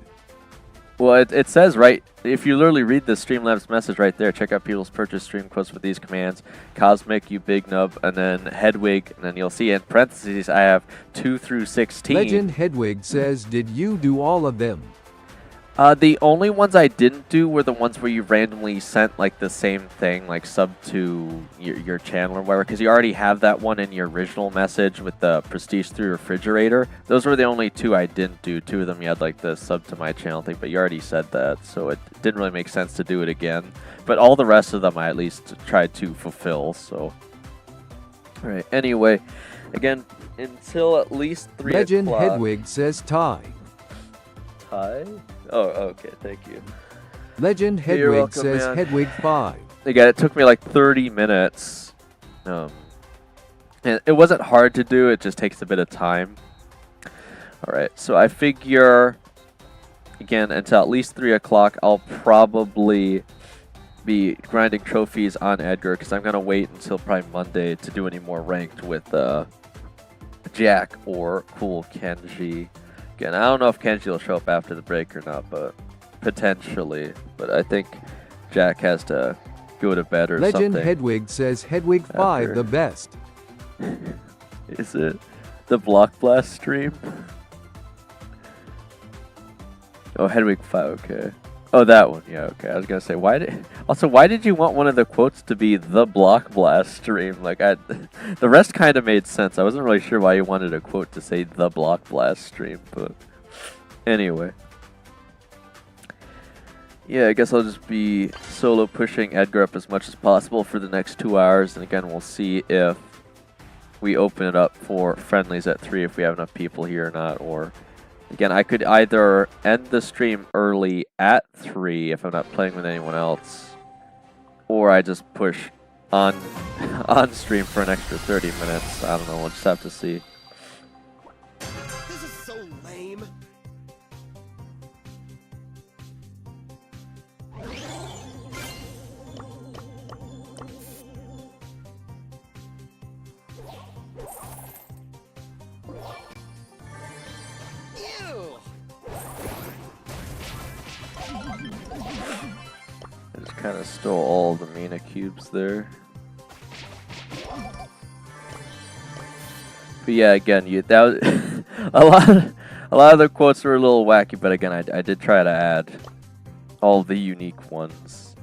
Well, it says right, if you literally read the Streamlabs message right there, check out people's purchase stream quotes with these commands, Cosmic, you big nub, and then Hedwig, and then you'll see in parentheses I have 2 through 16. Legend Hedwig says, did you do all of them? The only ones I didn't do were the ones where you randomly sent like the same thing, like sub to your channel or whatever, because you already have that one in your original message with the Prestige 3 refrigerator. Those were the only 2 I didn't do. 2 of them you had like the sub to my channel thing, but you already said that, so it didn't really make sense to do it again. But all the rest of them I at least tried to fulfill, so. Alright, anyway, again, until at least 3 Legend o'clock. Hedwig says tie. Tie? Oh, okay, thank you. Legend You're Hedwig welcome, says man. Hedwig 5. Again, it took me like 30 minutes. And it wasn't hard to do, it just takes a bit of time. Alright, so I figure, again, until at least 3 o'clock, I'll probably be grinding trophies on Edgar, because I'm going to wait until probably Monday to do any more ranked with Jack or Cool Kenji. Again, I don't know if Kenji will show up after the break or not, but potentially. But I think Jack has to go to bed or Legend something. Hedwig says Hedwig 5 After. the best. Is it the Block Blast stream? Oh, Hedwig 5, okay. Oh, that one, yeah, okay. I was gonna say, why did you want one of the quotes to be the Block Blast stream? Like, the rest kind of made sense. I wasn't really sure why you wanted a quote to say the Block Blast stream, but anyway. Yeah, I guess I'll just be solo pushing Edgar up as much as possible for the next 2 hours, and again, we'll see if we open it up for friendlies at 3 if we have enough people here or not, or again, I could either end the stream early at 3 if I'm not playing with anyone else, or I just push on stream for an extra 30 minutes. I don't know, we'll just have to see. This is so lame. Ew. I just kind of stole all the Mina cubes there. But yeah, again, that was a lot of the quotes were a little wacky, but again, I did try to add all the unique ones.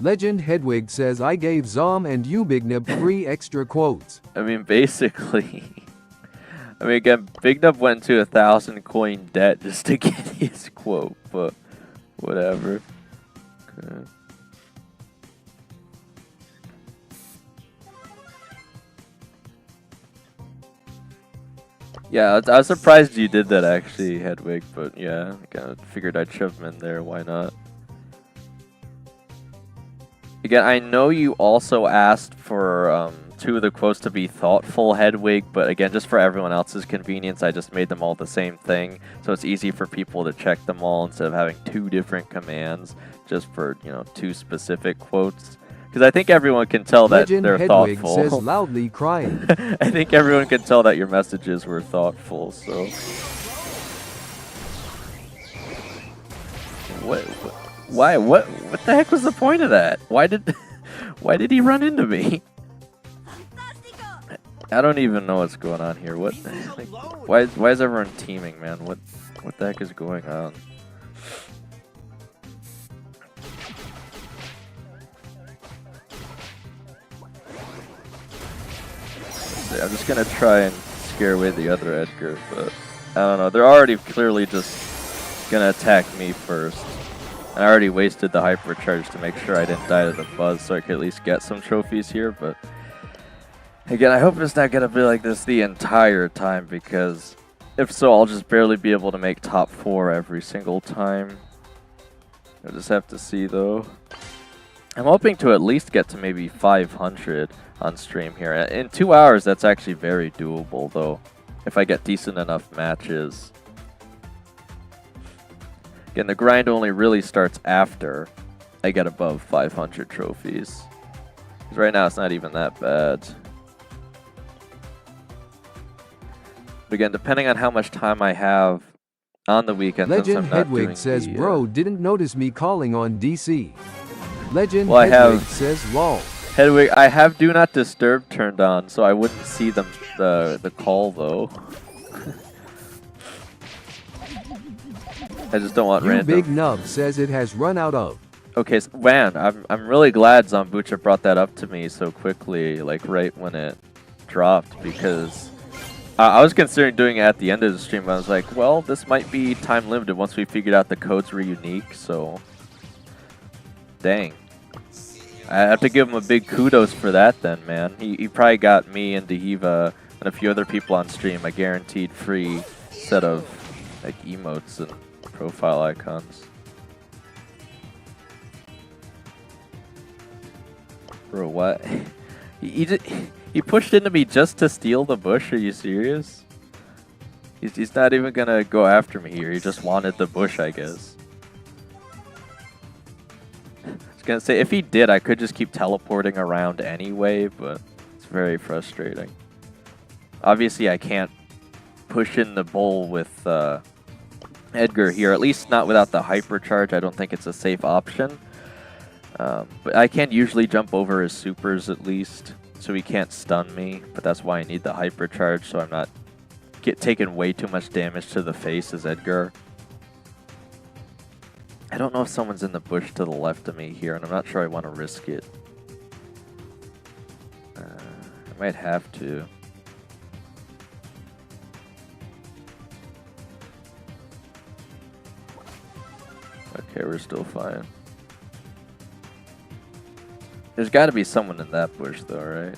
Legend Hedwig says I gave Zom and Ubignib 3 extra quotes. I mean, basically. I mean, again, Big Nub went to 1,000 coin debt just to get his quote, but whatever. Okay. Yeah, I was surprised you did that actually, Hedwig, but yeah, I kind of figured I'd shove him in there, why not? Again, I know you also asked for 2 of the quotes to be thoughtful, Hedwig, but again, just for everyone else's convenience, I just made them all the same thing, so it's easy for people to check them all instead of having 2 different commands just for, you know, 2 specific quotes. Because I think everyone can tell that Legend they're Hedwig thoughtful. says loudly crying. I think everyone can tell that your messages were thoughtful, so... Why? What the heck was the point of that? Why did he run into me? I don't even know what's going on here. What? Like, why is everyone teaming, man? What the heck is going on? I'm just gonna try and scare away the other Edgar, but I don't know. They're already clearly just gonna attack me first. I already wasted the hypercharge to make sure I didn't die to the buzz, so I could at least get some trophies here. But again, I hope it's not gonna be like this the entire time, because if so, I'll just barely be able to make top 4 every single time. I'll just have to see though. I'm hoping to at least get to maybe 500 on stream here. In 2 hours, that's actually very doable, though, if I get decent enough matches. Again, the grind only really starts after I get above 500 trophies. Because right now, it's not even that bad. But again, depending on how much time I have on the weekend, Legend Hedwig says, bro, didn't notice me calling on DC. Legend Hedwig says, lol. Hedwig, I have Do Not Disturb turned on, so I wouldn't see the call though. I just don't want random. Big Nub says it has run out of. Okay, so, man, I'm really glad Zambucha brought that up to me so quickly, like right when it dropped, because I was considering doing it at the end of the stream, but I was like, well, this might be time limited once we figured out the codes were unique, so dang. I have to give him a big kudos for that then, man. He probably got me and Dehiva and a few other people on stream a guaranteed free set of like emotes and profile icons. Bro, what? He pushed into me just to steal the bush? Are you serious? He's not even gonna go after me here. He just wanted the bush, I guess. I was gonna say, if he did, I could just keep teleporting around anyway, but it's very frustrating. Obviously, I can't push in the bull with Edgar here, at least not without the hypercharge. I don't think it's a safe option. But I can usually jump over his supers at least, so he can't stun me, but that's why I need the hypercharge, so I'm not taking way too much damage to the face as Edgar. I don't know if someone's in the bush to the left of me here, and I'm not sure I want to risk it. I might have to. Okay, we're still fine. There's got to be someone in that bush, though, right?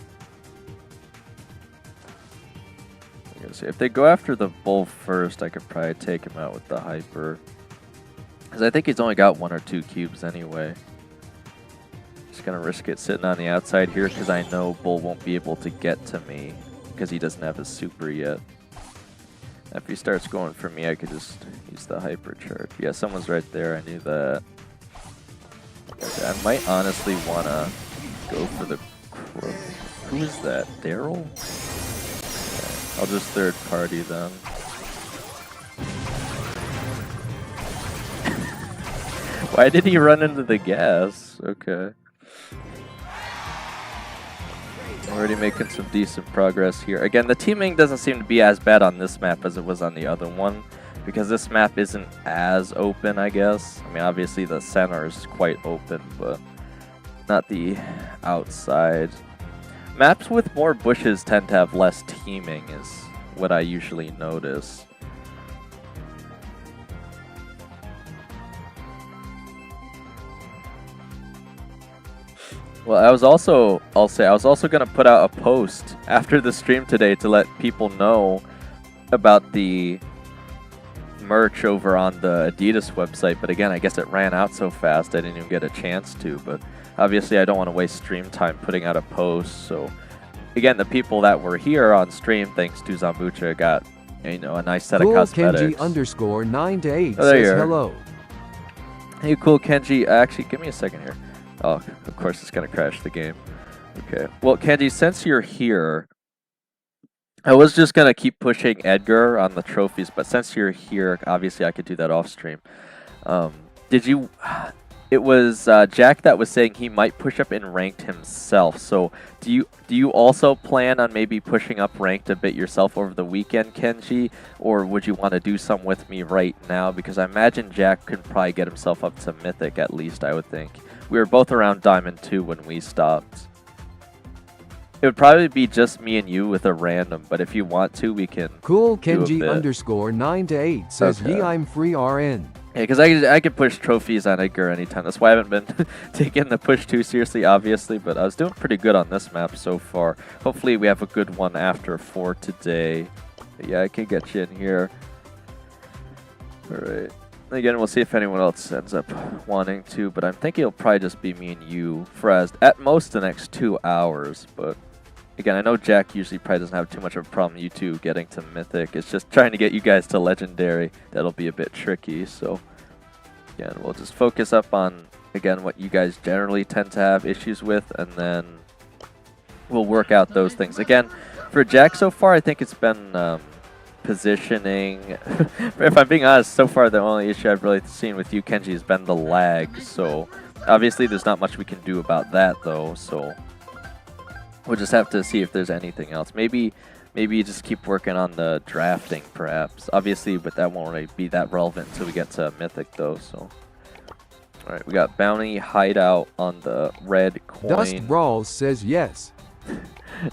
I'm gonna see. If they go after the bull first, I could probably take him out with the hyper. Because I think he's only got 1 or 2 cubes anyway. Just gonna risk it sitting on the outside here because I know bull won't be able to get to me because he doesn't have his super yet. If he starts going for me, I could just use the hypercharge. Yeah, someone's right there. I knew that. Okay, I might honestly want to go for the crow. Who is that? Daryl? Okay, I'll just third party then. Why did he run into the gas? Okay. Already making some decent progress here. Again, the teaming doesn't seem to be as bad on this map as it was on the other one, because this map isn't as open, I guess. I mean, obviously the center is quite open, but not the outside. Maps with more bushes tend to have less teaming is what I usually notice. Well, I'll say I was also going to put out a post after the stream today to let people know about the merch over on the Adidas website, but again, I guess it ran out so fast I didn't even get a chance to, but obviously I don't want to waste stream time putting out a post, so again, the people that were here on stream, thanks to Zambucha, got, you know, a nice set of cosmetics. Cool Kenji _9 to 8 Oh, there says you are. hello. Hey, Cool Kenji, actually, give me a second here. Oh, of course it's going to crash the game. Okay, well, Kenji, since you're here, I was just going to keep pushing Edgar on the trophies, but since you're here, obviously I could do that off stream. It was Jack that was saying he might push up in ranked himself. So do you also plan on maybe pushing up ranked a bit yourself over the weekend, Kenji? Or would you want to do some with me right now? Because I imagine Jack could probably get himself up to Mythic at least, I would think. We were both around Diamond 2 when we stopped. It would probably be just me and you with a random, but if you want to, we can. Cool Kenji _9 to 8 says Okay. Ye I'm free RN. Yeah, because I could push trophies on Edgar anytime. That's why I haven't been taking the push too seriously, obviously, but I was doing pretty good on this map so far. Hopefully we have a good one after 4 today. But yeah, I can get you in here. Alright. Again, we'll see if anyone else ends up wanting to, but I'm thinking it'll probably just be me and you for at most the next 2 hours, but again, I know Jack usually probably doesn't have too much of a problem, you two, getting to Mythic. It's just trying to get you guys to Legendary that'll be a bit tricky, so again, we'll just focus up on, again, what you guys generally tend to have issues with, and then we'll work out those things. Again, for Jack so far, I think it's been positioning. If I'm being honest, so far the only issue I've really seen with you, Kenji, has been the lag, so obviously there's not much we can do about that, though, so we'll just have to see if there's anything else. Maybe you just keep working on the drafting, perhaps. Obviously, but that won't really be that relevant until we get to Mythic, though. So, all right, we got Bounty Hideout on the red coin. Dust Brawls says yes.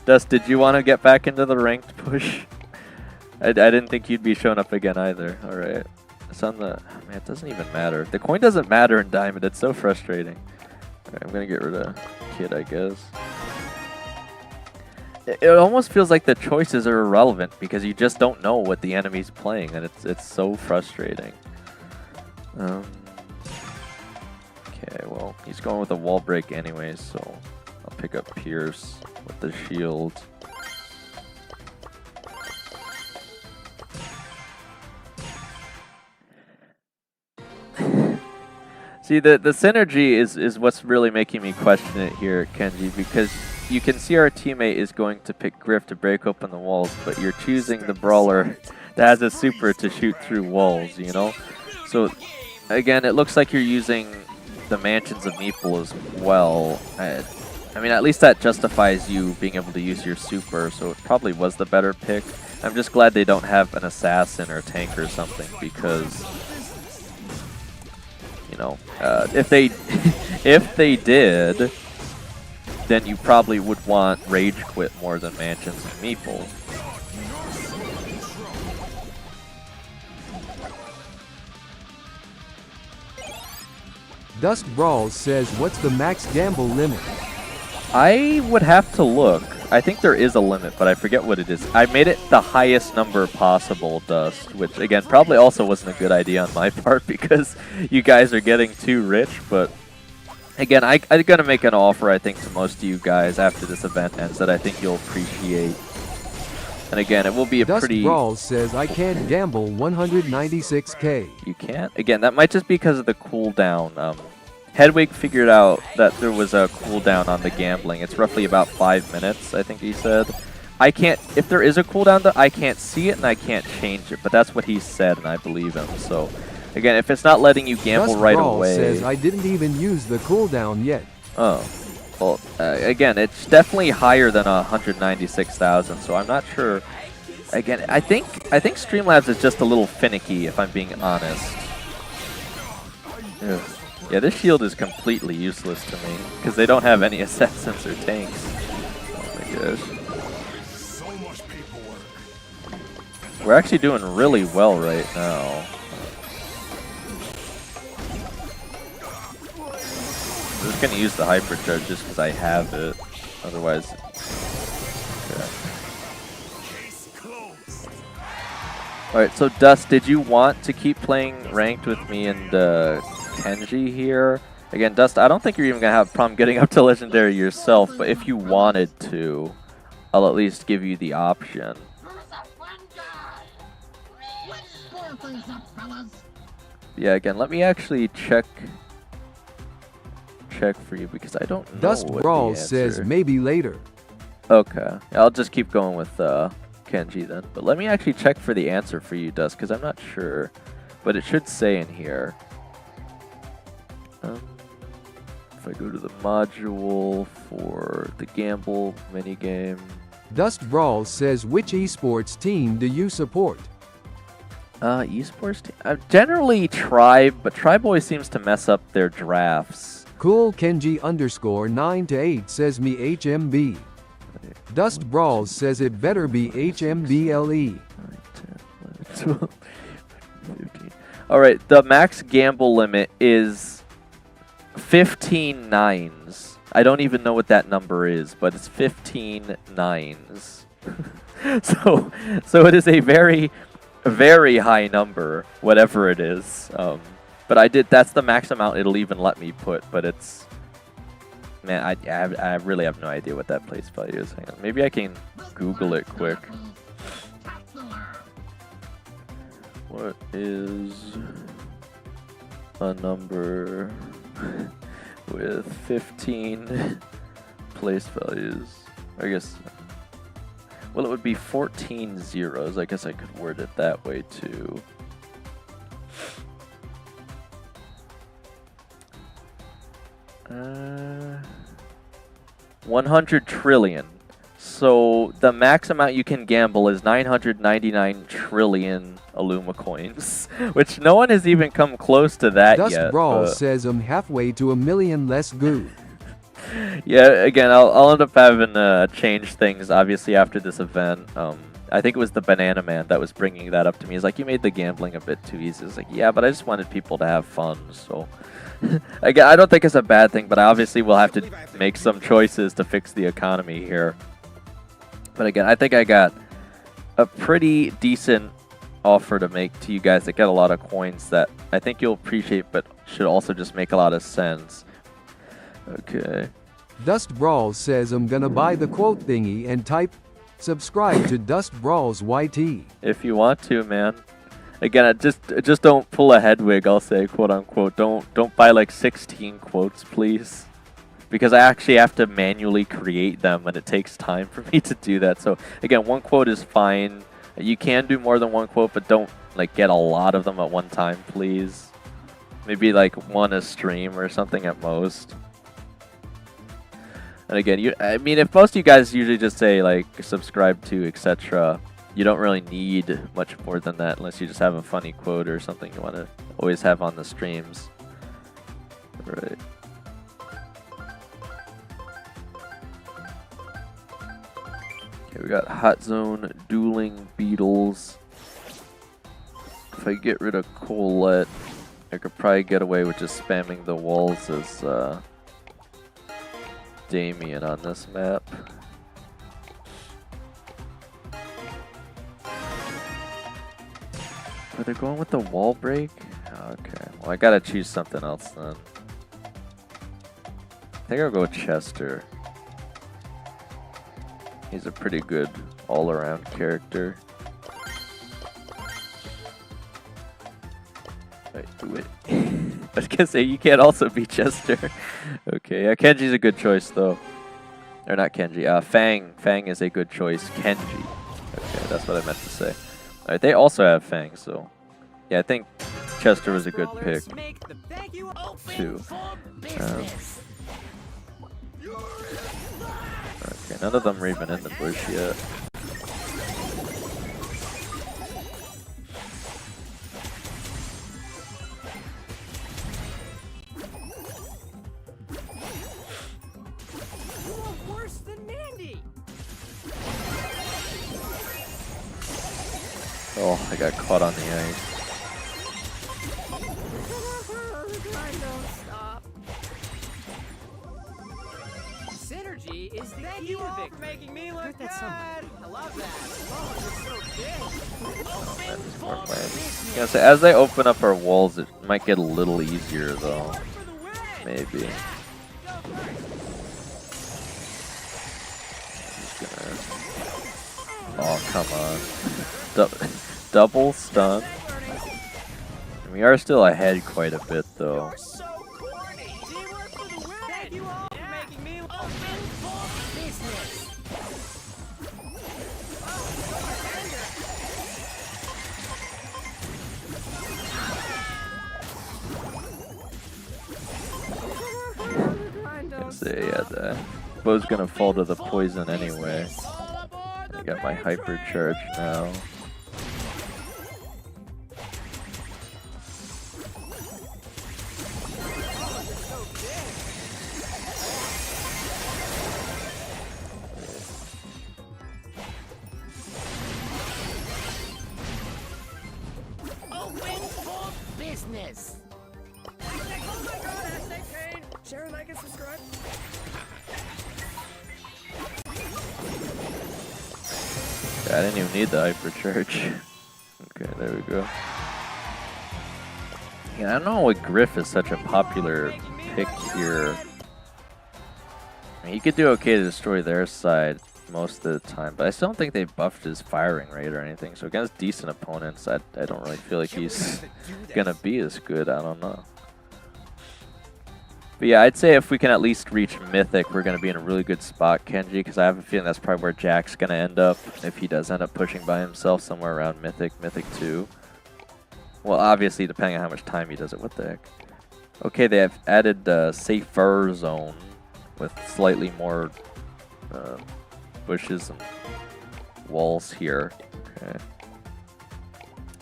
Dust, did you want to get back into the ranked push? I didn't think you'd be showing up again either. All right, it's on the. Man, it doesn't even matter. The coin doesn't matter in Diamond. It's so frustrating. All right, I'm gonna get rid of Kid, I guess. It almost feels like the choices are irrelevant because you just don't know what the enemy's playing, and it's so frustrating. Okay, well, he's going with a wall break anyways, so I'll pick up Pierce with the shield. See, the synergy is what's really making me question it here, Kenji, because you can see our teammate is going to pick Griff to break open the walls, but you're choosing the brawler that has a super to shoot through walls, you know? So, again, it looks like you're using the Mansions of Meeple as well. I mean, at least that justifies you being able to use your super, so it probably was the better pick. I'm just glad they don't have an assassin or a tank or something, because, you know, if they did, then you probably would want Rage Quit more than Mansions of Meeple. Dust Brawls says, what's the max gamble limit? I would have to look. I think there is a limit, but I forget what it is. I made it the highest number possible, Dust, which, again, probably also wasn't a good idea on my part because you guys are getting too rich, but again, I'm going to make an offer, I think, to most of you guys after this event ends that I think you'll appreciate. And again, it will be a Dust pretty... Brawls says, I can't gamble 196k. You can't? Again, that might just be because of the cooldown. Hedwig figured out that there was a cooldown on the gambling. It's roughly about 5 minutes, I think he said. I can't... If there is a cooldown, though, I can't see it and I can't change it, but that's what he said, and I believe him, so... Again, if it's not letting you gamble Dust right Brawls away... says, I didn't even use the cooldown yet. Oh. Well, again, it's definitely higher than 196,000, so I'm not sure. Again, I think Streamlabs is just a little finicky, if I'm being honest. Ugh. Yeah, this shield is completely useless to me because they don't have any assassins or tanks. Oh my gosh. We're actually doing really well right now. I'm just gonna use the hypercharge just because I have it. Otherwise, yeah. Alright, so Dust, did you want to keep playing ranked with me and Kenji here? Again, Dust, I don't think you're even gonna have a problem getting up to legendary yourself, but if you wanted to, I'll at least give you the option. Yeah, again, let me actually check for you because I don't know. Dust what Brawl the says answer. maybe later. Okay, I'll just keep going with Kenji then. But let me actually check for the answer for you, Dust, because I'm not sure. But it should say in here. If I go to the module for the Gamble minigame. Dust Brawl says which esports team do you support? Esports team? Generally Tribe, but Tribe always seems to mess up their drafts. Cool Kenji underscore 9 to 8 says me HMB. Dust Brawl says it better be HMBLE. 12, 15. Alright, the max gamble limit is 15 nines. I don't even know what that number is, but it's 15 nines. so it is a very, very high number, whatever it is. But that's the max amount it'll even let me put, but it's... Man, I really have no idea what that place value is. Hang on, maybe I can Google it quick. What is a number with 15 place values? I guess... Well, it would be 14 zeros. I guess I could word it that way too. 100 trillion. So the max amount you can gamble is 999 trillion Illuma coins, which no one has even come close to that Dust yet. Brawl says I'm halfway to 1 million less goo. Yeah, again, I'll end up having to change things, obviously, after this event. I think it was the Banana Man that was bringing that up to me. He's like, you made the gambling a bit too easy. It's like, yeah, but I just wanted people to have fun, so... Again, I don't think it's a bad thing, but I obviously will have to make some choices to fix the economy here. But again, I think I got a pretty decent offer to make to you guys that get a lot of coins that I think you'll appreciate, but should also just make a lot of sense. Okay. Dust Brawl says I'm gonna buy the quote thingy and type subscribe to Dust Brawl's YT. If you want to, man. Again, just don't pull a Hedwig, I'll say, quote unquote. Don't buy like 16 quotes, please. Because I actually have to manually create them and it takes time for me to do that. So again, one quote is fine. You can do more than one quote, but don't like get a lot of them at one time, please. Maybe like one a stream or something at most. And again, I mean, if most of you guys usually just say like subscribe to, etc., you don't really need much more than that unless you just have a funny quote or something you want to always have on the streams. Right. Okay, we got Hot Zone, Dueling Beetles. If I get rid of Colette, I could probably get away with just spamming the walls as Damien on this map. Are they going with the wall break? Okay, well I gotta choose something else then. I think I'll go with Chester. He's a pretty good all-around character. Wait. I was gonna say, you can't also be Chester. Okay, yeah, Kenji's a good choice though. Or not Kenji, Fang. Fang is a good choice. Kenji. Okay, that's what I meant to say. Alright, they also have Fang, so... Yeah, I think Chester was a good pick, too. Okay, none of them are even in the bush yet. Oh, I got caught on the ice. Synergy is the Thank key you to all for victory. making me look Heard good. that somewhere. I love that. Oh, you're so big. That is more planned. Yeah, so as they open up our walls, it might get a little easier though. For the win. Maybe. Go first. Just gonna... Oh, come on. Double stun. We are still ahead quite a bit though. You're so corny. Teamwork for the win. Thank you all for making me look Open for business. So yeah, the bow's gonna fall to the poison anyway. I got my hyper charge now. Open for business. Oh my god, hashtag pain. Share, like, and subscribe. I didn't even need the hyper charge. Okay, there we go. Yeah, I don't know why Griff is such a popular pick here. I mean, he could do okay to destroy their side most of the time, but I still don't think they buffed his firing rate or anything. So against decent opponents, I don't really feel like he's gonna be as good. I don't know. But yeah, I'd say if we can at least reach Mythic, we're going to be in a really good spot, Kenji, because I have a feeling that's probably where Jack's going to end up, if he does end up pushing by himself somewhere around Mythic, Mythic 2. Well, obviously, depending on how much time he does it. What the heck? Okay, they have added safer zone with slightly more bushes and walls here. Okay.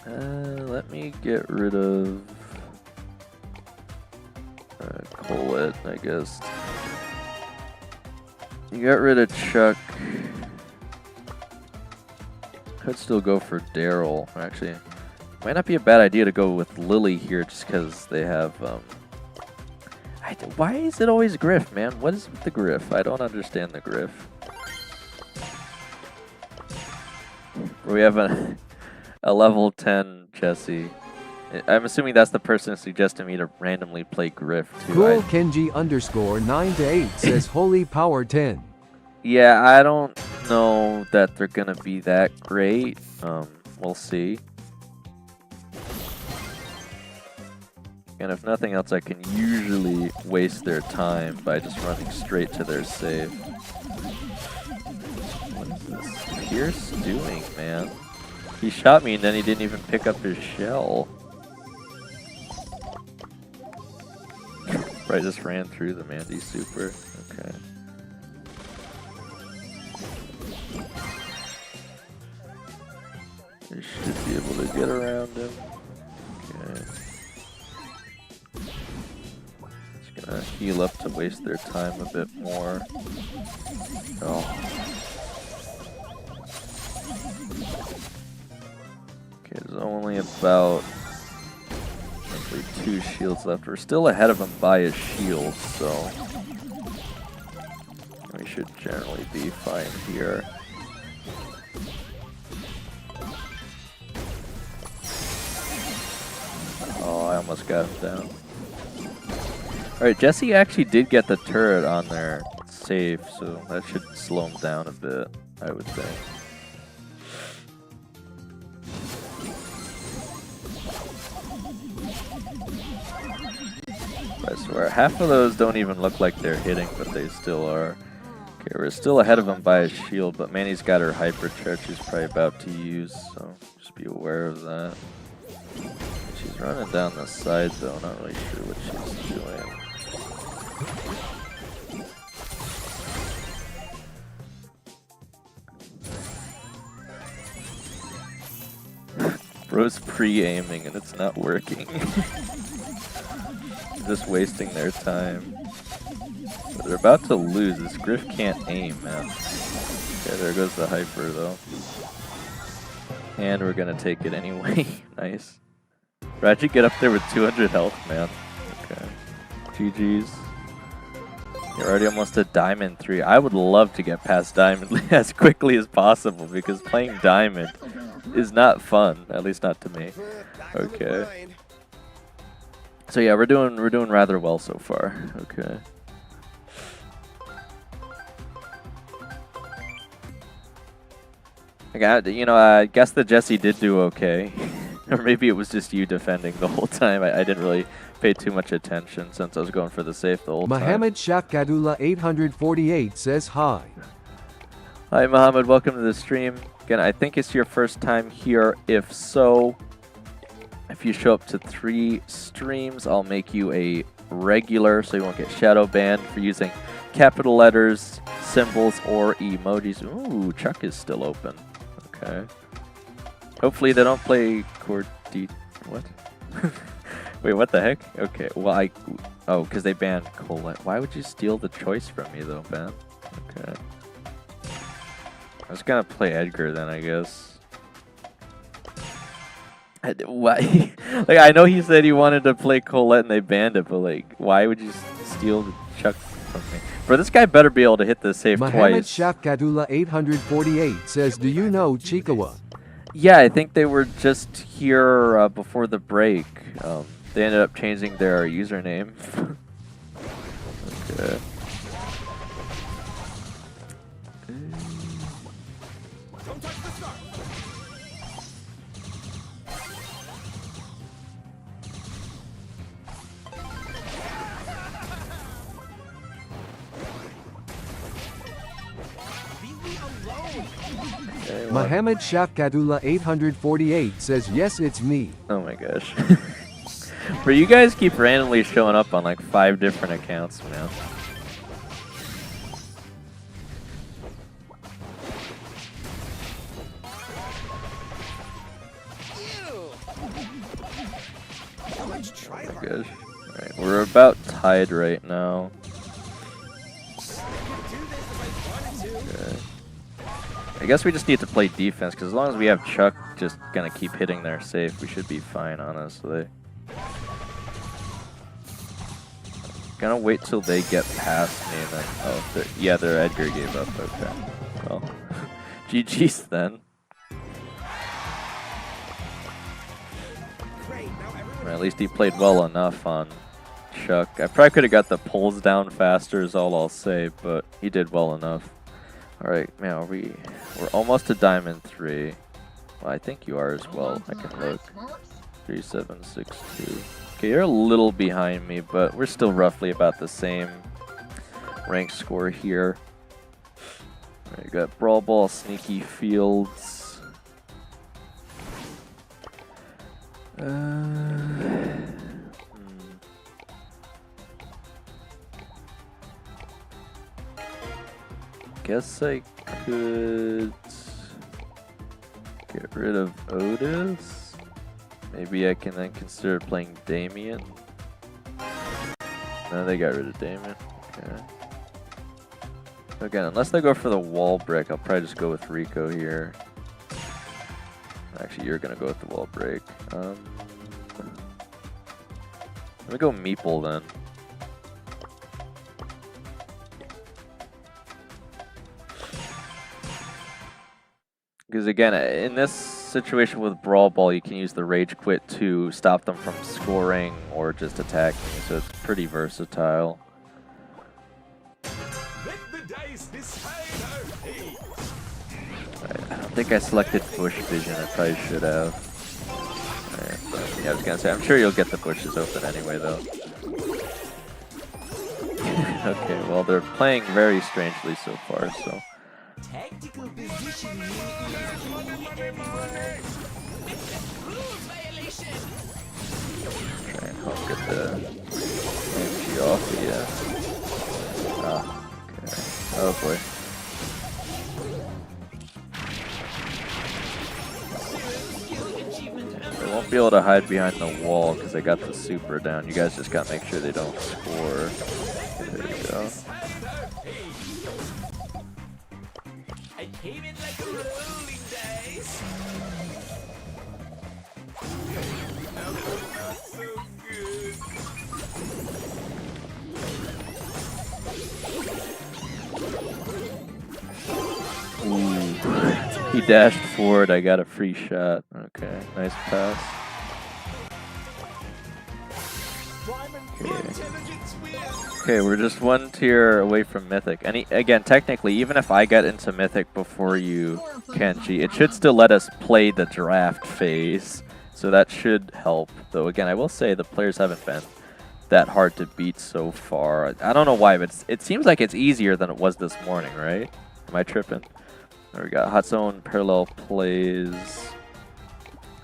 Let me get rid of... Colette, I guess. You got rid of Chuck. Could still go for Daryl. Actually, might not be a bad idea to go with Lily here just because they have... why is it always Griff, man? What is with the Griff? I don't understand the Griff. We have a level 10 Jesse. I'm assuming that's the person suggesting me to randomly play Griff too. Cool Kenji _ 9 to 8 says Holy Power 10. Yeah, I don't know that they're gonna be that great. We'll see. And if nothing else, I can usually waste their time by just running straight to their save. What is this Pierce doing, man? He shot me and then he didn't even pick up his shell. Right, just ran through the Mandy Super. Okay. We should be able to get around him. Okay. Just gonna heal up to waste their time a bit more. Oh. Okay, there's only about 2 shields left. We're still ahead of him by a shield, so we should generally be fine here. Oh, I almost got him down. Alright, Jesse actually did get the turret on there safe, so that should slow him down a bit, I would think. I swear, half of those don't even look like they're hitting, but they still are. Okay, we're still ahead of him by a shield, but Manny's got her hyper charge she's probably about to use, so just be aware of that. She's running down the side though, not really sure what she's doing. Bro's pre-aiming and it's not working. Just wasting their time. But they're about to lose. This Griff can't aim, man. Okay, there goes the hyper though. And we're gonna take it anyway. Nice. How'd you get up there with 200 health, man? Okay. GG's. You're already almost at Diamond 3. I would love to get past Diamond as quickly as possible because playing Diamond is not fun. At least not to me. Okay. So yeah, we're doing rather well so far. Okay. I guess that Jesse did do okay. Or maybe it was just you defending the whole time. I didn't really pay too much attention since I was going for the safe the whole time. Mohammed Shakadullah 848 says hi. Hi Mohammed, welcome to the stream. Again, I think it's your first time here. If so, if you show up to 3 streams, I'll make you a regular so you won't get shadow banned for using capital letters, symbols, or emojis. Ooh, Chuck is still open. Okay. Hopefully they don't play what? Wait, what the heck? Okay, well oh, because they banned Colette. Why would you steal the choice from me though, Ben? Okay. I was gonna play Edgar then, I guess. Why? Like, I know he said he wanted to play Colette and they banned it, but like, why would you steal the Chuck from me? Bro, this guy better be able to hit the safe Mohammed twice. Shakadullah 848 says, do you know Chikawa? Yeah, I think they were just here before the break. They ended up changing their username. Okay. Mohammed Shakadullah 848 says, yes, it's me. Oh my gosh. Bro, you guys keep randomly showing up on like 5 different accounts, man. Oh my gosh. Alright, we're about tied right now. Okay. I guess we just need to play defense, because as long as we have Chuck just gonna keep hitting their safe, we should be fine, honestly. Gonna wait till they get past me and then, oh, yeah, their Edgar gave up, okay. Well, GG's then. Or at least he played well enough on Chuck. I probably could have got the pulls down faster is all I'll say, but he did well enough. Alright, man, we're almost to Diamond 3. Well, I think you are as well. I can look. 3762. Okay, you're a little behind me, but we're still roughly about the same rank score here. Alright, you got Brawl Ball, Sneaky Fields. Guess I could get rid of Otis. Maybe I can then consider playing Damien. No, they got rid of Damien. Okay. Again, unless they go for the wall break, I'll probably just go with Rico here. Actually, you're gonna go with the wall break. Let me go Meeple then. Because again, in this situation with Brawl Ball, you can use the Rage Quit to stop them from scoring or just attacking, so it's pretty versatile. Right, I don't think I selected Bush Vision, I probably should have. Right, but, yeah, I was gonna say, I'm sure you'll get the bushes open anyway though. Okay, well they're playing very strangely so far, so. Tactical positioning is Try and help get the energy off of you. Ah, okay. Oh boy. They won't be able to hide behind the wall because they got the super down. You guys just gotta make sure they don't score. There we go. I came in like a rolling dice. He dashed forward. I got a free shot. Okay, nice pass. Okay, we're just one tier away from Mythic. And again, technically, even if I get into Mythic before you, Kenji, it should still let us play the draft phase. So that should help. Though, again, I will say the players haven't been that hard to beat so far. I don't know why, but it seems like it's easier than it was this morning, right? Am I tripping? There we go. Hot zone parallel plays.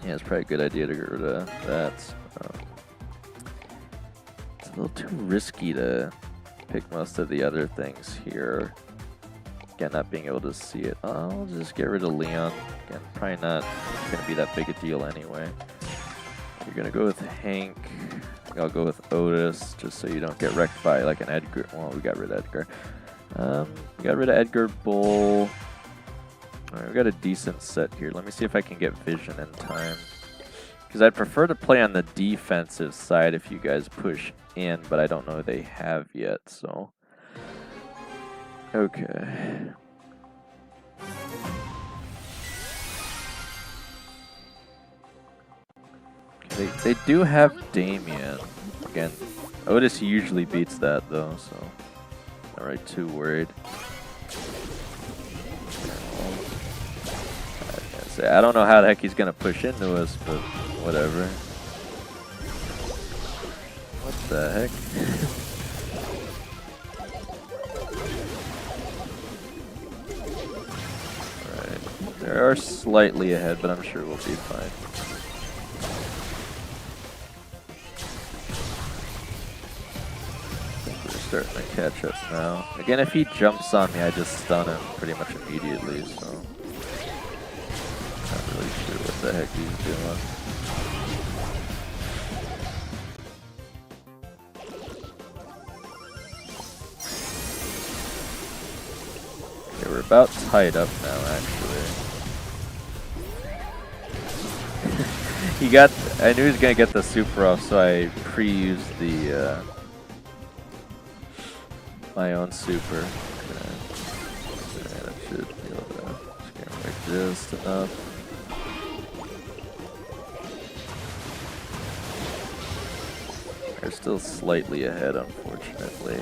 Yeah, it's probably a good idea to get rid of that. It's a little too risky to pick most of the other things here. Again, not being able to see it. I'll just get rid of Leon. Again, probably not going to be that big a deal anyway. You're going to go with Hank. I'll go with Otis, just so you don't get wrecked by like an Edgar. Well, we got rid of Edgar. We got rid of Edgar Bull. Alright, we got a decent set here. Let me see if I can get vision in time. Because I'd prefer to play on the defensive side if you guys push in, but I don't know they have yet, so. Okay. They do have Damien. Again, Otis usually beats that though, so not really too worried. I don't know how the heck he's gonna push into us, but whatever. What the heck? Alright. They are slightly ahead, but I'm sure we'll be fine. We're starting to catch up now. Again, if he jumps on me, I just stun him pretty much immediately, so not really sure what the heck he's doing. Okay, we're about tied up now, actually. I knew he was gonna get the super off, so I pre-used the my own super. Okay. That should be able to scare him like just enough. They're still slightly ahead, unfortunately.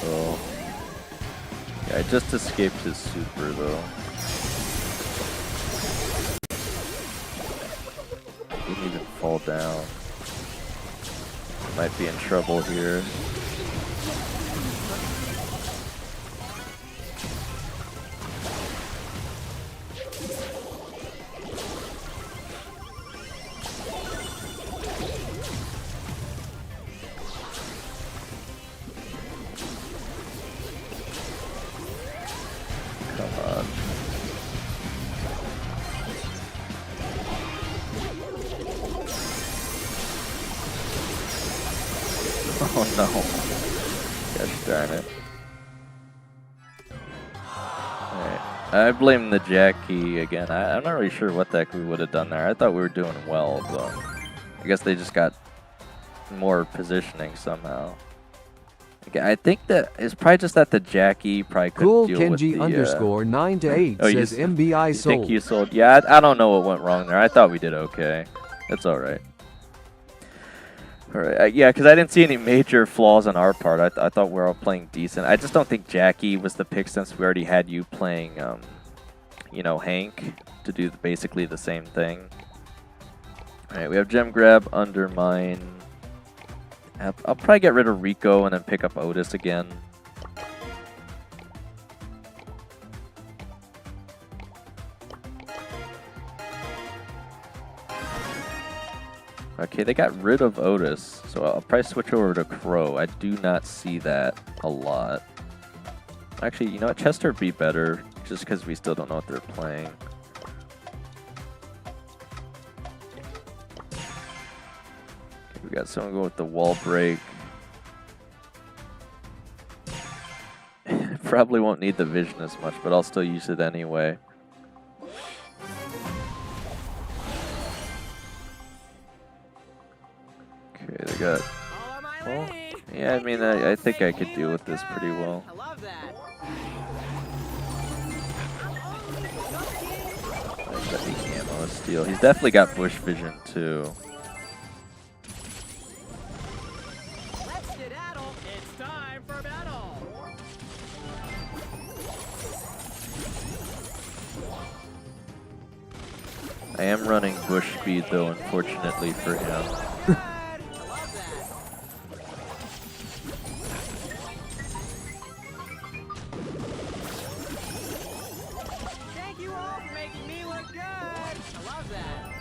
Oh. Yeah, I just escaped his super though. Didn't even fall down. Might be in trouble here. Oh no. Gosh darn it. Alright. I blame the Jackie again. I'm not really sure what the heck we would have done there. I thought we were doing well, but I guess they just got more positioning somehow. Okay, I think that it's probably just that the Jackie probably couldn't Cool deal Kenji with the, underscore 9 to 8 says MBI you sold. think you sold? Yeah, I don't know what went wrong there. I thought we did okay. That's alright. Alright, yeah, because I didn't see any major flaws on our part. I thought we were all playing decent. I just don't think Jackie was the pick since we already had you playing, you know, Hank to do basically the same thing. Alright, we have Gem Grab, Undermine. I'll probably get rid of Rico and then pick up Otis again. Okay, they got rid of Otis, so I'll probably switch over to Crow. I do not see that a lot. Actually, you know what? Chester would be better, just because we still don't know what they're playing. Okay, we got someone go with the wall break. Probably won't need the vision as much, but I'll still use it anyway. Okay, they got... Follow my lead. Yeah, I mean, I think I could deal with this pretty well. I love that. There's the ammo steal. He's definitely got bush vision too. Let's skedaddle. It's time for battle. I am running bush speed though, unfortunately for him. I love that. Thank you all for making me look good. I love that.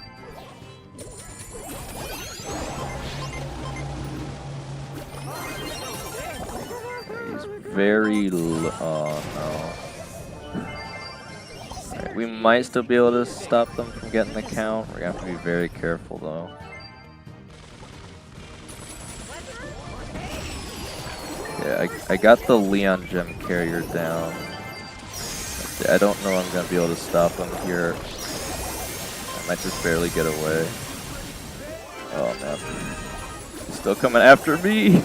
He's very oh no. Alright, we might still be able to stop them from getting the count. We're gonna have to be very careful though. Yeah, I got the Leon gem carrier down. I don't know I'm gonna be able to stop him here. I might just barely get away. Oh man. He's still coming after me!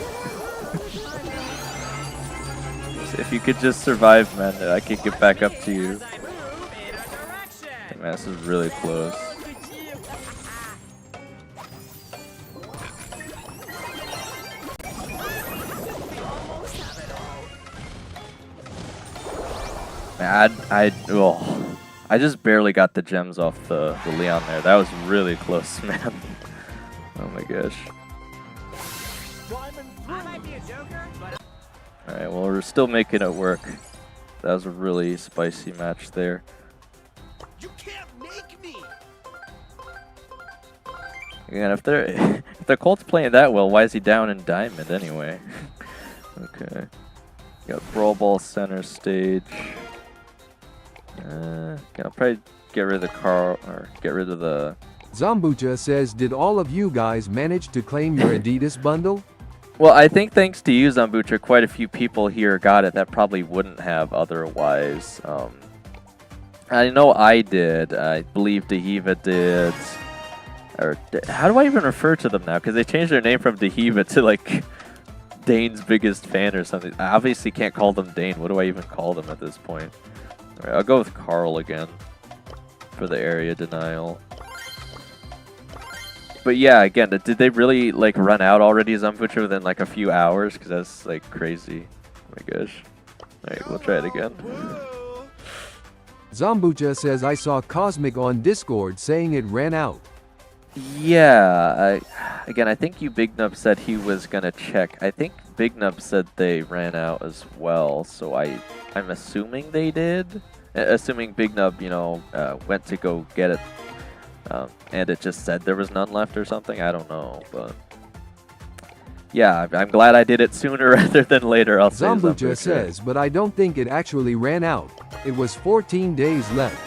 If you could just survive, man, I could get back up to you. As I move in a direction. Hey, man, this is really close. Man, I just barely got the gems off the Leon there. That was really close, man. Oh my gosh. I might be a joker, but Alright, well, we're still making it work. That was a really spicy match there. You can't make me. Again, if the Colt's playing that well, why is he down in Diamond anyway? Okay. Got Brawl Ball center stage. I'll probably get rid of the car, or get rid of the... Zombucha says, did all of you guys manage to claim your Adidas bundle? Well, I think thanks to you, Zombucha, quite a few people here got it that probably wouldn't have otherwise. I know I did. I believe Dehiva did. Or how do I even refer to them now? Because they changed their name from Dehiva to like Dane's biggest fan or something. I obviously can't call them Dane. What do I even call them at this point? All right, I'll go with Carl again for the area denial. But yeah, again, did they really like run out already, Zombucha, within like a few hours? Because that's like crazy. Oh my gosh. Alright, we'll try it again. Zombucha says, I saw Cosmic on Discord saying it ran out. Yeah, again, I think you Big Nub said he was gonna check. I think Big Nub said they ran out as well, so I'm assuming they did. Assuming Big Nub, you know, went to go get it. And it just said there was none left or something. I don't know, but yeah, I'm glad I did it sooner rather than later. I'll say Zombucha says, but I don't think it actually ran out. It was 14 days left.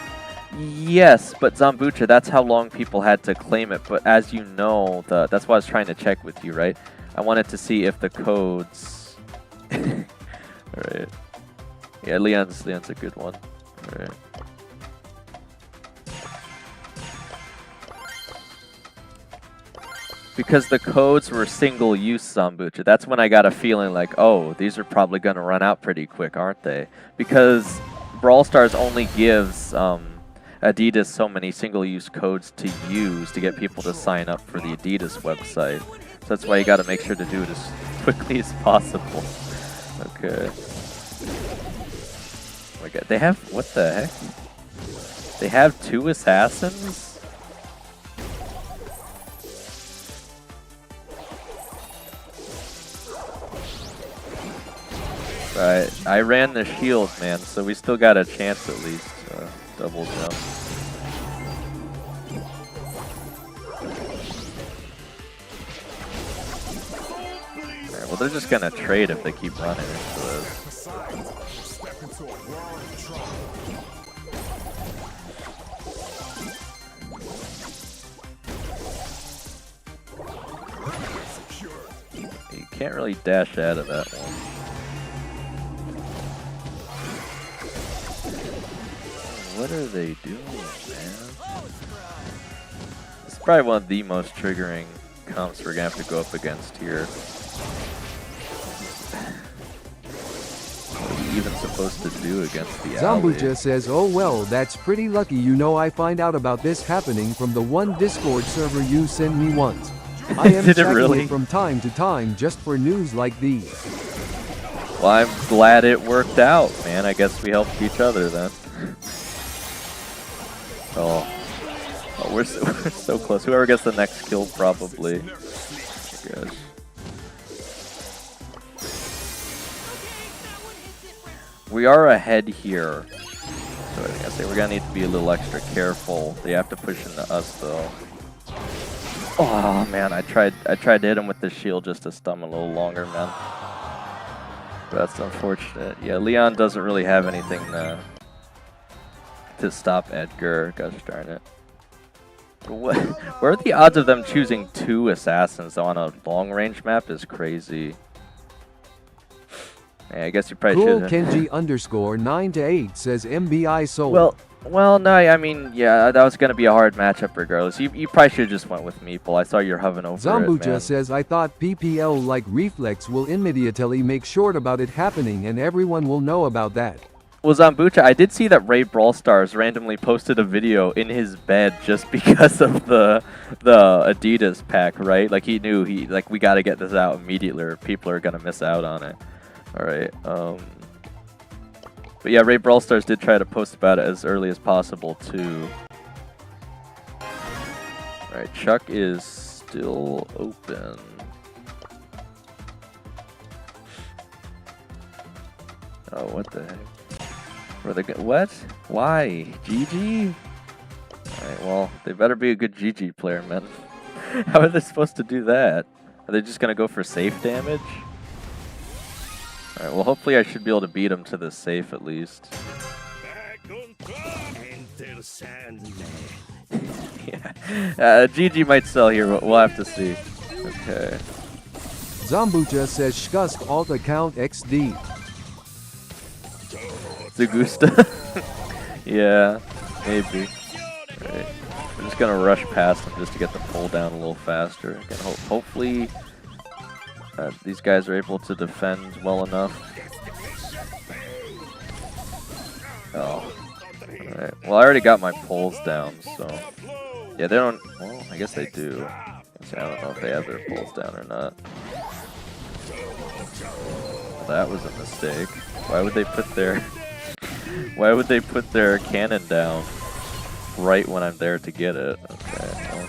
Yes, but Zombucha, that's how long people had to claim it. But as you know, that's why I was trying to check with you, right? I wanted to see if the codes. All right. Yeah, Leon's a good one. All right. Because the codes were single-use Zombucha. That's when I got a feeling like, oh, these are probably going to run out pretty quick, aren't they? Because Brawl Stars only gives Adidas so many single-use codes to use to get people to sign up for the Adidas website. So that's why you got to make sure to do it as quickly as possible. Okay. Oh my god, they have, what the heck? They have 2 assassins? Right, I ran the shield, man, so we still got a chance at least. Double jump. Right, well, they're just gonna trade if they keep running into this. You can't really dash out of that one. What are they doing, man? This is probably one of the most triggering comps we're gonna have to go up against here. supposed to do against the alley? Zambucha says, oh well, that's pretty lucky. You know, I find out about this happening from the one Discord server you sent me once. I am Did it checking really? it from time to time just for news like these. Well, I'm glad it worked out, man. I guess we helped each other then. Oh, we're so close. Whoever gets the next kill, probably. Gosh. We are ahead here, so I think I say we're gonna need to be a little extra careful. They have to push into us though. Oh man, I tried to hit him with the shield just to stun him a little longer, man. That's unfortunate. Yeah, Leon doesn't really have anything to stop Edgar. Gosh darn it. What are the odds of them choosing 2 assassins on a long range map? Is crazy. Yeah, I guess you probably Cool should. Kenji _9-8 says MBI sold. Well, no, I mean, yeah, that was gonna be a hard matchup regardless. You probably should have just went with Meeple. I saw you're hovering over Zambucha it, man. says, I thought PPL like Reflex will immediately make short about it happening and everyone will know about that. Well, Zambucha, I did see that Ray Brawl Stars randomly posted a video in his bed just because of the Adidas pack, right? Like he knew we got to get this out immediately or people are gonna miss out on it. All right. But yeah, Ray Brawl Stars did try to post about it as early as possible too. All right, Chuck is still open. Oh, what the heck? What? Why? GG? Alright, well, they better be a good GG player, man. How are they supposed to do that? Are they just gonna go for safe damage? Alright, well, hopefully I should be able to beat him to the safe at least. Yeah. GG might sell here, but we'll have to see. Okay. Zambucha says Shkusk alt account XD. Zagusta? Yeah, maybe. Right. I'm just gonna rush past them just to get the pull down a little faster. Again, hopefully these guys are able to defend well enough. Oh. Alright. Well, I already got my pulls down, so... Yeah, they don't... Well, I guess they do. I don't know if they have their pulls down or not. Well, that was a mistake. Why would they put their... Why would they put their cannon down right when I'm there to get it? Okay, well.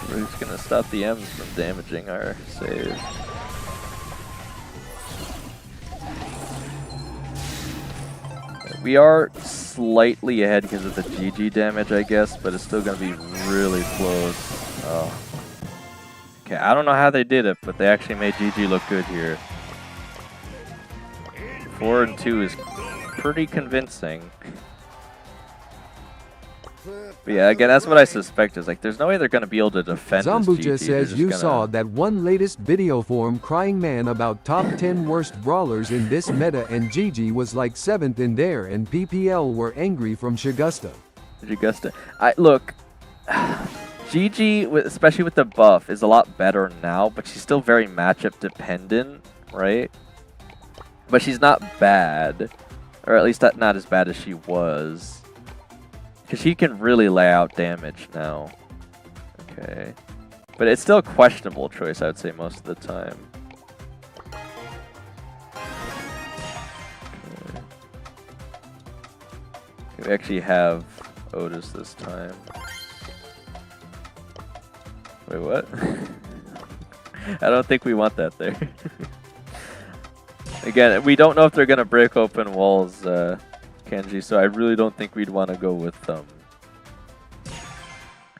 We're just gonna stop the M's from damaging our save. We are slightly ahead because of the GG damage, I guess, but it's still gonna be really close. Oh. Okay, I don't know how they did it, but they actually made GG look good here. 4 and 2 is pretty convincing. But yeah, again, that's what I suspect is like, there's no way they're going to be able to defend this Zambucha GG. says you saw that one latest video form crying man about top 10 worst brawlers in this meta and GG was like 7th in there and PPL were angry from Shagusta. Look, GG, especially with the buff, is a lot better now, but she's still very matchup dependent, right? But she's not bad, or at least not as bad as she was. Because she can really lay out damage now. Okay. But it's still a questionable choice, I would say, most of the time. Okay. We actually have Otis this time. Wait, what? I don't think we want that there. Again, we don't know if they're going to break open walls, Kenji, so I really don't think we'd want to go with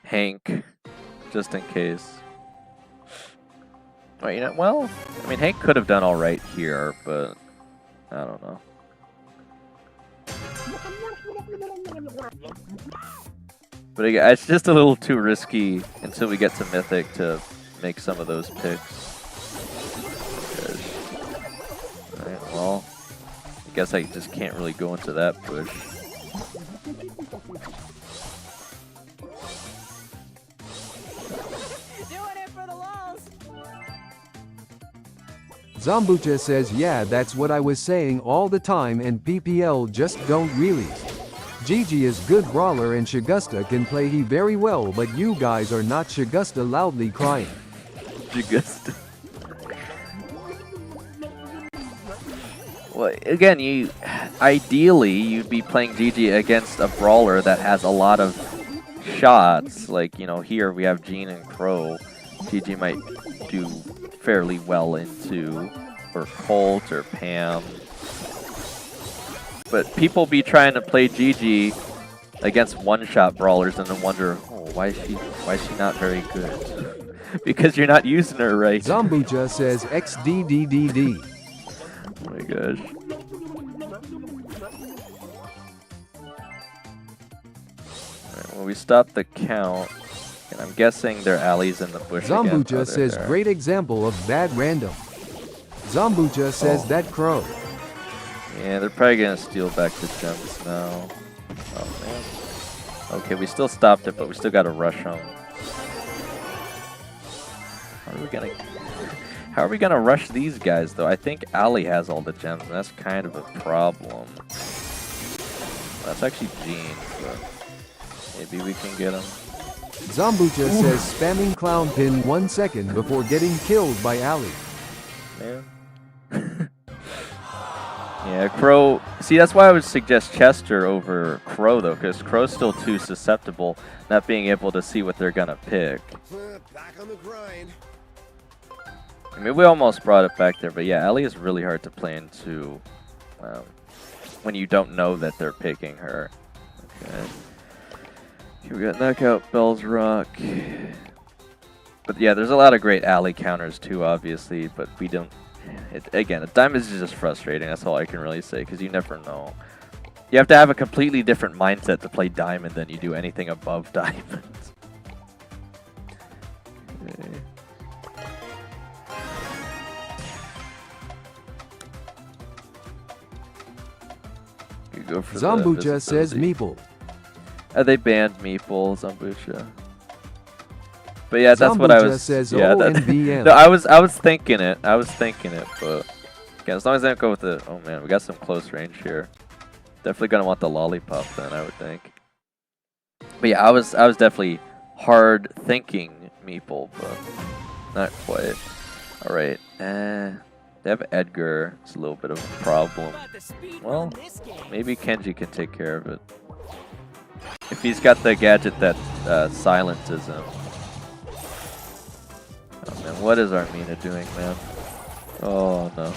Hank, just in case. Well, you know, well, I mean, Hank could have done all right here, but I don't know. But again, it's just a little too risky until we get to Mythic to make some of those picks. Alright, well, I guess I just can't really go into that push. Zombucha says yeah, that's what I was saying all the time, and PPL just don't really. Gigi is good brawler and Shigusta can play he very well, but you guys are not. Shigusta loudly crying. Shigusta. Well, again, ideally you'd be playing Gigi against a brawler that has a lot of shots. Like, you know, here we have Jean and Crow. Gigi might do fairly well into, or Colt or Pam. But people be trying to play Gigi against one-shot brawlers and then wonder, oh, why is she not very good? Because you're not using her right. Zombucha says XDDDD. Oh my gosh. Alright, well, we stopped the count, and I'm guessing their allies in the bush again. Zombucha says there. great example of bad random. Zombucha says that Crow. Yeah, they're probably gonna steal back the gems now. Oh man. Okay, we still stopped it, but we still gotta rush them. How are we gonna rush these guys though? I think Ali has all the gems, and that's kind of a problem. That's actually Jean, so maybe we can get him. Zombucha says spamming clown pin 1 second before getting killed by Ali. Man. Yeah, Crow. See, that's why I would suggest Chester over Crow though, because Crow's still too susceptible, not being able to see what they're gonna pick. Back on the grind. I mean, we almost brought it back there, but yeah, Ellie is really hard to play into when you don't know that they're picking her. Okay. Here we got Knockout, Bell's Rock. But yeah, there's a lot of great alley counters too, obviously, but we don't... Again, Diamond is just frustrating, that's all I can really say, because you never know. You have to have a completely different mindset to play Diamond than you do anything above Diamond. Okay. Go for Zombucha says Meeple. They banned Meeple, Zombucha. But yeah, that's what I was. Says yeah, no, I was thinking it. But again, as long as I don't go with the. Oh man, we got some close range here. Definitely gonna want the lollipop then, I would think. But yeah, I was definitely hard thinking Meeple, but not quite. All right, they have Edgar. It's a little bit of a problem. Well, maybe Kenji can take care of it. If he's got the gadget that silences him. Oh man, what is Armina doing, man? Oh no.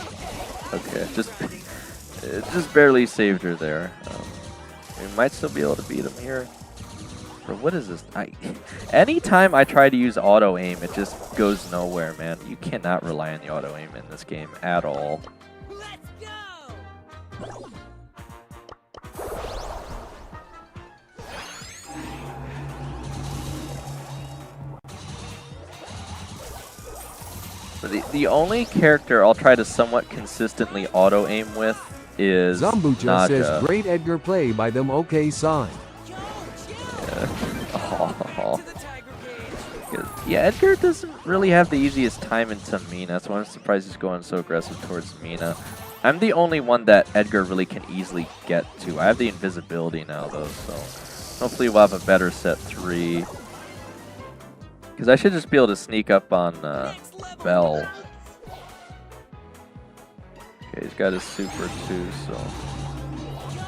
Okay, it just barely saved her there. We might still be able to beat him here. Bro, what is this? Anytime I try to use auto aim, it just goes nowhere, man. You cannot rely on the auto aim in this game at all. Let's go! But the only character I'll try to somewhat consistently auto aim with is Zombucha Naja. says great Edgar play by them. Okay, sign. Yeah, Edgar doesn't really have the easiest time into Mina. That's why I'm surprised he's going so aggressive towards Mina. I'm the only one that Edgar really can easily get to. I have the invisibility now, though, so hopefully we'll have a better set 3. Because I should just be able to sneak up on Bell. Okay, he's got his super too, so...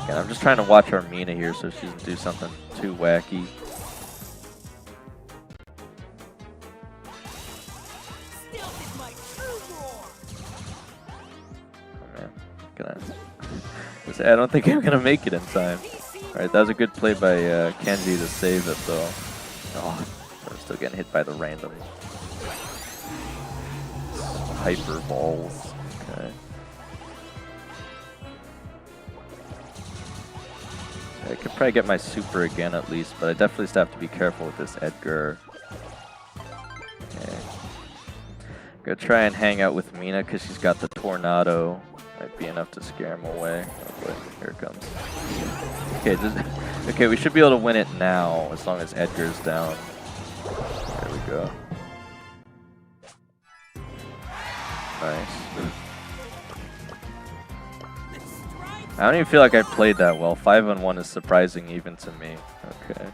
Again, I'm just trying to watch Armina here so she doesn't do something too wacky. Oh man, I don't think I'm gonna make it in time. Alright, that was a good play by Kenji to save it though. Oh, we're still getting hit by the random hyper balls. Okay. I could probably get my super again at least, but I definitely still have to be careful with this Edgar. Okay. Gonna try and hang out with Mina because she's got the tornado. Might be enough to scare him away. Oh boy, here it comes. Okay, okay, we should be able to win it now as long as Edgar's down. There we go. Nice. I don't even feel like I played that well. 5-1 is surprising even to me. Okay.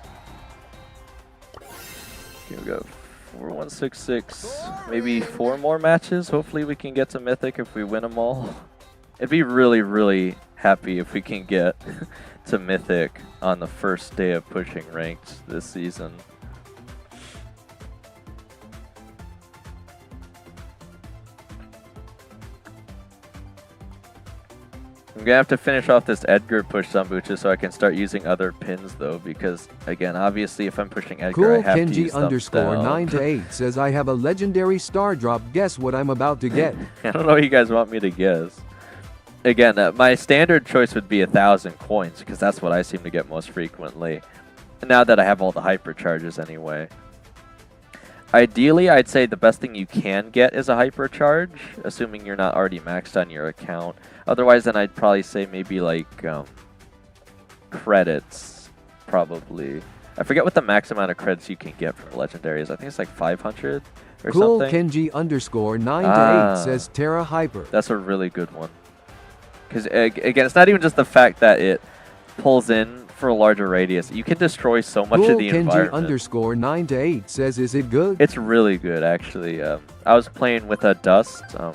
Here we go. 4166. Maybe 4 more matches. Hopefully we can get to Mythic if we win them all. It'd be really, really happy if we can get to Mythic on the first day of pushing ranked this season. I'm gonna have to finish off this Edgar push Zambucha so I can start using other pins though, because again, obviously if I'm pushing Edgar, I Cool have to Kenji use thumbs underscore down. 9 to 8 says I have a legendary star drop. Guess what I'm about to get? I don't know what you guys want me to guess. Again, my standard choice would be 1,000 coins because that's what I seem to get most frequently. Now that I have all the hypercharges anyway. Ideally, I'd say the best thing you can get is a hypercharge, assuming you're not already maxed on your account. Otherwise, then I'd probably say maybe like credits, probably. I forget what the max amount of credits you can get from legendaries. I think it's like 500 or Cool something. Kenji underscore 9 to 8 says Terra Hyper. That's a really good one. Because again, it's not even just the fact that it pulls in for a larger radius. You can destroy so much Cool of the Kenji environment. underscore 9 to 8 says, is it good? It's really good, actually. I was playing with a Dust a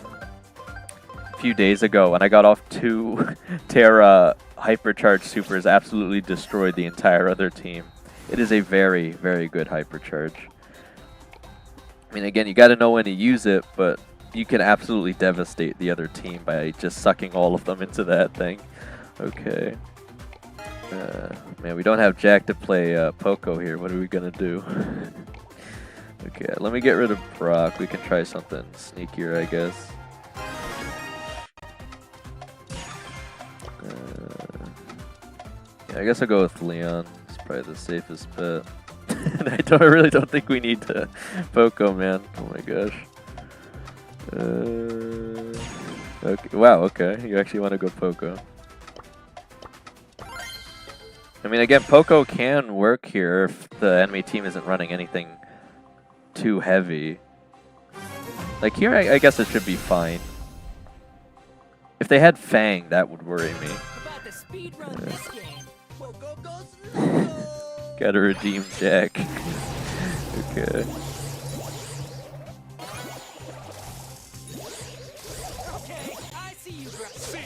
few days ago, and I got off 2 Terra hypercharge supers, absolutely destroyed the entire other team. It is a very, very good hypercharge. I mean, again, you got to know when to use it, but you can absolutely devastate the other team by just sucking all of them into that thing. Okay. Man, we don't have Jack to play Poco here. What are we gonna do? Okay, let me get rid of Brock. We can try something sneakier, I guess. Yeah, I guess I'll go with Leon. It's probably the safest bet. I really don't think we need to Poco, man. Oh my gosh. Okay. Wow. Okay, you actually want to go Poco. I mean, again, Poco can work here if the enemy team isn't running anything too heavy. Like here, I guess it should be fine. If they had Fang, that would worry me. About to speed run this game. Gotta redeem Jack. Okay. Okay, I see you, bro. See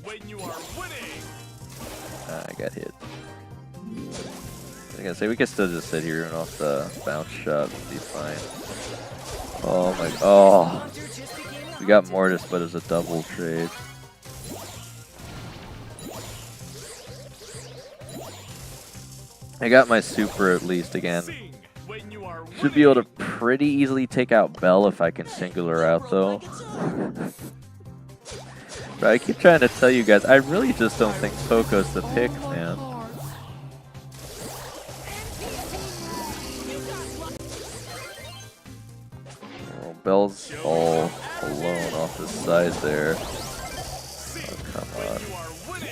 when you are winning. I got hit. I was gonna say we could still just sit here and off the bounce shot and be fine. Oh my! Oh, we got Mortis, but it's a double trade. I got my super at least again. Sing when you are Should be able to pretty easily take out Belle if I can single her out though. But I keep trying to tell you guys, I really just don't think Poco's the pick, man. Oh, Belle's all alone off the side there. Oh, come on. you are winning.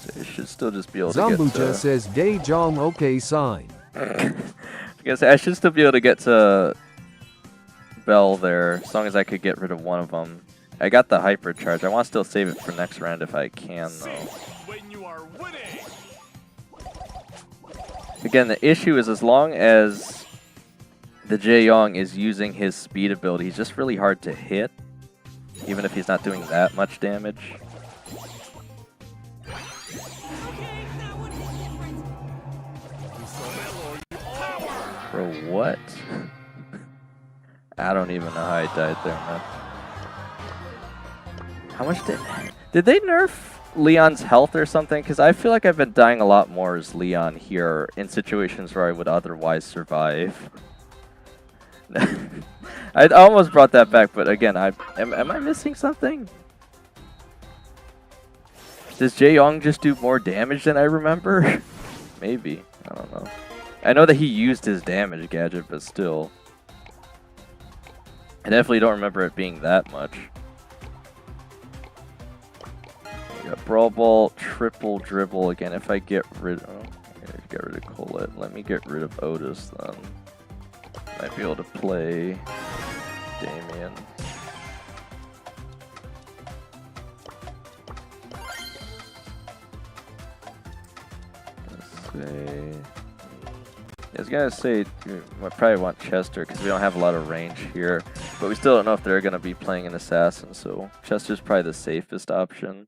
So it should still just be able to get Zambucha to... says Daejong okay sign. I should still be able to get to Belle there, as long as I could get rid of one of them. I got the hypercharge. I want to still save it for next round if I can, though. When you are winning. Again, the issue is as long as the Jae-Young is using his speed ability, he's just really hard to hit, even if he's not doing that much damage. Bro, what? I don't even know how I died there, man. How much did they nerf Leon's health or something? Because I feel like I've been dying a lot more as Leon here in situations where I would otherwise survive. I almost brought that back, but again, am I missing something? Does Jae-Young just do more damage than I remember? Maybe. I don't know. I know that he used his damage gadget, but still. I definitely don't remember it being that much. We got Brawl Ball, Triple Dribble. Again, if I get rid of... Oh, get rid of Colette. Let me get rid of Otis, then. Might be able to play Damien. Let's see. I was gonna say I probably want Chester because we don't have a lot of range here, but we still don't know if they're gonna be playing an assassin, so Chester's probably the safest option.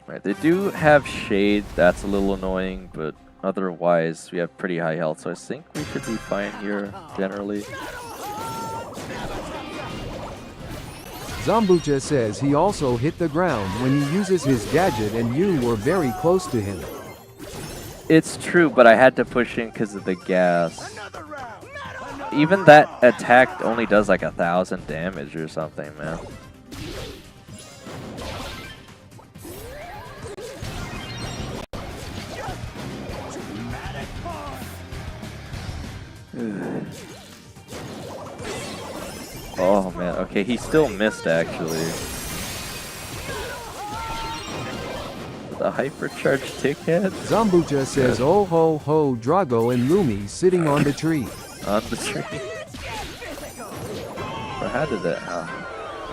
Right, they do have shade, that's a little annoying, but otherwise we have pretty high health, so I think we should be fine here generally. Zambucha says he also hit the ground when he uses his gadget and you were very close to him. It's true, but I had to push in because of the gas. Even that attack only does like 1,000 damage or something, man. Oh man, okay, he still missed actually. The hypercharged tickhead? Zambucha says, oh ho ho, Drago and Lumi sitting on the tree. On the tree? Or how did that?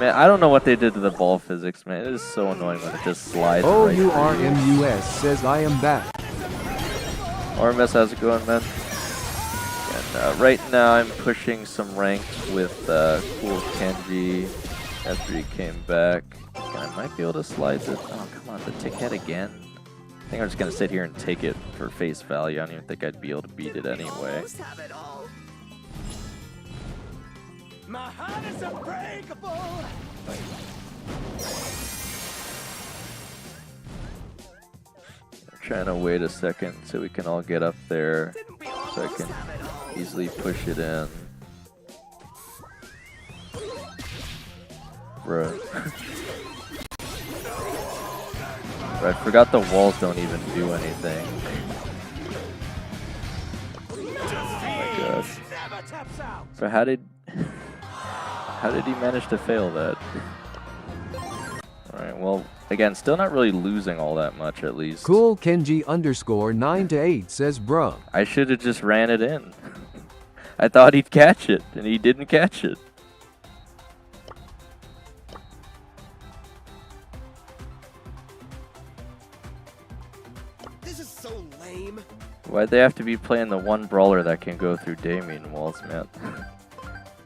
Man, I don't know what they did to the ball physics, man. It is so annoying when it just slides. OURMUS says, I am back. RMS, how's it going, man? And right now I'm pushing some ranks with Cool Kenji after he came back. I might be able to slide it. Oh, come on, the tickhead again. I think I'm just going to sit here and take it for face value. I don't even think I'd be able to beat it anyway. My heart is unbreakable. I'm trying to wait a second so we can all get up there so I can easily push it in. Bruh. I forgot the walls don't even do anything. Oh my gosh. So how did he manage to fail that? Alright, well, again, still not really losing all that much at least. Cool Kenji _9 to 8 says, bruh. I should have just ran it in. I thought he'd catch it, and he didn't catch it. This is so lame. Why'd they have to be playing the one brawler that can go through Damien walls, man?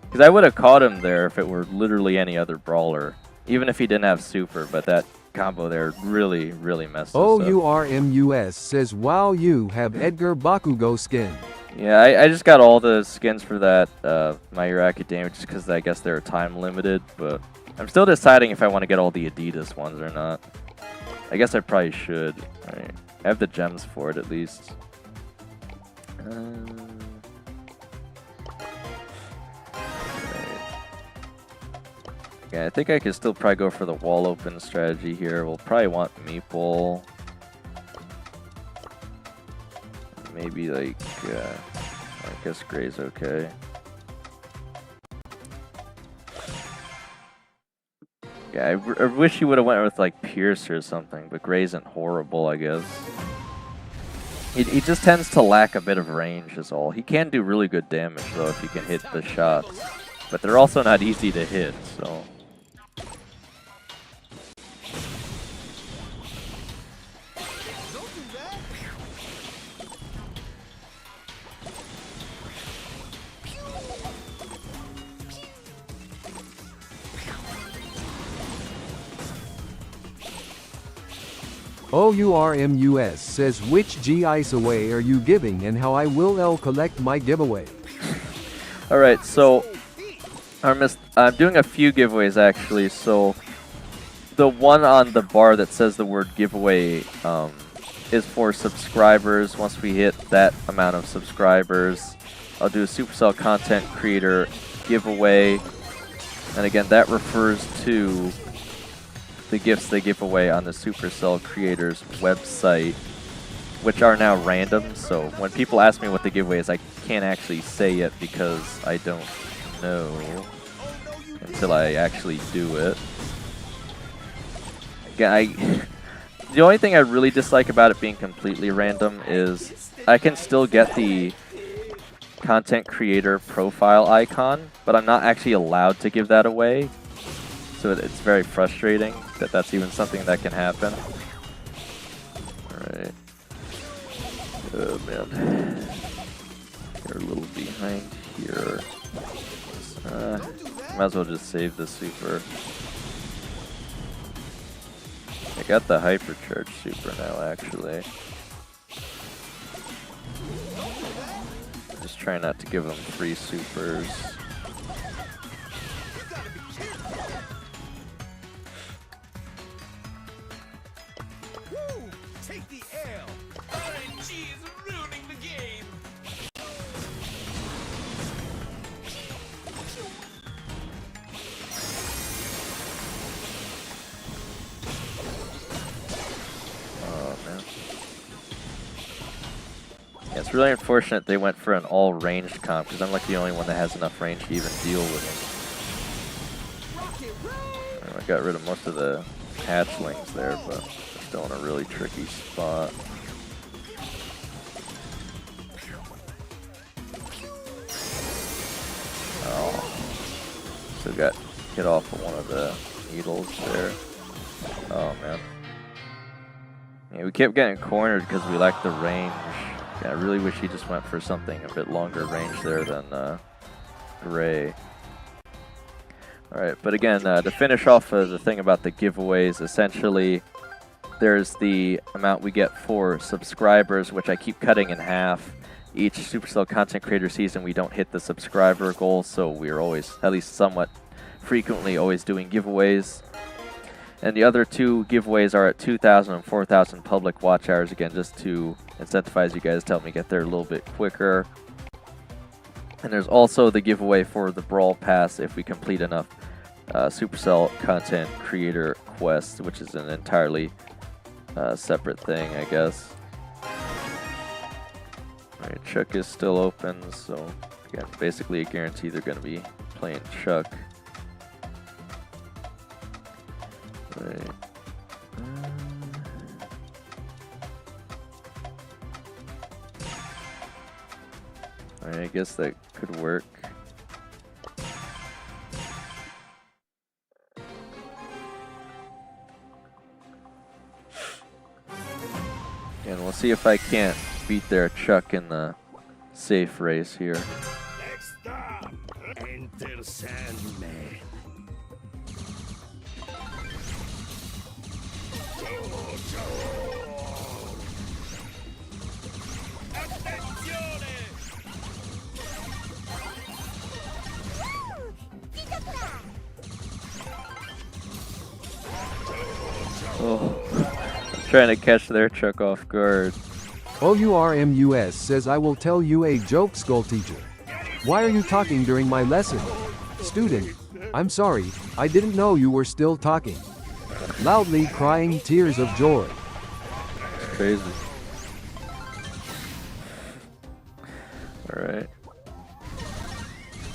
Because I would have caught him there if it were literally any other brawler. Even if he didn't have super, but that combo there really, really messed us up. OURMUS says, wow, you have Edgar Bakugo skin. Yeah, I just got all the skins for that My Hero Academia just because I guess they're time limited, but I'm still deciding if I want to get all the Adidas ones or not. I guess I probably should. Right. I have the gems for it at least. Yeah, I think I could still probably go for the wall open strategy here. We'll probably want Meeple. Maybe like, I guess Gray's okay. Yeah, I wish he would have went with like Pierce or something, but Gray isn't horrible, I guess. He just tends to lack a bit of range is all. He can do really good damage though if he can hit the shots, but they're also not easy to hit, so. OURMUS says, which G ice away are you giving and how I will collect my giveaway? Alright, so I'm doing a few giveaways actually, so the one on the bar that says the word giveaway is for subscribers. Once we hit that amount of subscribers, I'll do a Supercell Content Creator Giveaway, and again that refers to the gifts they give away on the Supercell Creators website, which are now random. So when people ask me what the giveaway is, I can't actually say it because I don't know until I actually do it. Again, The only thing I really dislike about it being completely random is I can still get the content creator profile icon, but I'm not actually allowed to give that away. So it's very frustrating that that's even something that can happen. Alright. Oh man. You're a little behind here. Might as well just save the super. I got the hypercharge super now actually. Just try not to give them 3 supers. Take the L. RNG is ruining the game. Oh man. Yeah, it's really unfortunate they went for an all ranged comp because I'm like the only one that has enough range to even deal with them. I got rid of most of the hatchlings there, but still in a really tricky spot. Oh, still got hit off of one of the needles there. Oh man. Yeah, we kept getting cornered because we lacked the range. Yeah, I really wish he just went for something a bit longer range there than Gray. Alright, but again, to finish off the thing about the giveaways, essentially there's the amount we get for subscribers, which I keep cutting in half. Each Supercell content creator season we don't hit the subscriber goal, so we're always, at least somewhat frequently, always doing giveaways. And the other 2 giveaways are at 2,000 and 4,000 public watch hours, again, just to incentivize you guys to help me get there a little bit quicker. And there's also the giveaway for the Brawl Pass if we complete enough Supercell content creator quests, which is an entirely separate thing, I guess. Alright, Chuck is still open, so again, basically a guarantee they're going to be playing Chuck. Right. Alright, I guess that could work. And we'll see if I can't beat their Chuck in the safe race here. Next stop, Enter Sandman. Oh, I'm trying to catch their Chuck off guard. OURMUS says I will tell you a joke, school teacher. Why are you talking during my lesson? Student, I'm sorry, I didn't know you were still talking. Loudly crying tears of joy. It's crazy. Alright.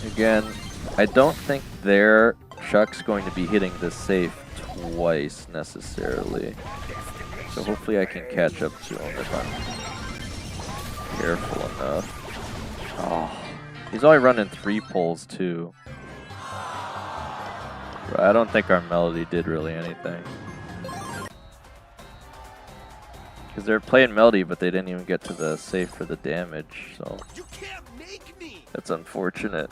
Again, I don't think their Chuck's going to be hitting the safe twice necessarily. So hopefully I can catch up to him if I'm careful enough. Oh, he's only running 3 pulls too. But I don't think our Melody did really anything. Because they're playing Melody, but they didn't even get to the safe for the damage, so You can't make me. that's unfortunate.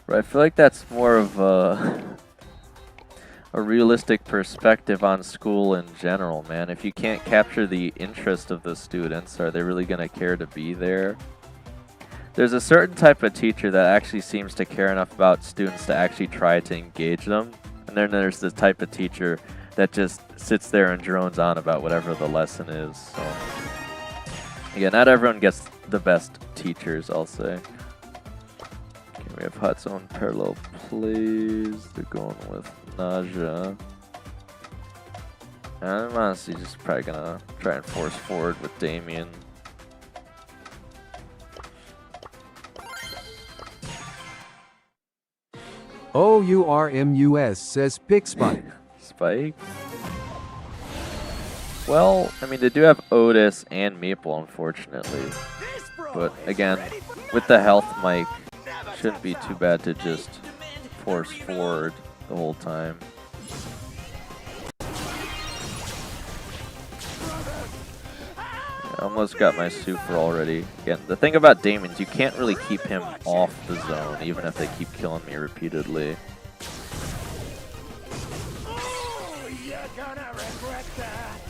Right, I feel like that's more of a realistic perspective on school in general, man. If you can't capture the interest of the students, are they really going to care to be there? There's a certain type of teacher that actually seems to care enough about students to actually try to engage them. And then there's the type of teacher that just sits there and drones on about whatever the lesson is. So, yeah, not everyone gets the best teachers, I'll say. Okay, we have Hot Zone parallel plays. They're going with Naja. I'm honestly just probably gonna try and force forward with Damien. OURMUS says pick Spike. Spike? Well, I mean, they do have Otis and Meeple, unfortunately. But again, with the health mic, shouldn't be too bad to just force forward the whole time. I almost got my super already. Again, the thing about Damon is you can't really keep him off the zone, even if they keep killing me repeatedly. Oh, you're gonna regret that.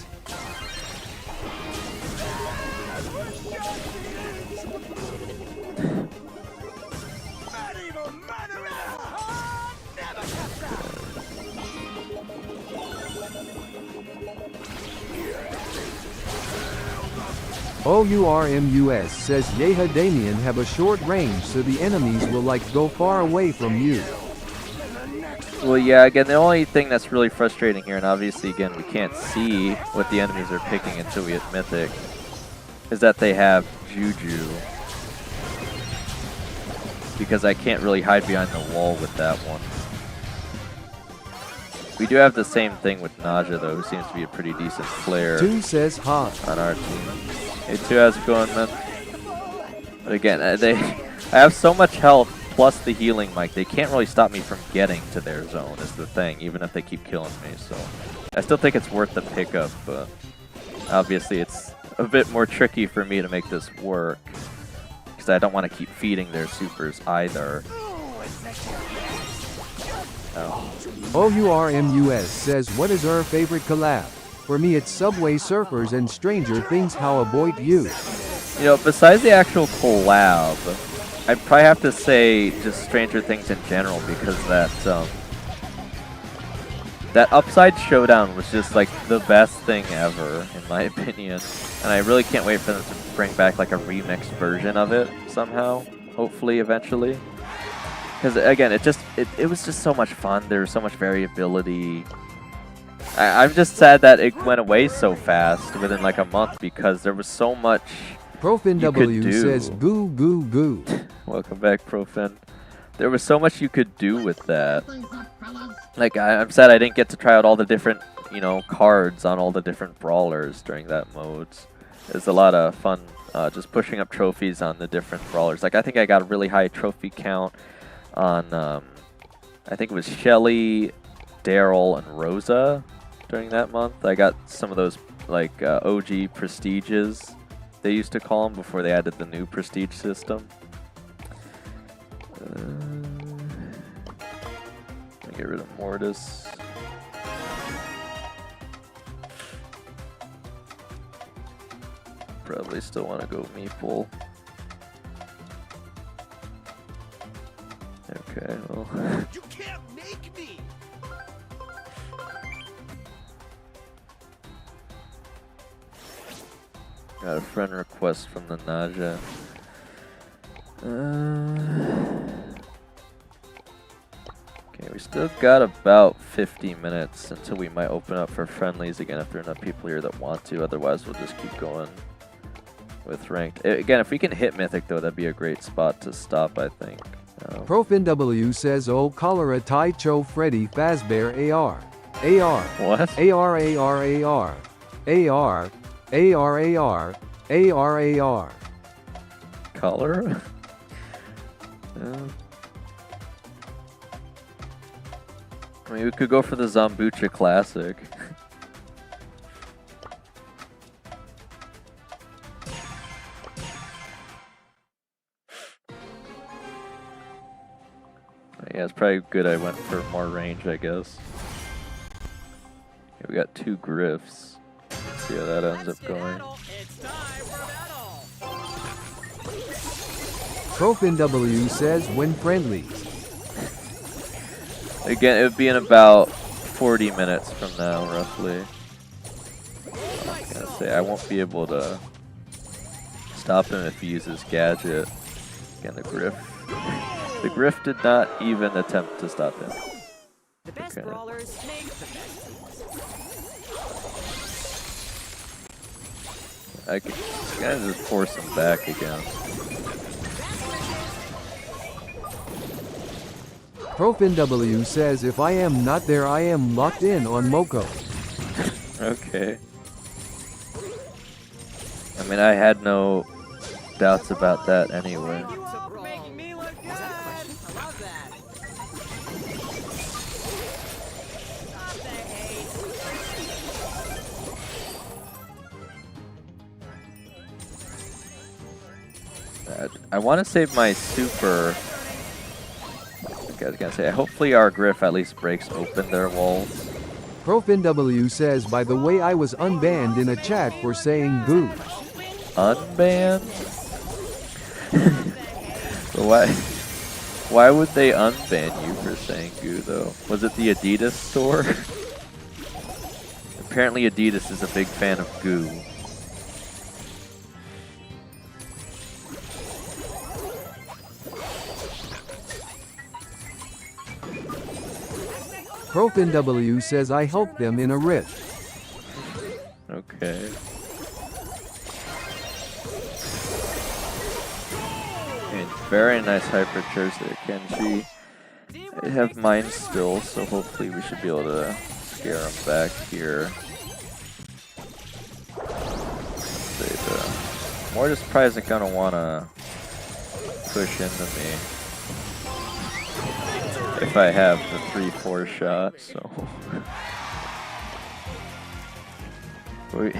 Medieval murderer! Oh, never catch that. OURMUS says Yeha Damien have a short range so the enemies will like go far away from you. Well, yeah, again, the only thing that's really frustrating here, and obviously, again, we can't see what the enemies are picking until we hit Mythic, is that they have Juju. Because I can't really hide behind the wall with that one. We do have the same thing with Naja, though, who seems to be a pretty decent player 2 says ha. on our team. Hey, 2, how's it going, man? But again, I have so much health plus the healing mic, they can't really stop me from getting to their zone is the thing, even if they keep killing me. So I still think it's worth the pickup, but obviously it's a bit more tricky for me to make this work. Because I don't want to keep feeding their supers either. Oh. OURMUS says what is her favorite collab? For me it's Subway Surfers and Stranger Things. How about you? You know, besides the actual collab, I'd probably have to say just Stranger Things in general, because that Upside Showdown was just like the best thing ever, in my opinion. And I really can't wait for them to bring back like a remixed version of it somehow, hopefully, eventually. Because again, it was just so much fun. There was so much variability. I'm just sad that it went away so fast within like a month, because there was so much ProfinW says goo goo goo. Welcome back, Profin. There was so much you could do with that. Like, I'm sad I didn't get to try out all the different, you know, cards on all the different brawlers during that mode. It was a lot of fun just pushing up trophies on the different brawlers. Like, I think I got a really high trophy count on, I think it was Shelly, Daryl, and Rosa during that month. I got some of those, like, OG prestiges, they used to call them, before they added the new prestige system. Let me get rid of Mortis. Probably still want to go Meeple. Okay, well. You can't make me. Got a friend request from the Naja. Okay, we still got about 50 minutes until we might open up for friendlies again if there are enough people here that want to. Otherwise, we'll just keep going with ranked. Again, if we can hit Mythic, though, that'd be a great spot to stop, I think. ProfinW says oh cholera Tai Cho Freddy Fazbear AR. AR. What? AR AR AR. AR. AR AR. AR AR. Cholera? I mean, we could go for the Zambucha Classic. Yeah, it's probably good I went for more range, I guess. Okay, we got 2 Griffs. Let's see how that ends up going. ProfinW says win friendlies. Again, it would be in about 40 minutes from now, roughly. I was gonna say, I won't be able to stop him if he uses Gadget. Again, the Griff did not even attempt to stop him. The best brawlers make the best teams. I can kind of just force him back again. ProfinW says if I am not there I am locked in on Moko. Okay. I mean, I had no doubts about that anyway. You all for making me look good. I love that. Stop the hate. I want to save my super. Okay, I was gonna say, hopefully our Griff at least breaks open their walls. ProfinW says by the way I was unbanned in a chat for saying goo. Unbanned? Why would they unban you for saying goo though? Was it the Adidas store? Apparently Adidas is a big fan of goo. ProfinW says I helped them in a rift. Okay. And very nice hypercharge there, Kenji. I have mine still, so hopefully we should be able to scare him back here. Mortis probably isn't gonna wanna push into me if I have the 3-4 shot, so. We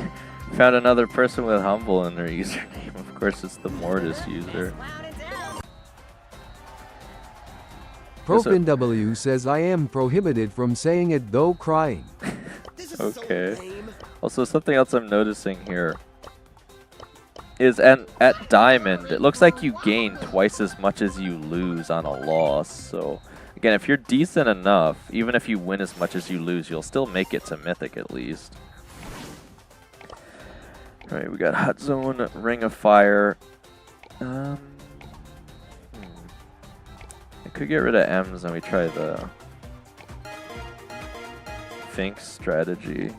found another person with Humble in their username. Of course, it's the Mortis user. ProfinW says I am prohibited from saying it though crying. Okay. Also, something else I'm noticing here is at Diamond, it looks like you gain twice as much as you lose on a loss. So, again, if you're decent enough, even if you win as much as you lose, you'll still make it to Mythic at least. Alright, we got Hot Zone, Ring of Fire. I could get rid of M's and we try the Finks strategy.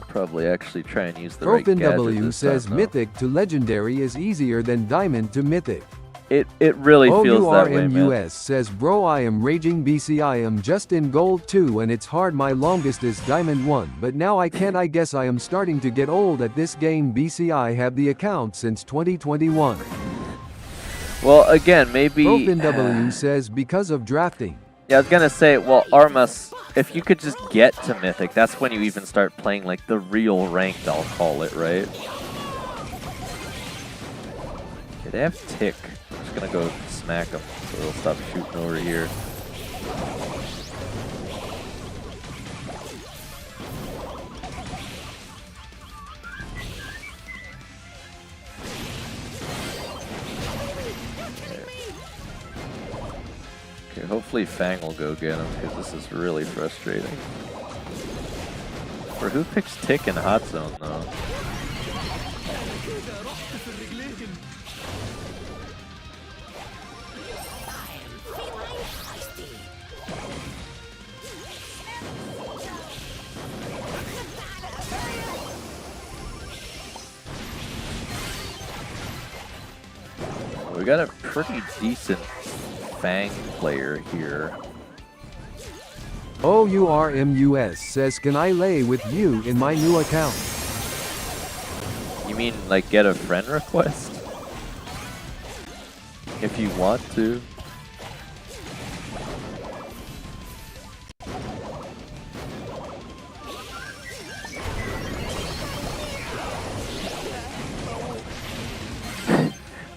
Probably actually try and use the right gadget ProfinW says time, Mythic to Legendary is easier than Diamond to Mythic. It really feels that way, man. OURMUS says bro I am raging BC I am just in gold 2 and it's hard my longest is Diamond 1 but now I can't I guess I am starting to get old at this game BC I have the account since 2021. Well again maybe ProfinW says because of drafting. Yeah, I was gonna say, well, Armas, if you could just get to Mythic, that's when you even start playing like the real ranked, I'll call it, right? Okay, they have Tick. I'm just gonna go smack them so they'll stop shooting over here. Okay, hopefully Fang will go get him because this is really frustrating. For who picks Tick in Hot Zone though? We got a pretty decent Fang player here. OURMUS says can I lay with you in my new account? You mean like get a friend request? If you want to.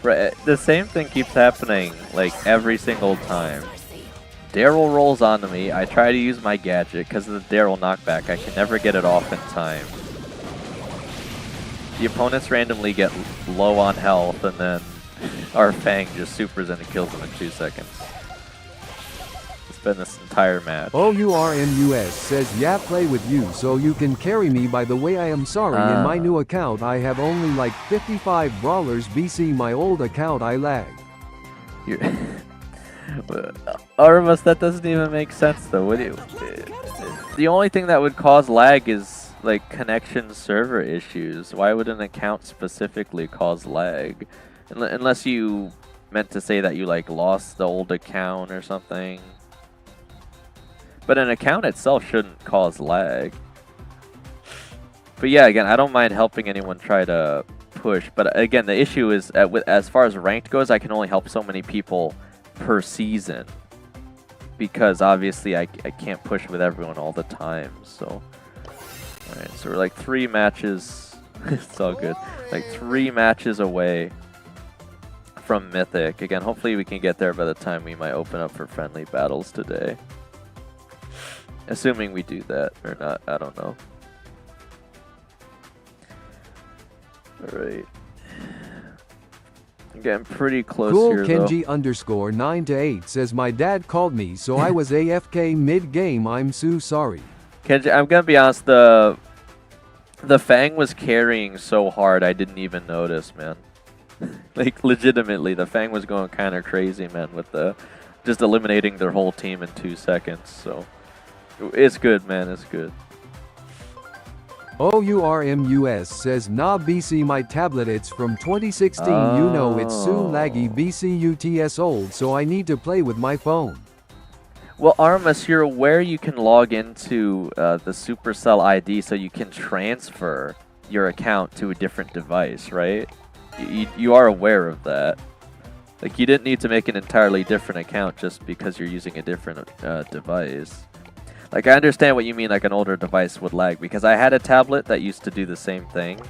Right, the same thing keeps happening like every single time. Daryl rolls onto me, I try to use my gadget because of the Daryl knockback, I can never get it off in time. The opponents randomly get low on health and then our Fang just supers in and kills them in 2 seconds. It's spend this entire match. OURMUS says, yeah, play with you so you can carry me. By the way, I am sorry, in my new account I have only like 55 brawlers BC. My old account I lag. Armas, that doesn't even make sense though. What do you, the only thing that would cause lag is like connection server issues. Why would an account specifically cause lag? Unless you meant to say that you like lost the old account or something. But an account itself shouldn't cause lag. But yeah, again, I don't mind helping anyone try to push. But again, the issue is as far as ranked goes, I can only help so many people per season. Because obviously I can't push with everyone all the time. So, alright, so we're like 3 matches. It's all good. Like 3 matches away from Mythic. Again, hopefully we can get there by the time we might open up for friendly battles today. Assuming we do that or not, I don't know. Alright. I'm getting pretty close Cool here, Kenji _ 9 to 8 says, my dad called me so I was AFK mid-game. I'm so sorry. Kenji, I'm gonna be honest, the Fang was carrying so hard I didn't even notice, man. Like, legitimately, the Fang was going kind of crazy, man, with just eliminating their whole team in 2 seconds, so it's good, man, it's good. OURMUS says, nah BC, my tablet it's from 2016, you know it's soon laggy BCUTS old, so I need to play with my phone. Well, Armas, you're aware you can log into the Supercell ID so you can transfer your account to a different device, right? You are aware of that. Like, you didn't need to make an entirely different account just because you're using a different device. Like, I understand what you mean, like an older device would lag, because I had a tablet that used to do the same thing,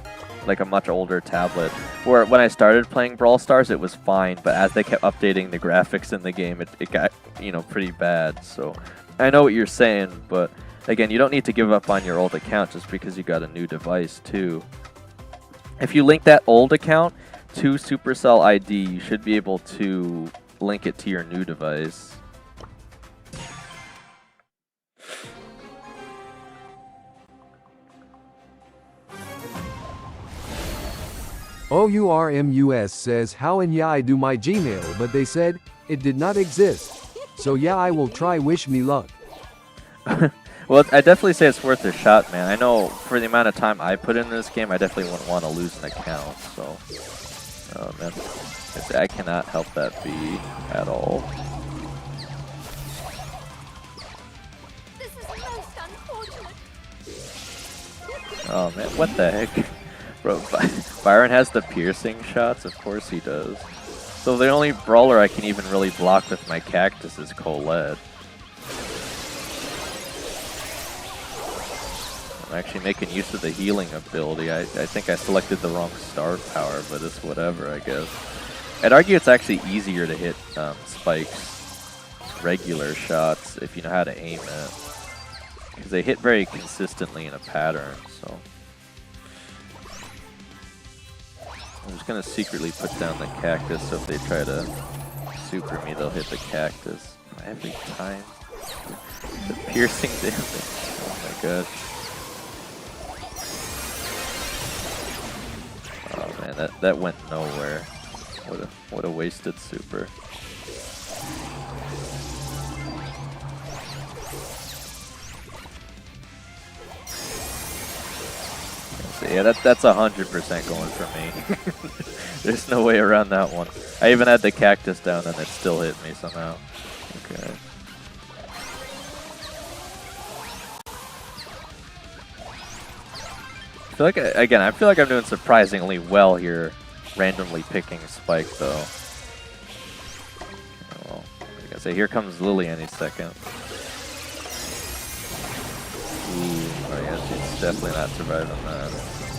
like a much older tablet, where when I started playing Brawl Stars, it was fine, but as they kept updating the graphics in the game, it got, you know, pretty bad. So, I know what you're saying, but again, you don't need to give up on your old account just because you got a new device, too. If you link that old account to Supercell ID, you should be able to link it to your new device. OURMUS says, how and yeah, I do my Gmail, but they said it did not exist. So yeah, I will try, wish me luck. Well, I definitely say it's worth a shot, man. I know for the amount of time I put in this game, I definitely wouldn't want to lose an account, so... Oh, man. I cannot help that be at all. This is most unfortunate. Oh, man. What the heck? Bro, Byron has the piercing shots? Of course he does. So the only brawler I can even really block with my cactus is Colette. I'm actually making use of the healing ability. I think I selected the wrong star power, but it's whatever, I guess. I'd argue it's actually easier to hit Spike's regular shots if you know how to aim it. Because they hit very consistently in a pattern, so... I'm just gonna secretly put down the cactus so if they try to super me, they'll hit the cactus. Every time. The piercing damage. Oh my gosh. Oh man, that went nowhere. What a wasted super. So yeah, that's 100% going for me. There's no way around that one. I even had the cactus down and it still hit me somehow. Okay. I feel like, again, I feel like I'm doing surprisingly well here, randomly picking Spike though. Oh, well, I gotta say, here comes Lily any second. Ooh, oh yeah, she's definitely not surviving that.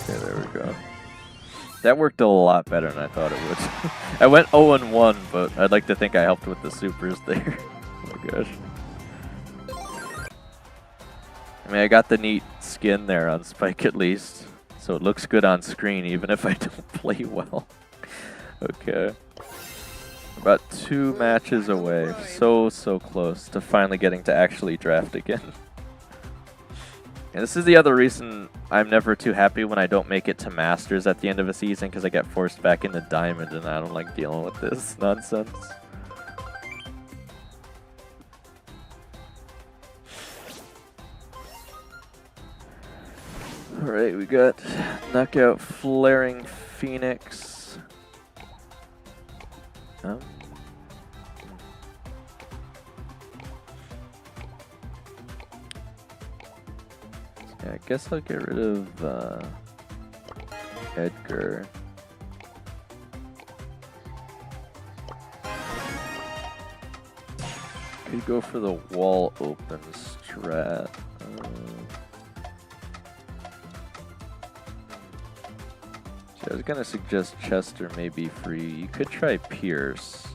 Okay, there we go. That worked a lot better than I thought it would. I went 0-1, but I'd like to think I helped with the supers there. Oh my gosh. I mean, I got the neat skin there on Spike at least, so it looks good on screen even if I don't play well. Okay. About 2 matches away. So close to finally getting to actually draft again. And this is the other reason I'm never too happy when I don't make it to Masters at the end of a season, because I get forced back into Diamond and I don't like dealing with this nonsense. Alright, we got Knockout Flaring Phoenix. Yeah, I guess I'll get rid of Edgar. Could go for the wall open strat. So I was gonna suggest Chester may be free. You could try Pierce.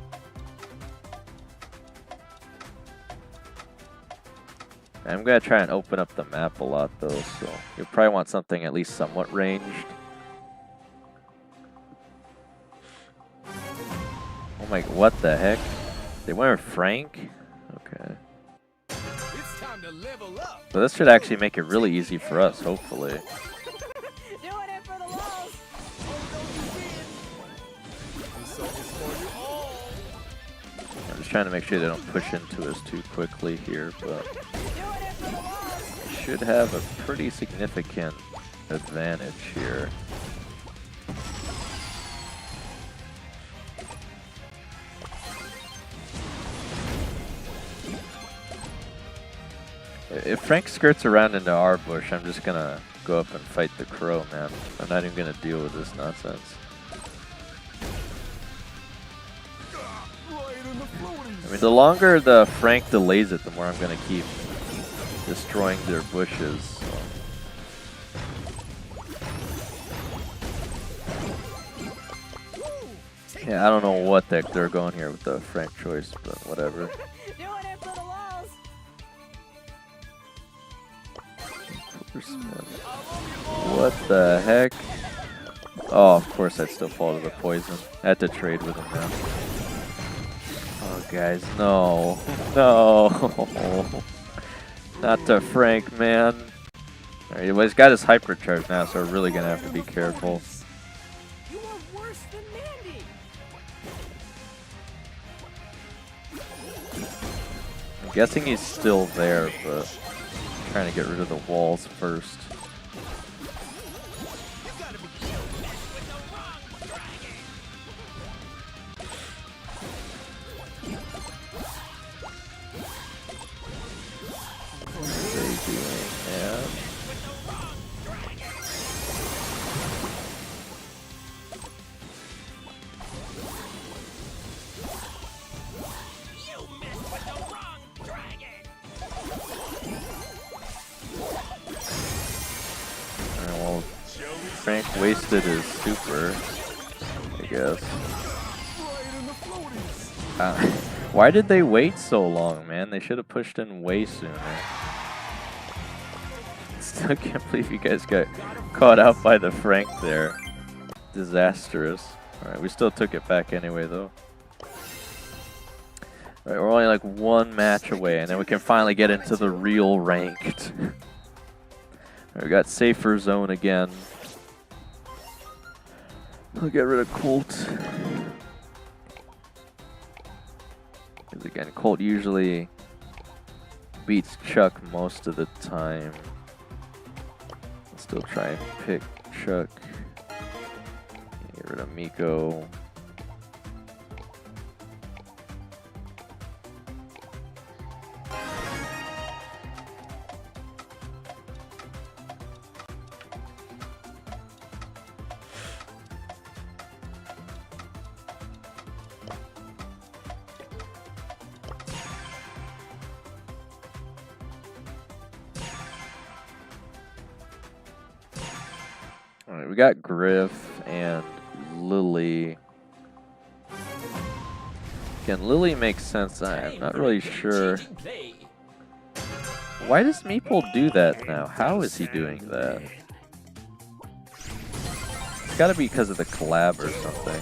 I'm gonna try and open up the map a lot though, so you'll probably want something at least somewhat ranged. Oh my, what the heck? They went with Frank? Okay. It's time to level up. So this should actually make it really easy for us, hopefully. Doing it for the walls. I'm just trying to make sure they don't push into us too quickly here, but we should have a pretty significant advantage here. If Frank skirts around into our bush, I'm just gonna go up and fight the crow, man. I'm not even gonna deal with this nonsense. I mean, the longer the Frank delays it, the more I'm gonna keep destroying their bushes. So. Yeah, I don't know what the heck they're going here with the Frank choice, but whatever. What the heck? Oh, of course I'd still fall to the poison. I had to trade with him now. Oh, guys, no. No. Not to Frank, man. Alright, well, he's got his hypercharge now, so we're really gonna have to be careful. You are worse than Mandy. I'm guessing he's still there, but I'm trying to get rid of the walls first. Frank wasted his super, I guess. Why did they wait so long, man? They should have pushed in way sooner. Still can't believe you guys got caught out by the Frank there. Disastrous. Alright, we still took it back anyway, though. Alright, we're only like 1 match away, and then we can finally get into the real ranked. Alright, we got safer zone again. I'll get rid of Colt. Because again, Colt usually beats Chuck most of the time. I'll still try and pick Chuck. Get rid of Miko. Alright, we got Griff and Lily. Again, Lily makes sense. I'm not really sure. Why does Meeple do that now? How is he doing that? It's gotta be because of the collab or something.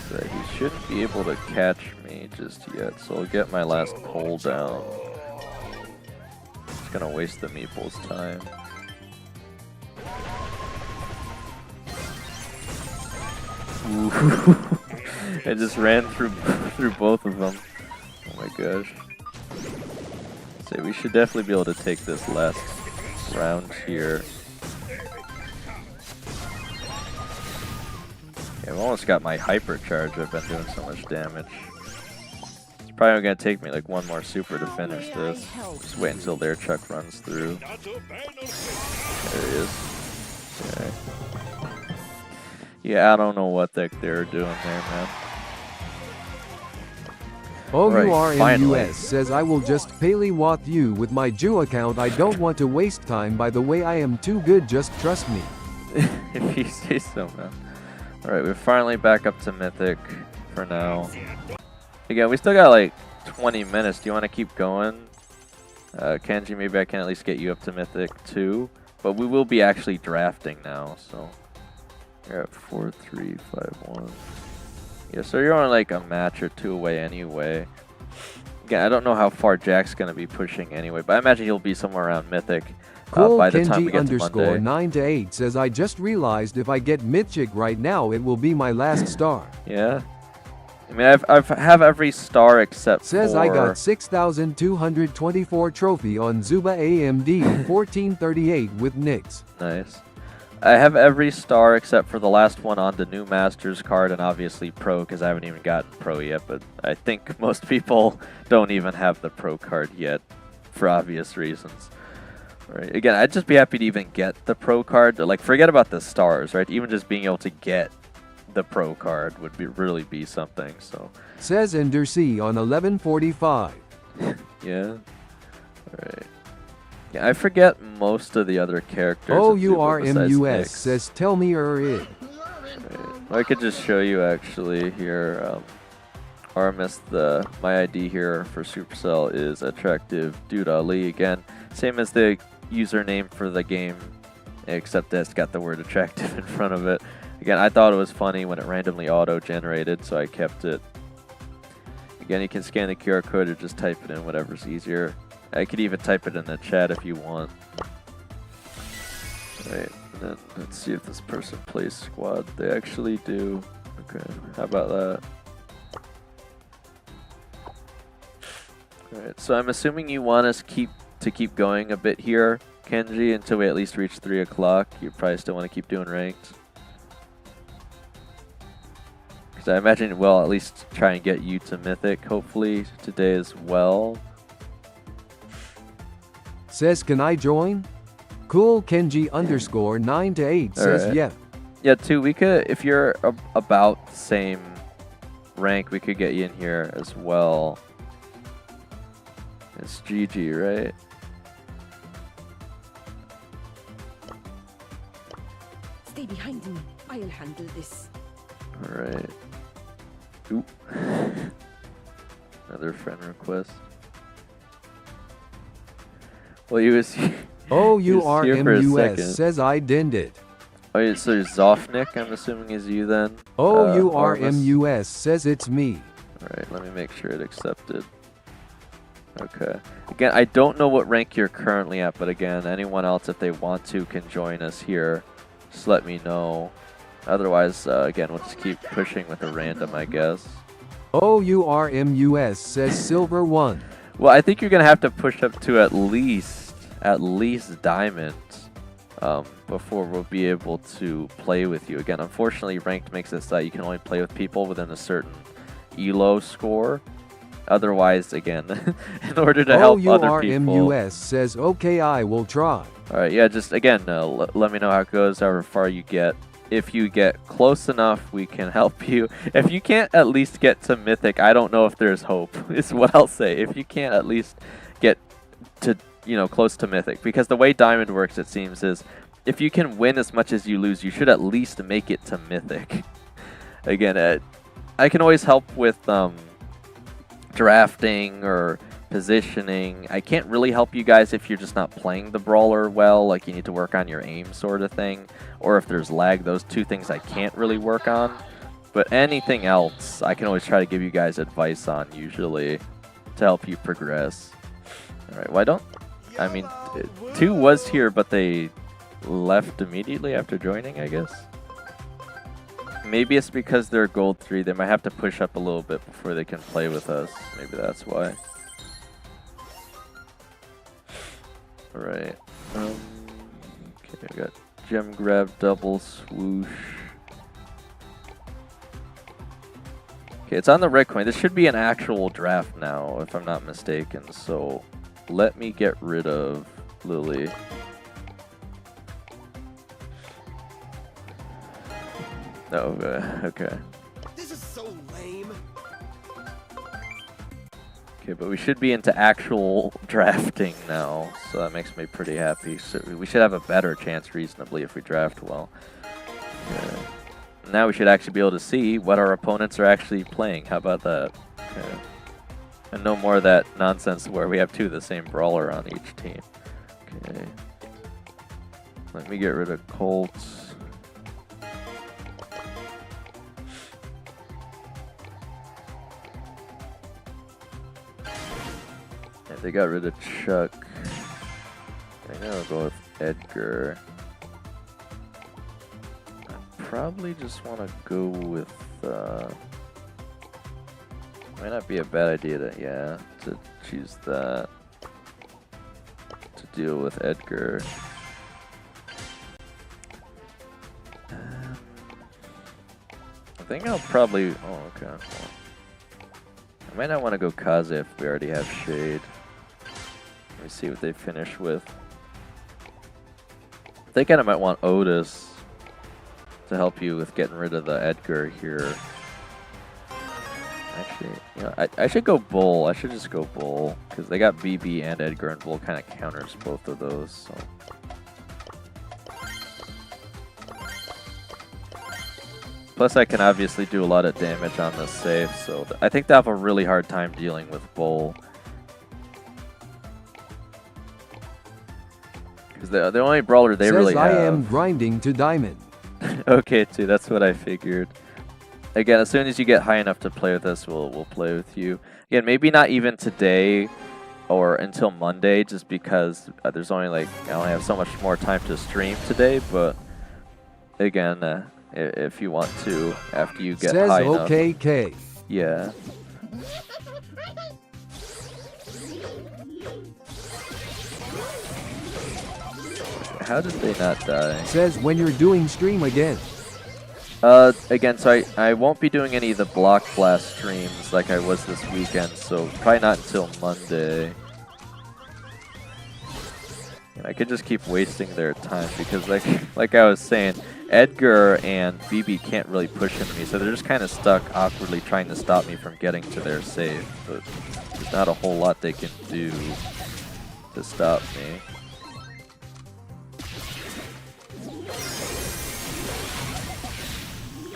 So he shouldn't be able to catch me just yet, so I'll get my last pull down. Just gonna waste the meeple's time. Ooh. I just ran through both of them. Oh my gosh. So we should definitely be able to take this last round here. Yeah, I've almost got my hypercharge. I've been doing so much damage. It's probably gonna take me like one more super to finish this. Just wait until their Chuck runs through. There he is. Okay. Yeah, I don't know what they're doing there, man. OURMUS says I will just Paley-Wath you with my Jew account. I don't want to waste time. By the way, I am too good. Just trust me. If you say so, man. Alright, we're finally back up to Mythic for now. Again, we still got like 20 minutes. Do you want to keep going? Kenji, maybe I can at least get you up to Mythic too. But we will be actually drafting now, so... You're at 4, 3, 5, 1. Yeah, so you're only like a match or two away anyway. Again, I don't know how far Jack's going to be pushing anyway, but I imagine he'll be somewhere around Mythic by the time we get to Monday. 9 to 8 says I just realized if I get Mythic right now, it will be my last star. Yeah. I mean, I have every star except says for... I got 6,224 trophy on Zuba AMD 1438 with Nyx. Nice. I have every star except for the last one on the new Masters card and obviously Pro because I haven't even gotten Pro yet, but I think most people don't even have the Pro card yet for obvious reasons. Right. Again, I'd just be happy to even get the Pro card. Like, forget about the stars, right? Even just being able to get the Pro card would really be something, so. Says Endercy on 1145. Yeah. Alright. Yeah, I forget most of the other characters. OURMUS says tell me it. Right. Well, I could just show you actually here. Armis, my ID here for Supercell is Attractive Dude Ali. Again, same as the username for the game, except that it's got the word attractive in front of it. Again, I thought it was funny when it randomly auto-generated, so I kept it. Again, you can scan the QR code or just type it in, whatever's easier. I could even type it in the chat if you want. Right, and then let's see if this person plays squad. They actually do. Okay, how about that? Alright, so I'm assuming you want us to keep going a bit here, Kenji, until we at least reach 3 o'clock. You probably still want to keep doing ranked. Because I imagine we'll at least try and get you to Mythic, hopefully, today as well. Says, can I join? Cool Kenji _ 9 to 8 says, yeah. Yeah, too, we could, if you're about the same rank, we could get you in here as well. It's GG, right? Stay behind me. I'll handle this. Alright. Oop. Another friend request. Well, he was OURMUS says I didn't it. Oh, yeah, so Zofnik, I'm assuming, is you then? OURMUS says it's me. Alright, let me make sure it accepted. Okay. Again, I don't know what rank you're currently at, but again, anyone else, if they want to, can join us here. Just let me know. Otherwise, again, we'll just keep pushing with a random, I guess. OURMUS says Silver 1. Well, I think you're going to have to push up to at least Diamond before we'll be able to play with you. Again, unfortunately, Ranked makes it so that you can only play with people within a certain ELO score. Otherwise, again, in order to help other people... OURMUS says, okay, I will try. Alright, yeah, just, again, let me know how it goes, however far you get. If you get close enough, we can help you. If you can't at least get to Mythic, I don't know if there's hope, is what I'll say. If you can't at least get to, close to Mythic. Because the way Diamond works, it seems, is if you can win as much as you lose, you should at least make it to Mythic. Again, I can always help with drafting or positioning. I can't really help you guys if you're just not playing the brawler well, like you need to work on your aim sort of thing, or if there's lag. Those two things I can't really work on. But anything else, I can always try to give you guys advice on, usually, to help you progress. Alright, why don't... I mean, 2 was here, but they left immediately after joining, I guess. Maybe it's because they're gold 3. They might have to push up a little bit before they can play with us. Maybe that's why. Alright. Okay, I got gem grab, double swoosh. Okay, it's on the red coin. This should be an actual draft now, if I'm not mistaken. So let me get rid of Lily. Oh, okay. This is so lame. Okay, but we should be into actual drafting now, so that makes me pretty happy. So we should have a better chance reasonably if we draft well. Okay. Now we should actually be able to see what our opponents are actually playing. How about that? Okay. And no more of that nonsense where we have 2 of the same brawler on each team. Okay. Let me get rid of Colts. And they got rid of Chuck. I know I'll go with Edgar. Probably just want to go with might not be a bad idea to choose that to deal with Edgar. I think I'll probably okay. Well, I might not want to go Kaze if we already have Shade. Let me see what they finish with. I think I might want Otis to help you with getting rid of the Edgar here. Actually, you know, I should go Bull. I should just go Bull because they got BB and Edgar, and Bull kind of counters both of those. So. Plus, I can obviously do a lot of damage on this safe, so I think they'll have a really hard time dealing with Bull. Because the only brawler they really have. I am grinding to diamond. Okay, too. That's what I figured. Again, as soon as you get high enough to play with us, we'll play with you. Again, maybe not even today or until Monday, just because there's only I only have so much more time to stream today. But again, if you want to, after you get high enough. Says OKK. Yeah. How did they not die? Says when you're doing stream again. Again, so I won't be doing any of the Block Blast streams like I was this weekend, so probably not until Monday. And I could just keep wasting their time because like I was saying, Edgar and BB can't really push into me, so they're just kind of stuck awkwardly trying to stop me from getting to their save, but there's not a whole lot they can do to stop me.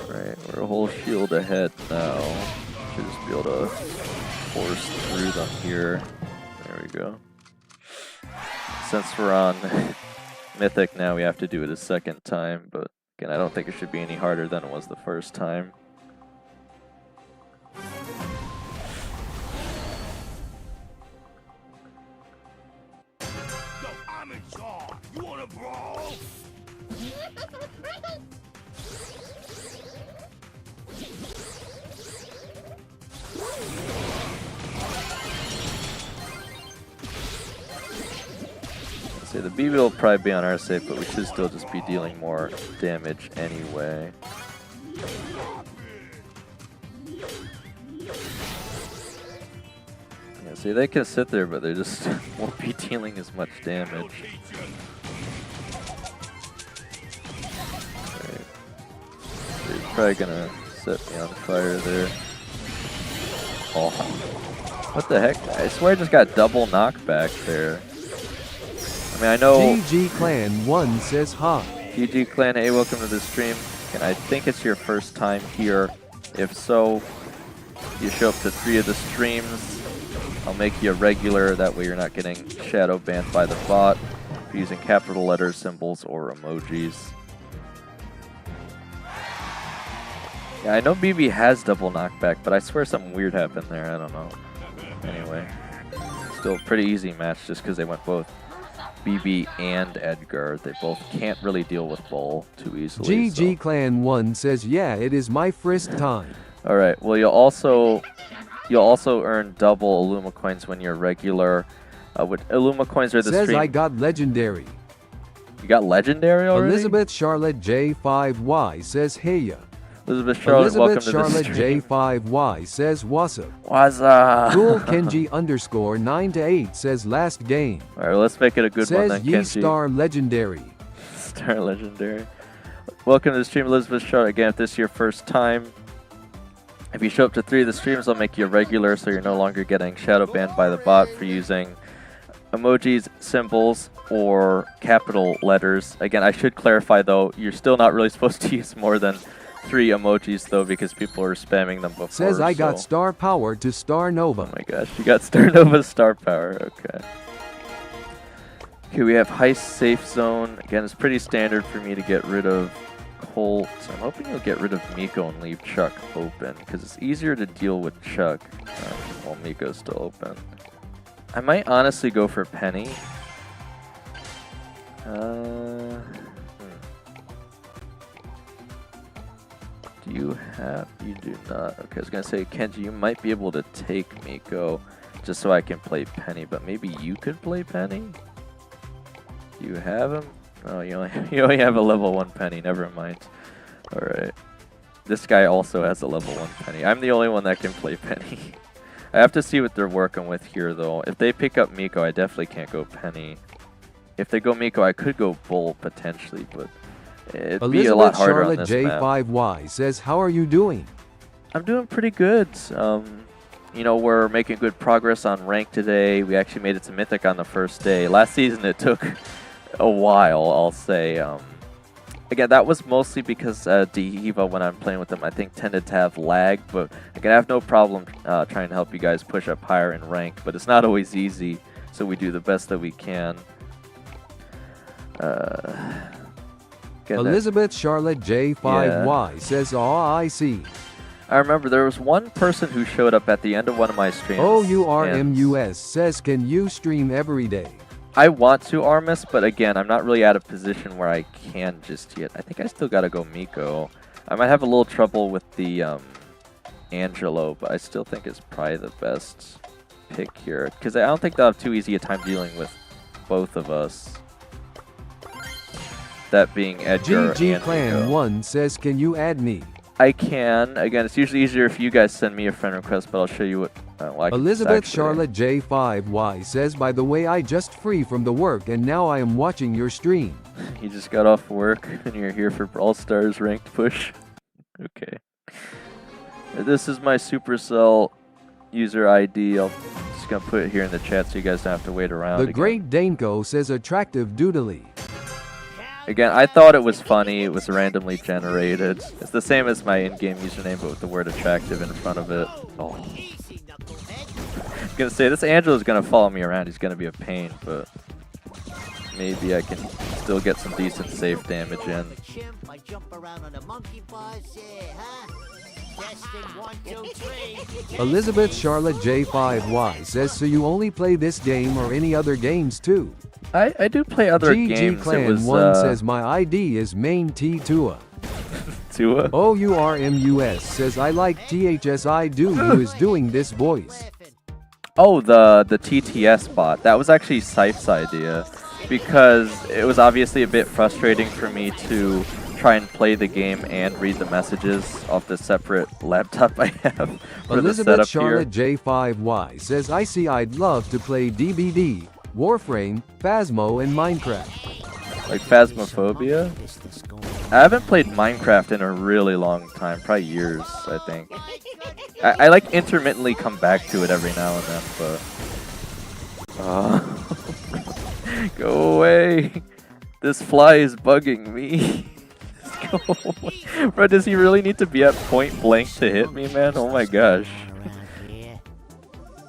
Right, we're a whole shield ahead now. Should just be able to force through them here. There we go. Since we're on Mythic now, we have to do it a second time, but again, I don't think it should be any harder than it was the first time. Yo, I'm in charge. You wanna brawl? So the BB will probably be on our save, but we should still just be dealing more damage anyway. Yeah, see, they can sit there, but they just won't be dealing as much damage. Right. They're probably gonna set me on fire there. Oh, what the heck? I swear I just got double knockback there. I mean, I know... GG Clan 1 says ha. GG Clan, hey, welcome to the stream. And I think it's your first time here. If so, You show up to 3 of the streams, I'll make you a regular. That way you're not getting shadow banned by the bot for using capital letters, symbols, or emojis. Yeah, I know BB has double knockback, but I swear something weird happened there. I don't know. Anyway, still a pretty easy match just because they went both BB and Edgar. They both can't really deal with Bull too easily. GG Clan 1 says, yeah, it is my first time. Alright, well you'll also earn double Illuma coins when you're regular. Illuma coins are the Says stream. I got legendary. You got legendary already? Elizabeth Charlotte J5Y says, hey ya. Elizabeth Charlotte, welcome to the Charlotte stream. J5Y says, what's up? What's up? Cool Kenji _ 9 to 8 says, last game. Alright, let's make it a good one Says then, ye Kenji. star legendary. Star legendary. Welcome to the stream, Elizabeth Charlotte. Again, if this is your first time, if you show up to 3 of the streams, I'll make you a regular so you're no longer getting shadow banned by the bot for using emojis, symbols, or capital letters. Again, I should clarify though, you're still not really supposed to use more than 3 emojis though, because people are spamming them before. Says I got star power to Star Nova. Oh my gosh, you got Star Nova star power. Okay. Okay, we have Heist Safe Zone. Again, it's pretty standard for me to get rid of Colt. I'm hoping you'll get rid of Miko and leave Chuck open, because it's easier to deal with Chuck while Miko's still open. I might honestly go for Penny. Do you have? You do not. Okay, I was gonna say, Kenji, you might be able to take Miko just so I can play Penny, but maybe you could play Penny? Do you have him? Oh, you only have a level 1 Penny. Never mind. All right. This guy also has a level 1 Penny. I'm the only one that can play Penny. I have to see what they're working with here, though. If they pick up Miko, I definitely can't go Penny. If they go Miko, I could go Bull potentially, but it'd be a lot harder on this map. J5Y says, how are you doing? I'm doing pretty good. You know, we're making good progress on rank today. We actually made it to Mythic on the first day. Last season, it took a while, I'll say. Again, that was mostly because Dehiva, when I'm playing with them, I think tended to have lag, but again, I have no problem trying to help you guys push up higher in rank, but it's not always easy, so we do the best that we can. Elizabeth Charlotte J5Y says, oh, I see. I remember there was one person who showed up at the end of one of my streams. OURMUS says, can you stream every day? I want to Armus, but again, I'm not really at a position where I can just yet. I think I still gotta go Miko. I might have a little trouble with the Angelo, but I still think it's probably the best pick here, because I don't think they'll have too easy a time dealing with both of us. That being Edgar GG and Clan Miko. 1 says, can you add me? I can. Again, it's usually easier if you guys send me a friend request, but I'll show you what. Elizabeth Charlotte J5Y says, by the way, I just free from the work and now I am watching your stream. You just got off work and you're here for Brawl Stars ranked push. Okay. This is my Supercell user ID. I'm just going to put it here in the chat so you guys don't have to wait around. The Great Danko says, attractive doodly. Again, I thought it was funny. It was randomly generated. It's the same as my in-game username, but with the word attractive in front of it. Oh. I was gonna say, this Angelo is gonna follow me around. He's gonna be a pain, but maybe I can still get some decent safe damage in. Elizabeth Charlotte J5Y says, so you only play this game or any other games too? I do play other GG games. Clan 1 says, my ID is main T Tua. Tua? OURMUS says, I like THSI do who is doing this voice. Oh, the TTS bot. That was actually Sife's idea, because it was obviously a bit frustrating for me to try and play the game and read the messages off the separate laptop I have for Elizabeth the setup Charlotte here. J5Y says, I see I'd love to play DBD, Warframe, Phasmo, and Minecraft. Like Phasmophobia? I haven't played Minecraft in a really long time, probably years, I think. I like intermittently come back to it every now and then, but... Go away! This fly is bugging me. Just go away. Bro, does he really need to be at point blank to hit me, man? Oh my gosh.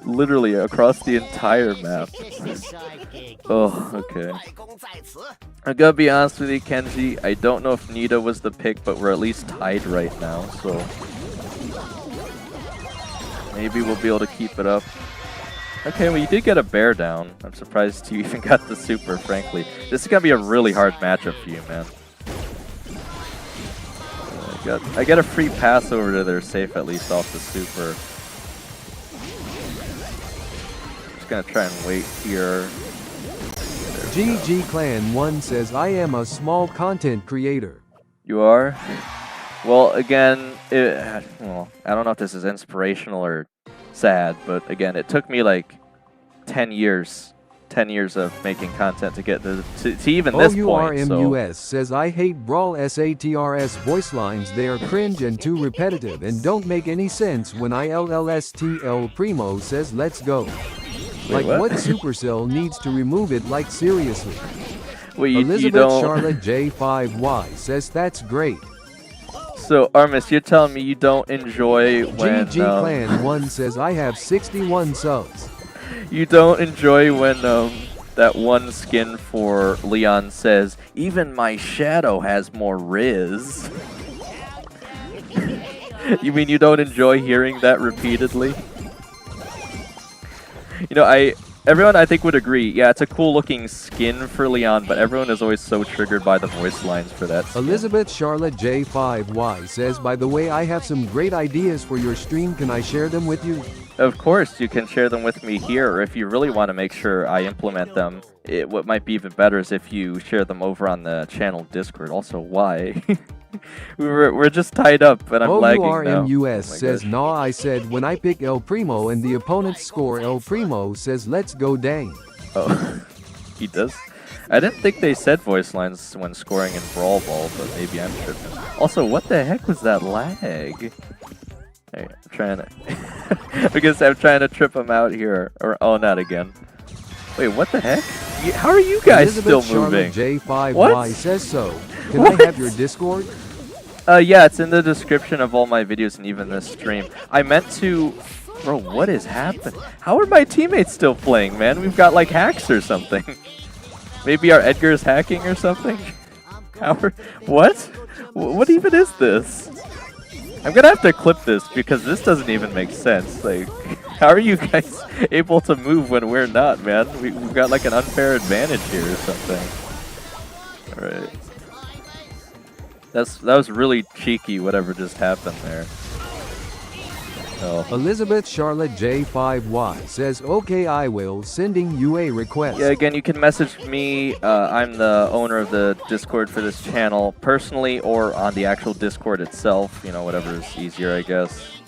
literally across the entire map. Oh, okay. I'm gonna be honest with you, Kenji. I don't know if Nita was the pick, but we're at least tied right now, so maybe we'll be able to keep it up. Okay, well, you did get a bear down. I'm surprised you even got the super, frankly. This is gonna be a really hard matchup for you, man. I get a free pass over to their safe, at least off the super. Just gonna try and wait here. GG Clan 1 says, I am a small content creator. You are? Well, again, well, I don't know if this is inspirational or sad, but again, it took me like 10 years of making content to get to even this point. OURMUS says, I hate Brawl SATRS voice lines. They are cringe and too repetitive and don't make any sense. When ILLSTL Primo says, let's go. Wait, like, what Supercell needs to remove it, like, seriously. Wait, Elizabeth you don't... Charlotte J5Y says, that's great. So, Armis, you're telling me you don't enjoy when... GG Clan 1 says, I have 61 subs. You don't enjoy when that one skin for Leon says, even my shadow has more Riz. You mean you don't enjoy hearing that repeatedly? You know, everyone I think would agree, yeah, it's a cool looking skin for Leon, but everyone is always so triggered by the voice lines for that skin. Elizabeth Charlotte J5Y says, by the way, I have some great ideas for your stream. Can I share them with you? Of course, you can share them with me here, or if you really want to make sure I implement them, what might be even better is if you share them over on the channel Discord. Also, why? we're just tied up, and I'm lagging now. OURMUS says, nah, I said when I pick El Primo and the opponents score, El Primo says, let's go dang. Oh, he does? I didn't think they said voice lines when scoring in Brawl Ball, but maybe I'm tripping. Also, what the heck was that lag? Hey, I'm trying to... because I'm trying to trip him out here. Or, oh, not again. Wait, what the heck? How are you guys Elizabeth still moving? J5Y What? says so. Can What? I have your Discord? Yeah, it's in the description of all my videos and even this stream. I meant to... Bro, what is happening? How are my teammates still playing, man? We've got, like, hacks or something. Maybe our Edgar is hacking or something? How are... What? What even is this? I'm gonna have to clip this because this doesn't even make sense. Like, how are you guys able to move when we're not, man? We've got like an unfair advantage here or something. Alright. That was really cheeky, whatever just happened there. Oh. Elizabeth Charlotte J5Y says, okay, I will, sending you a request. Yeah, again, you can message me. I'm the owner of the Discord for this channel, personally or on the actual Discord itself. You know, whatever is easier, I guess.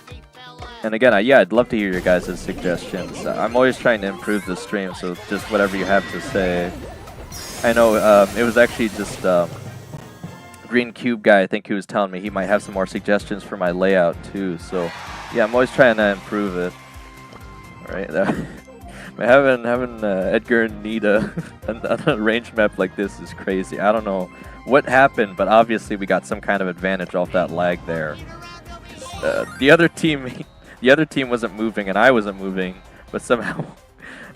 And again, yeah, I'd love to hear your guys' suggestions. I'm always trying to improve the stream, so just whatever you have to say. I know it was actually just Green Cube guy, I think, who was telling me he might have some more suggestions for my layout too. So yeah, I'm always trying to improve it. All right, having Edgar and Nita on a range map like this is crazy. I don't know what happened, but obviously we got some kind of advantage off that lag there. The other team wasn't moving and I wasn't moving, but somehow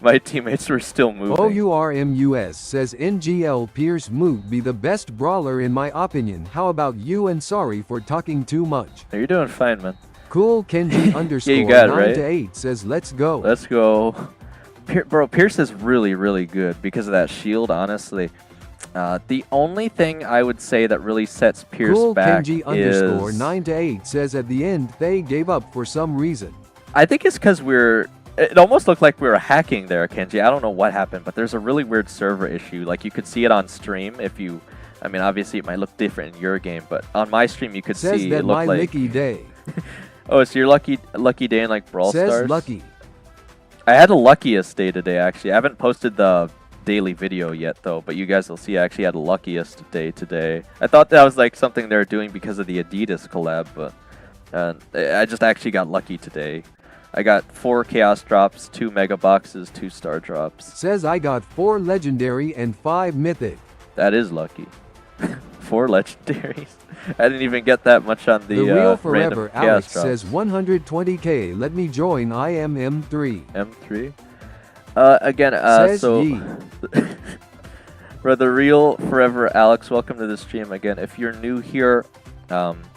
my teammates were still moving. OURMUS says, NGL Pierce Moot be the best brawler in my opinion. How about you, and sorry for talking too much. You're doing fine, man. Cool Kenji underscore you got it, 9 right? to 8 says, let's go. Let's go. Bro, Pierce is really, really good because of that shield, honestly. The only thing I would say that really sets Pierce cool back Kenji underscore 9 to 8 says, at the end they gave up for some reason. I think it's because it almost looked like we were hacking there, Kenji. I don't know what happened, but there's a really weird server issue. Like, you could see it on stream if you... I mean, obviously it might look different in your game, but on my stream you could says see that it looked my like... Licky day. Oh, it's your lucky day in like Brawl says Stars? lucky. I had a luckiest day today, actually. I haven't posted the daily video yet, though, but you guys will see I actually had a luckiest day today. I thought that was like something they were doing because of the Adidas collab, but I just actually got lucky today. I got 4 Chaos Drops, 2 Mega Boxes, 2 Star Drops. Says I got 4 Legendary and 5 Mythic. That is lucky. 4 Legendaries. I didn't even get that much on The Real random Forever chaos Alex drops. says 120k. Let me join. I am M3. M3. Again, Says so ye. for the Real Forever Alex, welcome to the stream again. If you're new here,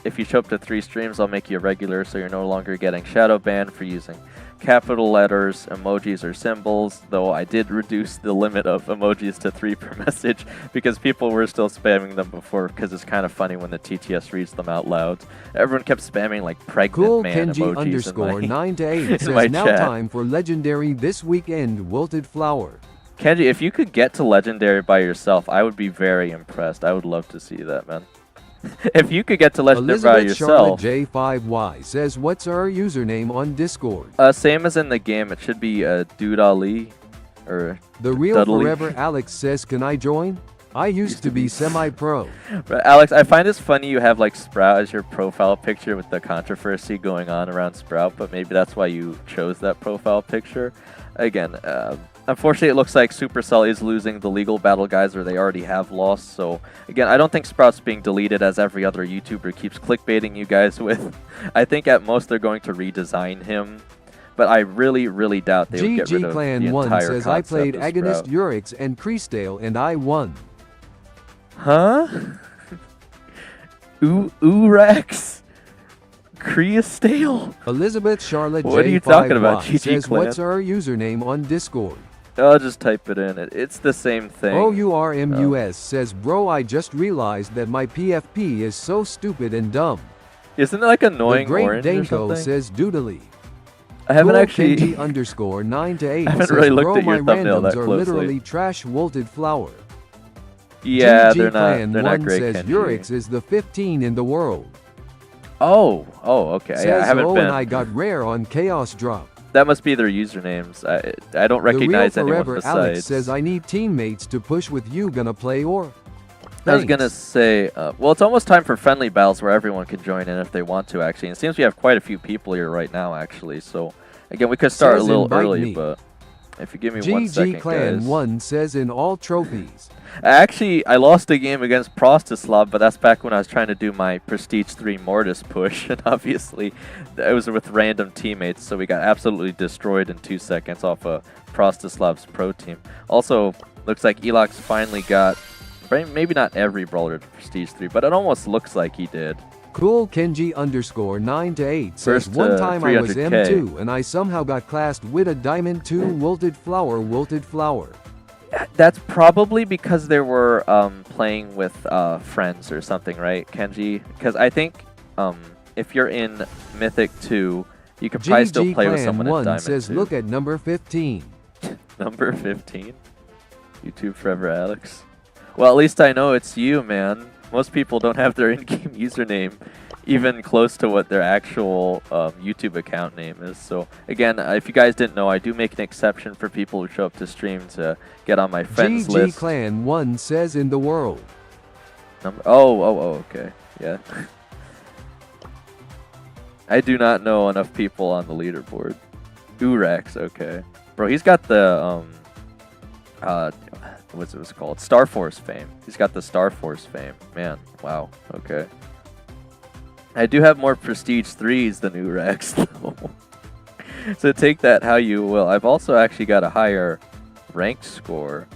if you show up to 3 streams, I'll make you a regular, so you're no longer getting shadow banned for using capital letters, emojis, or symbols, though I did reduce the limit of emojis to 3 per message because people were still spamming them before, because it's kind of funny when the TTS reads them out loud. Everyone kept spamming like pregnant Cool man Kenji emojis in my, 9 to 8 in my says now chat. time for legendary this weekend. Wilted flower. Kenji, if you could get to legendary by yourself, I would be very impressed. I would love to see that, man. If you could get to legendary by Elizabeth Charlotte yourself. J5Y says what's her username on Discord? Same as in the game, it should be Dude Ali or The Real Dudley. Forever Alex says can I join? I used to be semi-pro. But Alex, I find this funny you have like Sprout as your profile picture with the controversy going on around Sprout, but maybe that's why you chose that profile picture. Again, unfortunately it looks like Supercell is losing the legal battle, guys, or they already have lost. So again, I don't think Sprout's being deleted as every other YouTuber keeps clickbaiting you guys with. I think at most they're going to redesign him. But I really, really doubt they would get rid of Clan the 1 entire says I concept played of Agonist Sprout. Urix and Creasdale and I won. Huh? Rex? Creasdale? Elizabeth Charlotte What are you J5Y talking about, GG says Clan? what's her username on Discord? I'll just type it in. It's the same thing. OURMUS says bro I just realized that my PFP is so stupid and dumb. Isn't it like annoying The Great orange or Danko something? says doodly. I haven't Cool actually... Kenji underscore 9 to 8 I haven't says really looked bro at my your thumbnail randoms that are closely. literally trash wilted flower. Yeah, GG they're Clan not 1 great, says Kenji. Urix is the 15 in the world. Oh, okay. Says Yeah, I haven't been... and I got rare on Chaos Drop. That must be their usernames. I don't recognize The Real anyone Forever besides. Alex says I need teammates to push with you. Gonna play or? I was gonna Thanks. say, well, it's almost time for friendly battles where everyone can join in if they want to, actually. And it seems we have quite a few people here right now, actually. So, again, we could start Says a little invite early, me. but if you give me 1 GG second, Clan guys. 1 says in all trophies. Actually, I lost a game against Prostislav, but that's back when I was trying to do my Prestige 3 Mortis push, and obviously it was with random teammates, so we got absolutely destroyed in 2 seconds off of Prostislav's pro team. Also, looks like Elox finally got, maybe not every brawler to Prestige 3, but it almost looks like he did. Cool Kenji underscore 9 to 8 says First, one time I was 300K. M2 and I somehow got classed with a Diamond 2 wilted flower. That's probably because they were playing with friends or something, right, Kenji? Because I think if you're in Mythic 2, you could probably still GG play with Clan someone in 1 Diamond says 2. look at number 15. Number 15? YouTube Forever Alex. Well, at least I know it's you, man. Most people don't have their in-game username even close to what their actual YouTube account name is. So again, if you guys didn't know, I do make an exception for people who show up to stream to get on my friends GG list. Clan 1 says in the world. Okay. Yeah. I do not know enough people on the leaderboard. Urex, okay. Bro, he's got the what's it called? Star Force fame. He's got the Star Force fame. Man, wow. Okay. I do have more Prestige 3s than Urex, though. So take that how you will. I've also actually got a higher ranked score.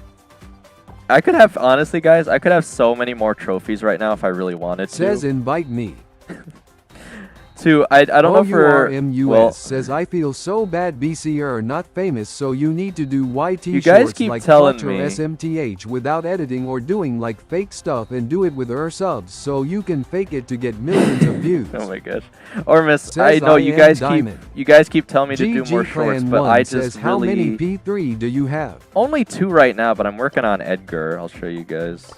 I could have, honestly, guys, I could have so many more trophies right now if I really wanted to. Says invite me. I don't know for... OURMUS well, says I feel so bad BC are not famous, so you need to do YT You guys shorts keep like telling Clutch or me. SMTH without editing or doing like fake stuff and do it with subs so you can fake it to get millions of views. Oh my gosh. Ormus, Says I know I you am guys Diamond. keep telling me to do GG more shorts, Clan but 1 I just says how really... many P3 do you have? Only 2 right now, but I'm working on Edgar. I'll show you guys.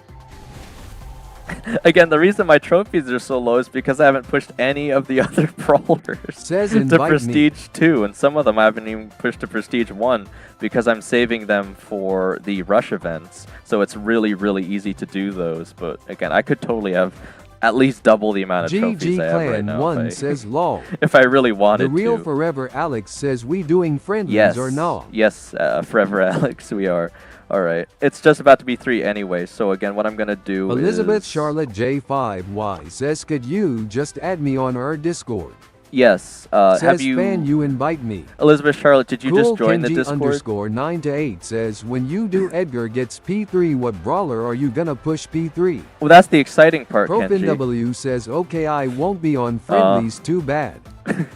Again, the reason my trophies are so low is because I haven't pushed any of the other brawlers Says to invite me. Prestige 2, and some of them I haven't even pushed to Prestige 1 because I'm saving them for the rush events. So it's really, really easy to do those. But again, I could totally have at least double the amount of trophies GG I have right Clan now. 1 says lol. If I really The wanted real to. Forever Alex says we doing friendlies Yes. or not. Yes, Forever Alex, we are. Alright. It's just about to be 3 anyway, so again, what I'm going to do Elizabeth is... Charlotte J5Y says could you just add me on our Discord? Yes. Says Have you... fan you invite me. Elizabeth Charlotte, did you Cool just join the Kenji Discord? underscore 9 to 8 says when you do Edgar gets P3 what brawler are you gonna push P3? Well, that's the exciting part, Profin Kenji. W says okay I won't be on friendlies too bad.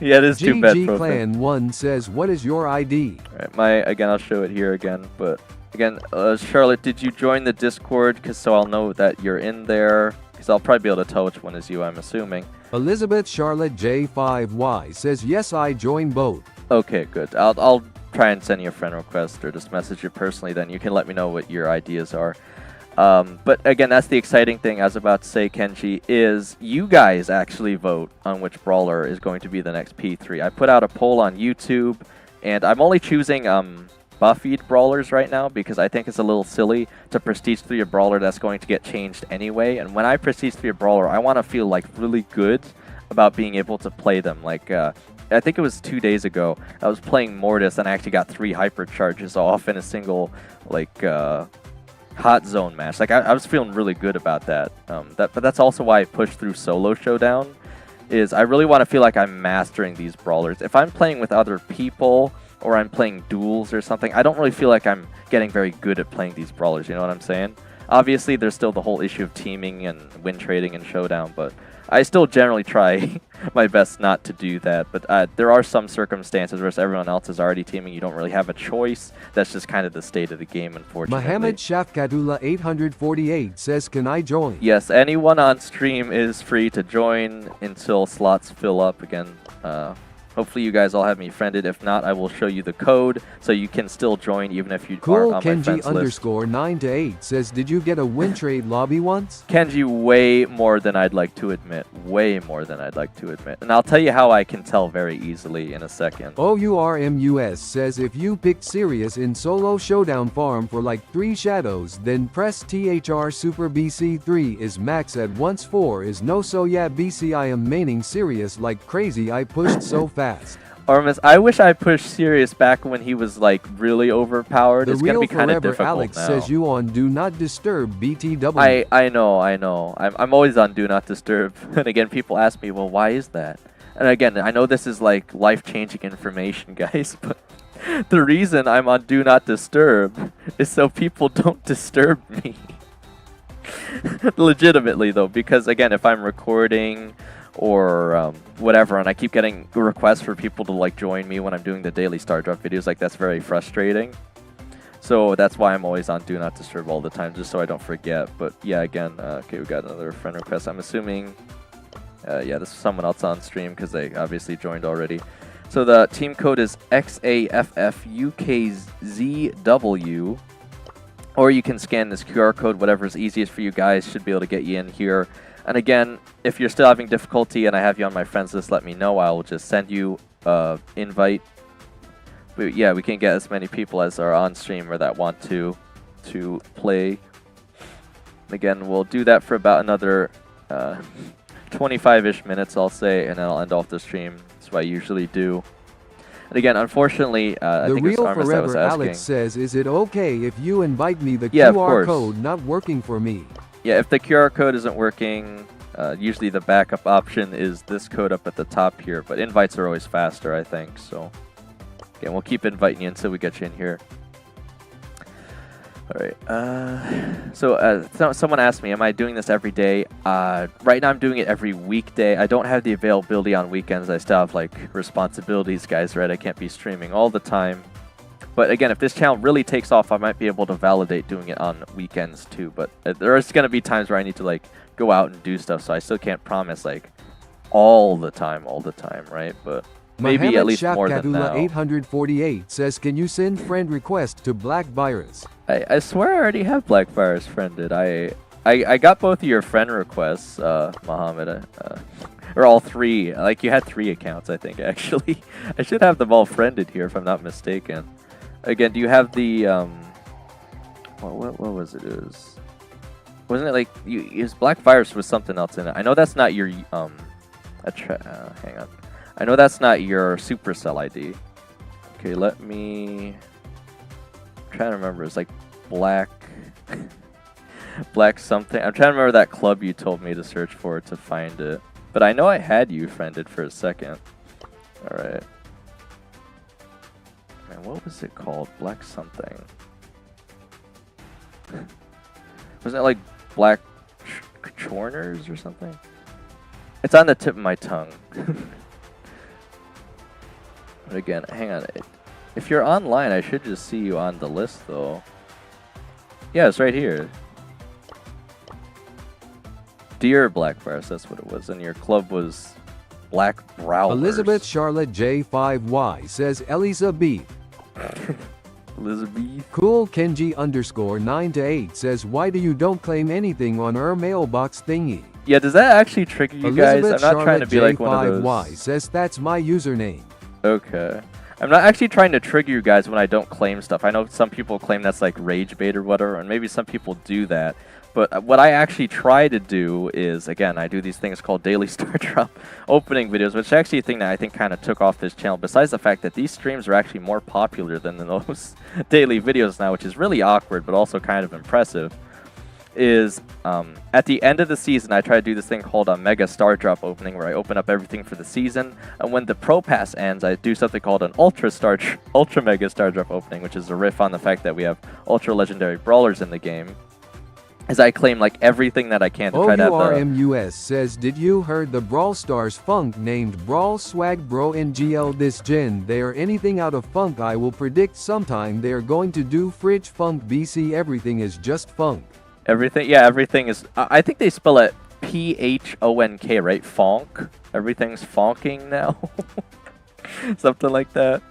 Yeah, it is too bad, GG Profin. Clan 1 says what is your ID? Alright, again, I'll show it here again, but again, Charlotte, did you join the Discord? Because so I'll know that you're in there, because I'll probably be able to tell which one is you, I'm assuming. Elizabeth Charlotte J5Y says yes I joined both. Okay, good. I'll try and send you a friend request or just message you personally, then you can let me know what your ideas are. But again, that's the exciting thing I was about to say, Kenji, is you guys actually vote on which brawler is going to be the next P3. I put out a poll on YouTube, and I'm only choosing buffied brawlers right now because I think it's a little silly to prestige 3 a brawler that's going to get changed anyway. And when I prestige 3 a brawler, I want to feel like really good about being able to play them. Like I think it was 2 days ago, I was playing Mortis and I actually got 3 hypercharges off in a single like hot zone match. Like I was feeling really good about that. But that's also why I pushed through solo showdown. Is I really want to feel like I'm mastering these brawlers. If I'm playing with other people or I'm playing duels or something, I don't really feel like I'm getting very good at playing these brawlers, you know what I'm saying? Obviously, there's still the whole issue of teaming and win trading and showdown, but I still generally try my best not to do that. But there are some circumstances where everyone else is already teaming, you don't really have a choice. That's just kind of the state of the game, unfortunately. Mohammed Shafkatullah 848 says can I join? Yes, anyone on stream is free to join until slots fill up again. Hopefully you guys all have me friended. If not, I will show you the code so you can still join even if you aren't Cool on my Kenji friends list. underscore 9 to 8 says did you get a win trade lobby once? Kenji, way more than I'd like to admit. Way more than I'd like to admit. And I'll tell you how I can tell very easily in a second. OURMUS says if you picked Sirius in solo showdown farm for like 3 shadows then press THR Super BC3 is max at once 4 is no so yeah BC I am maining Sirius like crazy I pushed so fast. Armis, I wish I pushed Sirius back when he was like really overpowered. The it's gonna real be kind of Forever difficult Alex now. says you on Do Not Disturb BTW. I know. I'm always on Do Not Disturb. And again, people ask me, well, why is that? And again, I know this is like life-changing information, guys, but the reason I'm on Do Not Disturb is so people don't disturb me. Legitimately, though, because again, if I'm recording or whatever, and I keep getting requests for people to like join me when I'm doing the daily star drop videos, like that's very frustrating. So that's why I'm always on Do Not Disturb all the time, just so I don't forget. But yeah, again, okay, we got another friend request. I'm assuming, yeah, this is someone else on stream because they obviously joined already. So the team code is XAFFUKZW, or you can scan this QR code, whatever is easiest for you guys, should be able to get you in here. And again, if you're still having difficulty and I have you on my friends list, let me know. I'll just send you invite. But yeah, we can get as many people as are on stream or that want to play. Again, we'll do that for about another 25-ish minutes, I'll say, and then I'll end off the stream. That's what I usually do. And again, unfortunately, I the think it's real Armis that was Forever asking. Alex says, is it okay if you invite me? The Yeah, of QR course. code not working for me. Yeah, if the QR code isn't working, usually the backup option is this code up at the top here, but invites are always faster, I think. So again, we'll keep inviting you until we get you in here. All right. So someone asked me, am I doing this every day? Right now I'm doing it every weekday. I don't have the availability on weekends. I still have like responsibilities, guys, right? I can't be streaming all the time. But again, if this channel really takes off, I might be able to validate doing it on weekends too. But there is going to be times where I need to like go out and do stuff, so I still can't promise like all the time, right? But maybe Mohammed at least more than Shafkatullah now. 848 says, can you send friend request to Black Virus? I swear I already have Black Virus friended. I got both of your friend requests, Mohammed. Or all 3. Like, you had 3 accounts, I think, actually. I should have them all friended here, if I'm not mistaken. Again, do you have the, what was it? It was Wasn't it like his Black Virus was something else in it? I know that's not your hang on. I know that's not your Supercell ID. Okay, let me. I'm trying to remember. It's like Black. Black something. I'm trying to remember that club you told me to search for to find it. But I know I had you friended for a second. Alright. Man, what was it called? Black something. Wasn't it like Black Chorners or something? It's on the tip of my tongue. But again, hang on. If you're online, I should just see you on the list though. Yeah, it's right here. Dear Black Virus, that's what it was. And your club was Black Browers. Elizabeth Charlotte J5Y says Elizabeth. Elizabeth. Cool Kenji _9 to 8 says why do you don't claim anything on her mailbox thingy? Yeah, does that actually trigger you guys? Elizabeth I'm not trying to be like one of J5Y those. says that's my username. Okay. I'm not actually trying to trigger you guys when I don't claim stuff. I know some people claim that's like rage bait or whatever, and maybe some people do that. But what I actually try to do is, again, I do these things called daily Star Drop opening videos, which is actually a thing that I think kind of took off this channel, besides the fact that these streams are actually more popular than those daily videos now, which is really awkward, but also kind of impressive, is at the end of the season, I try to do this thing called a Mega Star Drop opening, where I open up everything for the season, and when the Pro Pass ends, I do something called an Ultra Mega Star Drop opening, which is a riff on the fact that we have Ultra Legendary Brawlers in the game. As I claim like everything that I can to try to have OURMUS says, did you heard the Brawl Stars funk named Brawl Swag Bro in GL this gen? They are anything out of funk. I will predict sometime they are going to do Fridge Funk BC. Everything is just funk. Everything, yeah, everything is. I think they spell it PHONK, right? Fonk. Everything's fonking now. Something like that.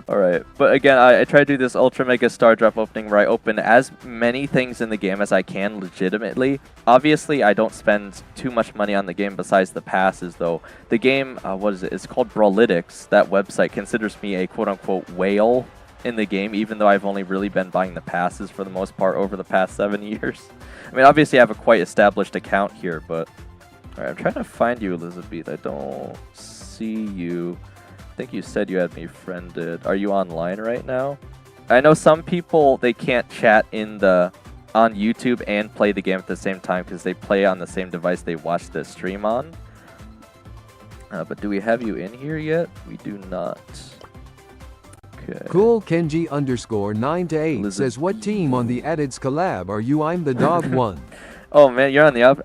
Alright, but again, I try to do this Ultra Mega Star Drop opening where I open as many things in the game as I can legitimately. Obviously, I don't spend too much money on the game besides the passes, though. The game, what is it? It's called Brawlytics. That website considers me a quote-unquote whale in the game, even though I've only really been buying the passes for the most part over the past 7 years. I mean, obviously, I have a quite established account here, but... Alright, I'm trying to find you, Elizabeth. I don't see you. I think you said you had me friended. Are you online right now? I know some people, they can't chat on YouTube and play the game at the same time because they play on the same device they watch the stream on. But do we have you in here yet? We do not. Okay. Cool Kenji _9 to 8 says what team on the Addeds collab are you? I'm the dog one. Oh man, you're on the up.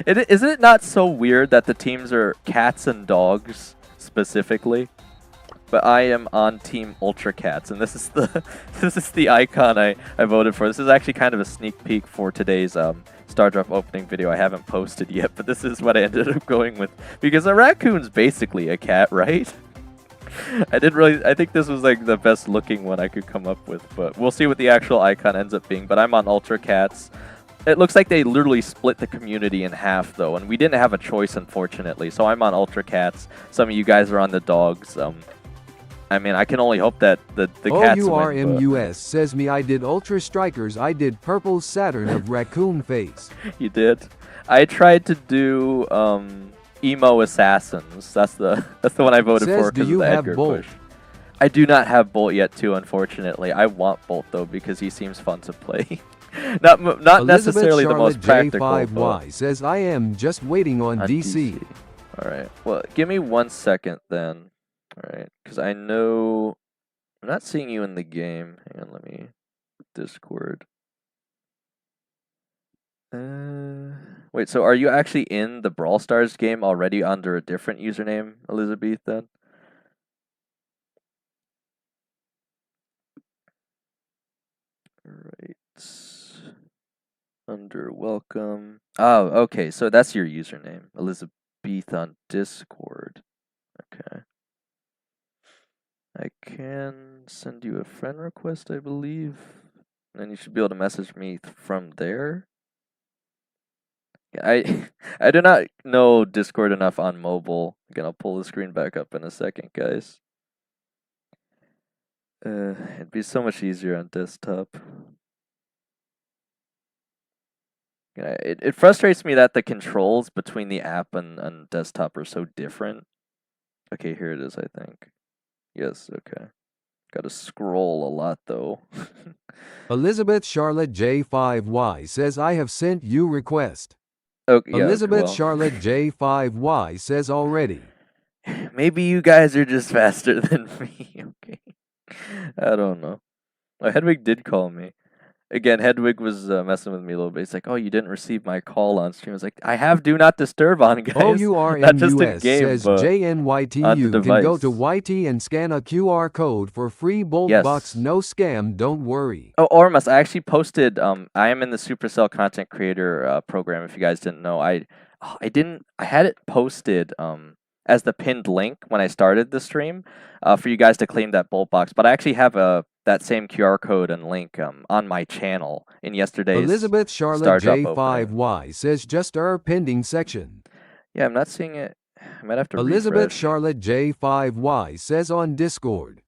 Isn't it not so weird that the teams are cats and dogs specifically? But I am on Team Ultra Cats, and this is the icon I voted for. This is actually kind of a sneak peek for today's Star Drop opening video. I haven't posted yet, but this is what I ended up going with because a raccoon's basically a cat, right? I think this was like the best looking one I could come up with, but we'll see what the actual icon ends up being. But I'm on Ultra Cats. It looks like they literally split the community in half, though, and we didn't have a choice, unfortunately. So I'm on Ultra Cats. Some of you guys are on the dogs. I mean, I can only hope that the cats win. OURMUS says me I did Ultra Strikers. I did Purple Saturn of Raccoon Face. You did? I tried to do Emo Assassins. That's the one I voted for because of the Edgar push. I do not have Bolt yet, too, unfortunately. I want Bolt, though, because he seems fun to play. not necessarily the most practical. J5Y says I am just waiting on DC. Alright, well, give me 1 second then. Alright, because I know I'm not seeing you in the game. Hang on, let me Discord. Wait, so are you actually in the Brawl Stars game already under a different username, Elizabeth, then? Right. Under welcome. Oh, okay, so that's your username, Elizabeth on Discord. Okay. I can send you a friend request, I believe. And then you should be able to message me from there. Yeah, I do not know Discord enough on mobile. Again, I'll pull the screen back up in a second, guys. It'd be so much easier on desktop. It frustrates me that the controls between the app and desktop are so different. Okay, here it is, I think. Yes, okay. Gotta scroll a lot, though. Elizabeth Charlotte J5Y says I have sent you request. Okay, yeah, Elizabeth well, Charlotte J5Y says already. maybe you guys are just faster than me. Okay. I don't know. Oh, Hedwig did call me. Again, Hedwig was messing with me a little bit. He's like, "Oh, you didn't receive my call on stream." I was like, "I have do not disturb on, guys. Not just in OURMUS game, says but JNYT. on the You can go to device." YT and scan a QR code for free Bolt Box. Yes. No scam, don't worry. Oh, Ormus, I actually posted. I am in the Supercell Content Creator program. If you guys didn't know, I had it posted as the pinned link when I started the stream for you guys to claim that Bolt Box. But I actually have that same QR code and link on my channel in yesterday's Elizabeth Charlotte Star Drop opening. J5Y says just pending section. Yeah, I'm not seeing it. I might have to Elizabeth refresh. Charlotte J5Y says on Discord.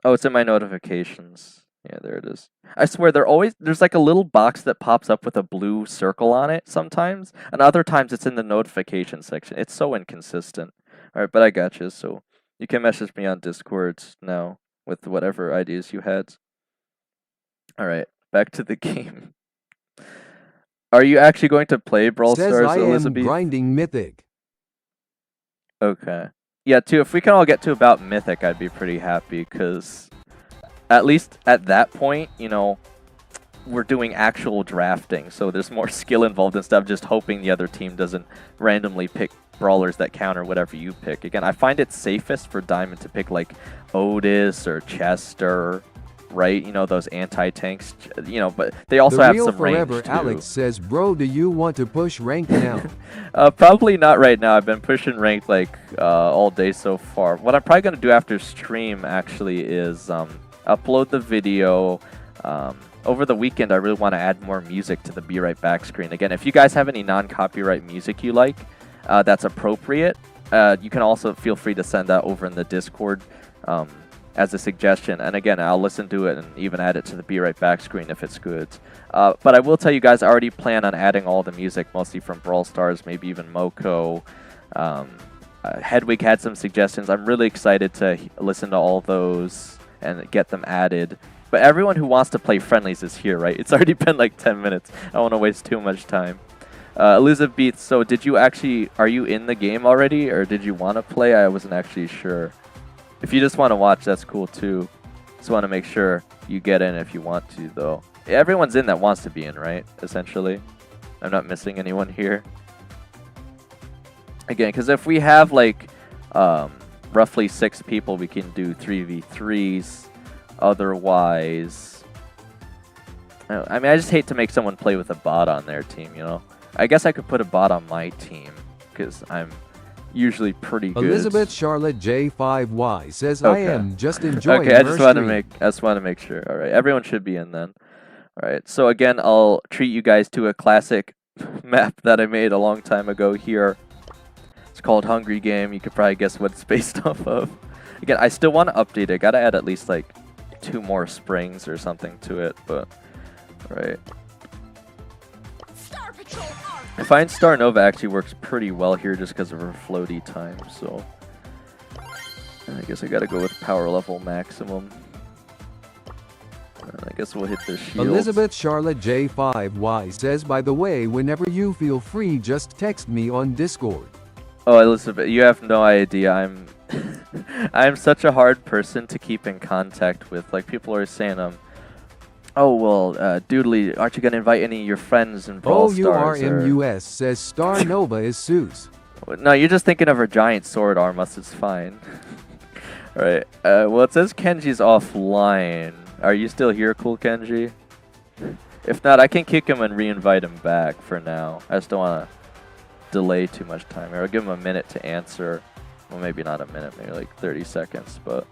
Oh, it's in my notifications. Yeah, there it is. I swear there's like a little box that pops up with a blue circle on it sometimes, and other times it's in the notification section. It's so inconsistent. All right, but I got you. So you can message me on Discord now with whatever ideas you had. All right, back to the game. Are you actually going to play Brawl Says Stars, I am Elizabeth? grinding Mythic. Okay. Yeah, too. If we can all get to about Mythic, I'd be pretty happy, because at least at that point, you know, we're doing actual drafting, so there's more skill involved instead of just hoping the other team doesn't randomly pick brawlers that counter whatever you pick. Again, I find it safest for Diamond to pick like Otis or Chester, right? You know, those anti-tanks, you know, but they also The have Real some range Forever too. Alex says, bro, do you want to push rank now? Probably not right now. I've been pushing ranked like all day so far. What I'm probably going to do after stream actually is upload the video. Over the weekend, I really want to add more music to the Be Right Back screen. Again, if you guys have any non-copyright music you like that's appropriate, you can also feel free to send that over in the Discord as a suggestion. And again, I'll listen to it and even add it to the Be Right Back screen if it's good. But I will tell you guys, I already plan on adding all the music, mostly from Brawl Stars, maybe even Moko. Hedwig had some suggestions. I'm really excited to listen to all those and get them added. But everyone who wants to play friendlies is here, right? It's already been like 10 minutes. I don't want to waste too much time. Elizabeth Beats, so did you actually, are you in the game already, or did you want to play? I wasn't actually sure. If you just want to watch, that's cool too. Just want to make sure you get in if you want to, though. Everyone's in that wants to be in, right? Essentially. I'm not missing anyone here. Again, because if we have like roughly 6 people, we can do 3v3s. Otherwise, I mean, I just hate to make someone play with a bot on their team, you know? I guess I could put a bot on my team, because I'm usually pretty good. Elizabeth Charlotte J5Y says, I am just enjoying Okay, I just want to stream. make sure. All right, everyone should be in then. All right, so again, I'll treat you guys to a classic map that I made a long time ago here. It's called Hungry Game. You could probably guess what it's based off of. Again, I still want to update it. Gotta add at least like 2 more springs or something to it, but right. Star Patrol arc. I find Star Nova actually works pretty well here just because of her floaty time, so I guess I gotta go with power level maximum. I guess we'll hit the shield. Elizabeth Charlotte J5Y says, by the way, whenever you feel free, just text me on Discord. Oh, Elizabeth, you have no idea. I'm such a hard person to keep in contact with. Like, people are saying, oh, well, Doodly, aren't you going to invite any of your friends in Brawl Stars? OURMUS says Star Nova is Seuss. No, you're just thinking of her giant sword, Armus. It's fine. Alright, well, it says Kenji's offline. Are you still here, Cool Kenji? If not, I can kick him and re-invite him back for now. I just don't want to delay too much time. I'll give him a minute to answer. Well, maybe not a minute, maybe like 30 seconds, but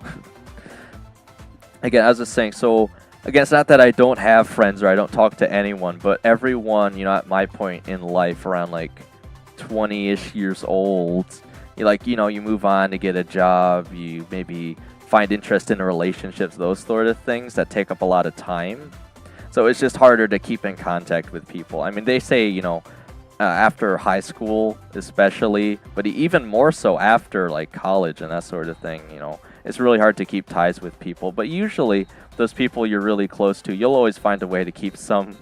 again, as I was saying, so again, it's not that I don't have friends or I don't talk to anyone, but everyone, you know, at my point in life, around like 20-ish years old, you move on to get a job, you maybe find interest in relationships, those sort of things that take up a lot of time. So it's just harder to keep in contact with people. I mean, they say, you know, after high school especially, but even more so after like college and that sort of thing, you know, it's really hard to keep ties with people. But usually those people you're really close to, you'll always find a way to keep some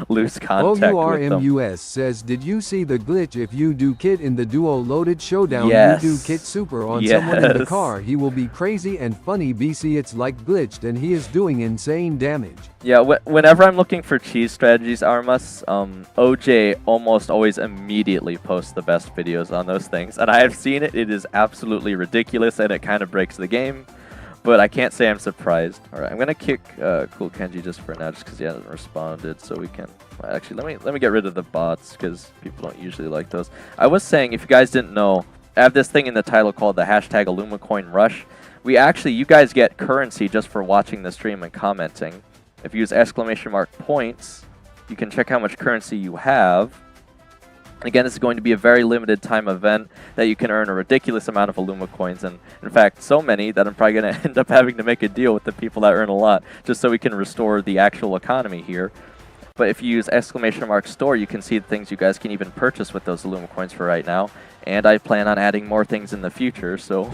loose contact with them. OURMUS says, did you see the glitch? If you do Kit in the duo loaded showdown, Yes. you do Kit super on someone in the Yes. car, he will be crazy and funny. BC, it's like glitched and he is doing insane damage. Yeah, whenever I'm looking for cheese strategies, Armas, OJ almost always immediately posts the best videos on those things. And I have seen it. It is absolutely ridiculous, and it kind of breaks the game. But I can't say I'm surprised. All right, I'm going to kick Cool Kenji just for now, just because he hasn't responded, so we can... Actually, let me get rid of the bots, because people don't usually like those. I was saying, if you guys didn't know, I have this thing in the title called the hashtag Illumacoin Rush. You guys get currency just for watching the stream and commenting. If you use !points, you can check how much currency you have. Again, this is going to be a very limited time event that you can earn a ridiculous amount of Illuma coins, and in fact, so many that I'm probably going to end up having to make a deal with the people that earn a lot, just so we can restore the actual economy here. But if you use !store, you can see the things you guys can even purchase with those Illuma coins for right now, and I plan on adding more things in the future, so...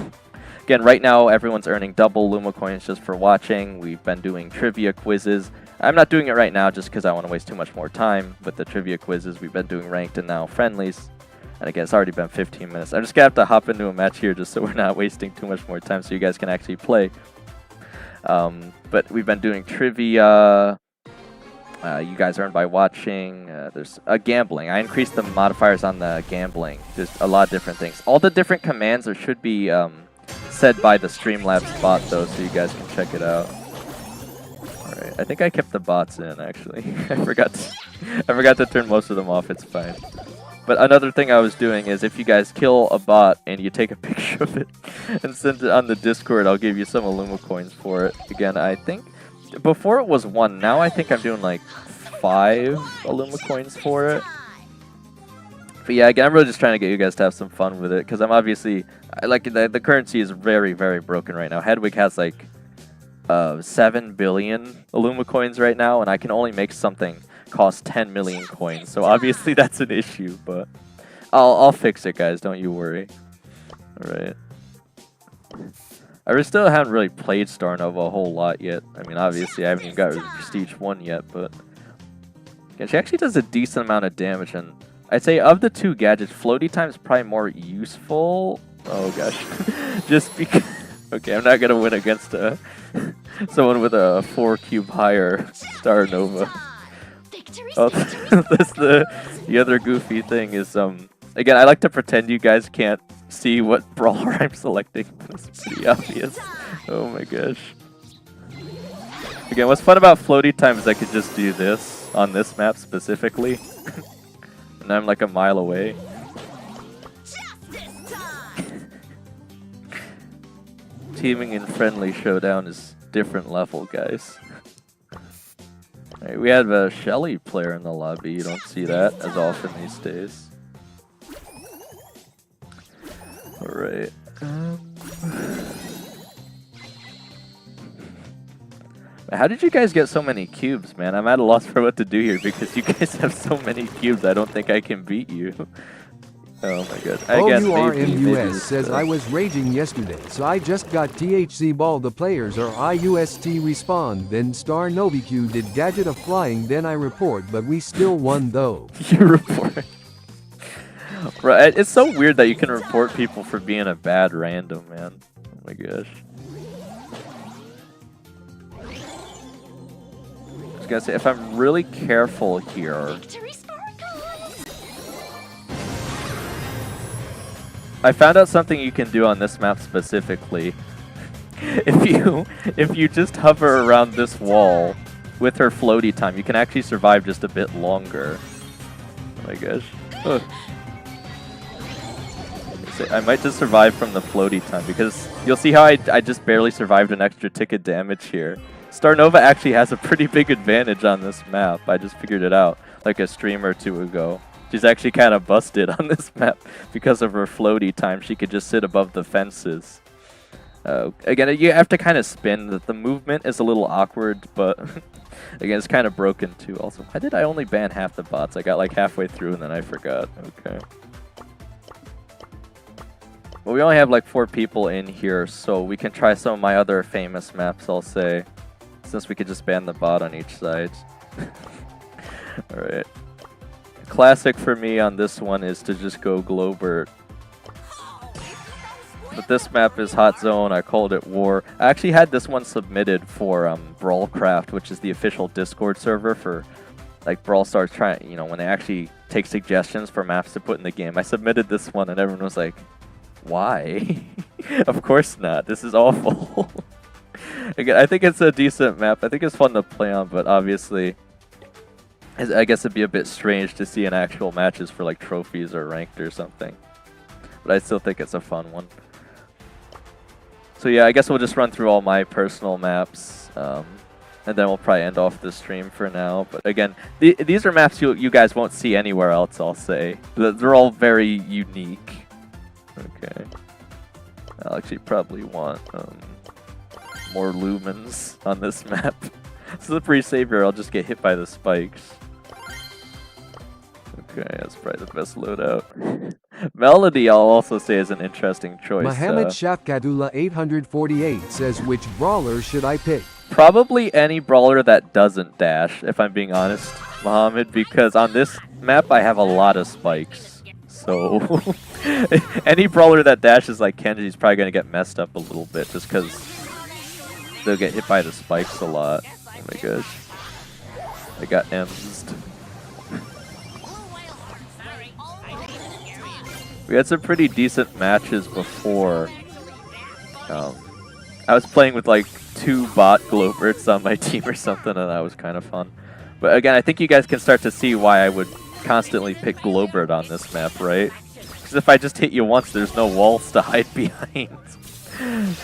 Again, right now, everyone's earning double Luma coins just for watching. We've been doing trivia quizzes. I'm not doing it right now just because I want to waste too much more time with the trivia quizzes. We've been doing ranked and now friendlies. And again, it's already been 15 minutes. I'm just going to have to hop into a match here just so we're not wasting too much more time so you guys can actually play. But we've been doing trivia. You guys earn by watching. There's gambling. I increased the modifiers on the gambling. There's a lot of different things. All the different commands there should be... said by the Streamlabs bot though, so you guys can check it out. Alright, I think I kept the bots in actually. I forgot to turn most of them off, it's fine. But another thing I was doing is if you guys kill a bot and you take a picture of it and send it on the Discord, I'll give you some Illuma coins for it. Again, I think before it was 1, now I think I'm doing like 5 Illuma coins for it. But yeah, again, I'm really just trying to get you guys to have some fun with it, because I'm obviously, like, the currency is very, very broken right now. Hedwig has like 7 billion Illuma coins right now, and I can only make something cost 10 million coins. So obviously that's an issue, but I'll fix it, guys. Don't you worry. All right. I still haven't really played Star Nova a whole lot yet. I mean, obviously I haven't even got Prestige 1 yet, but yeah, she actually does a decent amount of damage, and I'd say of the two gadgets, floaty time is probably more useful. Oh gosh, just because. Okay, I'm not gonna win against someone with a 4 cube higher Star Nova. Oh, that's the other goofy thing is again, I like to pretend you guys can't see what brawler I'm selecting. It's pretty obvious. Oh my gosh. Again, what's fun about floaty time is I could just do this on this map specifically. And I'm like a mile away. Teaming in friendly showdown is different level, guys. Right, we have a Shelly player in the lobby. You don't see that as often these days. Alright. How did you guys get so many cubes, man? I'm at a loss for what to do here because you guys have so many cubes. I don't think I can beat you. Oh my god. OURMUS says, I was raging yesterday, so I just got THC ball. The players are IUST respond, then Star NoviQ did gadget of flying, then I report, but we still won though. You report. Right, it's so weird that you can report people for being a bad random, man. Oh my gosh. I was gonna say, if I'm really careful here, I found out something you can do on this map specifically. If you just hover around this wall with her floaty time, you can actually survive just a bit longer. Oh my gosh. Ugh. I might just survive from the floaty time because you'll see how I just barely survived an extra tick of damage here. Star Nova actually has a pretty big advantage on this map. I just figured it out like a stream or two ago. She's actually kind of busted on this map because of her floaty time. She could just sit above the fences. Again, you have to kind of spin. The movement is a little awkward, but again, it's kind of broken too. Also, why did I only ban half the bots? I got like halfway through and then I forgot. Okay. Well, we only have like 4 people in here, so we can try some of my other famous maps, I'll say, since we could just ban the bot on each side. Alright. Classic for me on this one is to just go Globert. But this map is Hot Zone. I called it War. I actually had this one submitted for Brawlcraft, which is the official Discord server for like Brawl Stars, trying, you know, when they actually take suggestions for maps to put in the game. I submitted this one and everyone was like, why? Of course not. This is awful. Again, I think it's a decent map. I think it's fun to play on, but obviously, I guess it'd be a bit strange to see in actual matches for like trophies or ranked or something. But I still think it's a fun one. So yeah, I guess we'll just run through all my personal maps, and then we'll probably end off the stream for now. But again, these are maps you guys won't see anywhere else, I'll say. They're all very unique. Okay. I'll actually probably want more lumens on this map. Slippery Savior, I'll just get hit by the spikes. Okay, that's probably the best loadout. Melody, I'll also say, is an interesting choice. Mohammed Shafkadullah 848 says, which brawler should I pick? Probably any brawler that doesn't dash, if I'm being honest, Mohammed, because on this map I have a lot of spikes. So, any brawler that dashes like Kenji is probably going to get messed up a little bit just because they'll get hit by the spikes a lot. Oh my gosh. I got M'd. We had some pretty decent matches before. I was playing with like 2 bot Globerts on my team or something, and that was kind of fun. But again, I think you guys can start to see why I would constantly pick Globert on this map, right? Because if I just hit you once, there's no walls to hide behind.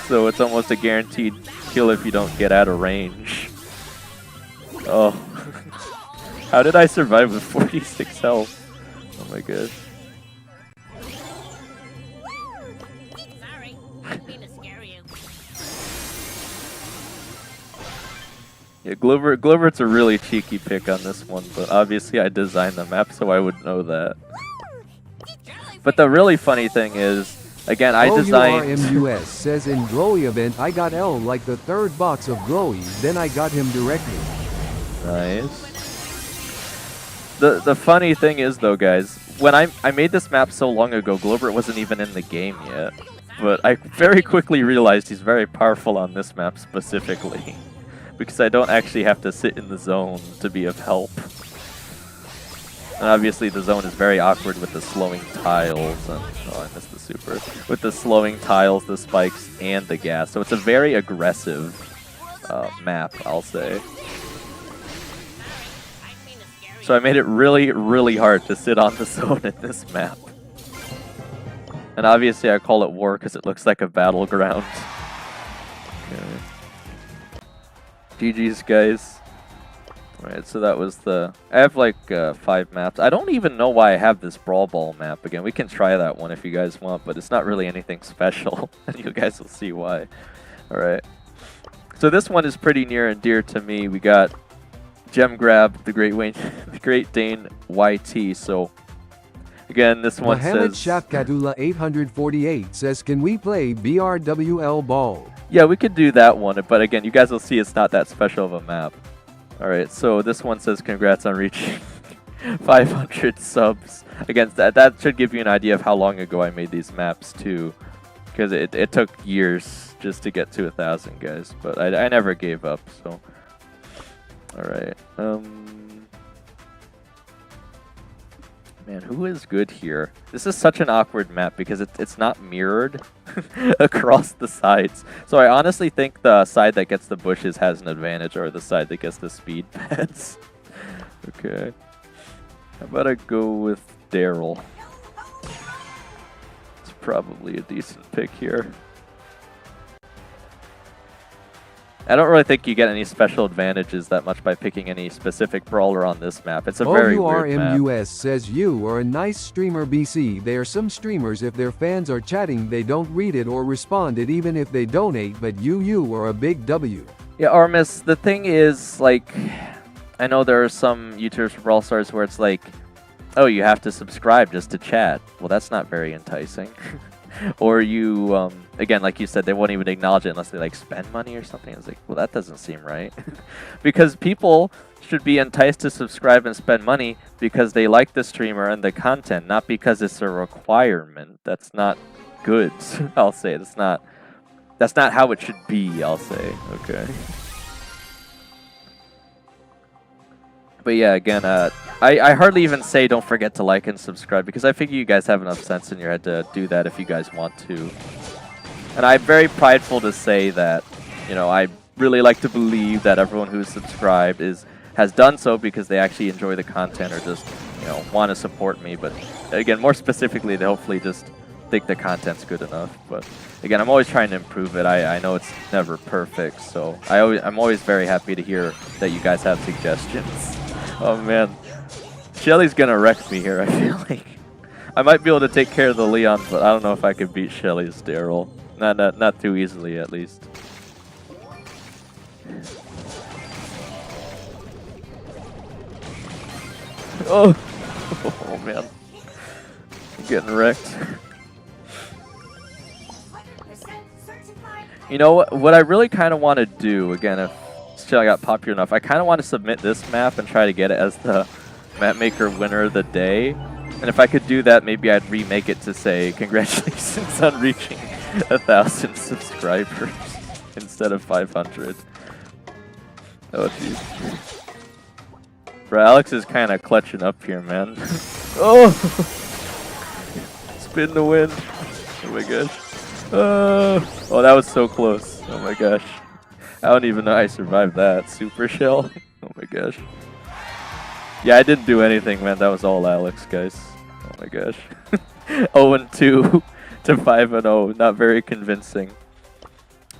So it's almost a guaranteed kill if you don't get out of range. Oh. How did I survive with 46 health? Oh my gosh. Sorry, didn't mean to scare you. Yeah, Globert's a really cheeky pick on this one, but obviously I designed the map so I would know that. But the really funny thing is, again, I designed... OURMUS says in Glowy event I got L like the 3rd box of Glowy, then I got him directly. Nice. The funny thing is though, guys, when I made this map so long ago, Globert wasn't even in the game yet. But I very quickly realized he's very powerful on this map specifically. Because I don't actually have to sit in the zone to be of help. And obviously the zone is very awkward with the slowing tiles, and oh, I missed the super. With the slowing tiles, the spikes, and the gas. So it's a very aggressive map, I'll say. So I made it really, really hard to sit on the zone in this map. And obviously I call it War because it looks like a battleground. Okay. GG's, guys. Alright, so that was the... I have like 5 maps. I don't even know why I have this Brawl Ball map again. We can try that one if you guys want, but it's not really anything special. And you guys will see why. Alright. So this one is pretty near and dear to me. We got Gem Grab, the Great Dane YT. So again, this one Mohammed says... Shafkadullah 848 says, can we play BRWL Ball? Yeah, we could do that one, but again, you guys will see it's not that special of a map. Alright, so this one says congrats on reaching 500 subs. Again, that should give you an idea of how long ago I made these maps too. Because it took years just to get to 1,000, guys. But I never gave up, so... Alright, man, who is good here? This is such an awkward map because it's not mirrored across the sides. So I honestly think the side that gets the bushes has an advantage, or the side that gets the speed pads. Okay. How about I go with Daryl? It's probably a decent pick here. I don't really think you get any special advantages that much by picking any specific brawler on this map. It's a very weird map. OURMUS says you are a nice streamer BC. There are some streamers if their fans are chatting they don't read it or respond it even if they donate, but you are a big W. Yeah, Armis, the thing is, like, I know there are some YouTubers for Brawl Stars where it's like, oh, you have to subscribe just to chat. Well, that's not very enticing. Or you, again, like you said, they won't even acknowledge it unless they like spend money or something. It's like, well, that doesn't seem right. Because people should be enticed to subscribe and spend money because they like the streamer and the content, not because it's a requirement. That's not good. I'll say that's not how it should be. I'll say, okay. But yeah, again, I hardly even say don't forget to like and subscribe because I figure you guys have enough sense in your head to do that if you guys want to. And I'm very prideful to say that, you know, I really like to believe that everyone who's subscribed has done so because they actually enjoy the content or just, you know, want to support me. But again, more specifically, they hopefully just think the content's good enough. But again, I'm always trying to improve it. I know it's never perfect, so I'm always very happy to hear that you guys have suggestions. Oh man, Shelly's gonna wreck me here, I feel like. I might be able to take care of the Leon, but I don't know if I could beat Shelly's Daryl. Not too easily, at least. Oh, oh man. I'm getting wrecked. You know what I really kind of want to do, again, if Shelly got popular enough, I kind of want to submit this map and try to get it as the map maker winner of the day. And if I could do that, maybe I'd remake it to say, congratulations on reaching 1,000 subscribers instead of 500. Oh, jeez. Bro, Alex is kind of clutching up here, man. Oh! Spin the wind. Oh my gosh. Oh, that was so close. Oh my gosh. I don't even know I survived that. Super shell. Oh my gosh. Yeah, I didn't do anything, man. That was all Alex, guys. Oh my gosh. 0-2 to 5-0. Not very convincing.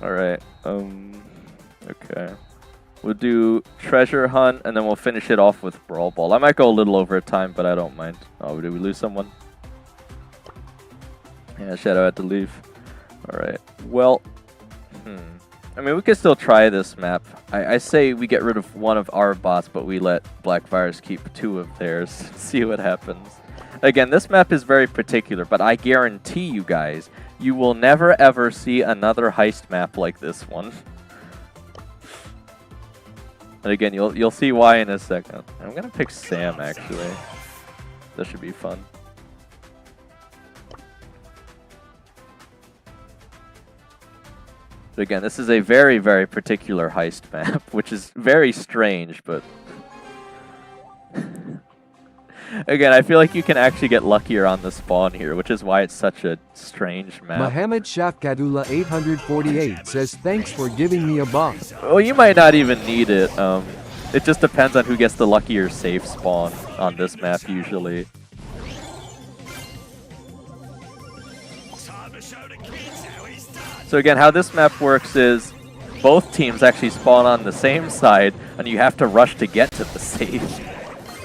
Alright. Okay. We'll do Treasure Hunt, and then we'll finish it off with Brawl Ball. I might go a little over time, but I don't mind. Oh, did we lose someone? Yeah, Shadow had to leave. Alright. Well, I mean, we could still try this map. I say we get rid of one of our bots, but we let Blackfires keep 2 of theirs. See what happens. Again, this map is very particular, but I guarantee you guys, you will never ever see another heist map like this one. And again, you'll see why in a second. I'm gonna pick Sam, actually. That should be fun. But again, this is a very, very particular heist map, which is very strange, but... Again, I feel like you can actually get luckier on the spawn here, which is why it's such a strange map. Mohammed Shafkadullah 848 says, thanks for giving me a box. Well, you might not even need it. It just depends on who gets the luckier safe spawn on this map, usually. So again, how this map works is both teams actually spawn on the same side, and you have to rush to get to the safe.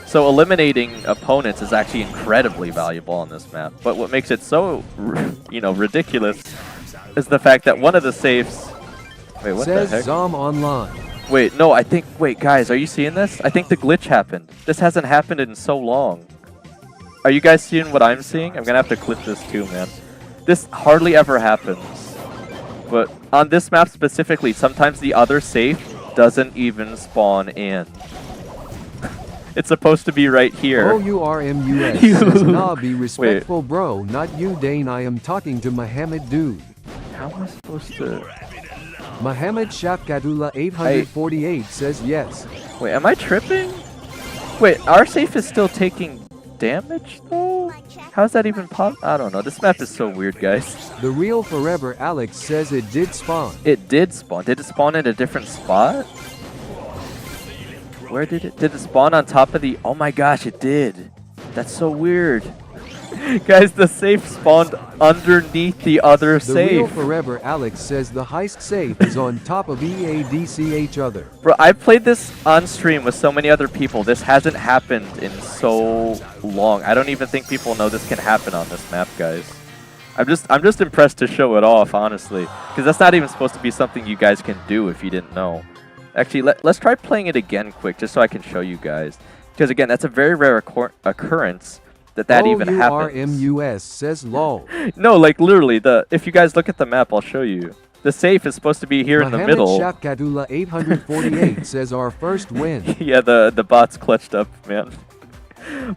So eliminating opponents is actually incredibly valuable on this map. But what makes it so, you know, ridiculous is the fact that one of the safes... Wait, what says the heck? Zom Online. Wait, no, I think... Wait, guys, are you seeing this? I think the glitch happened. This hasn't happened in so long. Are you guys seeing what I'm seeing? I'm gonna have to clip this too, man. This hardly ever happens. But on this map specifically, sometimes the other safe doesn't even spawn in. It's supposed to be right here. OURMUS says, nah, be respectful, bro. Not you, Dane. I am talking to Mohammed, dude. How am I supposed to... Mohammed Shafkadullah 848 says yes. Wait, am I tripping? Wait, our safe is still taking damage, though? How's that even pop? I don't know. This map is so weird, guys. The Real Forever Alex says it did spawn. It did spawn. Did it spawn in a different spot? Where did it? Did it spawn on top of the... Oh my gosh, it did. That's so weird. Guys, the safe spawned underneath the other The Real safe. Forever Alex says the heist safe is on top of each other. Bro, I played this on stream with so many other people. This hasn't happened in so long. I don't even think people know this can happen on this map, guys. I'm just impressed to show it off, honestly, because that's not even supposed to be something you guys can do if you didn't know. Actually, let's try playing it again quick, just so I can show you guys. Because again, that's a very rare occurrence that even happens. OURMUS says lol. No, like literally, if you guys look at the map, I'll show you. The safe is supposed to be here in the middle. Shapkadula 848 says our first win. Yeah, the bot's clutched up, man.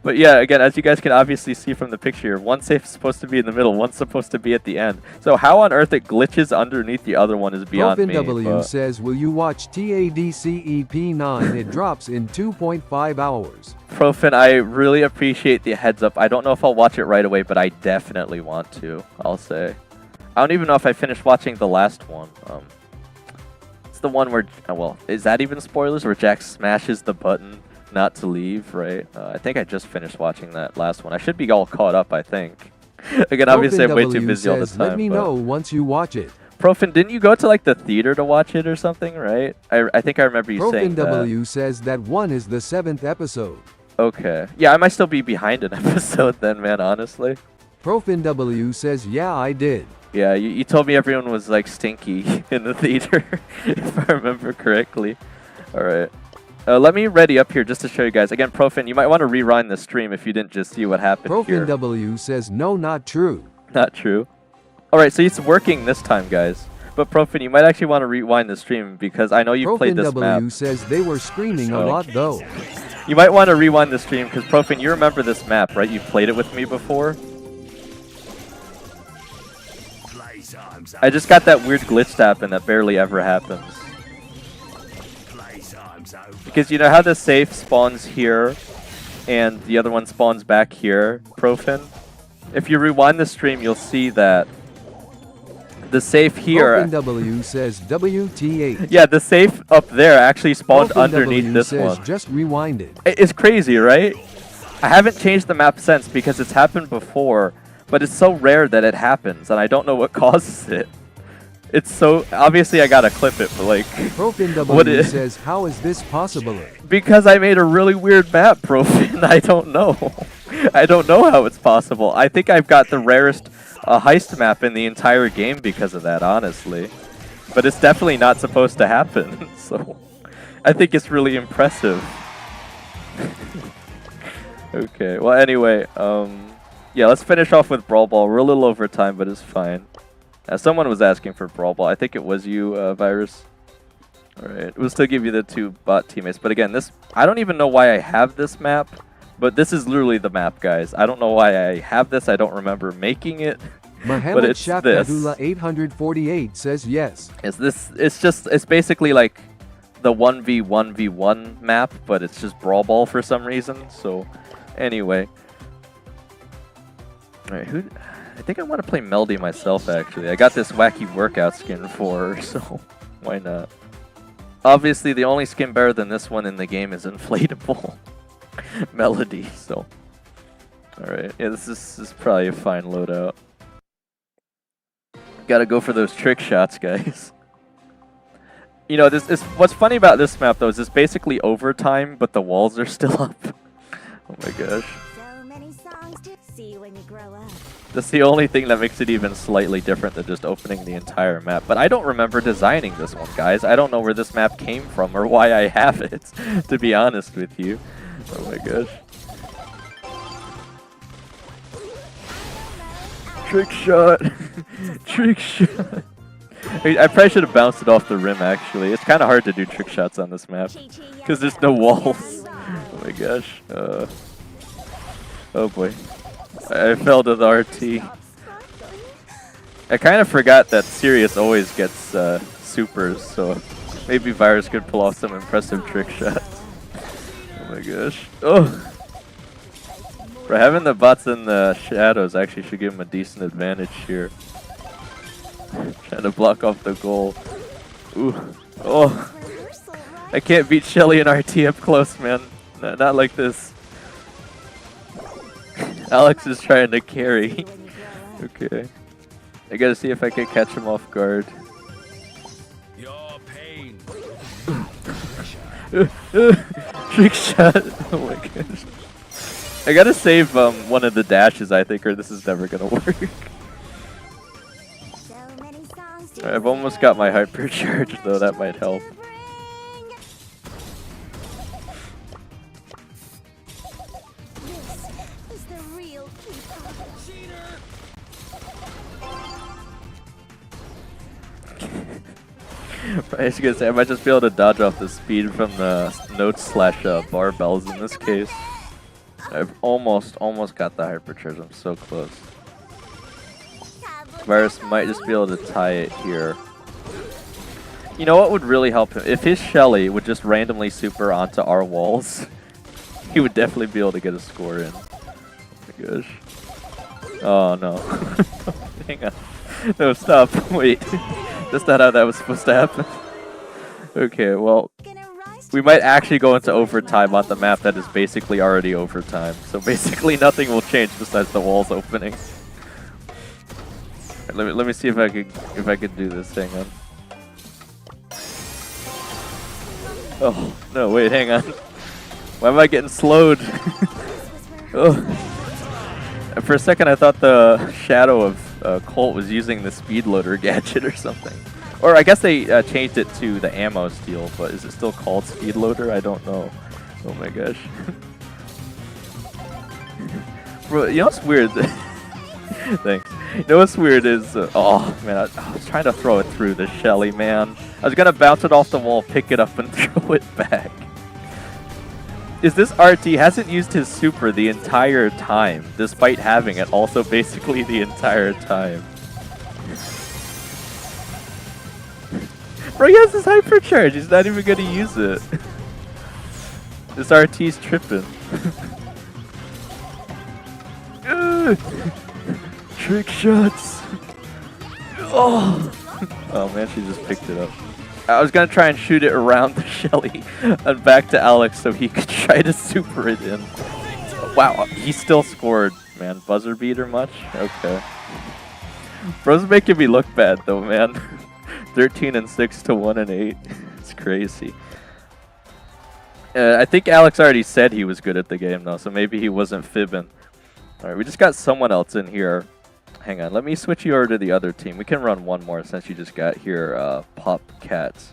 But yeah, again, as you guys can obviously see from the picture, one safe is supposed to be in the middle, one's supposed to be at the end. So how on earth it glitches underneath the other one is beyond me. W says, will you watch TADCEP9? It drops in 2.5 hours. Profin, I really appreciate the heads up. I don't know if I'll watch it right away, but I definitely want to, I'll say. I don't even know if I finished watching the last one. It's the one where, well, is that even spoilers? Where Jack smashes the button not to leave, right? I think I just finished watching that last one. I should be all caught up, I think. Again, obviously I'm way too busy all the time. Let me know once you watch it. Profin, didn't you go to like the theater to watch it or something, right? I think I remember you saying that. W says that one is the 7th episode. Okay. Yeah, I might still be behind an episode then, man, honestly. Profin W says, yeah, I did. Yeah, you told me everyone was like stinky in the theater, if I remember correctly. Alright. Let me ready up here just to show you guys. Again, Profin, you might want to rewind the stream if you didn't just see what happened here. Profin W says, no, not true. Not true. Alright, so it's working this time, guys. But Profin, you might actually want to rewind the stream because I know you played this map. W says they were screaming a lot, though. You might want to rewind the stream because, Profin, you remember this map, right? You played it with me before. I just got that weird glitch to happen that barely ever happens. Because you know how the safe spawns here and the other one spawns back here, Profin? If you rewind the stream, you'll see that the safe here... Profin W says WTH. Yeah, the safe up there actually spawned Profin underneath W this says, one. just rewind it. It's crazy, right? I haven't changed the map since because it's happened before, but it's so rare that it happens, and I don't know what causes it. It's so... Obviously, I gotta clip it, but like... Profin W says, how is this possible? Because I made a really weird map, Profin. I don't know. I don't know how it's possible. I think I've got the rarest heist map in the entire game because of that, honestly. But it's definitely not supposed to happen, so... I think it's really impressive. Okay, well anyway, yeah, let's finish off with Brawl Ball. We're a little over time, but it's fine. Someone was asking for Brawl Ball. I think it was you, Virus. Alright, we'll still give you the 2 bot teammates. But again, this, I don't even know why I have this map, but this is literally the map, guys. I don't know why I have this. I don't remember making it. But it's this. 848 says yes. It's basically like the 1v1v1 map, but it's just Brawl Ball for some reason. So, anyway. Alright, I think I want to play Melody myself, actually. I got this wacky workout skin for her, so why not? Obviously, the only skin better than this one in the game is inflatable Melody, so... Alright, yeah, this is probably a fine loadout. Gotta go for those trick shots, guys. You know, what's funny about this map, though, is it's basically overtime, but the walls are still up. Oh my gosh. So many songs to see when you grow up. That's the only thing that makes it even slightly different than just opening the entire map. But I don't remember designing this one, guys. I don't know where this map came from or why I have it, to be honest with you. Oh my gosh. Trick shot. Trick shot. I probably should have bounced it off the rim, actually. It's kind of hard to do trick shots on this map because there's no walls. Oh my gosh. Oh boy. I fell to the RT. I kind of forgot that Sirius always gets supers, so maybe Virus could pull off some impressive trick shots. Oh my gosh. Oh! For having the bots in the shadows actually should give him a decent advantage here. Trying to block off the goal. Ooh. Oh! I can't beat Shelly and RT up close, man. Not like this. Alex is trying to carry. See when you grow up. Okay. I gotta see if I can catch him off guard. Your pain. Trick shot. Oh my gosh. I gotta save one of the dashes, I think, or this is never gonna work. So many songs to I've almost got my hypercharge though, that might help. This is the real K-pop. I was gonna say, I might just be able to dodge off the speed from the notes / barbells in this case. I've almost got the hypercharge, I'm so close. Virus might just be able to tie it here. You know what would really help him? If his Shelly would just randomly super onto our walls, he would definitely be able to get a score in. Oh my gosh. Oh no. Hang on. No, stop. Wait. That's not how that was supposed to happen. Okay, well, we might actually go into overtime on the map that is basically already overtime. So basically nothing will change besides the walls opening. Let me see if I could do this. Hang on. Oh no! Wait, hang on. Why am I getting slowed? Oh. For a second, I thought the shadow of Colt was using the speed loader gadget or something. Or I guess they changed it to the ammo steal, but is it still called speed loader? I don't know. Oh my gosh. Bro, you know what's weird? Thanks. You know what's weird is, oh man, I was trying to throw it through the Shelly, man. I was gonna bounce it off the wall, pick it up, and throw it back. Is this RT hasn't used his super the entire time, despite having it also basically the entire time. Bro, he has his hypercharge, he's not even gonna use it. This RT's tripping. Trick shots! Oh! Oh man, she just picked it up. I was gonna try and shoot it around the Shelly and back to Alex so he could try to super it in. Wow, he still scored, man. Buzzer beater much? Okay. Bro's making me look bad though, man. 13-6 to 1-8. It's crazy. I think Alex already said he was good at the game though, so maybe he wasn't fibbing. Alright, we just got someone else in here. Hang on, let me switch you over to the other team. We can run one more since you just got here, Pop Cats.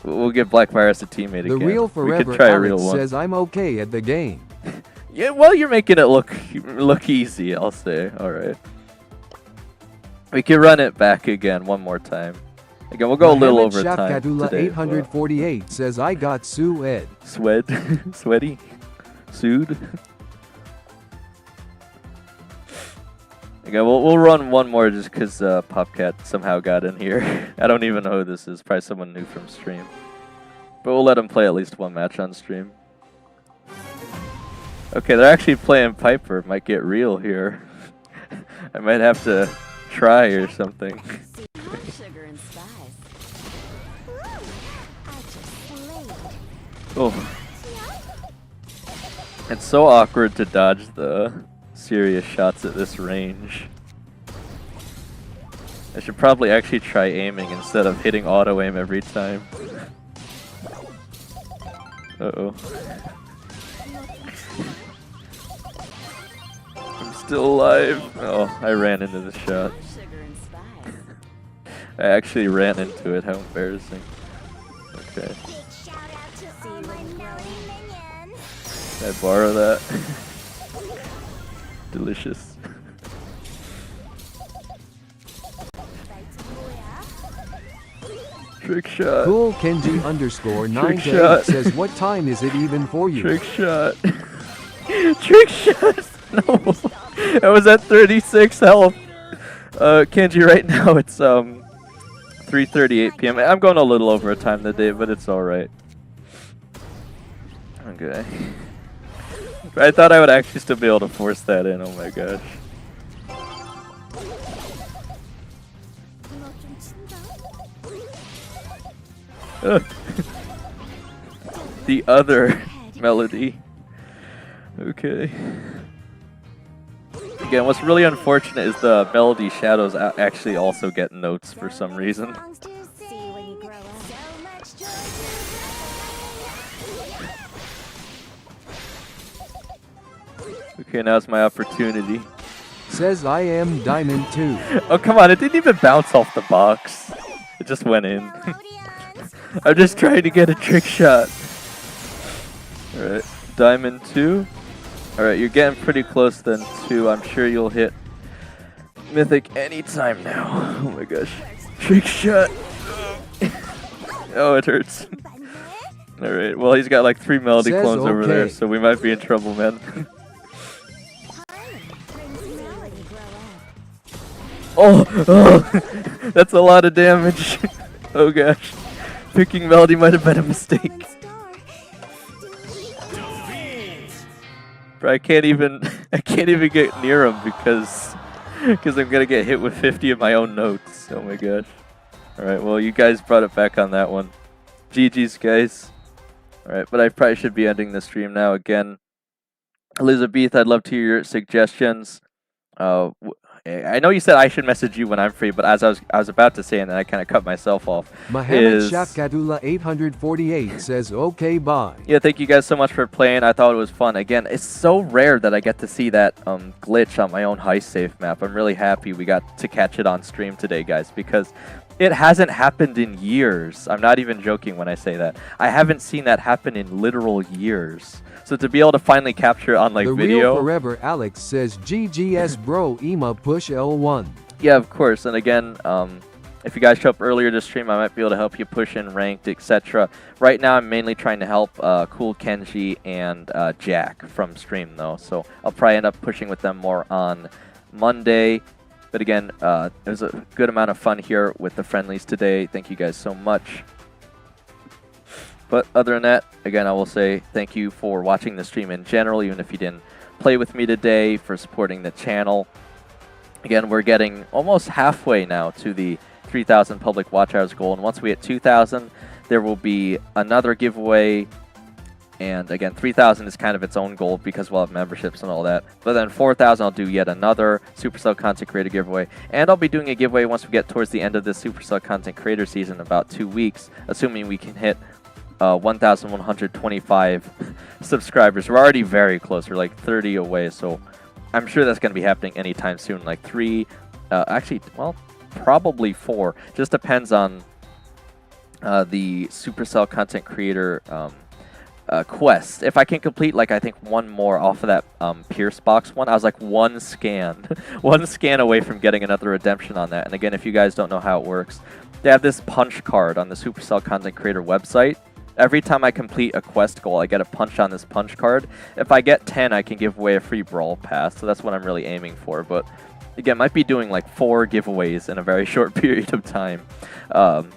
We'll give Black Virus a teammate again. The real we forever could try a Alex real one. says I'm okay at the game. Yeah, well, you're making it look easy, I'll say. Alright. We can run it back again one more time. Again, we'll go a little over time Shafkatula today. 848 says I got Sue-ed. Swed? Sweaty? Sued? Okay, we'll run one more just because Popcat somehow got in here. I don't even know who this is. Probably someone new from stream. But we'll let him play at least one match on stream. Okay, they're actually playing Piper. Might get real here. I might have to try or something. Sugar and spice. I just slayed. Oh. It's so awkward to dodge the serious shots at this range. I should probably actually try aiming instead of hitting auto aim every time. Uh-oh. I'm still alive. Oh, I ran into the shot. I actually ran into it. How embarrassing. Okay. Big shout out to all my melody minions. Can I borrow that? Delicious. Trick shot. Cool Kenji _ 9 shot. says what time is it even for you? Trick shot. Trick shot. No. I was at 36 health. Kenji, right now it's 3:38 p.m. I'm going a little over time today, but it's all right. Okay. I thought I would actually still be able to force that in. Oh my gosh. The other melody. Okay. again, what's really unfortunate is the Melody Shadows actually also get notes for some reason. See you when you grow up. So much joy to Okay, now's my opportunity. Says I am Diamond 2. Oh, come on, it didn't even bounce off the box. It just went in. I'm just trying to get a trick shot. Alright, Diamond 2. Alright, you're getting pretty close then, 2. I'm sure you'll hit Mythic anytime now. Oh my gosh. Trick shot. Oh, it hurts. Alright, well, he's got like 3 Melody Says clones over there, okay. so we might be in trouble, man. Oh, that's a lot of damage. Oh gosh, picking Melody might have been a mistake. But I can't even get near him because I'm gonna get hit with 50 of my own notes. Oh my gosh. All right, well you guys brought it back on that one. GG's guys. All right, but I probably should be ending the stream now again. Elizabeth, I'd love to hear your suggestions. I know you said I should message you when I'm free, but as I was about to say, and then I kind of cut myself off. Mohammed Shafkadullah 848 says okay bye. Yeah, thank you guys so much for playing. I thought it was fun. Again, it's so rare that I get to see that glitch on my own heist safe map. I'm really happy we got to catch it on stream today, guys, because it hasn't happened in years. I'm not even joking when I say that. I haven't seen that happen in literal years. So to be able to finally capture it on like the video. Real Forever Alex says GGS bro Ema push L1. Yeah, of course. And again, if you guys show up earlier to stream, I might be able to help you push in ranked, etc. Right now, I'm mainly trying to help Cool Kenji and Jack from stream, though. So I'll probably end up pushing with them more on Monday. But again, it was a good amount of fun here with the friendlies today. Thank you guys so much. But other than that, again, I will say thank you for watching the stream in general, even if you didn't play with me today, for supporting the channel. Again, we're getting almost halfway now to the 3,000 public watch hours goal, and once we hit 2,000, there will be another giveaway. And again, 3,000 is kind of its own goal because we'll have memberships and all that. But then 4,000, I'll do yet another Supercell Content Creator Giveaway. And I'll be doing a giveaway once we get towards the end of this Supercell Content Creator season, about 2 weeks, assuming we can hit 1,125 subscribers. We're already very close. We're like 30 away, so I'm sure that's going to be happening anytime soon. Like 3, actually, well, probably 4. Just depends on the Supercell Content Creator quest. If I can complete, like, I think 1 more off of that Pierce box one, I was like 1 scan, 1 scan away from getting another redemption on that. And again, if you guys don't know how it works, they have this punch card on the Supercell Content Creator website. Every time I complete a quest goal, I get a punch on this punch card. If I get 10, I can give away a free Brawl Pass, so that's what I'm really aiming for. But again, might be doing like 4 giveaways in a very short period of time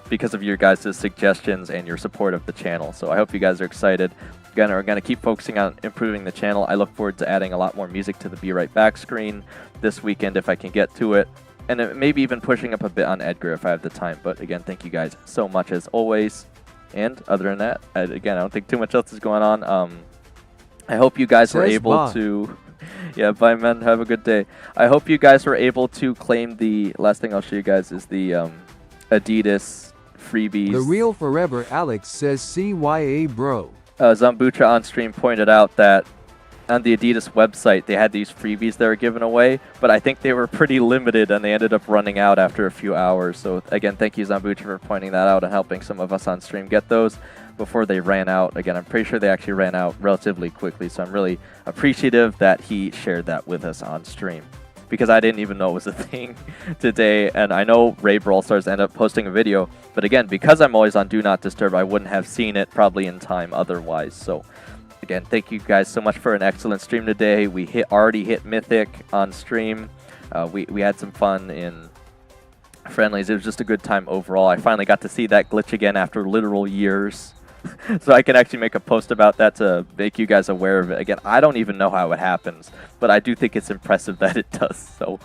because of your guys' suggestions and your support of the channel. So I hope you guys are excited. Again, we're going to keep focusing on improving the channel. I look forward to adding a lot more music to the Be Right Back screen this weekend if I can get to it. And maybe even pushing up a bit on Edgar if I have the time. But again, thank you guys so much as always. And other than that, again, I don't think too much else is going on. I hope you guys were able to... Yeah, bye, man. Have a good day. I hope you guys were able to claim the... Last thing I'll show you guys is the Adidas freebies. The Real Forever Alex says CYA bro. Zambucha on stream pointed out that on the Adidas website, they had these freebies they were giving away, but I think they were pretty limited and they ended up running out after a few hours. So again, thank you, Zambucha, for pointing that out and helping some of us on stream get those before they ran out. Again, I'm pretty sure they actually ran out relatively quickly, so I'm really appreciative that he shared that with us on stream, because I didn't even know it was a thing today. And I know Ray Brawl Stars ended up posting a video, but again, because I'm always on Do Not Disturb, I wouldn't have seen it probably in time otherwise. So again, thank you guys so much for an excellent stream today. We already hit Mythic on stream. We had some fun in friendlies. It was just a good time overall. I finally got to see that glitch again after literal years. So I can actually make a post about that to make you guys aware of it. Again, I don't even know how it happens, but I do think it's impressive that it does. So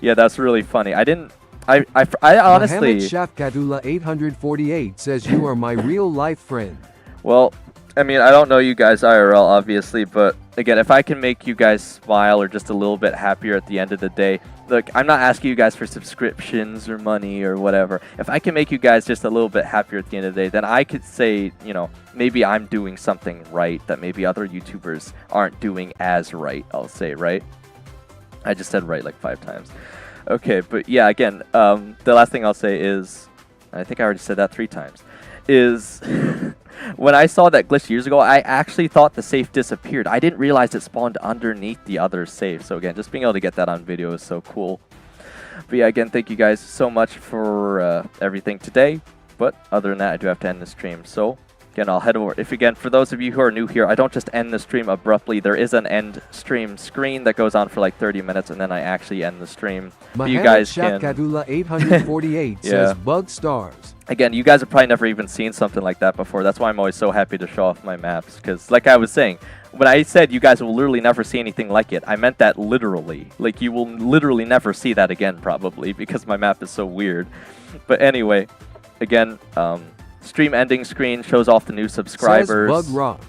yeah, that's really funny. I honestly... Mohammed Shafkadullah 848 says you are my real life friend. Well, I mean, I don't know you guys IRL, obviously, but again, if I can make you guys smile or just a little bit happier at the end of the day, look, I'm not asking you guys for subscriptions or money or whatever. If I can make you guys just a little bit happier at the end of the day, then I could say, you know, maybe I'm doing something right that maybe other YouTubers aren't doing as right, I'll say, right? I just said right like 5 times. Okay, but yeah, again, the last thing I'll say is, I think I already said that 3 times, is when I saw that glitch years ago, I actually thought the safe disappeared. I didn't realize it spawned underneath the other safe. So again, just being able to get that on video is so cool. But yeah, again, thank you guys so much for everything today. But other than that, I do have to end the stream. So again, I'll head over. If again, for those of you who are new here, I don't just end the stream abruptly. There is an end stream screen that goes on for like 30 minutes, and then I actually end the stream. You guys can. Shakadula 848 Yeah. says bug stars. Again, you guys have probably never even seen something like that before. That's why I'm always so happy to show off my maps. Because like I was saying, when I said you guys will literally never see anything like it, I meant that literally. Like you will literally never see that again probably because my map is so weird. But anyway, again, stream ending screen shows off the new subscribers. Says Bug Rock.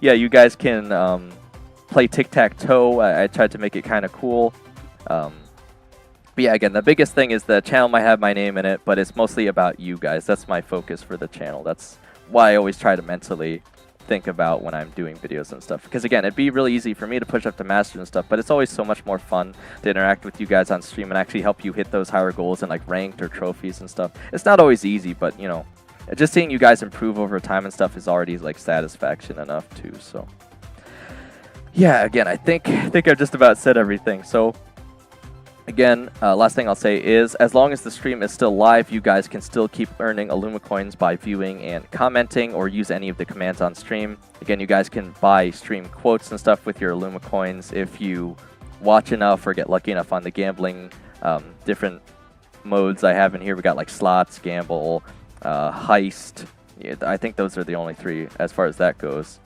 Yeah, you guys can play tic-tac-toe. I tried to make it kind of cool. But yeah, again, the biggest thing is the channel might have my name in it, but it's mostly about you guys. That's my focus for the channel. That's why I always try to mentally think about when I'm doing videos and stuff. Because again, it'd be really easy for me to push up to Master and stuff, but it's always so much more fun to interact with you guys on stream and actually help you hit those higher goals and like ranked or trophies and stuff. It's not always easy, but you know, just seeing you guys improve over time and stuff is already like satisfaction enough too. So yeah, again, I think I've just about said everything. So again, last thing I'll say is, as long as the stream is still live, you guys can still keep earning Illuma coins by viewing and commenting or use any of the commands on stream. Again, you guys can buy stream quotes and stuff with your Illuma coins if you watch enough or get lucky enough on the gambling different modes I have in here. We got like slots, gamble, heist. Yeah, I think those are the only 3 as far as that goes.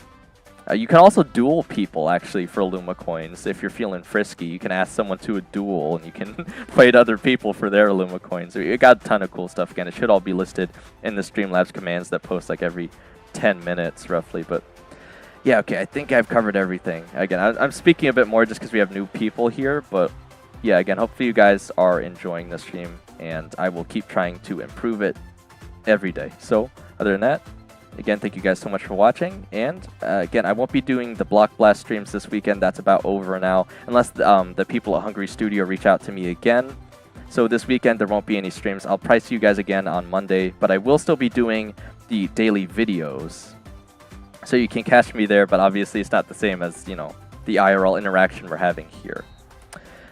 You can also duel people, actually, for Illuma coins. If you're feeling frisky, you can ask someone to a duel, and you can fight other people for their Illuma coins. You got a ton of cool stuff. Again, it should all be listed in the Streamlabs commands that post like every 10 minutes, roughly. But yeah, okay, I think I've covered everything. Again, I'm speaking a bit more just because we have new people here. But yeah, again, hopefully you guys are enjoying the stream, and I will keep trying to improve it every day. So other than that, again, thank you guys so much for watching, and again, I won't be doing the Block Blast streams this weekend. That's about over now, unless the people at Hungry Studio reach out to me again. So this weekend, there won't be any streams. I'll probably see you guys again on Monday, but I will still be doing the daily videos. So you can catch me there, but obviously it's not the same as, you know, the IRL interaction we're having here.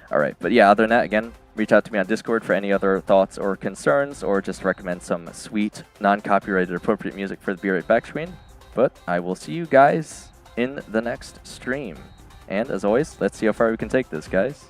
All right, but yeah, other than that, again, reach out to me on Discord for any other thoughts or concerns, or just recommend some sweet, non-copyrighted, appropriate music for the Be Right Back screen. But I will see you guys in the next stream. And as always, let's see how far we can take this, guys.